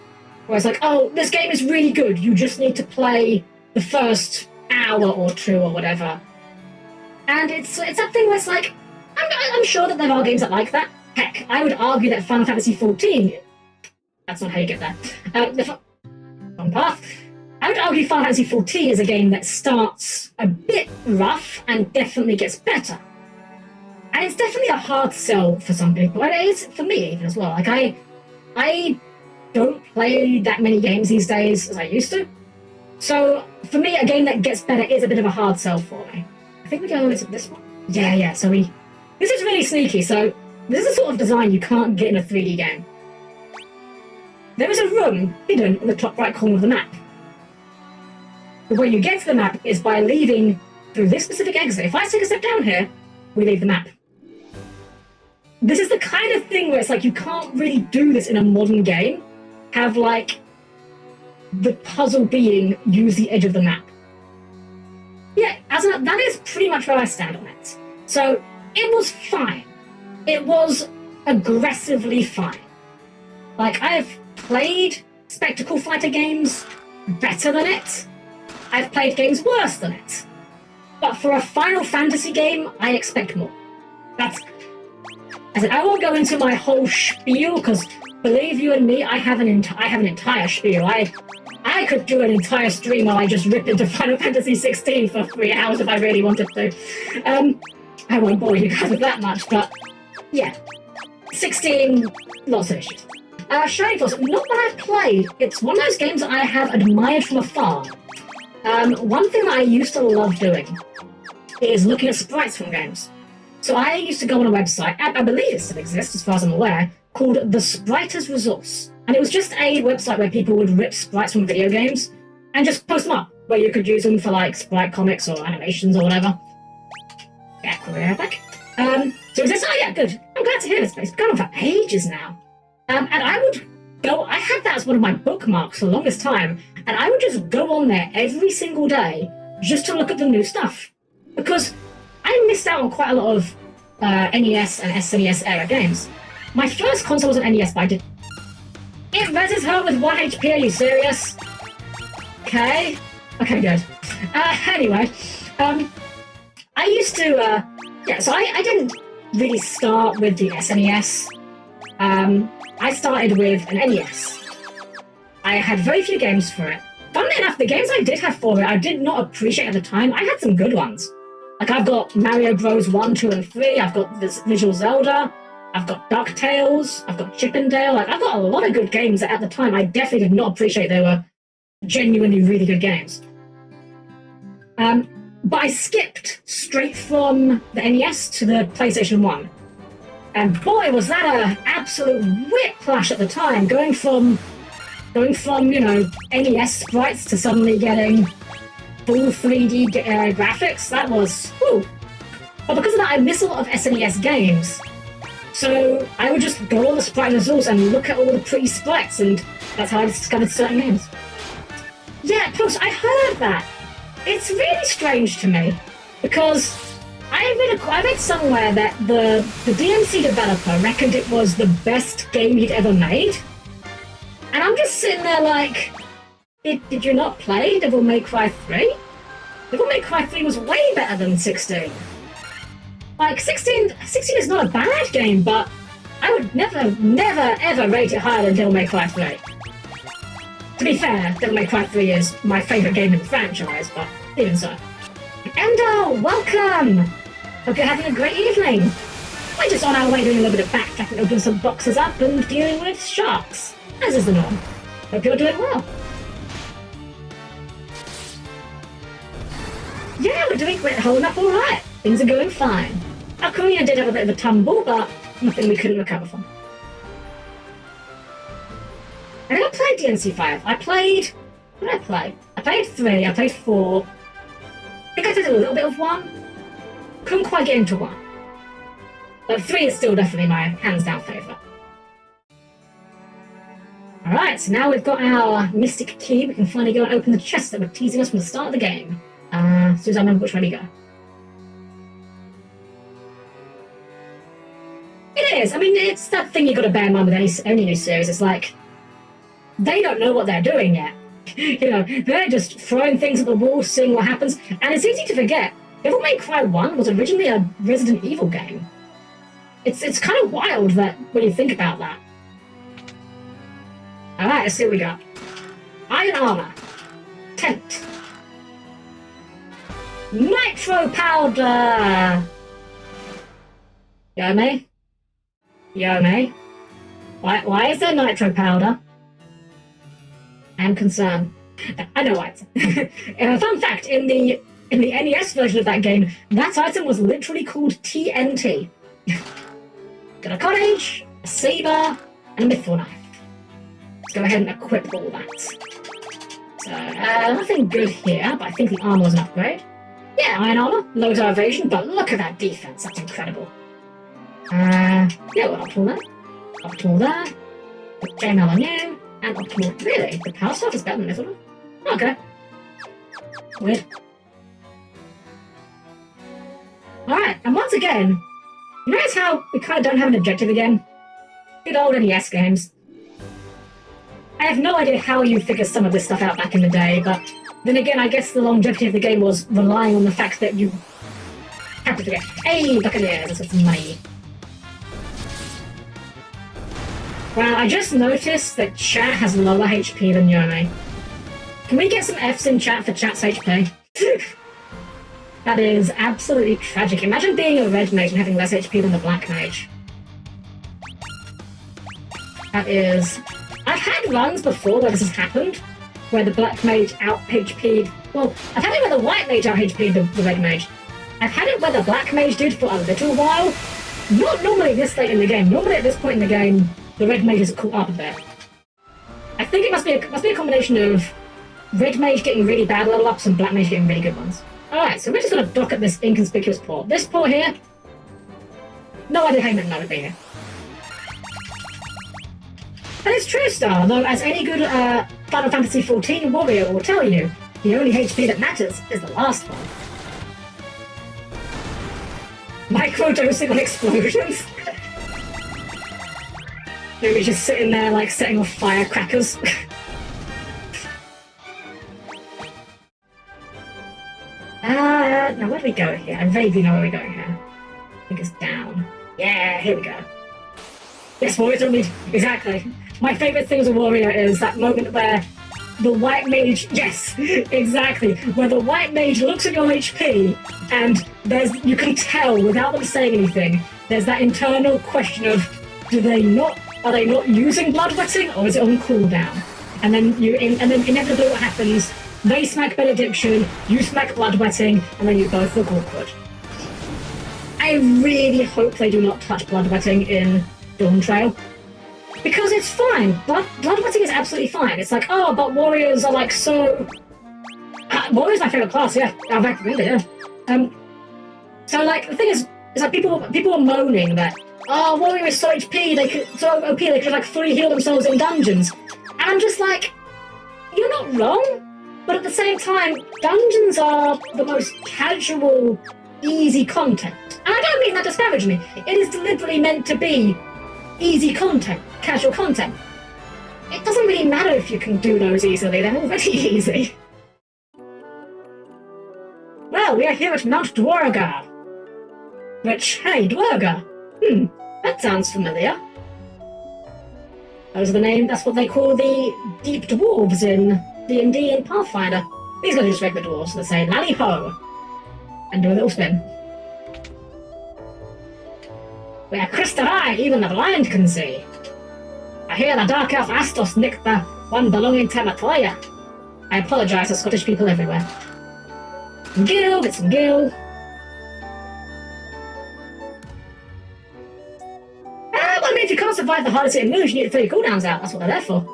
[SPEAKER 1] Where it's like, oh, this game is really good. You just need to play the first hour or two or whatever. And it's something where it's like, I'm sure that there are games that like that. Heck, I would argue that Final Fantasy XIV... That's not how you get there. Wrong path. I would argue Final Fantasy XIV is a game that starts a bit rough and definitely gets better. And it's definitely a hard sell for some people. And it is for me even as well. Like, I don't play that many games these days as I used to. So, for me, a game that gets better is a bit of a hard sell for me. I think we go over to this one. Yeah, so this is really sneaky, so this is a sort of design you can't get in a 3D game. There is a room hidden in the top right corner of the map. The way you get to the map is by leaving through this specific exit. If I take a step down here, we leave the map. This is the kind of thing where it's like you can't really do this in a modern game. Have, like, the puzzle being use the edge of the map. Yeah, that is pretty much where I stand on it. So, it was fine. It was aggressively fine. Like, I've played spectacle fighter games better than it. I've played games worse than it. But for a Final Fantasy game, I expect more. I said, I won't go into my whole spiel, because believe you and me, I have an entire spiel. I could do an entire stream while I just rip into Final Fantasy 16 for 3 hours if I really wanted to. I won't bore you guys with that much, but yeah. 16, lots of issues. Shining Force, not that I've played. It's one of those games that I have admired from afar. One thing that I used to love doing is looking at sprites from games. So I used to go on a website, I believe it still exists as far as I'm aware, called the Spriters Resource. And it was just a website where people would rip sprites from video games and just post them up, where you could use them for like sprite comics or animations or whatever. Yeah, cool, yeah, back. So it exists, oh yeah, good. I'm glad to hear this place. It's been going on for ages now. And I would go, I had that as one of my bookmarks for the longest time, and I would just go on there every single day just to look at the new stuff. Because I missed out on quite a lot of NES and SNES era games. My first console was an NES, but I did. It reses her with 1 HP, are you serious? Okay. Okay, good. Anyway, I used to, so I didn't really start with the SNES. I started with an NES. I had very few games for it. Funnily enough, the games I did have for it, I did not appreciate at the time. I had some good ones. Like, I've got Mario Bros. 1, 2, and 3, I've got this Visual Zelda, I've got DuckTales, I've got Chip 'n Dale, like, I've got a lot of good games that at the time I definitely did not appreciate they were genuinely really good games. But I skipped straight from the NES to the PlayStation 1. And boy, was that an absolute whiplash at the time, going from NES sprites to suddenly getting full 3D graphics. That was, whew. But because of that, I miss a lot of SNES games. So I would just go on the sprite resource and look at all the pretty sprites, and that's how I discovered certain games. Yeah, plus I heard that. It's really strange to me, because I read somewhere that the DMC developer reckoned it was the best game he'd ever made. And I'm just sitting there like, did you not play Devil May Cry 3? Devil May Cry 3 was way better than 16. Like, 16 is not a bad game, but I would never, ever rate it higher than Devil May Cry 3. To be fair, Devil May Cry 3 is my favourite game in the franchise, but even so. Endo, welcome! Hope you're having a great evening. We're just on our way doing a little bit of backtracking, opening some boxes up and dealing with sharks, as is the norm. Hope you're doing well. Yeah, we're holding up alright. Things are going fine. Our career did have a bit of a tumble, but nothing we couldn't recover from. I never played DMC 5. What did I play? I played 3, I played 4. I think I did a little bit of 1. Couldn't quite get into 1. But 3 is still definitely my hands-down favourite. Alright, so now we've got our mystic key, we can finally go and open the chest that were teasing us from the start of the game. As soon as I remember which way to go. It is, I mean, it's that thing you've got to bear in mind with any new series. It's like, they don't know what they're doing yet. They're just throwing things at the wall, seeing what happens, and it's easy to forget. Devil May Cry 1 was originally a Resident Evil game. It's kind of wild that when you think about that. Alright, let's see what we got. Iron armor. Tent. Nitro powder! Yome? Why is there nitro powder? I am concerned. I know why. Fun fact, in the NES version of that game, that item was literally called TNT. Got a cottage, a saber, and a mithril knife. Let's go ahead and equip all that. So, nothing good here, but I think the armor was an upgrade. Yeah, iron armor, loads of evasion, but look at that defense, that's incredible. Yeah, well, optimal there. Optimal there. Chainmail on you. And optimal. Really? The power staff is better than mithril? Okay. Weird. Alright, and once again, you notice how we kind of don't have an objective again? Good old NES games. I have no idea how you figured some of this stuff out back in the day, but then again, I guess the longevity of the game was relying on the fact that you have to forget. Hey, Buccaneers, let's get some money. Wow, I just noticed that chat has lower HP than Yome. Can we get some Fs in chat for chat's HP? That is absolutely tragic. Imagine being a red mage and having less HP than the black mage. That is... I've had runs before where this has happened, where the black mage out HP'd. Well, I've had it where the white mage out HP'd the red mage. I've had it where the black mage did for a little while. Not normally this late in the game. Normally at this point in the game, the red mage is caught up a bit. I think it must be a combination of red mage getting really bad level ups and black mage getting really good ones. Alright, so we're just gonna dock at this inconspicuous port. This port here, no idea how you meant to be here. And it's true, Star, though, as any good Final Fantasy XIV warrior will tell you, the only HP that matters is the last one. Micro-dosing on explosions? Maybe just sitting there, like, setting off firecrackers. Now where do we go here? I vaguely know where we're going here. I think it's down. Yeah, here we go. Yes, warriors don't need... Exactly. My favourite thing as a warrior is that moment where the white mage... Yes, exactly. Where the white mage looks at your HP and you can tell without them saying anything, there's that internal question of, are they not using bloodwetting or is it on cooldown? And then inevitably what happens, they smack benediction, you smack bloodwetting, and then you both look awkward. I really hope they do not touch bloodwetting in Dawn Trail. Because it's fine. Bloodwetting is absolutely fine. It's like, oh, but warriors are like so... warriors my favourite class, yeah. I've recommended it, yeah. So like, the thing is like people are moaning that, oh, warrior is so HP, so OP, they could like fully heal themselves in dungeons. And I'm just like, you're not wrong. But at the same time, dungeons are the most casual, easy content. And I don't mean that disparagingly. It is deliberately meant to be easy content, casual content. It doesn't really matter if you can do those easily, they're already easy. Well, we are here at Mount Dwarga. Which, hey, Dwarga. That sounds familiar. That's what they call the deep dwarves in D&D and Pathfinder. These guys are just regular dwarves, so they say lally ho and do a little spin. Where crystal eye even the blind can see. I hear the dark elf Astos nicked the one belonging to Matoya. I apologise to Scottish people everywhere. Gil, get some Gil. Well, I mean, if you can't survive the hardest hitting moves, you need to throw your cooldowns out. That's what they're there for.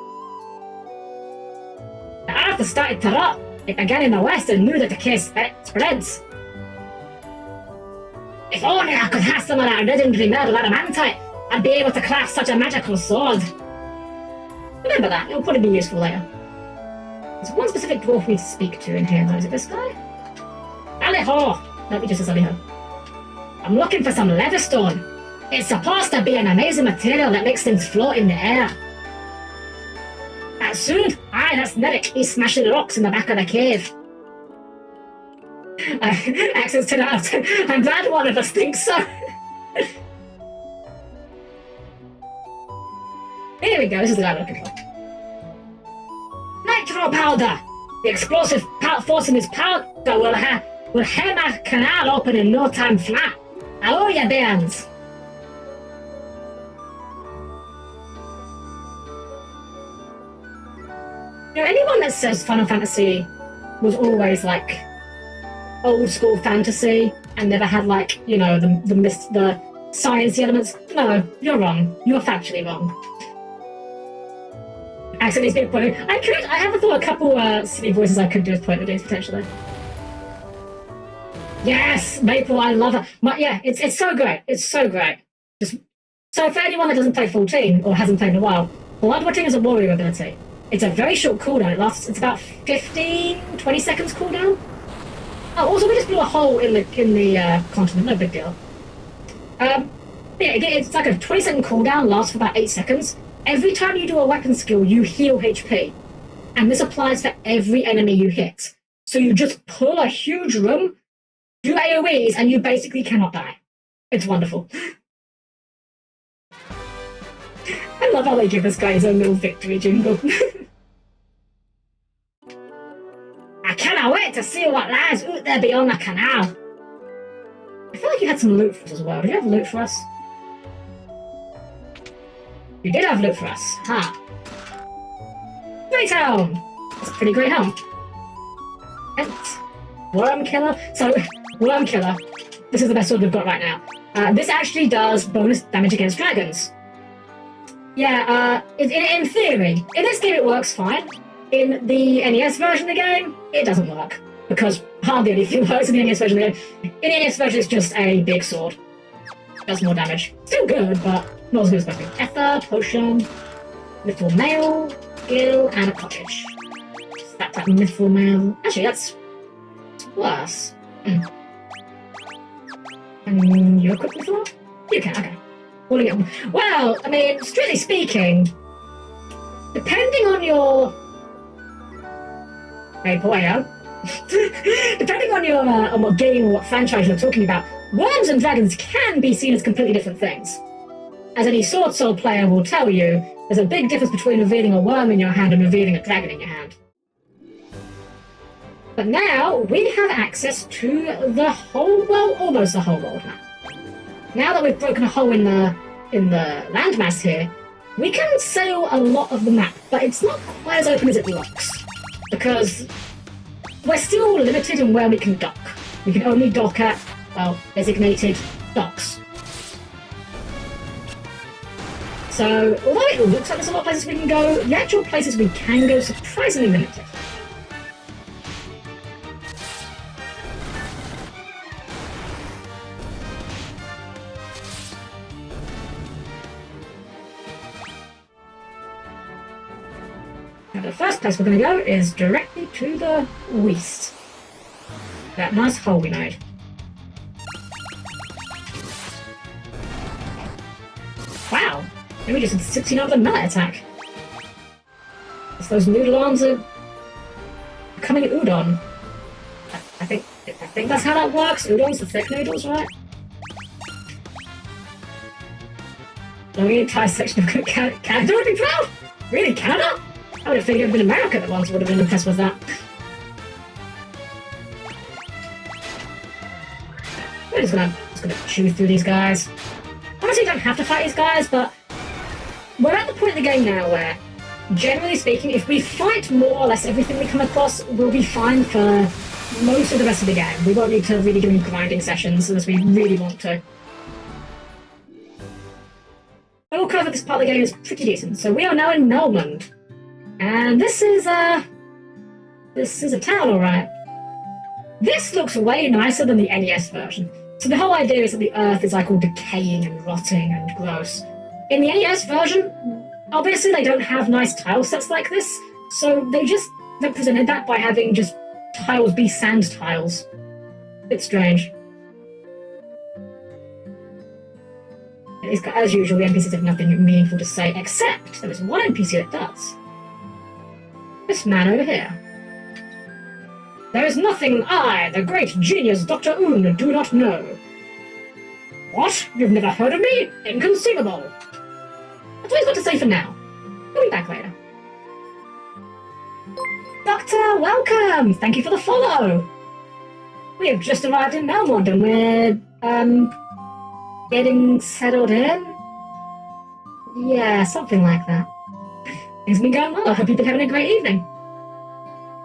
[SPEAKER 1] The earth has started to rot. It began in the west and knew that the case spreads. If only I could have some of that legendary metal adamantite, I'd be able to craft such a magical sword. Remember that, it'll probably be useful later. There's one specific dwarf we need to speak to in here, though. Is it this guy? Aliho! No, he just says Aliho. I'm looking for some leatherstone. It's supposed to be an amazing material that makes things float in the air. Soon? Aye, that's Neddick. He's smashing rocks in the back of the cave. Access 10 out of 10. I'm glad one of us thinks so. Here we go, this is the guy we're looking for. Nitro powder! The explosive force in this powder will hem a canal open in no time flat. Hello, ya bands! You know, anyone that says Final Fantasy was always like old school fantasy and never had like, you know, the science elements, no, you're wrong. You're factually wrong. Accidentally speak point. I haven't thought a couple silly voices I could do as point of days potentially. Yes, Maple, I love it. Yeah, it's so great. It's so great. So for anyone that doesn't play 14 or hasn't played in a while, bloodwetting is a warrior ability. It's a very short cooldown. It's about 15-20 seconds cooldown. Oh, also we just blew a hole in the continent. No big deal. Yeah, it's like a 20-second cooldown. Lasts for about 8 seconds. Every time you do a weapon skill, you heal HP, and this applies for every enemy you hit. So you just pull a huge room, do AoEs, and you basically cannot die. It's wonderful. I love how they give this guy his own little victory jingle. I cannot wait to see what lies out there beyond the canal. I feel like you had some loot for us as well. Did you have loot for us? You did have loot for us, huh? Greytown! That's a pretty great helm. And Worm Killer. So, Worm Killer. This is the best sword we've got right now. This actually does bonus damage against dragons. Yeah, in theory. In this game it works fine. In the NES version of the game, it doesn't work. Because hardly anything works in the NES version of the game. In the NES version, it's just a big sword. Does more damage. Still good, but not as good as supposed to be. Ether, potion, mithril mail, skill, and a cottage. That type of mithril mail. Actually, that's worse. And you're equipped with what? You can, okay. Well, I mean, strictly speaking, depending on your... Hey, boyo. Depending on your on what game or what franchise you're talking about, worms and dragons can be seen as completely different things. As any Sword Soul player will tell you, there's a big difference between revealing a worm in your hand and revealing a dragon in your hand. But now, we have access to the whole, well, almost the whole world map. Now that we've broken a hole in the landmass here, we can sail a lot of the map, but it's not quite as open as it looks. Because we're still limited in where we can dock. We can only dock at, well, designated docks. So, although it looks like there's a lot of places we can go, the actual places we can go are surprisingly limited. Now the first place we're going to go is directly to the west. That nice hole we made. Wow! And we just had 16 of the melee attack. It's those noodle arms are becoming an udon. I think that's how that works. Udon's the thick noodles, right? The entire section of Canada would be proud! Really, Canada? I would have figured it would have been America that once would have been impressed with that. We're just gonna chew through these guys. Honestly, you don't have to fight these guys, but we're at the point in the game now where, generally speaking, if we fight more or less everything we come across, we'll be fine for most of the rest of the game. We won't need to really do any grinding sessions unless we really want to. All cover this part of the game is pretty decent. So we are now in Melmond. And this is a town, alright. This looks way nicer than the NES version. So the whole idea is that the Earth is like all decaying and rotting and gross. In the NES version, obviously they don't have nice tile sets like this, so they just represented that by having just tiles be sand tiles. Bit strange. As usual, the NPCs have nothing meaningful to say, except there is one NPC that does. This man over here. There is nothing I, the great genius Dr. Un, do not know. What? You've never heard of me? Inconceivable. That's all he's got to say for now. We'll be back later. Doctor, welcome! Thank you for the follow! We have just arrived in Melmond and we're, getting settled in? Yeah, something like that. Things have been going well. I hope you've been having a great evening.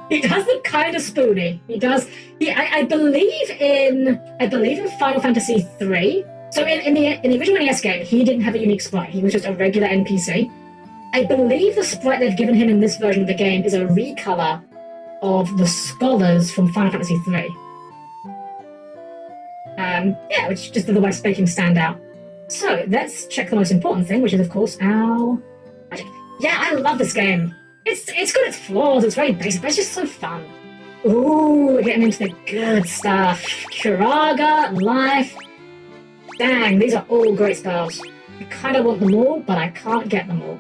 [SPEAKER 1] He does look kind of spoony. He does. I believe in Final Fantasy III. So in the original NES game, he didn't have a unique sprite. He was just a regular NPC. I believe the sprite they've given him in this version of the game is a recolor of the scholars from Final Fantasy III. Yeah, which just otherwise make him stand out. So let's check the most important thing, which is of course our magic. Yeah, I love this game. It's got its flaws, it's very basic, but it's just so fun. Ooh, we're getting into the good stuff. Kiraga, life. Dang, these are all great spells. I kind of want them all, but I can't get them all.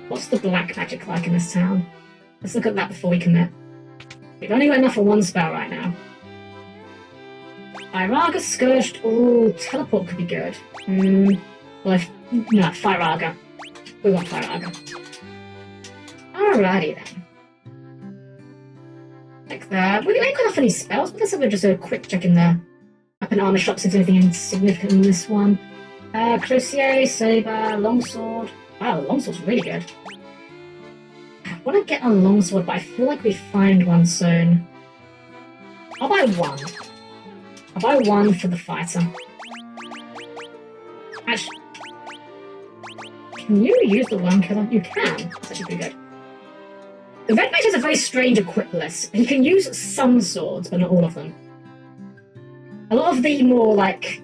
[SPEAKER 1] What's the black magic like in this town? Let's look at that before we commit. We've only got enough for one spell right now. Firaga, Scourged, ooh, Teleport could be good. No, Firaga. We want Firaga. Alrighty then. Like that. We ain't got enough for any spells, but let's have just a quick check in the weapon armor shop, see if there's anything insignificant in this one. Crucier, Saber, Longsword. Wow, the Longsword's really good. want to get a longsword, but I feel like we find one soon. I'll buy one. I'll buy one for the fighter. Actually, can you use the worm killer? You can. That's actually pretty good. The red mage has a very strange equip list. He can use some swords, but not all of them. A lot of the more, like,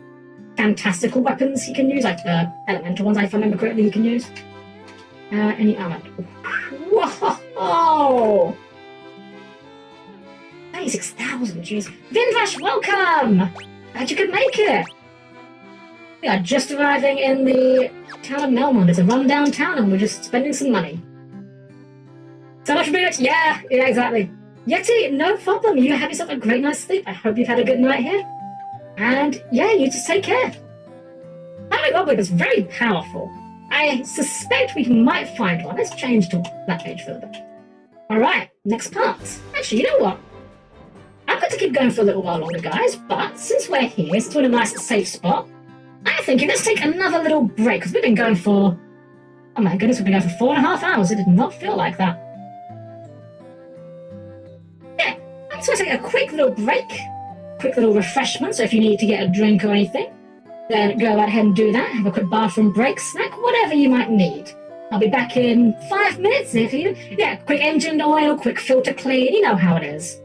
[SPEAKER 1] fantastical weapons he can use, like the elemental ones, if I remember correctly, he can use. Any armor? Whoa! 36,000, jeez. Vinvash, welcome! Glad you could make it! We are just arriving in the town of Melmond. It's a rundown town and we're just spending some money. So much for being it. Yeah, exactly. Yeti, no problem. You have yourself a great night's sleep. I hope you've had a good night here. And yeah, you just take care. Family Goblin is very powerful. I suspect we might find one. Let's change to that page for a bit. Alright, next part. Actually, you know what? I'm going to keep going for a little while longer, guys, but since we're here, since we're in a nice safe spot, I'm thinking let's take another little break, because we've been going for... Oh my goodness, we've been going for 4.5 hours. It did not feel like that. Yeah, I'm just going to take a quick little break, quick little refreshment, so if you need to get a drink or anything, then go right ahead and do that. Have a quick bathroom break, snack, whatever you might need. I'll be back in 5 minutes if you... Yeah, quick engine oil, quick filter clean, you know how it is.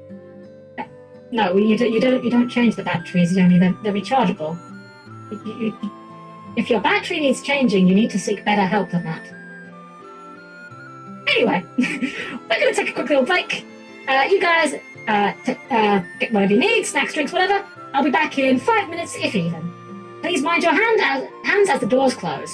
[SPEAKER 1] No, you don't change the batteries, only they're rechargeable. If your battery needs changing, you need to seek better help than that. Anyway, we're going to take a quick little break. You guys get whatever you need, snacks, drinks, whatever. I'll be back in 5 minutes, if even. Please mind your hands as the doors close.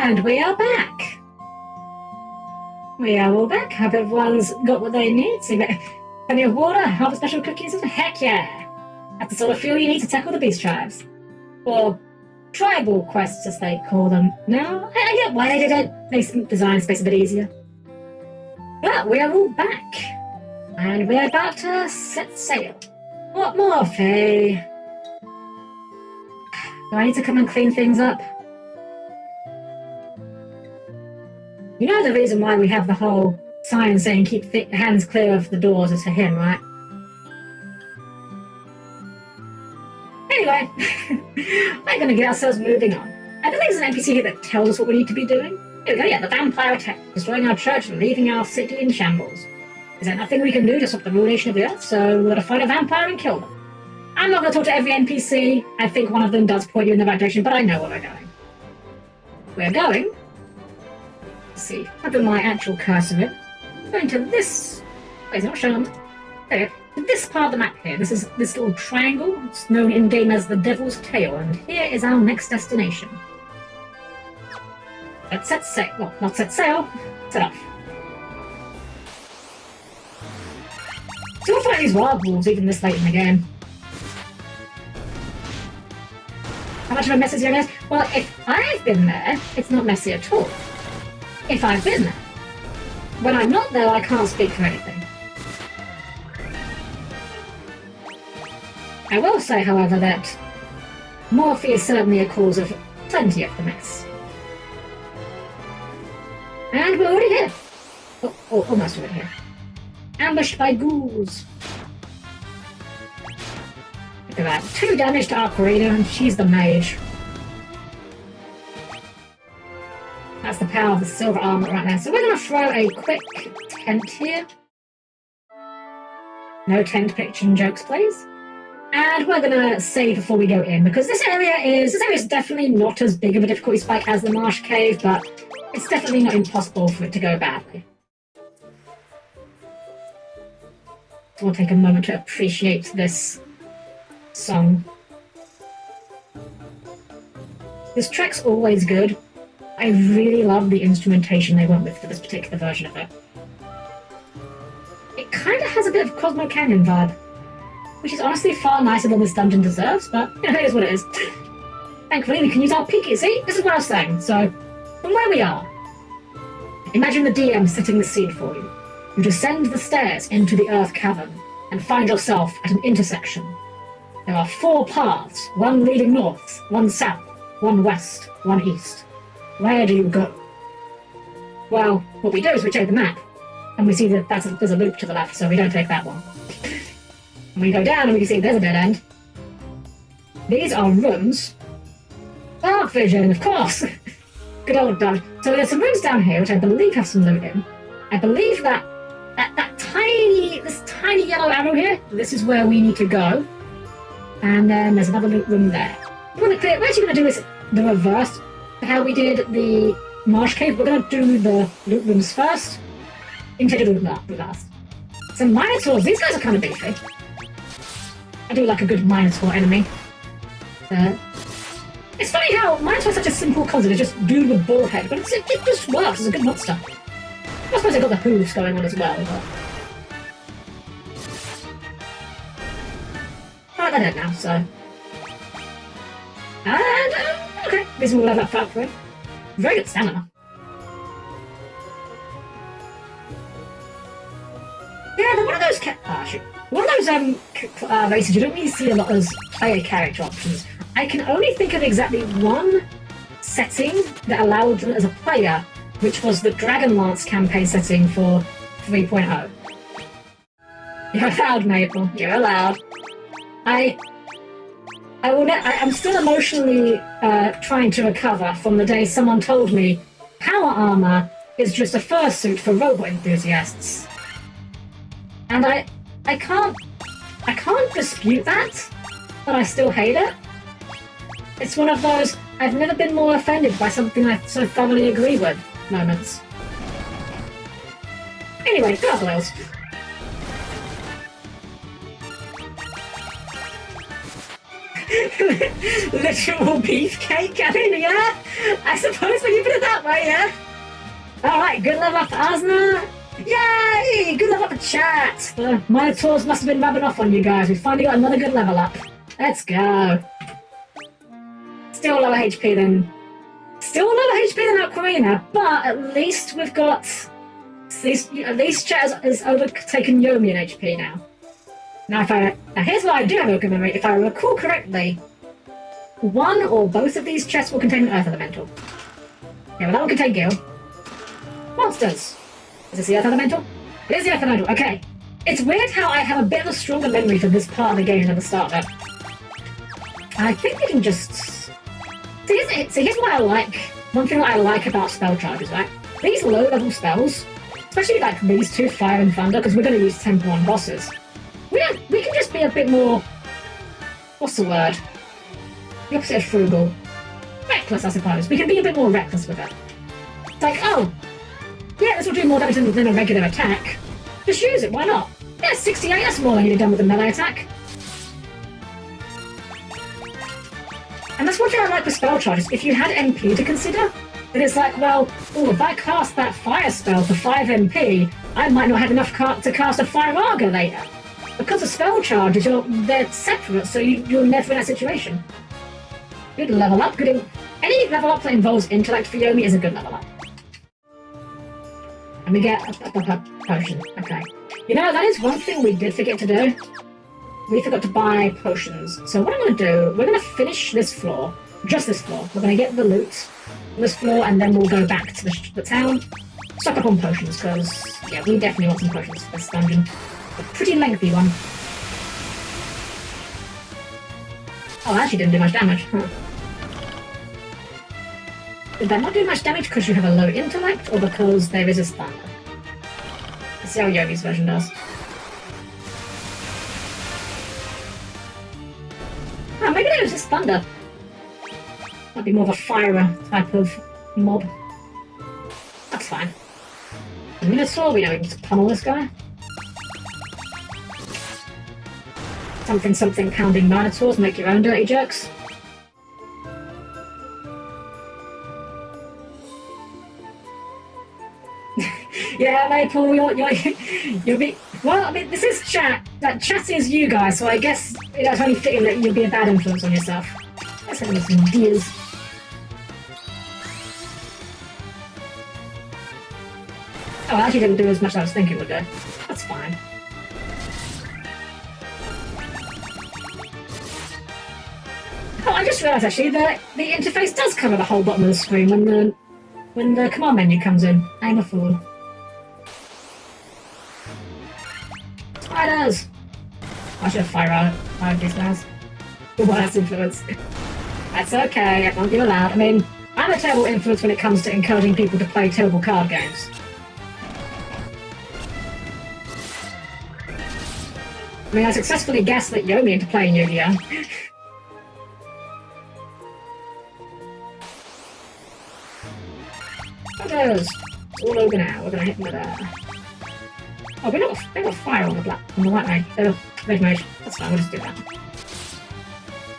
[SPEAKER 1] And we are back. We are all back. Hope everyone's got what they need. So plenty of water, half special cookies, and heck yeah! That's the sort of fuel you need to tackle the beast tribes. Or tribal quests, as they call them. Now, I get why they did it. Makes the design space a bit easier. But we are all back. And we are about to set sail. What more, Faye? Do I need to come and clean things up? You know the reason why we have the whole sign saying keep hands clear of the doors is for him, right? Anyway, we're going to get ourselves moving on. I believe there's an NPC here that tells us what we need to be doing. Here we go, yeah, the vampire attack, destroying our church and leaving our city in shambles. Is there nothing we can do to stop the ruination of the earth? So we're going to find a vampire and kill them. I'm not going to talk to every NPC. I think one of them does point you in the right direction, but I know where we're going. We're going... Let's see, I'll do my actual cursor in. Going to this... Wait, it's not shown. There you go. This part of the map here. This is this little triangle. It's known in-game as the Devil's Tail, and here is our next destination. Let's set sail. Well, not set sail. Set off. So we'll fight these wild wolves even this late in the game. How much of a mess is here, guys? Well, if I've been there, it's not messy at all. If I've been there. When I'm not there, I can't speak for anything. I will say, however, that Morphe is certainly a cause of plenty of the mess. And we're already here. Oh, almost already here. Ambushed by ghouls. Look at that. 2 damage to our Karina, and she's the mage. That's the power of the silver armor right now. So we're going to throw a quick tent here. No tent picture and jokes, please. And we're going to save before we go in, because this area is definitely not as big of a difficulty spike as the Marsh Cave, but it's definitely not impossible for it to go badly. So we'll take a moment to appreciate this song. This track's always good. I really love the instrumentation they went with for this particular version of it. It kind of has a bit of Cosmo Canyon vibe, which is honestly far nicer than this dungeon deserves, but you know, it is what it is. Thankfully, we can use our peeky. See, this is what I was saying. So, from where we are, imagine the DM setting the scene for you. You descend the stairs into the Earth Cavern and find yourself at an intersection. There are 4 paths, one leading north, one south, one west, one east. Where do you go? Well, what we do is we check the map, and we see that there's a loop to the left, so we don't take that one. And we go down and we can see there's a dead end. These are rooms. Dark vision, of course! Good old dog. So there's some rooms down here, which I believe have some loot in. I believe that this tiny yellow arrow here, this is where we need to go. And then there's another loot room there. We're actually going to do this the reverse to how we did the Marsh Cave. We're going to do the loot rooms first, instead of the loot last. Some Minotaurs, these guys are kind of beefy. I do like a good Minotaur enemy. It's funny how Minotaur is such a simple concept, it's just dude with ball head, but it just works as a good monster. I suppose they've got the hooves going on as well, but... Oh, they're dead now, so... And, okay, this will level up Valkyrie. Very good stamina. Yeah, they're one of those races you don't really see a lot as player character options. I can only think of exactly one setting that allowed them as a player, which was the Dragonlance campaign setting for 3.0. You're allowed, Maple. You're allowed. I'm still emotionally trying to recover from the day someone told me power armor is just a fursuit for robot enthusiasts. And I can't dispute that, but I still hate it. It's one of those I've never been more offended by something I so thoroughly agree with moments. Anyway, gargoyles. Literal beefcake? I mean, yeah, I suppose when you put it that yeah? Alright, good level up for Asna. Yay! Good level up for chat. The Minotaurs must have been rubbing off on you guys. We finally got another good level up. Let's go. Still lower HP than Ocarina, but at least we've got... At least chat has overtaken Yomi in HP now. Now, here's what I do have a good memory. If I recall correctly, one or both of these chests will contain an Earth Elemental. Yeah, but that will contain Gil. Monsters! Is this the Earth Elemental? It is the Earth Elemental, okay. It's weird how I have a bit of a stronger memory for this part of the game than the start of it. I think we can just... So here's what I like. One thing that I like about spell charges, right? These low-level spells, especially like these two, Fire and Thunder, because we're going to use Temple on bosses. We can just be a bit more... What's the word? The opposite of frugal. Reckless, I suppose. We can be a bit more reckless with it. It's like, oh, yeah, this will do more damage than a regular attack. Just use it, why not? Yeah, 68, that's more than you'd have done with a melee attack. And that's one thing I like with spell charges. If you had MP to consider, then it's like, well, oh, if I cast that fire spell for 5 MP, I might not have enough to cast a Fire Arga later. Because of spell charges, they're separate, so you're never in that situation. Good level up. Any level up that involves intellect for Yomi is a good level up. And we get a potion. Okay. You know, that is one thing we did forget to do. We forgot to buy potions. So what I'm going to do, we're going to finish this floor. Just this floor. We're going to get the loot on this floor, and then we'll go back to the town. Stock up on potions, because, yeah, we definitely want some potions for this dungeon. A pretty lengthy one. Oh, that actually didn't do much damage. Huh. Did that not do much damage because you have a low intellect, or because they resist thunder? Let's see how Yogi's version does. Oh, maybe they resist thunder. Might be more of a firer type of mob. That's fine. A Minotaur, we know we can just pummel this guy. Something pounding Minotaurs, make your own dirty jerks. Yeah, Maple, you'll be... Well, I mean, this is chat. That chat is you guys, so I guess that's only fitting that you'll be a bad influence on yourself. Let's have some deers. Oh, I actually didn't do as much as I was thinking it would do. That's fine. Oh, I just realised actually that the interface does cover the whole bottom of the screen when the command menu comes in. I'm a fool. Spiders! I should have fired these guys. The worst influence. That's okay, I won't be allowed. I mean, I'm a terrible influence when it comes to encouraging people to play terrible card games. I mean, I successfully gaslit Yomi into playing Yu-Gi-Oh! It's all over now. We're gonna hit them with a... Oh, they got fire on the white mage. They're red mage. That's fine, we'll just do that.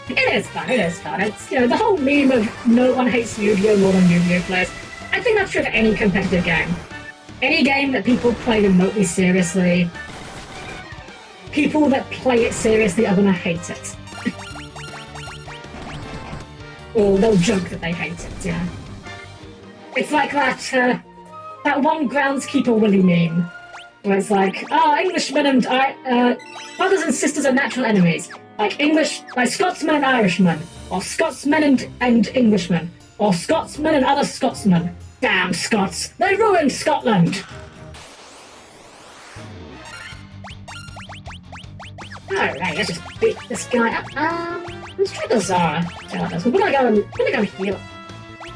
[SPEAKER 1] It is fun, it is fun. It's, you know, the whole meme of no one hates Yu-Gi-Oh! More than Yu-Gi-Oh! Players. I think that's true for any competitive game. Any game that people play remotely seriously, people that play it seriously are gonna hate it. Or they'll joke that they hate it, you know. It's like that one groundskeeper Willy meme, where it's like, Englishmen and brothers and sisters are natural enemies. Like Scotsmen and Irishmen, or Scotsmen and Englishmen, or Scotsmen and other Scotsmen. Damn Scots! They ruined Scotland! Alright, let's just beat this guy up. Let's try the Zara. We're gonna go heal.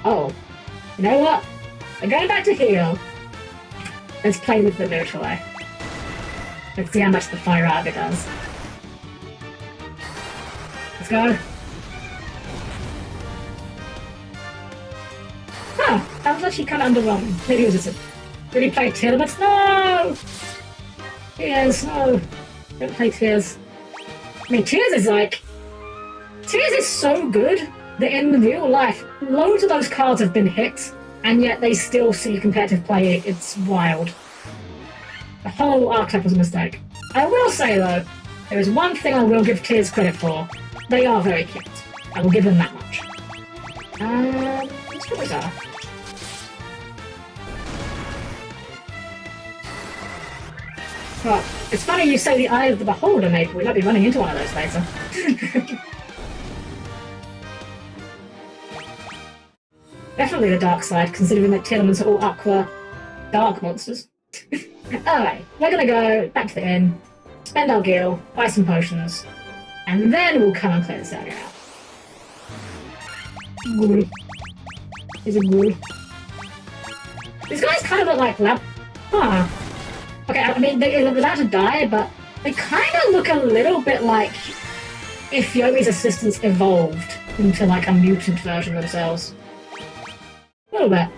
[SPEAKER 1] Oh. You know what? We're going back to heal. Let's play with the neutral eye. Let's see how much the Fire Arga does. Let's go. Huh, that was actually kind of underwhelming. Maybe it was just really play Tears. No! Tears, no. Don't play Tears. I mean, Tears is so good that in real life, loads of those cards have been hit and yet they still see competitive play. It's wild. The whole archetype was a mistake. I will say, though, there is one thing I will give Tears credit for. They are very cute. I will give them that much. What's bizarre? Well, it's funny you say the Eye of the Beholder, mate. We might be running into one of those later. Definitely the dark side, considering that Telements are all aqua dark monsters. Alright, we're gonna go back to the inn, spend our gil, buy some potions, and then we'll come and clear this area out. Ghoul. Is it ghoul? These guys kind of look like lab... Huh. Okay, I mean, they're allowed to die, but they kind of look a little bit like if Yomi's assistants evolved into, like, a mutant version of themselves. A little bit.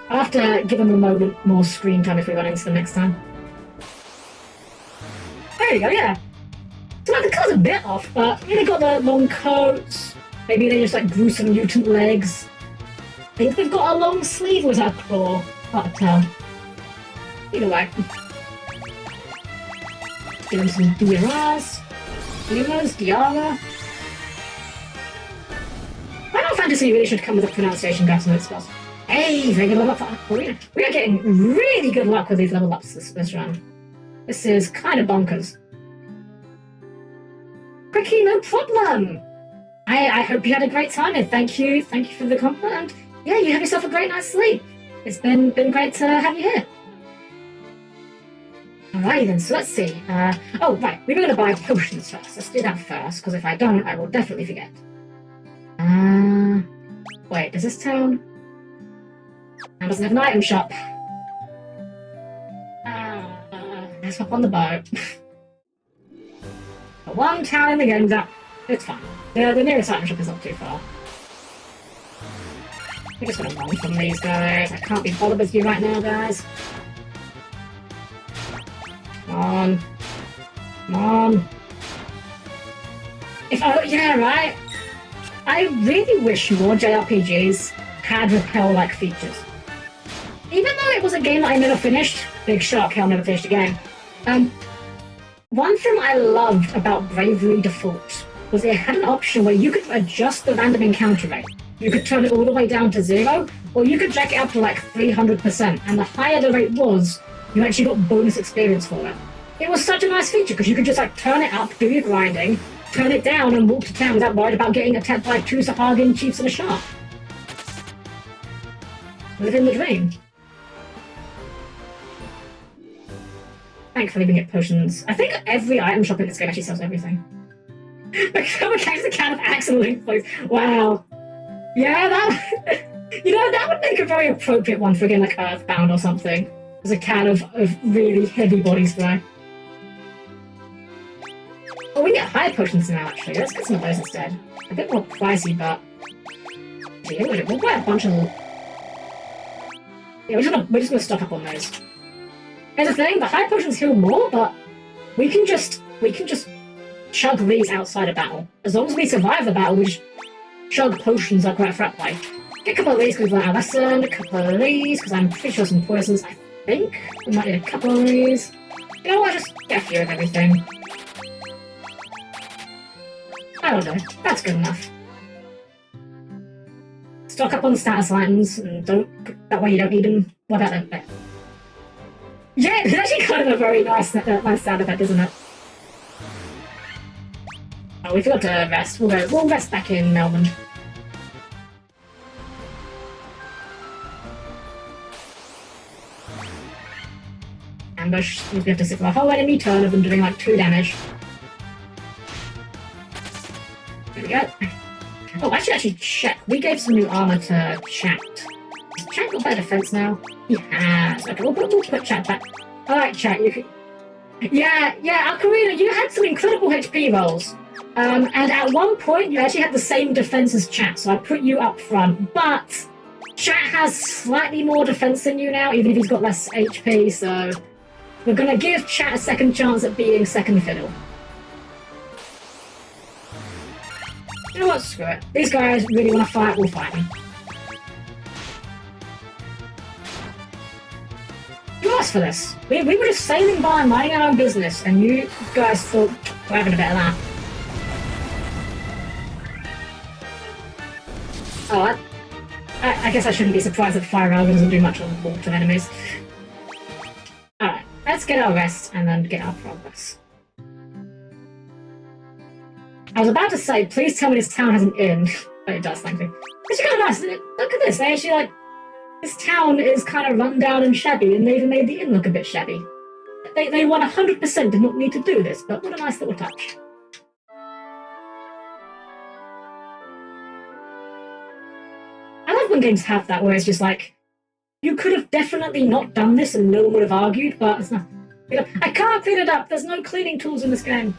[SPEAKER 1] I'll have to give them a moment more screen time if we run into them next time. There you go, yeah. So like, the colour's a bit off, but they got the long coats. Maybe they just like grew some mutant legs. I think they've got a long sleeve with that claw. Hard to tell. Either way. Give them some Diaras. Diara. Final Fantasy really should come with a pronunciation guide to its spells. Hey, very good level up for Aquarina. We are getting really good luck with these level ups this run. This is kind of bonkers. Quickie, no problem! I hope you had a great time, and thank you for the compliment. And yeah, you have yourself a great night's sleep. It's been great to have you here. Alrighty then, so let's see. Oh, right, we were going to buy potions first. Let's do that first, because if I don't, I will definitely forget. Wait, is this town? Town doesn't have an item shop. Let's hop on the boat. One town in the game that... It's fine. The nearest item shop is not too far. I just want to run from these guys. I can't be bothered with you right now, guys. Come on. Come on. Yeah, right? I really wish more JRPGs had repel-like features. Even though it was a game that I never finished, big shock, Hell never finished a game. One thing I loved about Bravery Default was it had an option where you could adjust the random encounter rate. You could turn it all the way down to 0, or you could jack it up to like 300%, and the higher the rate was, you actually got bonus experience for it. It was such a nice feature, because you could just like turn it up, do your grinding, turn it down, and walk to town without worried about getting attacked by 2 Sahagin chiefs and a shark. Living the dream. Thankfully we get potions. I think every item shop in this game actually sells everything. Mechanics a can of Axe and Link, please. Wow. Yeah, that... You know, that would make a very appropriate one for a game like Earthbound or something. As a can of really heavy body spray. Oh, we get high potions now, actually. Let's get some of those instead. A bit more pricey, but... Yeah, we'll buy a bunch of them. Yeah, we're just gonna stock up on those. Here's the thing, the high potions heal more, but we can just chug these outside of battle. As long as we survive the battle, we just chug potions like we're at frat play. Get a couple of these because we've learned our lesson, a couple of these because I'm pretty sure some poisons. I think we might need a couple of these. You know what, just get a few of everything. I don't know, that's good enough. Stock up on the status items and that way you don't need them. What about them? Yeah, it's actually kind of a very nice sound effect, isn't it? Oh, we forgot to rest. We'll rest back in Melbourne. Ambush. We have to sit for a whole enemy turn of them doing like 2 damage. There we go. Oh, I should actually check. We gave some new armor to Chat. Has Chat got better defense now? He has. Okay, we'll put Chat back. Alright, Chat, you can... Yeah, Ocarina, you had some incredible HP rolls. And at one point, you actually had the same defense as Chat, so I put you up front. But Chat has slightly more defense than you now, even if he's got less HP, so... We're gonna give Chat a second chance at being second fiddle. You know what? Screw it. These guys really want to fight, we'll fight them. You asked for this. We were just sailing by, minding our own business, and you guys thought we're having a bit of that. Oh, I guess I shouldn't be surprised that Fire Railgun doesn't do much on water enemies. Alright, let's get our rest and then get our progress. I was about to say, please tell me this town has an inn. But it does, thank you. It's kind of nice, isn't it? Look at this, they actually like... This town is kind of run down and shabby, and they even made the inn look a bit shabby. They 100% did not need to do this, but what a nice little touch. I love when games have that, where it's just like, you could have definitely not done this and no one would have argued, but it's not. You know, I can't clean it up, there's no cleaning tools in this game.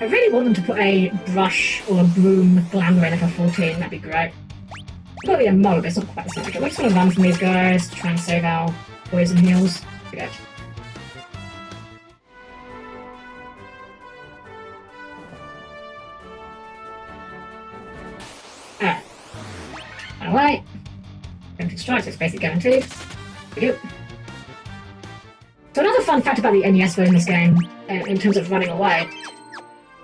[SPEAKER 1] I really want them to put a brush or a broom glamour in FF14, that'd be great. It's got to be a mob, it's not quite the same. Okay, we're just going to run from these guys to try and save our poison heals. Okay. Alright. Run away. Guaranteed strikes, it's basically guaranteed. There we go. So another fun fact about the NES version of this game, in terms of running away,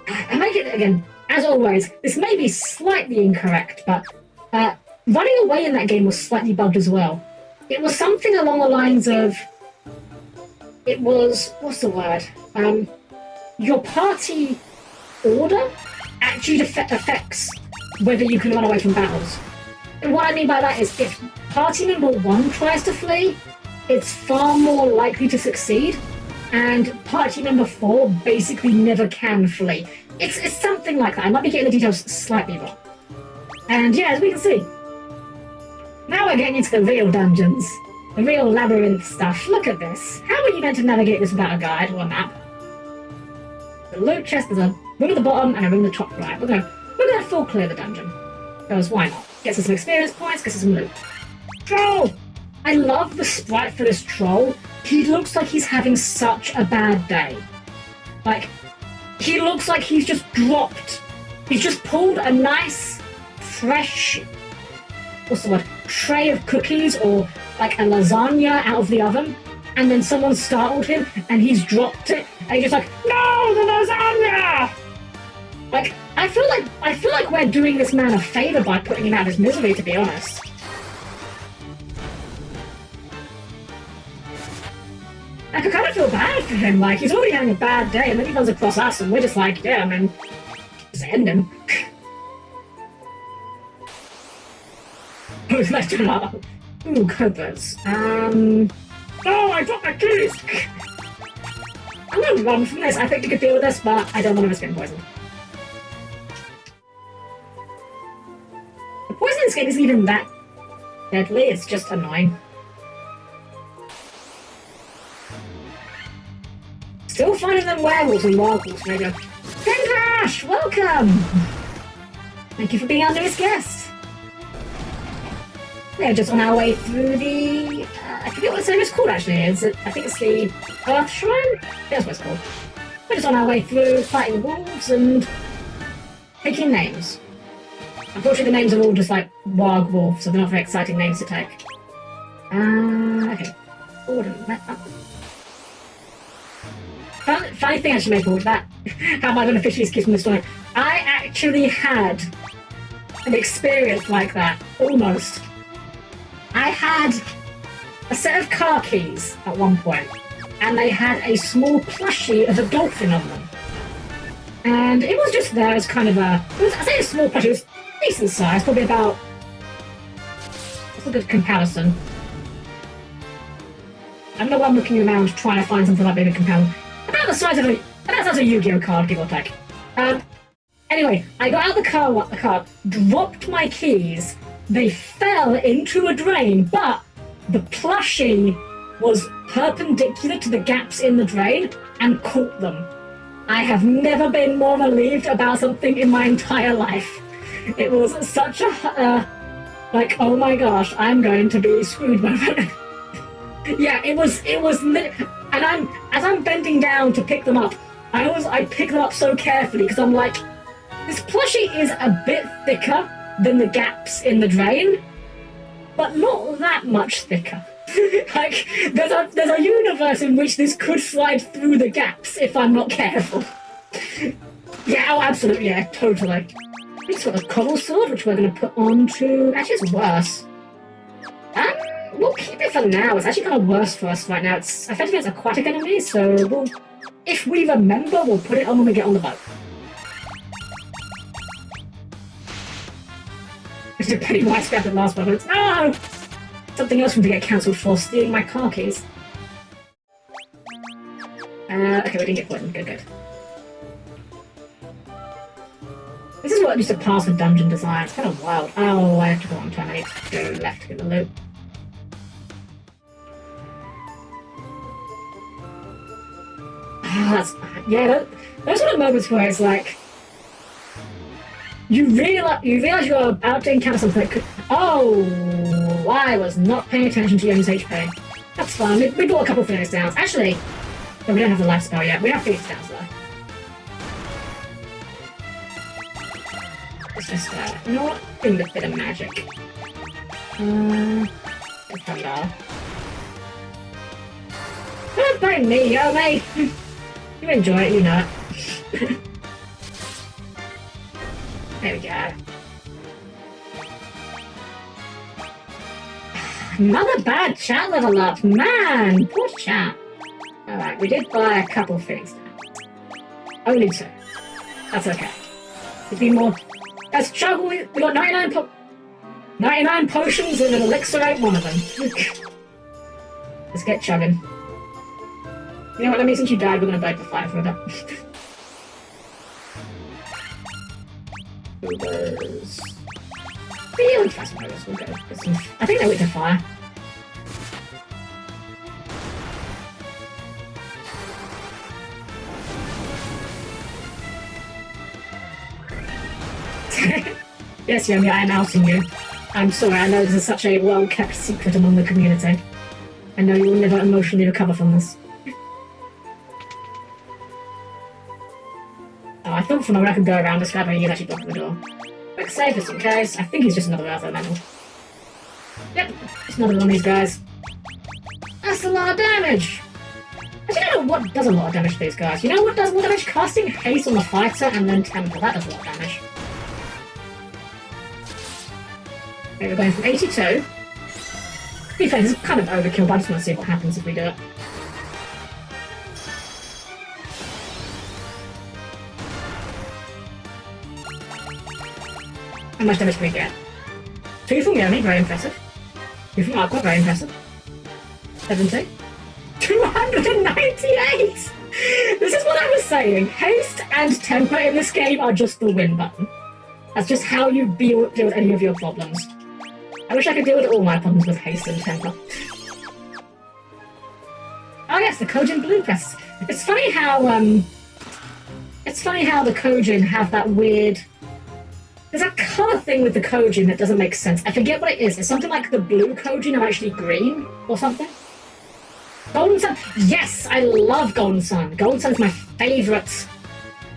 [SPEAKER 1] I make it, again, as always, this may be slightly incorrect, but running away in that game was slightly bugged as well. It was something along the lines of... It was... What's the word? Your party order actually affects whether you can run away from battles. And what I mean by that is, if party member 1 tries to flee, it's far more likely to succeed. And party member 4 basically never can flee. It's something like that. I might be getting the details slightly wrong. And yeah, as we can see, now we're getting into the real dungeons. The real labyrinth stuff. Look at this. How are you meant to navigate this without a guide or a map? The loot chest, there's a room at the bottom and a room at the top right. We're gonna full clear the dungeon. Because why not? Gets us some experience points, gets us some loot. Troll! I love the sprite for this troll. He looks like he's having such a bad day. Like, he looks like he's just dropped. He's just pulled a nice, fresh, what's the word, tray of cookies or like a lasagna out of the oven, and then someone startled him and he's dropped it, and he's just like, no, the lasagna! Like, I feel like we're doing this man a favor by putting him out of his misery, to be honest. I could kind of feel bad for him, like, he's already having a bad day, and then he runs across us, and we're just like, yeah, I mean, just end him. Who's left him up? Ooh, cobras. Oh, I dropped my keys! I'm gonna run from this. I think we could deal with this, but I don't want to risk getting poisoned. The poison in this game isn't even that deadly, it's just annoying. Still finding them werewolves and wargolves, maybe. Crash! Welcome! Thank you for being our newest guest. We're just on our way through the... I forget what the service is called, actually. I think it's the Earth Shrine? That's what it's called. We're just on our way through, fighting wolves and taking names. Unfortunately, the names are all just like warg wolves, so they're not very exciting names to take. Okay. Order that. Funny thing actually, Maple, with that, how am I going to officially skip from the story? I actually had an experience like that, almost. I had a set of car keys at one point, and they had a small plushie of a dolphin on them. And it was just there as kind of I say a small plushie, it was decent size, probably about, what's a good comparison? I don't know why I'm looking around trying to find something like maybe a comparison. About the size of a Yu-Gi-Oh card, give or take. Anyway, I got out the car, dropped my keys, they fell into a drain, but the plushie was perpendicular to the gaps in the drain and caught them. I have never been more relieved about something in my entire life. It was such a, like, oh my gosh, I'm going to be screwed moment. Yeah, it was, and as I'm bending down to pick them up, I pick them up so carefully because I'm like, this plushie is a bit thicker than the gaps in the drain, but not that much thicker. Like, there's a universe in which this could slide through the gaps if I'm not careful. Yeah, oh, absolutely, yeah, totally. We've got a coral sword, which we're going to put on to... Actually, it's worse. We'll keep it for now. It's actually kind of worse for us right now. It's effectively it's aquatic enemy, so we'll... If we remember, we'll put it on when we get on the boat. Which is a pretty wise grab at the last moment. No! Something else from to get cancelled for stealing my car keys. Okay, we didn't get poisoned. Good. This is what used to pass with dungeon design. It's kind of wild. Oh, I have to go on turn. I need to go left to get the loot. Yeah, those are the moments where it's like you realize you're about to encounter something that could... Oh, I was not paying attention to Young's HP. That's fine. We bought a couple of Phoenix Downs. Actually, no, we don't have the life spell yet. We have Phoenix Downs though. It's just you know what? Doing a bit of magic. Thunder. Don't blame me, yo, mate. You enjoy it, you know it. There we go. Another bad chat level up, man! Poor chat. Alright, we did buy a couple things now. Only two. That's okay. There'd be more. Let's juggle with. We got 99 potions and an elixir ain't one of them. Let's get chugging. You know what, let me, since you died, we're gonna break the fire for a bit. Cougars. Really fast motors, we'll go get some. I think they're weak to fire. Yes, Yomi, I am outing you. I'm sorry, I know this is such a well-kept secret among the community. I know you will never emotionally recover from this. Oh, I thought for a moment I could go around describing he's actually blocking the door. Quick save just in case. I think he's just another Earth Elemental. Yep, just another one of these guys. That's a lot of damage! Actually, I don't know what does a lot of damage to these guys. You know what does more damage? Casting Haste on the fighter and then Temple. That does a lot of damage. Okay, we're going from 82. To be fair, this is kind of overkill, but I just want to see what happens if we do it. How much damage do we get? 2 from Yomi, very impressive. 2 from Aqua, very impressive. 70. 298! This is what I was saying. Haste and Temper in this game are just the win button. That's just how you deal with any of your problems. I wish I could deal with all my problems with Haste and Temper. Oh yes, the Kojin Blue Press. It's funny how the Kojin have that weird... There's a colour thing with the Kojin that doesn't make sense. I forget what it is. It's something like the blue Kojin are actually green or something. Golden Sun. Yes, I love Golden Sun. Golden Sun is my favourite.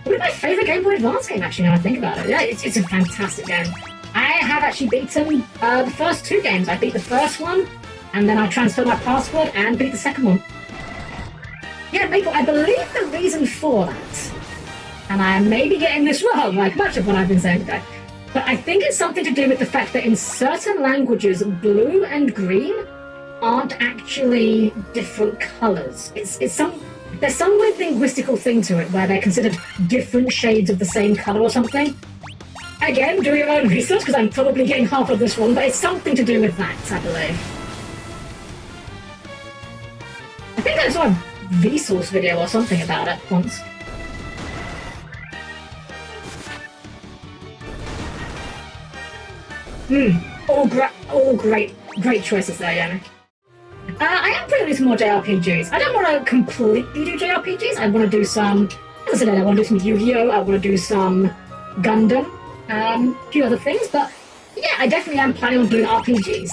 [SPEAKER 1] One of my favourite Game Boy Advance game, actually, now I think about it. Yeah, it's a fantastic game. I have actually beaten the first 2 games. I beat the first one, and then I transferred my password and beat the second one. Yeah, Maple, I believe the reason for that, and I may be getting this wrong, like much of what I've been saying today, but I think it's something to do with the fact that in certain languages, blue and green aren't actually different colours. There's some weird linguistical thing to it where they're considered different shades of the same colour or something. Again, do your own research because I'm probably getting half of this wrong, but it's something to do with that, I believe. I think I saw a Vsauce video or something about it once. All great choices there, Yannick. I am putting some more JRPGs. I don't want to completely do JRPGs. I want to do some, as I said, I want to do some Yu-Gi-Oh! I want to do some Gundam, a few other things, but yeah, I definitely am planning on doing RPGs.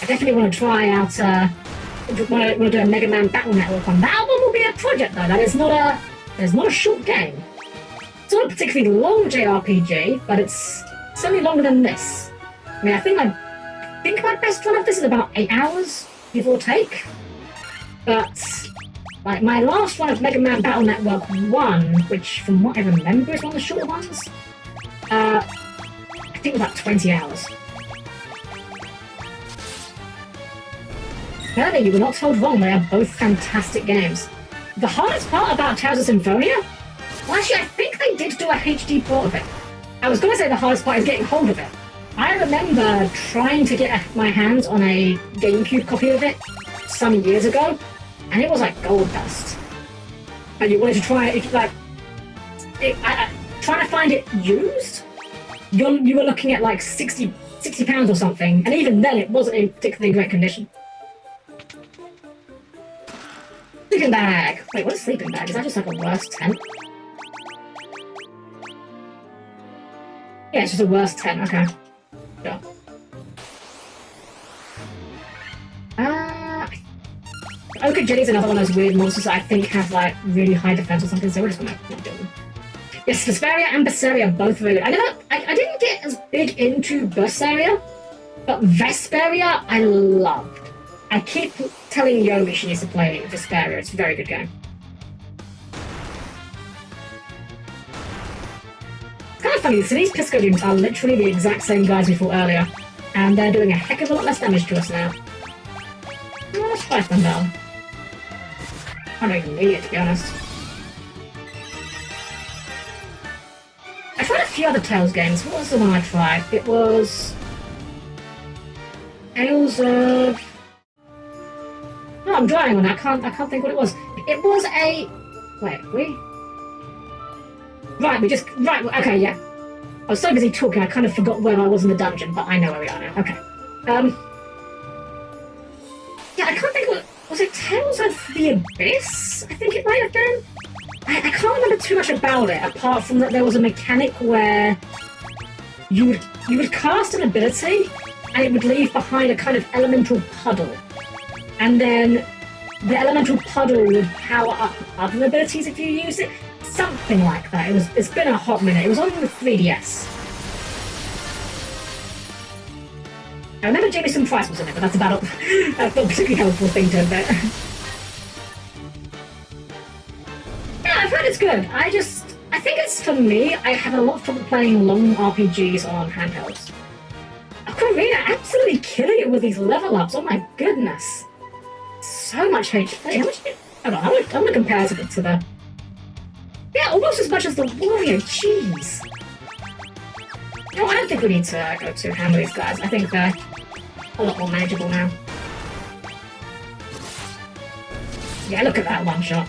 [SPEAKER 1] I definitely want to try out want to do a Mega Man Battle Network on. That one will be a project though. That is not a short game. It's not a particularly long JRPG, but it's certainly longer than this. I mean, I think my best run of this is about 8 hours, give or take. But like my last run of Mega Man Battle Network 1, which from what I remember is one of the shorter ones, I think about 20 hours. Apparently, you were not told wrong, they are both fantastic games. The hardest part about Tales of Symphonia? Well, actually, I think they did do a HD port of it. I was going to say the hardest part is getting hold of it. I remember trying to get my hands on a GameCube copy of it some years ago, and it was like gold dust. And you wanted to try it, trying to find it used, you were looking at like 60 pounds or something, and even then it wasn't in particularly great condition. Sleeping bag. Wait, what is sleeping bag? Is that just like a worst tent? Yeah, it's just a worst tent. Okay. Sure. Oka Jenny's another one of those weird monsters that I think have like really high defense or something, so we're just gonna not do them. Yes, Vesperia and Berseria are both really good. I didn't get as big into Berseria, but Vesperia I loved. I keep telling Yomi she needs to play Vesperia. It's a very good game. It's kind of funny, so these Pisco dudes are literally the exact same guys we fought earlier, and they're doing a heck of a lot less damage to us now. Oh, let's fight them down. I don't even need it, to be honest. I tried a few other Tales games. What was the one I tried? It was Tales of... No, I'm drawing on it. I can't think what it was. It was a... Wait, Right, okay, yeah. I was so busy talking, I kind of forgot where I was in the dungeon, but I know where we are now. Okay. Yeah, I can't think what... Was it Tales of the Abyss? I think it might have been. I can't remember too much about it, apart from that there was a mechanic where you would cast an ability, and it would leave behind a kind of elemental puddle. And then the elemental puddle would power up other abilities if you use it. Something like that. It's been a hot minute. It was on the 3DS. I remember Jameson Price was in it, but that's about it. That's not a particularly helpful thing to admit. Yeah, I've heard it's good. I think it's, for me, I have a lot of trouble playing long RPGs on handhelds. Ocarina absolutely killing it with these level ups. Oh my goodness. So much HP. How much? Hold on, I'm gonna compare it to the... Yeah, almost as much as the Warrior. Jeez. No, I don't think we need to go to hammer these guys. I think they're a lot more manageable now. Yeah, look at that one shot.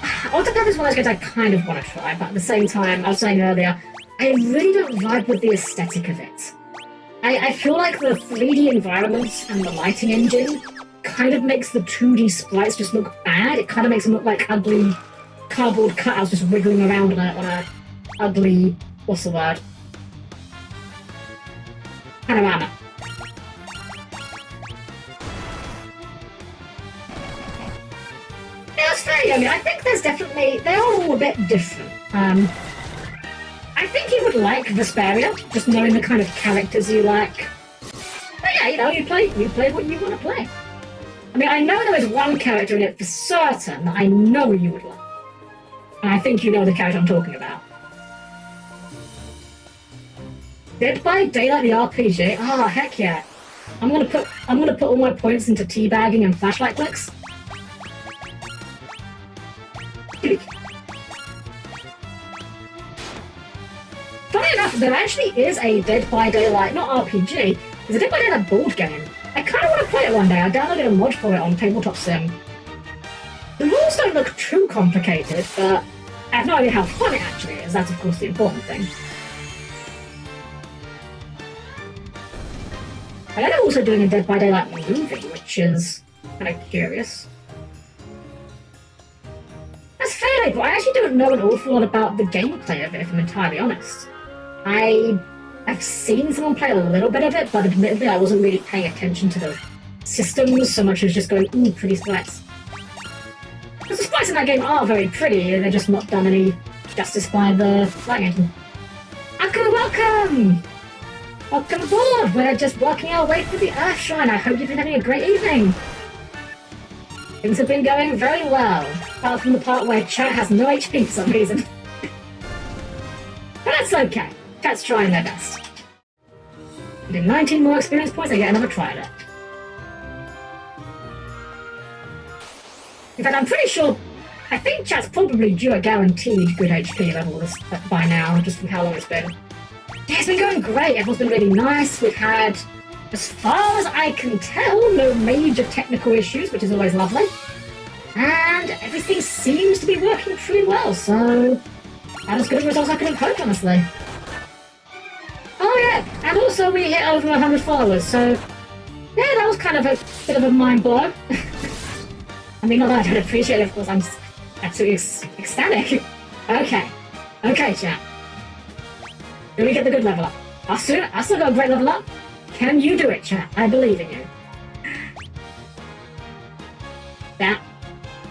[SPEAKER 1] Octopath is one of those games I kind of want to try, but at the same time, I was saying earlier, I really don't vibe with the aesthetic of it. I feel like the 3D environments and the lighting engine kind of makes the 2D sprites just look bad. It kind of makes them look like ugly cardboard cutouts just wiggling around on a ugly, what's the word? Panorama. Yeah, that's fair. I mean, I think there's definitely... They are all a bit different. I think you would like Vesperia, just knowing the kind of characters you like. But yeah, you know, you play what you want to play. I mean, I know there is one character in it for certain that I know you would like. And I think you know the character I'm talking about. Dead by Daylight, the RPG? Ah, heck yeah. I'm gonna put all my points into teabagging and flashlight clicks. Funny enough, there actually is a Dead by Daylight, not RPG, there's a Dead by Daylight board game. I kind of want to play it one day. I downloaded a mod for it on Tabletop Sim. The rules don't look too complicated, but I have no idea how fun it actually is. That's, of course, the important thing. I know they're also doing a Dead by Daylight movie, which is kind of curious. That's fair, but I actually don't know an awful lot about the gameplay of it, if I'm entirely honest. I I've seen someone play a little bit of it, but admittedly I wasn't really paying attention to the systems so much as just going, ooh, pretty sprites. Because the sprites in that game are very pretty, and they're just not done any justice by the flying engine. Aku, welcome! Welcome aboard! We're just working our way through the Earth Shrine. I hope you've been having a great evening. Things have been going very well, apart from the part where chat has no HP for some reason. But that's okay. Chat's trying their best. I did 19 more experience points, I get another try at it. In fact, I'm pretty sure, I think chat's probably due a guaranteed good HP level by now, just from how long it's been. Yeah, it's been going great, everyone's been really nice, we've had, as far as I can tell, no major technical issues, which is always lovely. And everything seems to be working pretty well, so that's as good a result as I could have hoped, honestly. Oh yeah, and also we hit over 100 followers, so yeah, that was kind of a bit of a mind blow. I mean, not that I don't appreciate it, of course, I'm just absolutely ecstatic. Okay, chat. Do we get the good level up? I still got a great level up. Can you do it, chat? I believe in you.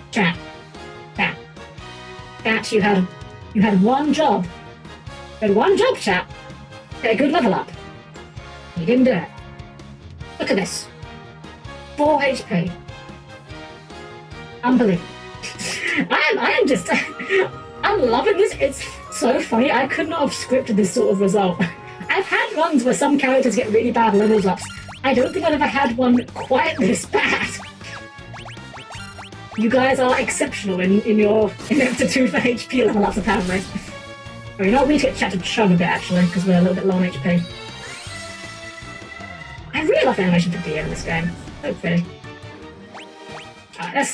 [SPEAKER 1] Chat, you had one job. You had one job, chat. Get a good level up. You didn't do it. Look at this. 4 HP. Unbelievable. I'm loving this. It's so funny. I could not have scripted this sort of result. I've had runs where some characters get really bad levels ups. I don't think I've ever had one quite this bad. You guys are exceptional in your ineptitude for HP level ups, apparently. I mean, we get chat to chug a bit, actually, because we're a little bit low on HP. I really love the animation for DM in this game. So pretty. Alright, let's,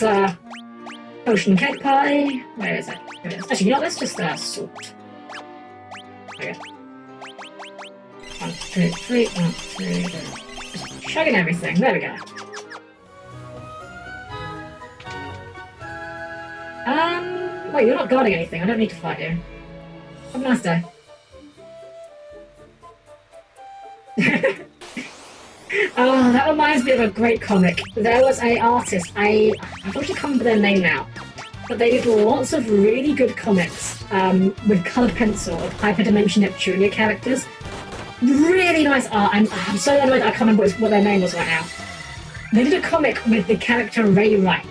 [SPEAKER 1] potion cake pie. Where is it? Here it is. Actually, you know what? Let's just, sort. There we go. 1, 2, 3, 1, 2, 3. Just chugging everything. There we go. Wait, you're not guarding anything. I don't need to fight you. Have a nice day. Oh, that reminds me of a great comic. There was an artist, I unfortunately can't remember their name now, but they did lots of really good comics with coloured pencil of Hyperdimension Neptunia characters. Really nice art. I'm so annoyed I can't remember what their name was right now. They did a comic with the character Ray Wright.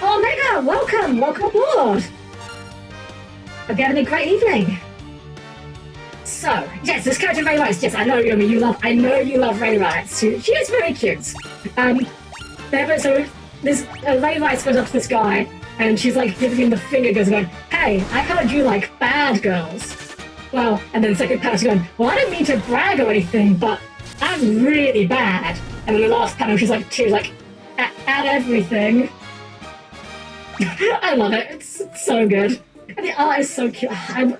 [SPEAKER 1] Oh, Mega! Welcome! Welcome aboard! Hope you're having a great evening. So, yes, this character Ray Wright, yes, I know you love Ray Wright. She is very cute. So this Ray Wright goes up to this guy, and she's like giving him the finger, goes going, "Hey, I heard you like bad girls." Well, and then the second panel she's going, "Well, I don't mean to brag or anything, but I'm really bad." And then the last panel she's like, "At everything." I love it. It's so good. And the art is so cute. I'm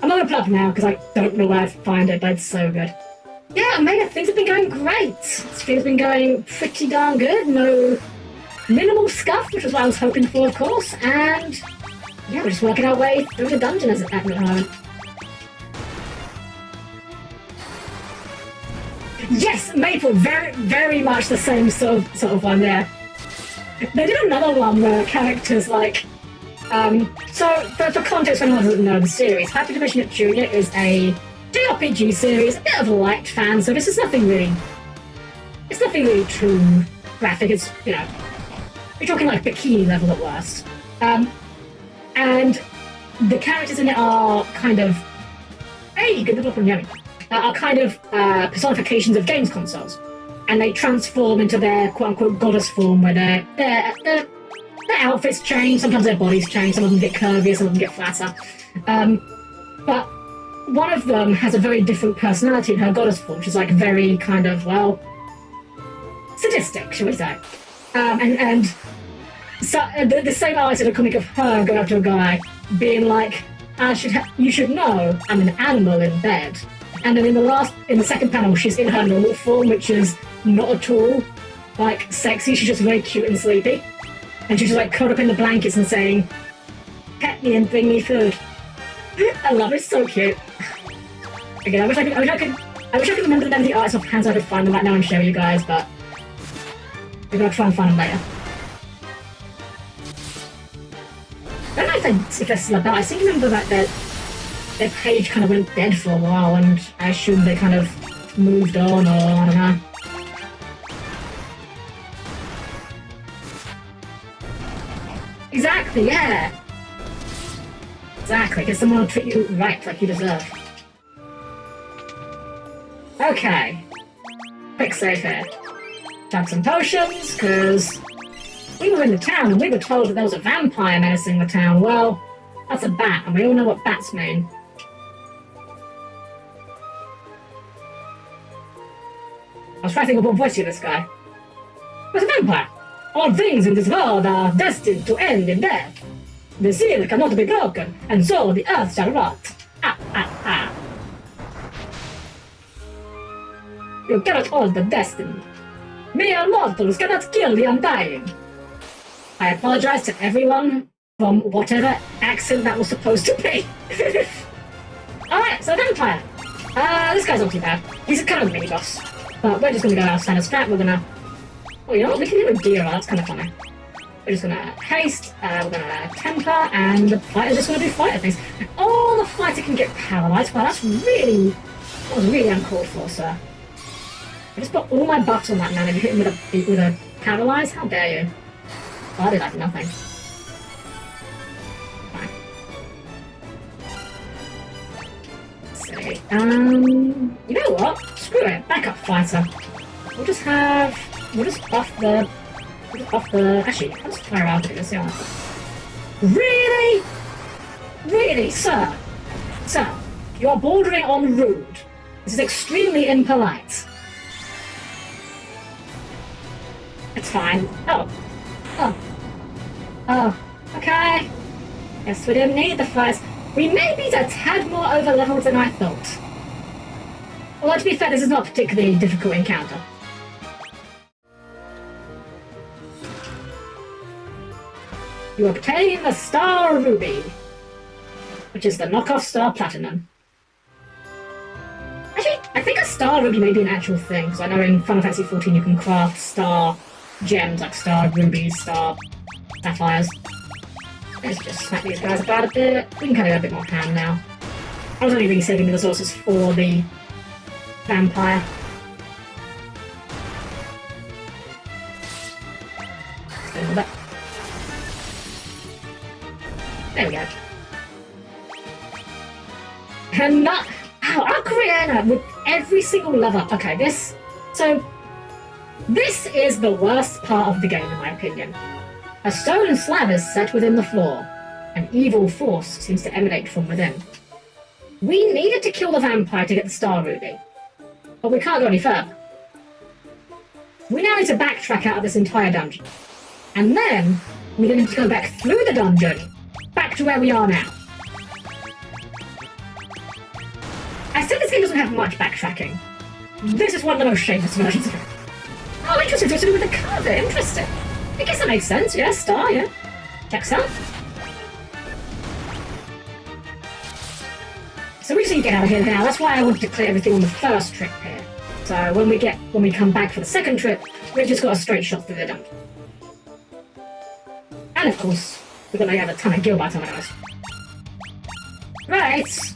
[SPEAKER 1] not gonna put it up now because I don't know where to find it, but it's so good. Yeah, Omega, things have been going great. Stream's been going pretty darn good. No minimal scuff, which was what I was hoping for, of course. And yeah, we're just working our way through the dungeon at the moment. Yes, Maple, very, very much the same sort of one there. They did another one where characters like, so for context, for anyone who doesn't know the series, Hyperdimension Neptunia is a JRPG series, a bit of a light fan service. It's nothing really too graphic. It's, you know, we're talking like bikini level at worst. And the characters in it are kind of, hey, good little from Yummy, are kind of personifications of games consoles. And they transform into their quote-unquote goddess form, where their outfits change, sometimes their bodies change, some of them get curvier, some of them get flatter. But one of them has a very different personality in her goddess form. She's like very kind of, well, sadistic, shall we say. And so the same artist in a comic of her going up to a guy, being like, you should know I'm an animal in bed. And then in the second panel, she's in her normal form, which is not at all like sexy. She's just very cute and sleepy, and she's just like curled up in the blankets and saying, "Pet me and bring me food." I love it. It's so cute. Again, I wish I could remember the name of the artists offhand so I could find them right now and show you guys, but we're gonna try and find them later. I don't know if they're still about. I seem to remember that their page kind of went dead for a while, and I assume they kind of moved on, or I don't know. Exactly, yeah! Exactly, because someone will treat you right like you deserve. Okay. Quick save here. Chug some potions, because we were in the town and we were told that there was a vampire menacing the town. Well, that's a bat, and we all know what bats mean. I was trying to think of what voice you this guy. What's a vampire? All things in this world are destined to end in death. The seal cannot be broken, and so the earth shall rot. Ah, ah, ah. You cannot hold the destiny. Mere mortals cannot kill the undying. I apologize to everyone from whatever accent that was supposed to be. Alright, so vampire. This guy's not too bad. He's kind of a mini-boss. But we're just gonna go outside of strat, we're gonna... Oh, you know what? We can do a deer, that's kind of funny. We're just gonna haste, we're gonna temper, and the fighter's just gonna do fighter things. Oh, the fighter can get paralyzed. Well, that was really uncalled for, sir. I just put all my buffs on that man and you hit him with a paralyze? How dare you? Oh, I did like nothing. Fine. Let's see. You know what? Screw it. Backup fighter. We'll just buff the... Actually, let's fire out of this, yeah. Really? Really, sir? Sir, you are bordering on rude. This is extremely impolite. It's fine. Oh, okay. Guess we didn't need the fires. We may be a tad more over-leveled than I thought. Although, to be fair, this is not a particularly difficult encounter. You obtain the Star Ruby, which is the knockoff Star Platinum. Actually, I think a Star Ruby may be an actual thing, because I know in Final Fantasy XIV you can craft Star Gems, like Star Rubies, Star Sapphires. Let's just smack these guys about a bit. We can kind of go a bit more ham now. I was only really saving the resources for the vampire. Let's do a little bit. There we go. And that... Wow, Ocarina with every single level. Okay, this is the worst part of the game, in my opinion. A stone slab is set within the floor. An evil force seems to emanate from within. We needed to kill the vampire to get the Star Ruby, but we can't go any further. We now need to backtrack out of this entire dungeon. And then, we're going to go back through the dungeon, back to where we are now. I said this game doesn't have much backtracking. This is one of the most shameless versions of it. Oh, interesting, so it's to do with the cover, interesting. I guess that makes sense, yeah, Star, yeah. Checks out. So we just need to get out of here now, that's why I wanted to clear everything on the first trip here. So when we come back for the second trip, we've just got a straight shot through the dungeon. And of course, we're gonna have a ton of gil by the time it goes. Right.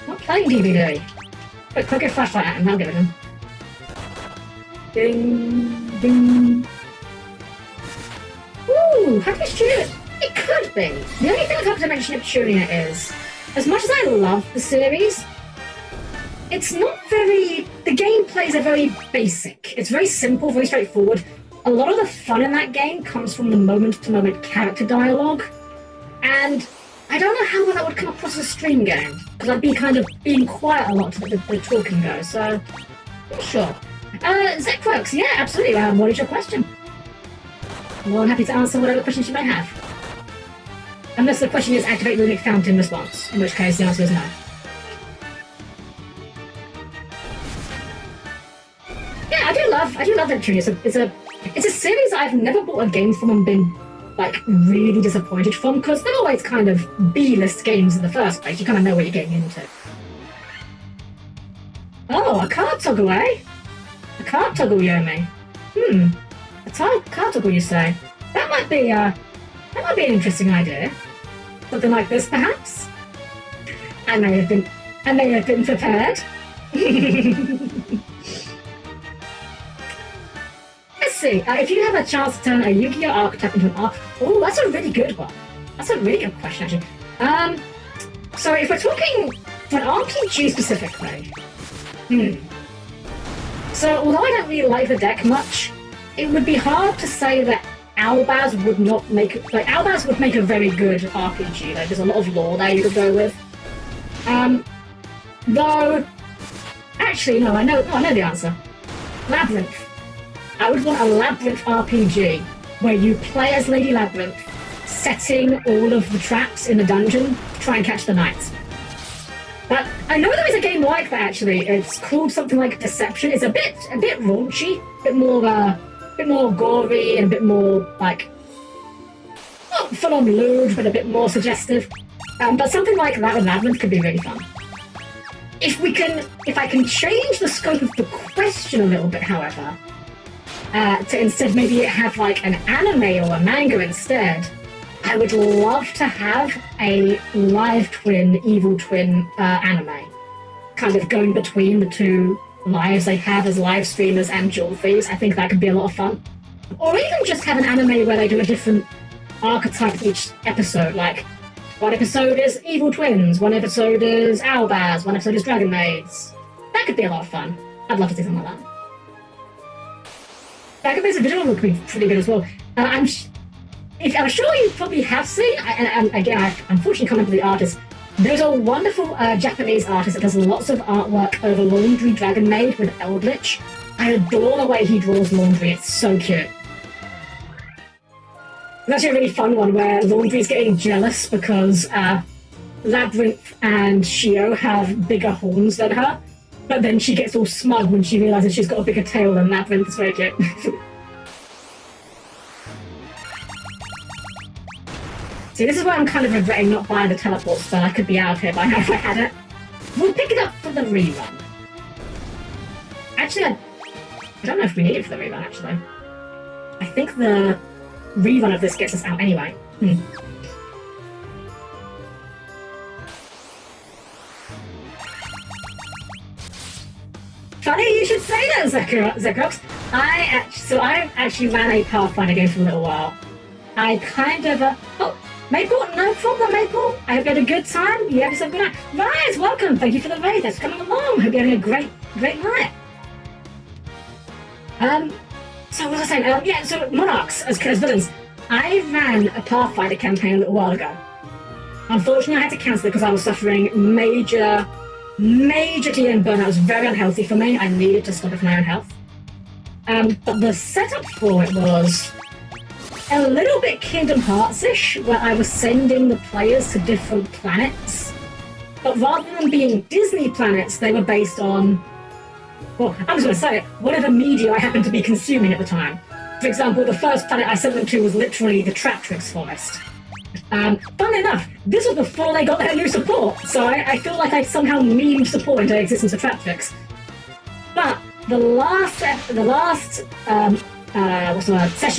[SPEAKER 1] Not playing DVD. Quick, get flashlight at him, I'll give it him. Ding, ding. Ooh, how do you tune it? It could be. The only thing I've had to mention of tuning it is, as much as I love the series, it's not very... The gameplays are very basic. It's very simple, very straightforward. A lot of the fun in that game comes from the moment-to-moment character dialogue, and I don't know how well that would come across as a stream game, because I'd be kind of being quiet a lot to the talking go, so... I'm not sure. Zekworks, yeah, absolutely. What is your question? Well, I'm happy to answer whatever questions you may have. Unless the question is activate runic fountain response, in which case the answer is no. Yeah, I do love Venturing. It's a series I've never bought a game from and been like really disappointed from, because they're always kind of B-list games in the first place. You kind of know what you're getting into. Oh, a card toggle, eh? A card toggle, Yomi. A card toggle, you say? That might be an interesting idea. Something like this, perhaps? I may have been prepared. Let's see. If you have a chance to turn a Yu-Gi-Oh archetype into an oh, that's a really good one. That's a really good question, actually. So if we're talking for an RPG specifically, So although I don't really like the deck much, it would be hard to say that Albaz would not make Albaz would make a very good RPG. Like there's a lot of lore there you could go with. Though, actually no, I know the answer. Labyrinth. I would want a Labyrinth RPG where you play as Lady Labyrinth, setting all of the traps in the dungeon to try and catch the knights. But I know there is a game like that actually. It's called something like Deception. It's a bit raunchy, a bit more gory, and a bit more like not full-on lewd, but a bit more suggestive. But something like that with Labyrinth could be really fun. If I can change the scope of the question a little bit, however, to instead maybe have like an anime or a manga instead, I would love to have a live twin, evil twin anime, kind of going between the two lives they have as live streamers and jewel thieves. I think that could be a lot of fun. Or even just have an anime where they do a different archetype each episode, like one episode is evil twins, one episode is Albaz, one episode is Dragon Maids. That could be a lot of fun. I'd love to see something like that. Dragon Maids original would be pretty good as well. I'm sure you probably have seen, and again, I've unfortunately come into the artist. There's a wonderful Japanese artist that does lots of artwork over Laundry Dragon Maid with Eldritch. I adore the way he draws Laundry, it's so cute. There's actually a really fun one where Laundry's getting jealous because Labyrinth and Shio have bigger horns than her, but then she gets all smug when she realises she's got a bigger tail than Labyrinth. It's very cute. See, this is why I'm kind of regretting not buying the teleport spell. I could be out of here by now if I had it. We'll pick it up for the rerun. Actually, I don't know if we need it for the rerun, actually. I think the rerun of this gets us out anyway. Funny you should say that, Zekrox. I actually ran a Pathfinder game for a little while. I kind of... oh, Maple, no problem, Maple. I hope you had a good time. You have yourself a good night. Rise, welcome. Thank you for the raid. That's coming along. Hope you're having a great night. So what was I saying? Yeah, so Monarchs as villains. I ran a Pathfinder campaign a little while ago. Unfortunately, I had to cancel it because I was suffering major DM burnout. It was very unhealthy for me. I needed to stop it for my own health. But the setup for it was a little bit Kingdom Hearts-ish, where I was sending the players to different planets. But rather than being Disney planets, they were based on, well, I'm just going to say it, whatever media I happened to be consuming at the time. For example, the first planet I sent them to was literally the Traptrix Forest. Funnily enough, this was before they got their new support, so I feel like I somehow memed support into the existence of Traptrix. But the last session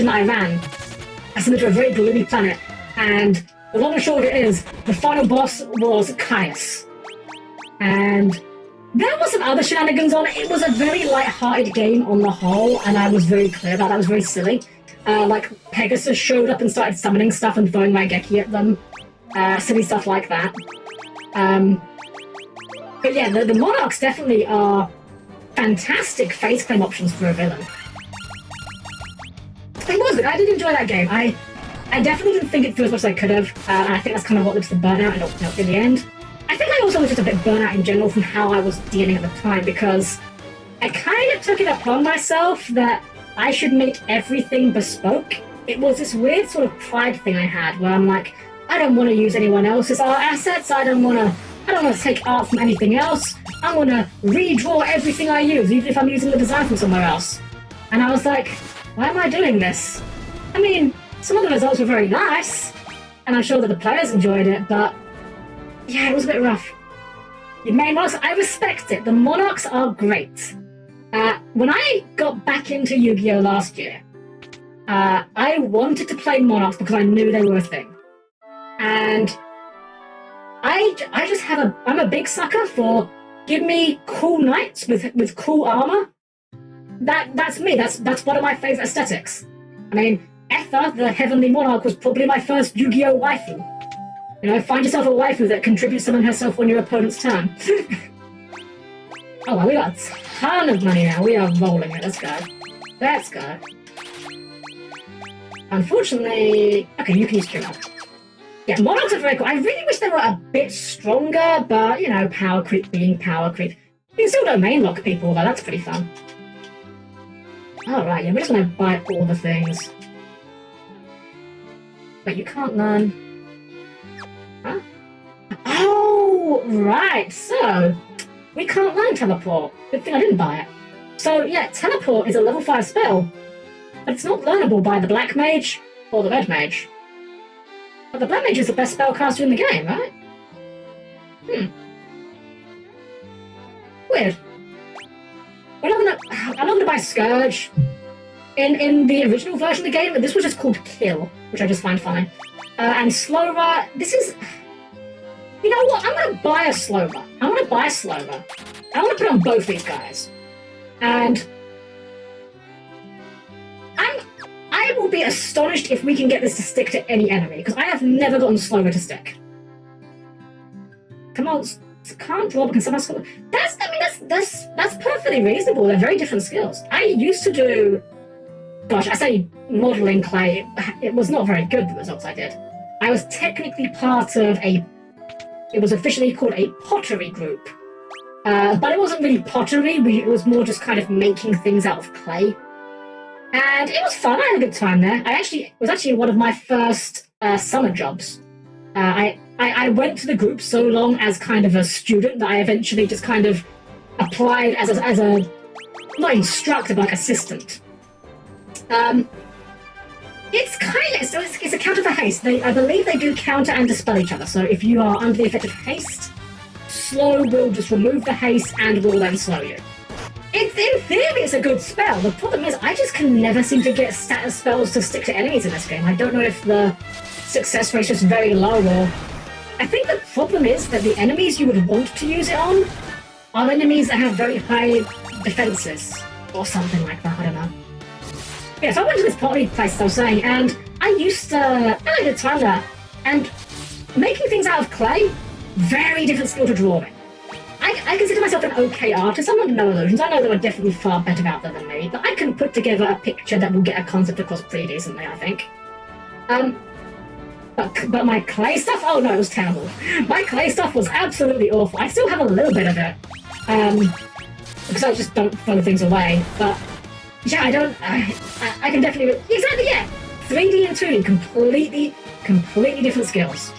[SPEAKER 1] that I ran, I sent it to a very gloomy planet, and the long and short of it is, the final boss was Caius. And there was some other shenanigans on it. It was a very light-hearted game on the whole, and I was very clear about that. I was very silly. Like, Pegasus showed up and started summoning stuff and throwing Raigeki at them. Silly stuff like that. But yeah, the Monarchs definitely are fantastic face claim options for a villain. It was. I did enjoy that game. I definitely didn't think it through as much as I could have. And I think that's kind of what led to the burnout in the end. I think I also was just a bit burnt out in general from how I was DMing at the time, because I kind of took it upon myself that I should make everything bespoke. It was this weird sort of pride thing I had where I'm like, I don't want to use anyone else's art assets. I don't want to take art from anything else. I want to redraw everything I use, even if I'm using the design from somewhere else. And I was like, why am I doing this? I mean, some of the results were very nice, and I'm sure that the players enjoyed it, but yeah, it was a bit rough. The main monarchs, I respect it. The monarchs are great. When I got back into Yu-Gi-Oh! Last year, I wanted to play monarchs because I knew they were a thing. And I'm a big sucker for give me cool knights with cool armor. That's me. That's one of my favorite aesthetics. I mean, Ether, the Heavenly Monarch, was probably my first Yu-Gi-Oh! Waifu. You know, find yourself a waifu that contributes summon herself on your opponent's turn. Oh, well, we got a ton of money now. We are rolling it. Let's go. Let's go. Unfortunately... Okay, you can use Q now. Yeah, monarchs are very cool. I really wish they were a bit stronger, but, you know, power creep being power creep. You can still domain lock people, though. That's pretty fun. Alright, yeah, we're just gonna buy all the things. But you can't learn... Huh? Oh, right, so... We can't learn teleport. Good thing I didn't buy it. So, yeah, teleport is a level 5 spell. But it's not learnable by the black mage or the red mage. But the black mage is the best spellcaster in the game, right? Weird. I'm not gonna buy Scourge. In the original version of the game, this was just called Kill, which I just find funny. And Slower, this is... You know what? I'm gonna buy a Slower. I want to put on both these guys. And... I will be astonished if we can get this to stick to any enemy, because I have never gotten Slower to stick. Come on, can't draw because someone's got... That's perfectly reasonable. They're very different skills. I used to do... Gosh, I say modelling clay. It was not very good, the results I did. I was technically part of a... It was officially called a pottery group. But it wasn't really pottery. It was more just kind of making things out of clay. And it was fun. I had a good time there. It was actually one of my first summer jobs. I went to the group so long as kind of a student that I eventually just kind of applied as a not instructor, but like assistant. It's a counter for haste. I believe they do counter and dispel each other. So if you are under the effect of haste, slow will just remove the haste and will then slow you. In theory, it's a good spell. The problem is, I just can never seem to get status spells to stick to enemies in this game. I don't know if the success rate is just very low or... I think the problem is that the enemies you would want to use it on are enemies that have very high defenses or something like that. I don't know. Yeah, so I went to this pottery place, as I was saying, and I used to... I had a good time there. And making things out of clay, very different skill to drawing. I consider myself an okay artist. I'm not no illusions. I know there are definitely far better out there than me, but I can put together a picture that will get a concept across pretty decently, I think. But my clay stuff? Oh no, it was terrible. My clay stuff was absolutely awful. I still have a little bit of it. Because I just don't throw things away. But yeah, I can definitely... Exactly, yeah. 3D and 2D, completely different skills.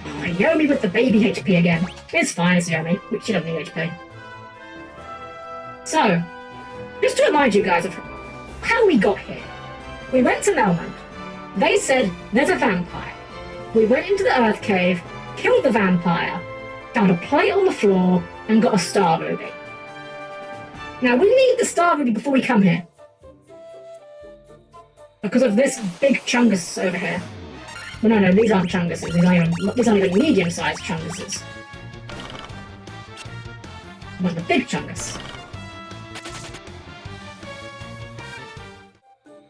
[SPEAKER 1] Oh, Yomi with the baby HP again. It's fine, it's Yomi. She doesn't need HP. So, just to remind you guys of how we got here. We went to Melman. They said, there's a vampire. We went into the Earth Cave, killed the vampire, found a plate on the floor, and got a Star Ruby. Now, we need the Star Ruby before we come here. Because of this big chungus over here. Well, no, these aren't chunguses. These aren't even medium-sized chunguses. I want the big chungus.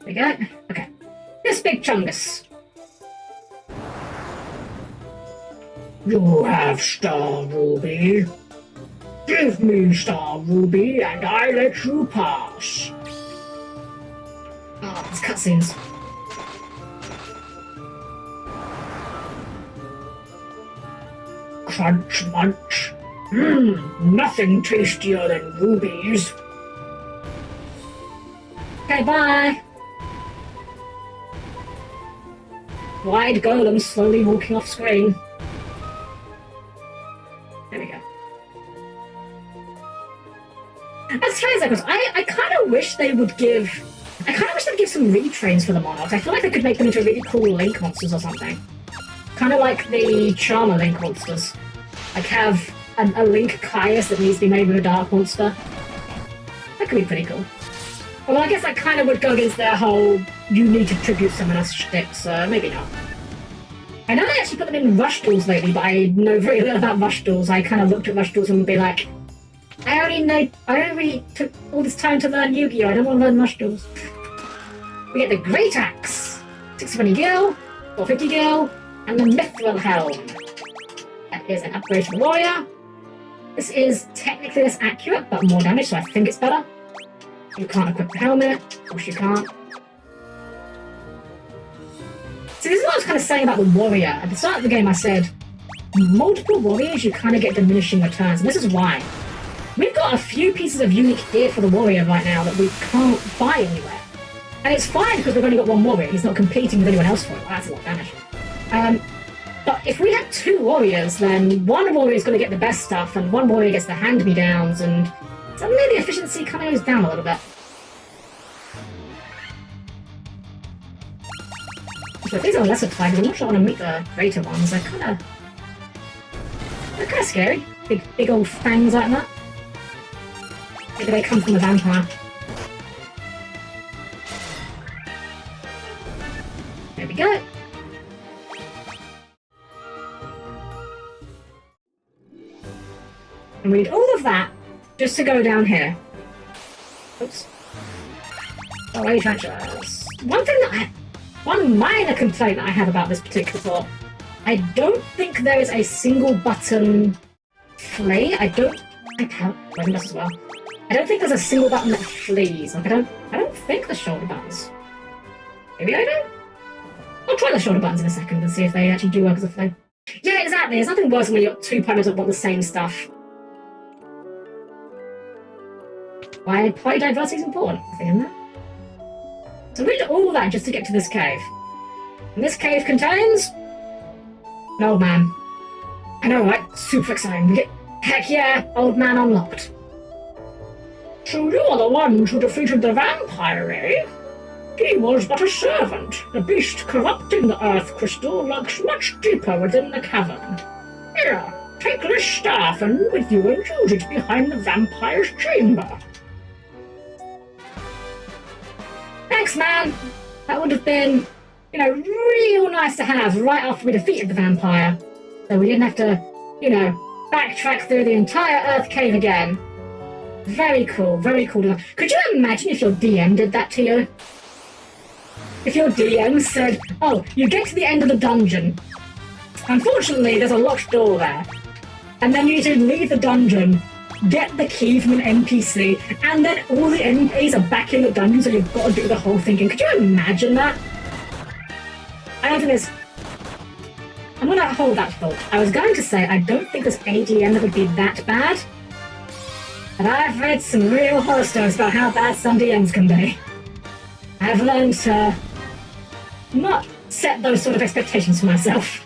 [SPEAKER 1] There we go. Okay. This big chungus. You have Star Ruby. Give me Star Ruby and I let you pass. Oh, these cutscenes. Crunch munch. Nothing tastier than rubies. Okay, bye. Wide golem slowly walking off screen. There we go. As far as that goes, I kind of wish they would give... I kind of wish they'd give some retrains for the Monarchs. I feel like they could make them into really cool Link monsters or something. Kind of like the Charmer Link monsters. Like have a Link Caius that needs to be made with a Dark Monster. That could be pretty cool. Although I guess that kind of would go against their whole you need to tribute someone else shtick, so maybe not. I know they actually put them in Rush Duels lately, but I know very little about Rush Duels. I kind of looked at Rush Duels and would be like, I already took all this time to learn Yu-Gi-Oh! I don't want to learn Rush Duels. We get the Great Axe, 620 gil, 450 gil, and the Mithril Helm. That is an upgrade for the Warrior. This is technically less accurate, but more damage, so I think it's better. You can't equip the helmet. Of course you can't. So this is what I was kind of saying about the Warrior. At the start of the game I said, multiple Warriors you kind of get diminishing returns, and this is why. We've got a few pieces of unique gear for the Warrior right now that we can't buy anywhere. And it's fine because we've only got one Warrior. He's not competing with anyone else for it. Well, that's a lot of damage. But if we have two Warriors, then one Warrior is going to get the best stuff, and one Warrior gets the hand-me-downs, and suddenly the efficiency kind of goes down a little bit. So if these are lesser tigers, I'm not sure I want to meet the greater ones. They're kind of scary. Big old fangs like that. Maybe they come from the vampire. There we go. And we need all of that just to go down here. Oops. Oh, wait, transfers. One minor complaint that I have about this particular port, I don't think there is a single button flay. I think this as well. I don't think there's a single button that flees. Like I don't think the shoulder buttons. Maybe I do? I'll try the shoulder buttons in a second and see if they actually do work as a flay. Yeah, exactly. There's nothing worse than when you've got two players that want the same stuff. Why play diversity is important, I think, isn't it? So we did all that just to get to this cave. And this cave contains an old man. I know, right? Super exciting. Heck yeah, old man unlocked. So you are the ones who defeated the vampire, eh? He was but a servant. The beast corrupting the earth crystal lurks much deeper within the cavern. Here, take this staff and with you and use it behind the vampire's chamber. Thanks, man! That would have been, real nice to have right after we defeated the vampire. So we didn't have to, backtrack through the entire Earth Cave again. Very cool, very cool. Could you imagine if your DM did that to you? If your DM said, oh, you get to the end of the dungeon. Unfortunately, there's a locked door there. And then you need to leave the dungeon, get the key from an NPC, and then all the NPCs are back in the dungeon, so you've got to do the whole thing again. Could you imagine that? I don't think there's... I'm going to hold that thought. I was going to say, I don't think there's any DM that would be that bad. But I've read some real horror stories about how bad some DMs can be. I've learned to not set those sort of expectations for myself.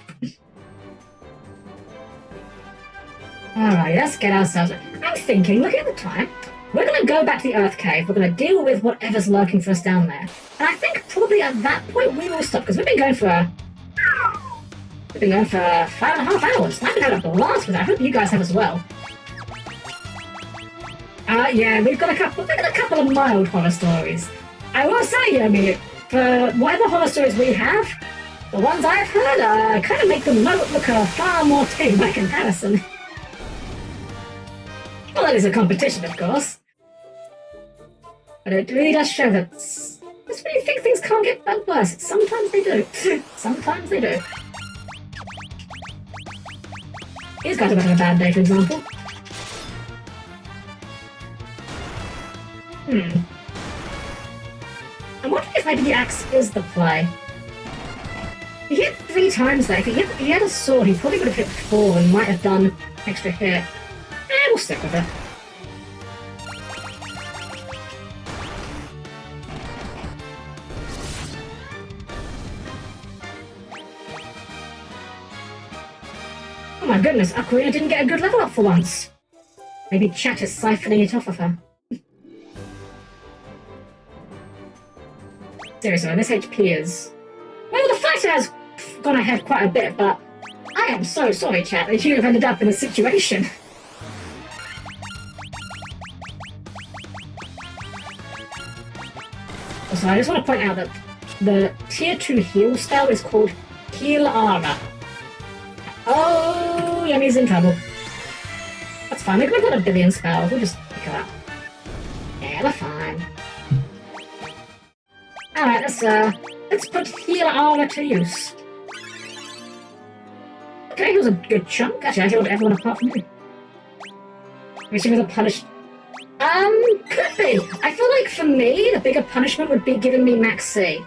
[SPEAKER 1] Alright, let's get ourselves... I'm thinking, looking at the time, we're going to go back to the Earth Cave, we're going to deal with whatever's lurking for us down there. And I think probably at that point we will stop, because we've been going for 5.5 hours. I've been having a blast with that. I hope you guys have as well. Yeah, we've got a couple of mild horror stories. I will say, Yomi, for whatever horror stories we have, the ones I've heard kind of make them look far more tame by comparison. Well, that is a competition, of course. But it really does show that just when you think things can't get that worse, sometimes they do. Sometimes they do. These guys are having a bad day, for example. I'm wondering if maybe the axe is the play. He hit 3 times there. If he had a sword, he probably would have hit 4 and might have done extra hit. We'll stick with it. Oh my goodness, Aquarina didn't get a good level up for once. Maybe chat is siphoning it off of her. Seriously, this HP is... Well, the fighter has gone ahead quite a bit, but I am so sorry, chat, that you have ended up in a situation Also, I just want to point out that the Tier 2 heal spell is called Heal Armor. Oh, Yummy's in trouble. That's fine, we've got a billion spells, we'll just pick her up. Yeah, we're fine. Alright, let's put Heal Armor to use. Okay, he was a good chunk. Actually, I healed everyone apart from you. Maybe she was a punish... could be. I feel like for me, the bigger punishment would be giving me max C.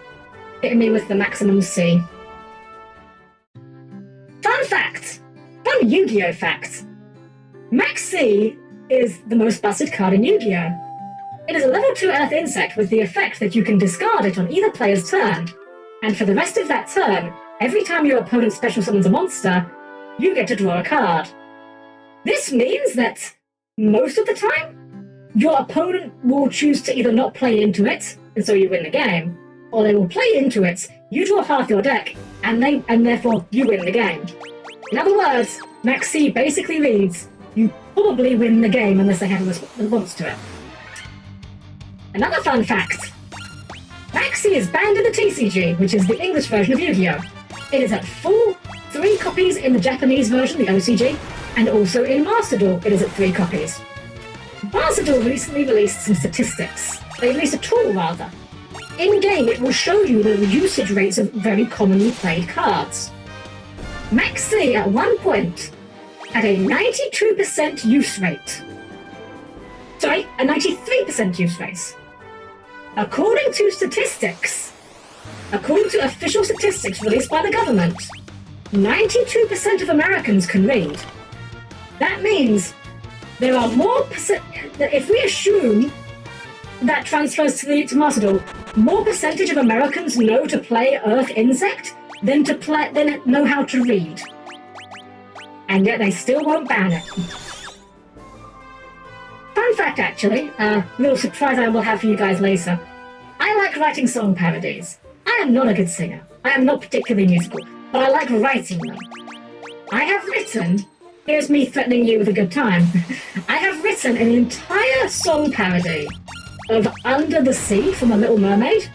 [SPEAKER 1] Hitting me with the maximum C. Fun fact! Fun Yu-Gi-Oh! Fact! Max C is the most busted card in Yu-Gi-Oh! It is a level 2 Earth Insect with the effect that you can discard it on either player's turn. And for the rest of that turn, every time your opponent special summons a monster, you get to draw a card. This means that most of the time, your opponent will choose to either not play into it, and so you win the game, or they will play into it, you draw half your deck, and therefore you win the game. In other words, Max C basically reads, you probably win the game unless they have a response to it. Another fun fact, Max C is banned in the TCG, which is the English version of Yu-Gi-Oh! It is at full 3 copies in the Japanese version, the OCG, and also in Master Duel, it is at 3 copies. Master Duel recently released some statistics. They released a tool, rather. In-game, it will show you the usage rates of very commonly played cards. Max C, at one point, had a 92% use rate. Sorry, a 93% use rate. According to official statistics released by the government, 92% of Americans can read. That means there are more if we assume that transfers to Master Duel, more percentage of Americans know to play Earth Insect than know how to read. And yet they still won't ban it. Fun fact, actually, little surprise I will have for you guys later. I like writing song parodies. I am not a good singer. I am not particularly musical, but I like writing them. I have written, here's me threatening you with a good time, I have written an entire song parody of Under the Sea from A Little Mermaid,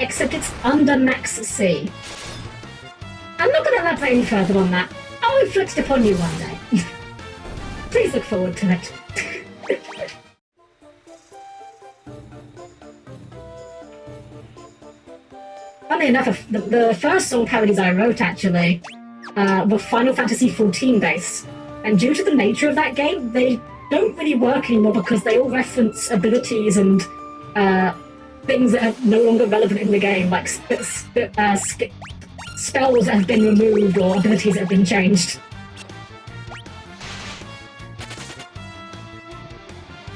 [SPEAKER 1] except it's under Max C. I'm not going to elaborate any further on that. I'll inflict it upon you one day. Please look forward to it. Funny enough, the first song parodies I wrote, actually, were Final Fantasy XIV based. And due to the nature of that game, they don't really work anymore because they all reference abilities and things that are no longer relevant in the game, like spells that have been removed or abilities that have been changed.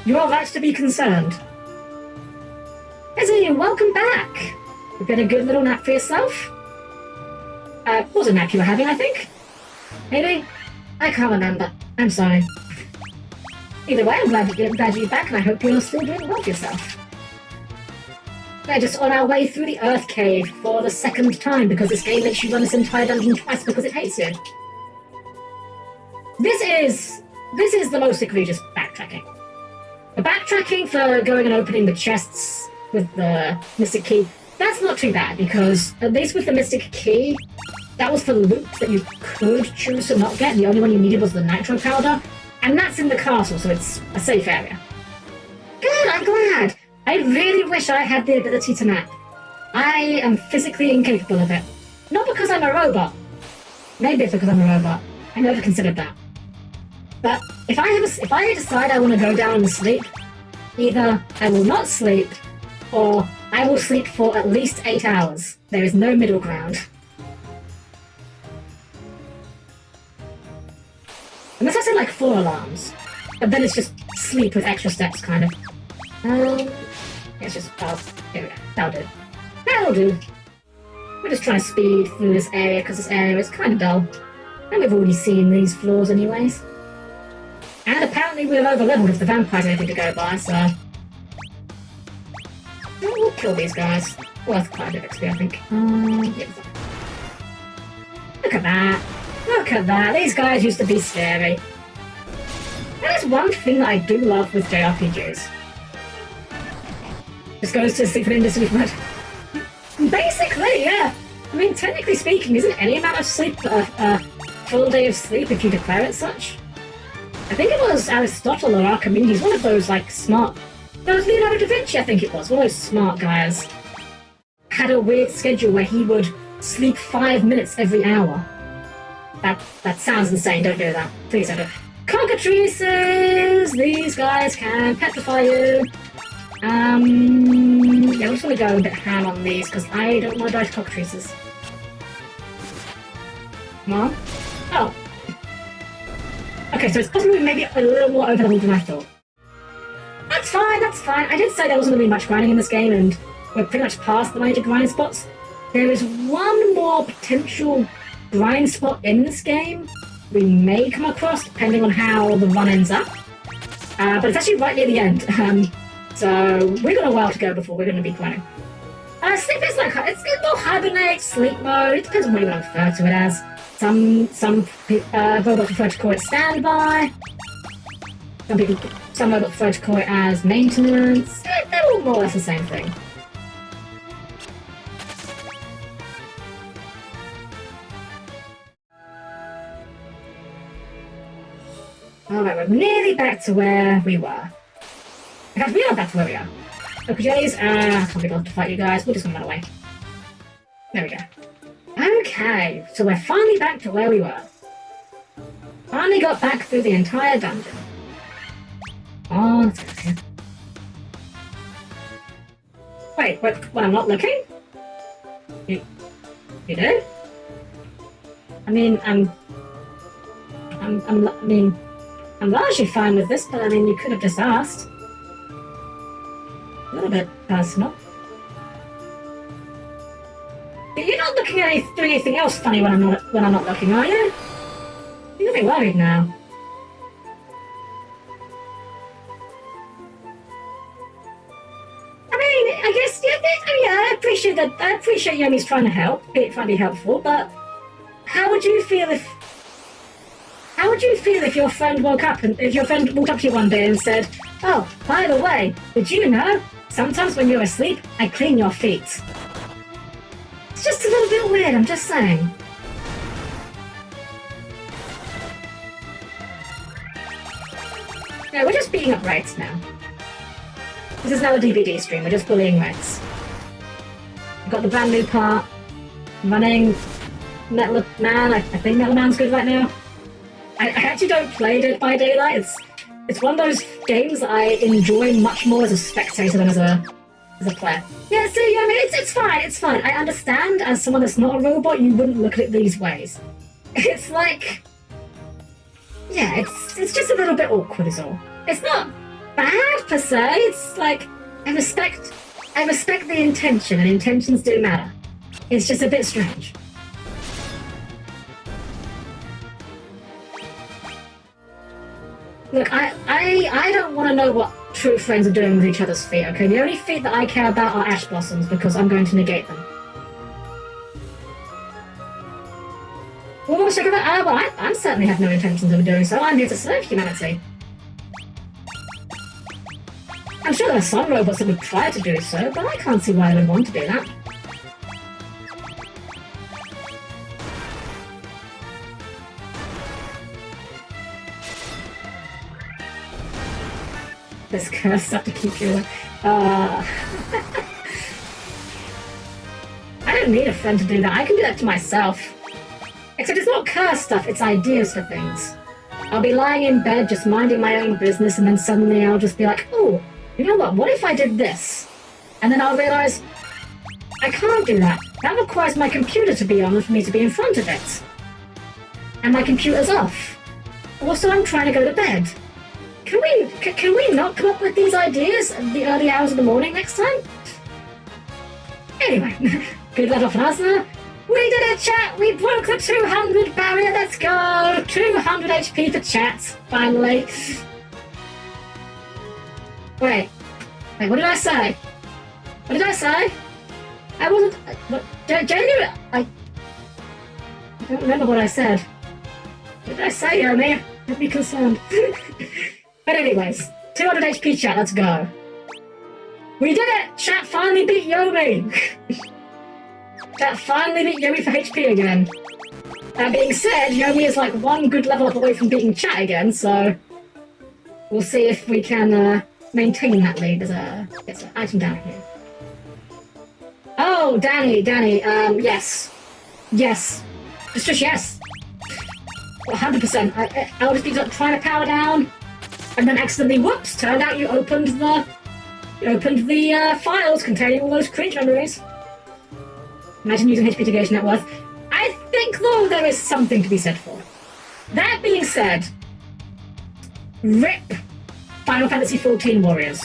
[SPEAKER 1] You are right to be concerned. Izzy, welcome back! You get a good little nap for yourself? What was a nap you were having, I think? Maybe? I can't remember. I'm sorry. Either way, I'm glad you're back, and I hope you're still doing well for yourself. We're just on our way through the Earth Cave for the second time, because this game makes you run this entire dungeon twice because it hates you. This is the most egregious backtracking. The backtracking for going and opening the chests with the Mystic Key, that's not too bad, because at least with the Mystic Key, that was for loot that you could choose to not get. The only one you needed was the Nitro Powder, and that's in the castle, so it's a safe area. Good, I'm glad. I really wish I had the ability to nap. I am physically incapable of it. Not because I'm a robot. Maybe it's because I'm a robot. I never considered that. But if I decide I want to go down and sleep, either I will not sleep, or I will sleep for at least 8 hours. There is no middle ground. Unless I set like 4 alarms. But then it's just sleep with extra steps, kind of. It's just, here we go. That'll do. That'll do. We're just trying to speed through this area, because this area is kind of dull. And we've already seen these floors anyways. And apparently we're over-leveled if the vampire's anything to go by, so... We'll kill these guys. Worth quite a bit of XP, I think. Yeah. Look at that. Look at that. These guys used to be scary. That is one thing that I do love with JRPGs. Just goes to sleep in industry mode. technically speaking, isn't any amount of sleep a full day of sleep if you declare it such? I think it was Aristotle or Archimedes, one of those, like, smart... No, it was Leonardo da Vinci, I think it was. One of those smart guys. Had a weird schedule where he would sleep 5 minutes every hour. That sounds insane, don't do that. Please don't do it. Cockatrices! These guys can petrify you. Yeah, I'm just gonna go a bit ham on these, because I don't want to die to cockatrices. Come on. Oh. Okay, so it's possibly maybe a little more overleveled than I thought. That's fine, that's fine. I did say there wasn't going to be much grinding in this game, and we're pretty much past the major grind spots. There is one more potential grind spot in this game we may come across, depending on how the run ends up. But it's actually right near the end. So we've got a while to go before we're going to be grinding. Sleep is like, it's more hibernate, sleep mode. It depends on what you want to refer to it as. Some robots prefer to call it standby. Some robots prefer to call it as maintenance. They're all more or less the same thing. Alright, we're nearly back to where we were. In fact, we are back to where we are. OKJs, I can't be bothered to fight you guys. We're just gonna run away. There we go. Okay, so we're finally back to where we were. Finally got back through the entire dungeon. Oh, let's go here. Wait, when I'm not looking? You do? I mean, I'm largely fine with this, but I mean, you could have just asked. A little bit personal. But you're not looking at doing anything else funny when I'm not looking, are you? You're gonna be worried now. I mean, I guess yeah, I appreciate that. I appreciate Yomi's trying to help, trying to be helpful. But how would you feel if your friend walked up to you one day and said, "Oh, by the way, did you know? Sometimes when you're asleep, I clean your feet." It's just a little bit weird, I'm just saying. No, we're just beating up rights now. This is now a DVD stream, we're just bullying rights. We've got the brand new part. Running Metal Man, I think Metal Man's good right now. I actually don't play Dead by Daylight. It's one of those games that I enjoy much more as a spectator than as a player. Yeah, see, I mean, it's fine, it's fine. I understand, as someone that's not a robot, you wouldn't look at it these ways. It's like... yeah, it's just a little bit awkward is all. It's not bad, per se. It's like, I respect the intention, and intentions do matter. It's just a bit strange. Look, I don't want to know what true friends are doing with each other's feet, okay? The only feet that I care about are ash blossoms, because I'm going to negate them. Well, check it out. Well, I certainly have no intentions of doing so. I'm here to serve humanity. I'm sure there are some robots that would try to do so, but I can't see why they would want to do that. There's cursed stuff to keep you away. I don't need a friend to do that. I can do that to myself. Except it's not cursed stuff, it's ideas for things. I'll be lying in bed just minding my own business, and then suddenly I'll just be like, oh, you know what if I did this? And then I'll realise, I can't do that. That requires my computer to be on and for me to be in front of it. And my computer's off. Also, I'm trying to go to bed. Can we not come up with these ideas at the early hours of the morning next time? Anyway, good luck off on us now. We did it, chat! We broke the 200 barrier, let's go! 200 HP for chat, finally. Wait, what did I say? What did I say? I wasn't... Genuinely, I don't remember what I said. What did I say, Yomi? Don't be concerned. But anyways, 200 HP chat, let's go. We did it! Chat finally beat Yomi! That finally beat Yomi for HP again. That being said, Yomi is like one good level up away from beating Chat again, so we'll see if we can maintain that lead. There's an item down here. Oh, Danny, yes. Yes. Just yes. 100%. I was just trying to power down, and then accidentally, whoops, turned out you opened the files containing all those cringe memories. Imagine using HP to gauge net worth. I think, though, there is something to be said for it. That being said, RIP Final Fantasy XIV Warriors.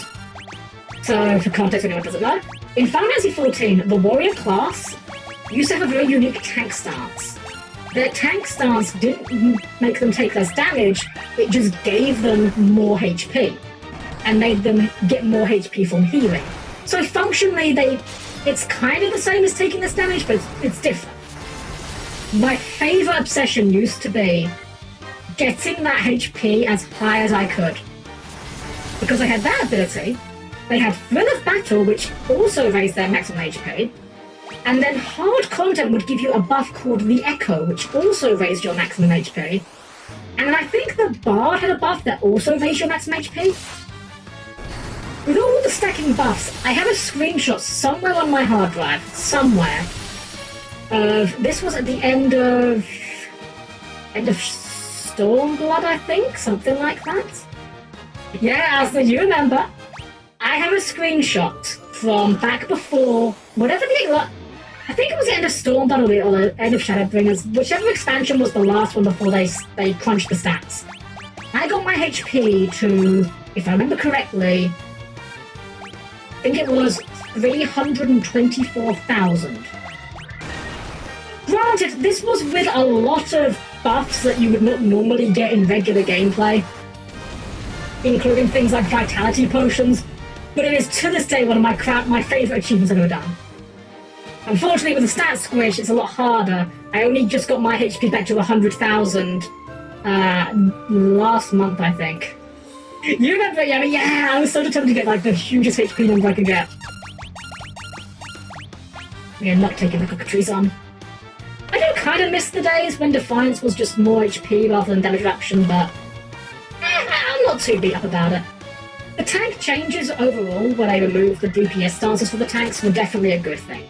[SPEAKER 1] So, for context, anyone doesn't know, in Final Fantasy XIV, the warrior class used to have a very unique tank stance. Their tank stance didn't make them take less damage, it just gave them more HP, and made them get more HP from healing. So functionally, it's kind of the same as taking less damage, but it's different. My favourite obsession used to be getting that HP as high as I could. Because I had that ability, they had Thrill of Battle, which also raised their maximum HP, and then Hard Content would give you a buff called the Echo, which also raised your maximum HP. And I think the Bard had a buff that also raised your maximum HP. With all the stacking buffs, I have a screenshot somewhere on my hard drive, somewhere, of this was at the end of Stormblood, I think, something like that. Yeah, as you remember, I have a screenshot from back before whatever I think it was the end of Stormblood or the end of Shadowbringers, whichever expansion was the last one before they crunched the stats. I got my HP to, if I remember correctly, I think it was 324,000. Granted, this was with a lot of buffs that you would not normally get in regular gameplay, including things like vitality potions, but it is to this day one of my favourite achievements I've ever done. Unfortunately, with the stat squish, it's a lot harder. I only just got my HP back to 100,000 last month, I think. You remember, yeah, I was so determined to get like the hugest HP number I could get. We're not taking the cockatoos on. I do kind of miss the days when Defiance was just more HP rather than damage reduction, but I'm not too beat up about it. The tank changes overall when they remove the DPS stances for the tanks were definitely a good thing.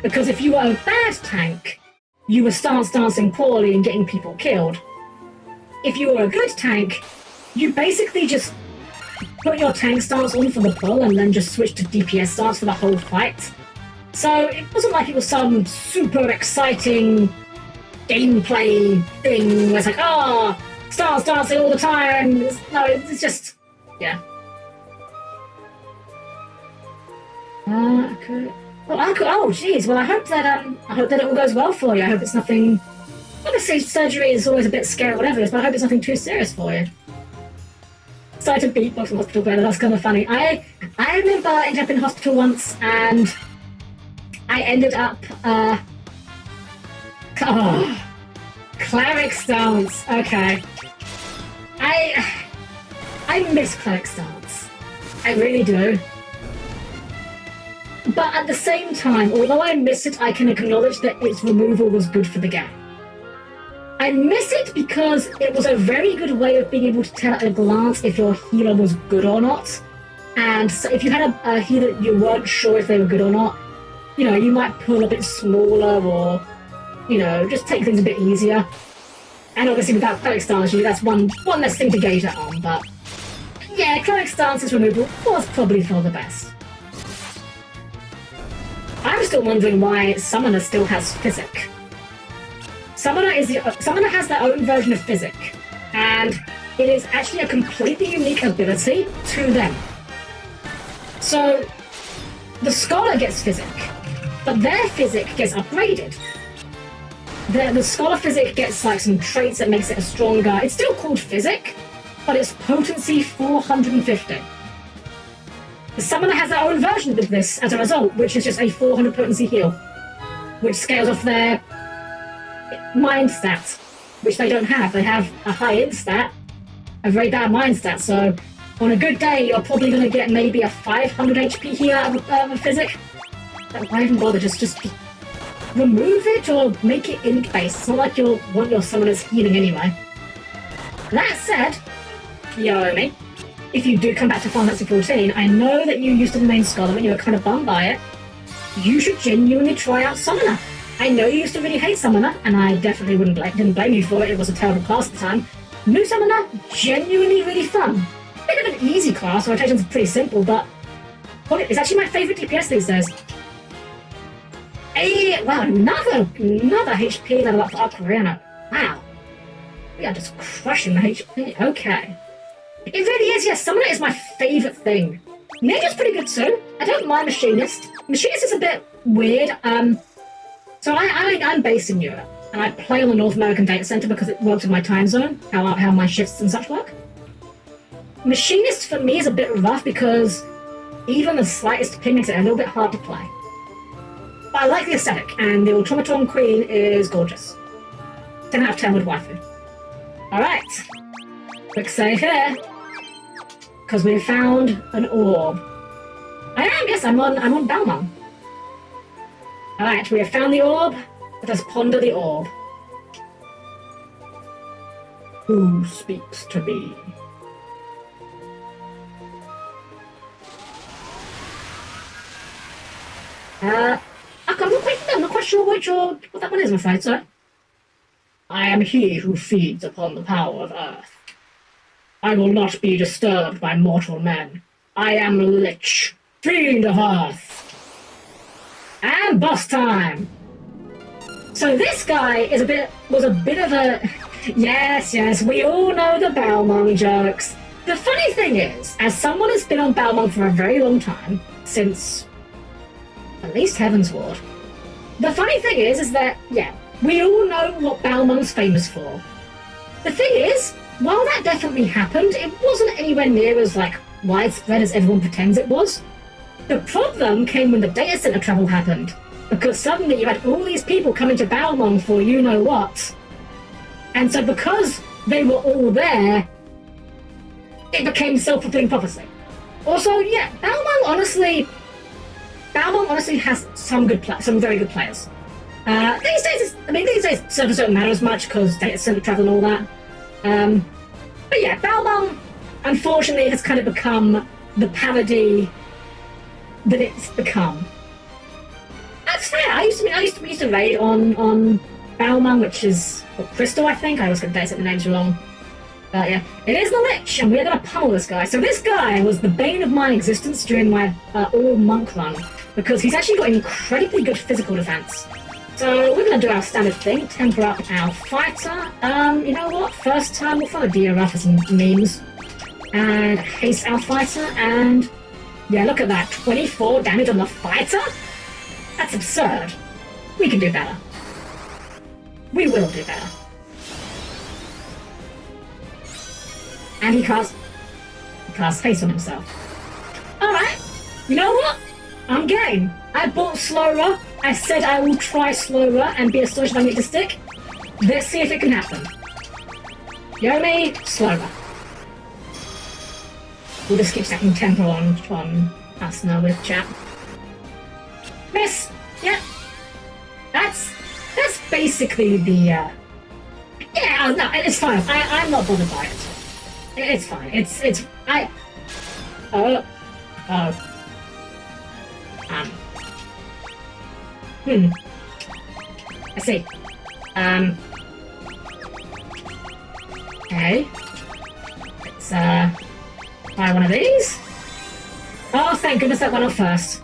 [SPEAKER 1] Because if you were a bad tank, you were stance dancing poorly and getting people killed. If you were a good tank, you basically just put your tank stance on for the pull and then just switch to DPS stance for the whole fight. So it wasn't like it was some super exciting gameplay thing where it's like, stance dancing all the time. It's just, yeah. Oh, jeez. Well, I hope that it all goes well for you. I hope it's nothing. Obviously, surgery is always a bit scary, whatever it is, but I hope it's nothing too serious for you. Started to beatbox in hospital bed. That's kind of funny. I remember ending up in hospital once, and I ended up. Cleric stance. Okay. I miss cleric stance. I really do. But at the same time, although I miss it, I can acknowledge that its removal was good for the game. I miss it because it was a very good way of being able to tell at a glance if your healer was good or not. And so if you had a healer you weren't sure if they were good or not, you might pull a bit smaller or, just take things a bit easier. And obviously without cleric stance, that's one less thing to gauge that on, but yeah, cleric stance's removal was probably for the best. I'm still wondering why Summoner still has Physic. Summoner has their own version of Physic, and it is actually a completely unique ability to them. So, the Scholar gets Physic, but their Physic gets upgraded. The Scholar Physic gets like some traits that makes it a stronger. It's still called Physic, but it's Potency 450. The Summoner has their own version of this as a result, which is just a 400 potency heal, which scales off their mind stats, which they don't have. They have a high int stat, a very bad mind stat, so on a good day, you're probably going to get maybe a 500 HP heal out of a Physic. Why even bother? Just remove it or make it in place. It's not like you'll want your summoners healing anyway. That said, Yomi, if you do come back to Final Fantasy 14, I know that you used to the main scholar and you were kind of bummed by it. You should genuinely try out Summoner. I know you used to really hate Summoner, and I definitely didn't blame you for it. It was a terrible class at the time. New Summoner, genuinely really fun. Bit of an easy class, rotations are pretty simple, but it's actually my favourite DPS these days. Wow, another HP level up for Ocarina. Wow. We are just crushing the HP. Okay. It really is, yes. Summoner is my favourite thing. Ninja's pretty good too. I don't mind Machinist. Machinist is a bit weird. So I'm based in Europe, and I play on the North American data center because it works with my time zone, how my shifts and such work. Machinist for me is a bit rough because even the slightest ping makes it a little bit hard to play. But I like the aesthetic, and the Automaton Queen is gorgeous. 10 out of 10 with waifu. Alright. Quick save here. Because we've found an orb. Yes, I'm on Balmung. Alright, we have found the orb. Let us ponder the orb. Who speaks to me? I'm not quite sure what that one is, I'm afraid, sir. I am he who feeds upon the power of earth. I will not be disturbed by mortal men. I am Lich, fiend of earth. And boss time! So this guy was a bit of a... Yes, we all know the Balmung jokes. The funny thing is, as someone who's been on Balmung for a very long time, since at least Heavensward, the funny thing is that, yeah, we all know what Balmung's famous for. The thing is, while that definitely happened, it wasn't anywhere near as, widespread as everyone pretends it was. The problem came when the data center travel happened, because suddenly you had all these people coming to Balmung for you-know-what. And so because they were all there, it became self-fulfilling prophecy. Also, yeah, Balmung honestly has some very good players. These days servers don't matter as much because data center travel and all that. But yeah, Balmung, unfortunately, has kind of become the parody that it's become. That's fair. I used to raid on Balmung, which is Crystal, I think. I always get the names wrong. But yeah, it is the Lich, and we're gonna pummel this guy. So this guy was the bane of my existence during my all monk run, because he's actually got incredibly good physical defense. So we're gonna do our standard thing, temper up our fighter. You know what? First time we'll throw a DRF for some memes. And haste our fighter, and yeah, look at that. 24 damage on the fighter? That's absurd. We can do better. We will do better. And he casts haste on himself. Alright, you know what? I'm game. I bought Slower. I said I will try Slower and be astonished if I get to stick. Let's see if it can happen. Yomi, Slower. We'll just keep stacking tempo on us now with chat. Miss! Yeah. That's basically the, Yeah, no, it's fine. I'm not bothered by it. It's fine. I see. Okay. Let's, buy one of these. Oh, thank goodness that went off first.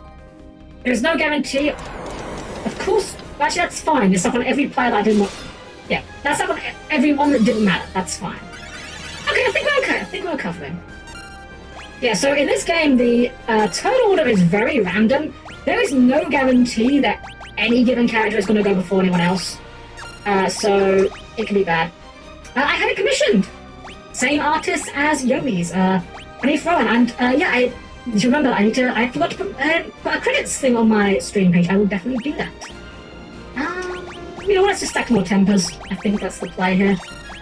[SPEAKER 1] There's no guarantee. Of course, actually that's fine. It's up on every player that I didn't want. Yeah, that's up on everyone that didn't matter. That's fine. Okay, I think we're okay. I think we're covering. Yeah, so in this game, the turn order is very random. There is no guarantee that any given character is going to go before anyone else. So it can be bad. I had it commissioned. Same artist as Yomi's. Honey Throwan, and yeah, do you remember? I forgot to put a credits thing on my stream page. I will definitely do that. You know what? Let's just stack more tempers. I think that's the play here.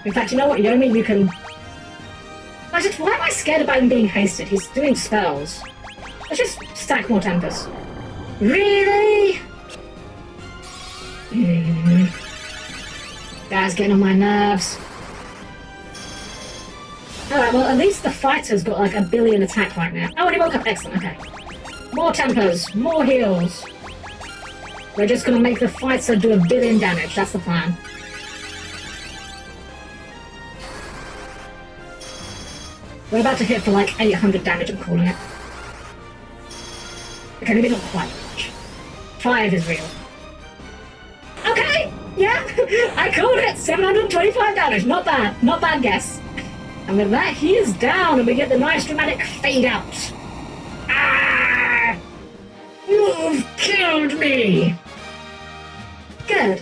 [SPEAKER 1] In fact, you know what, Yomi, you can. Why am I scared about him being hasted? He's doing spells. Let's just stack more tempers. Really? Guys, getting on my nerves. Alright, well, at least the fighter's got like a billion attack right now. Oh, and he woke up. Excellent, okay. More tempers, more heals. We're just gonna make the fighter do a billion damage. That's the plan. We're about to hit for like 800 damage, I'm calling it. Okay, maybe not quite much. 5 is real. Okay! Yeah! I called it! 725 damage! Not bad. Not bad guess. And with that, he is down, and we get the nice dramatic fade out. Ah! You've killed me! Good.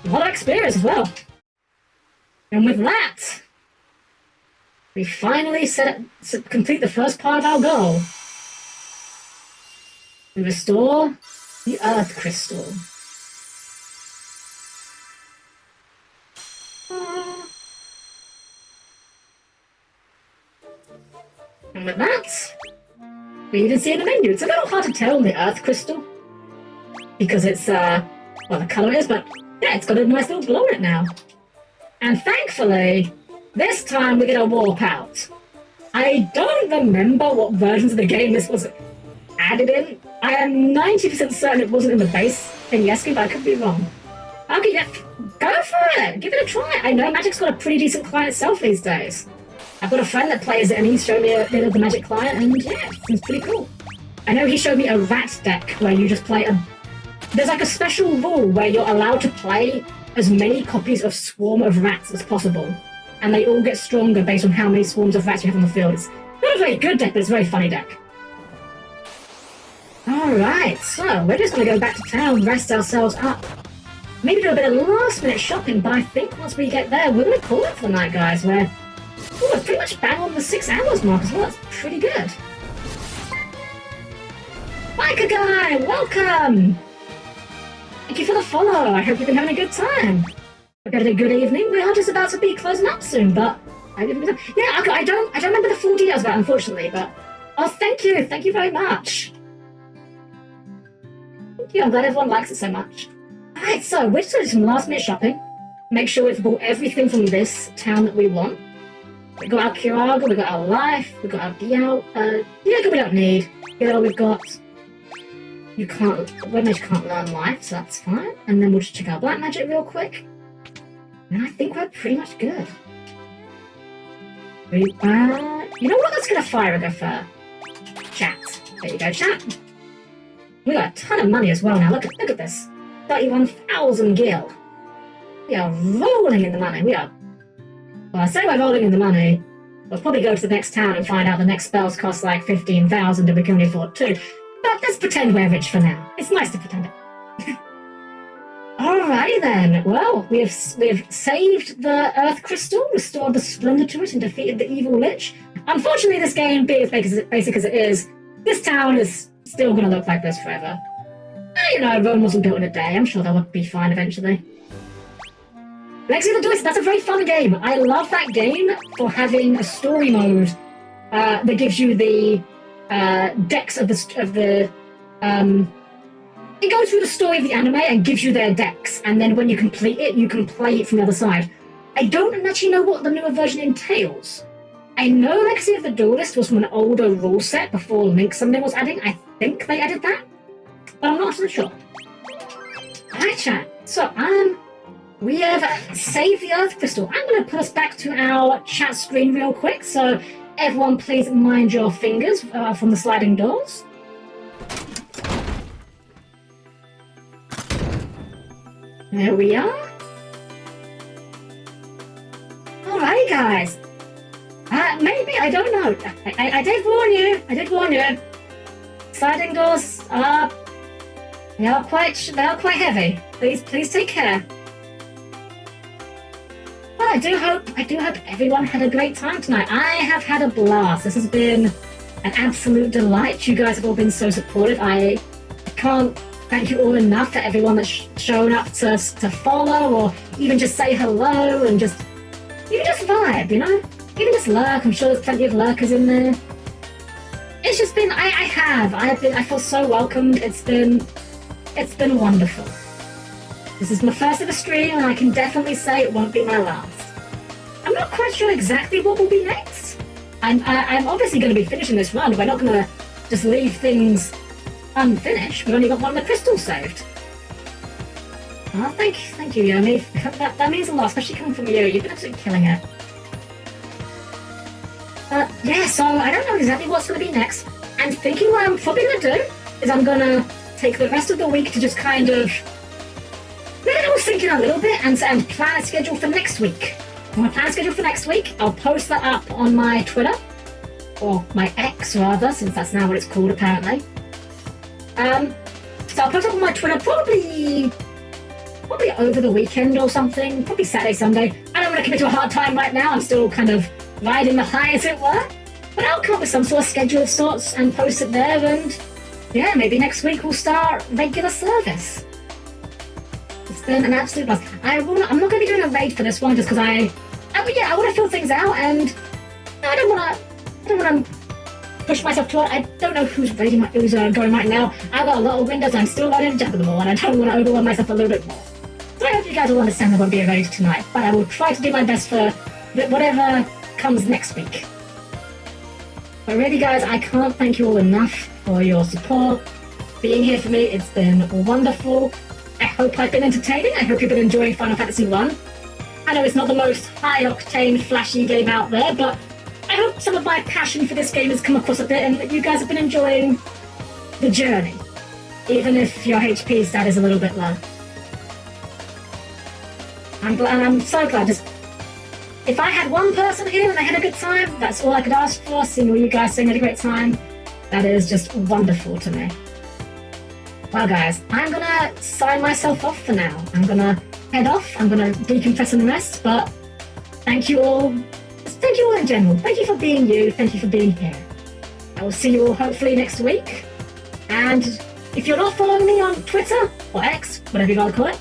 [SPEAKER 1] A lot of experience as well. And with that, we finally complete the first part of our goal. We restore the Earth Crystal. And with that, we even see in the menu. It's a little hard to tell on the Earth Crystal because it's, well, the colour is, but yeah, it's got a nice little glow in it now. And thankfully, this time we get a warp out. I don't remember what versions of the game this was added in. I am 90% certain it wasn't in the base in Yeski, but I could be wrong. Okay, yeah, go for it! Give it a try! I know Magic's got a pretty decent client itself these days. I've got a friend that plays it and he's showed me a bit of the Magic client and yeah, it seems pretty cool. I know he showed me a rat deck where you just play a... There's like a special rule where you're allowed to play as many copies of Swarm of Rats as possible. And they all get stronger based on how many swarms of rats you have on the field. It's not a very good deck, but it's a very funny deck. Alright, so we're just going to go back to town, rest ourselves up. Maybe do a bit of last minute shopping, but I think once we get there, we're going to call it for the night, guys. We're pretty much bang on the 6 hours mark as well. That's pretty good. Biker Guy, welcome! Thank you for the follow. I hope you've been having a good time. Hope you had a good evening. We are just about to be closing up soon, but I don't remember the full details about it, unfortunately, but oh, thank you very much. Thank you. I'm glad everyone likes it so much. Alright, so we're just doing some last minute shopping. Make sure we've bought everything from this town that we want. We got our Kiraga, we got our Life, we got our Diao. Diago we don't need. Diao we've got. Red Mage can't learn Life, so that's fine. And then we'll just check out Black Magic real quick. And I think we're pretty much good. You know what? Let's get a fire go for chat. There you go, chat. We got a ton of money as well now. Look at this. 31,000 gil. We are rolling in the money. Well, I say we're rolling in the money. We'll probably go to the next town and find out the next spells cost like 15,000 and we can only afford 2. But let's pretend we're rich for now. It's nice to pretend it. Alrighty then. Well, we have saved the Earth Crystal, restored the Splendor to it, and defeated the Evil Lich. Unfortunately, this game, being as basic as it is, this town is still going to look like this forever. You know, Rome wasn't built in a day. I'm sure they'll be fine eventually. Lexi the Duelist, that's a very fun game. I love that game for having a story mode that gives you the decks of the it goes through the story of the anime and gives you their decks, and then when you complete it, you can play it from the other side. I don't actually know what the newer version entails. I know Legacy of the Duelist was from an older rule set before Link Summoning was adding. I think they added that, but I'm not so sure. Alright, chat. So, we have saved the Earth Crystal. I'm going to put us back to our chat screen real quick, so everyone please mind your fingers from the sliding doors. There we are. Alright, guys. Maybe, I don't know. I did warn you. Sliding doors are... They are quite heavy. Please take care. Well, I do hope everyone had a great time tonight. I have had a blast. This has been an absolute delight. You guys have all been so supportive. I can't thank you all enough for everyone that's shown up to follow or even just say hello and just vibe, you know? Even just lurk. I'm sure there's plenty of lurkers in there. It's just been, I feel so welcomed. It's been wonderful. This is my first ever stream, and I can definitely say it won't be my last. I'm not quite sure exactly what will be next. I'm obviously going to be finishing this run. We're not going to just leave things unfinished. We've only got one of the crystals saved. Oh, thank you, Yomi. That means a lot, especially coming from you. You've been absolutely killing it. Yeah, so I don't know exactly what's going to be next. I'm thinking what I'm probably going to do is I'm going to take the rest of the week to just kind of let it all sink in a little bit and plan a schedule for next week. I'm going to plan a schedule for next week. I'll post that up on my Twitter, or my X rather, since that's now what it's called apparently. So I'll post it up on my Twitter probably over the weekend or something, probably Saturday, Sunday. I don't want to commit to a hard time right now. I'm still kind of riding the high, as it were. But I'll come up with some sort of schedule of sorts and post it there, and yeah, maybe next week we'll start regular service. It's been an absolute blast. I'm not going to be doing a raid for this one just because I want to fill things out, and I don't want to push myself to it. I don't know who's going right now. I've got a lot of windows. I'm still learning to jump them all, and I don't want to overwhelm myself a little bit more. So I hope you guys will understand there won't be a raid tonight, but I will try to do my best for whatever comes next week. But really, guys, I can't thank you all enough for your support, being here for me. It's been wonderful. I hope I've been entertaining. I hope you've been enjoying Final Fantasy I. I know it's not the most high-octane, flashy game out there, but I hope some of my passion for this game has come across a bit and that you guys have been enjoying the journey, even if your HP stat is a little bit low. I'm so glad. Just if I had one person here and they had a good time, that's all I could ask for. Seeing all you guys saying had a great time, that is just wonderful to me. Well, guys, I'm gonna sign myself off for now. I'm gonna head off. I'm gonna decompress and rest. But thank you all. Thank you all in general. Thank you for being you. Thank you for being here. I will see you all hopefully next week. And if you're not following me on Twitter or X, whatever you want to call it,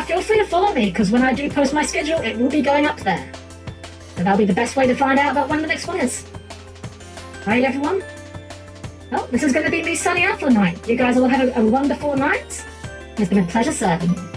[SPEAKER 1] feel free to follow me, because when I do post my schedule, it will be going up there. So that'll be the best way to find out about when the next one is. Alright, everyone? Well, this is going to be me signing out for the night. You guys all have a wonderful night. It's been a pleasure serving you.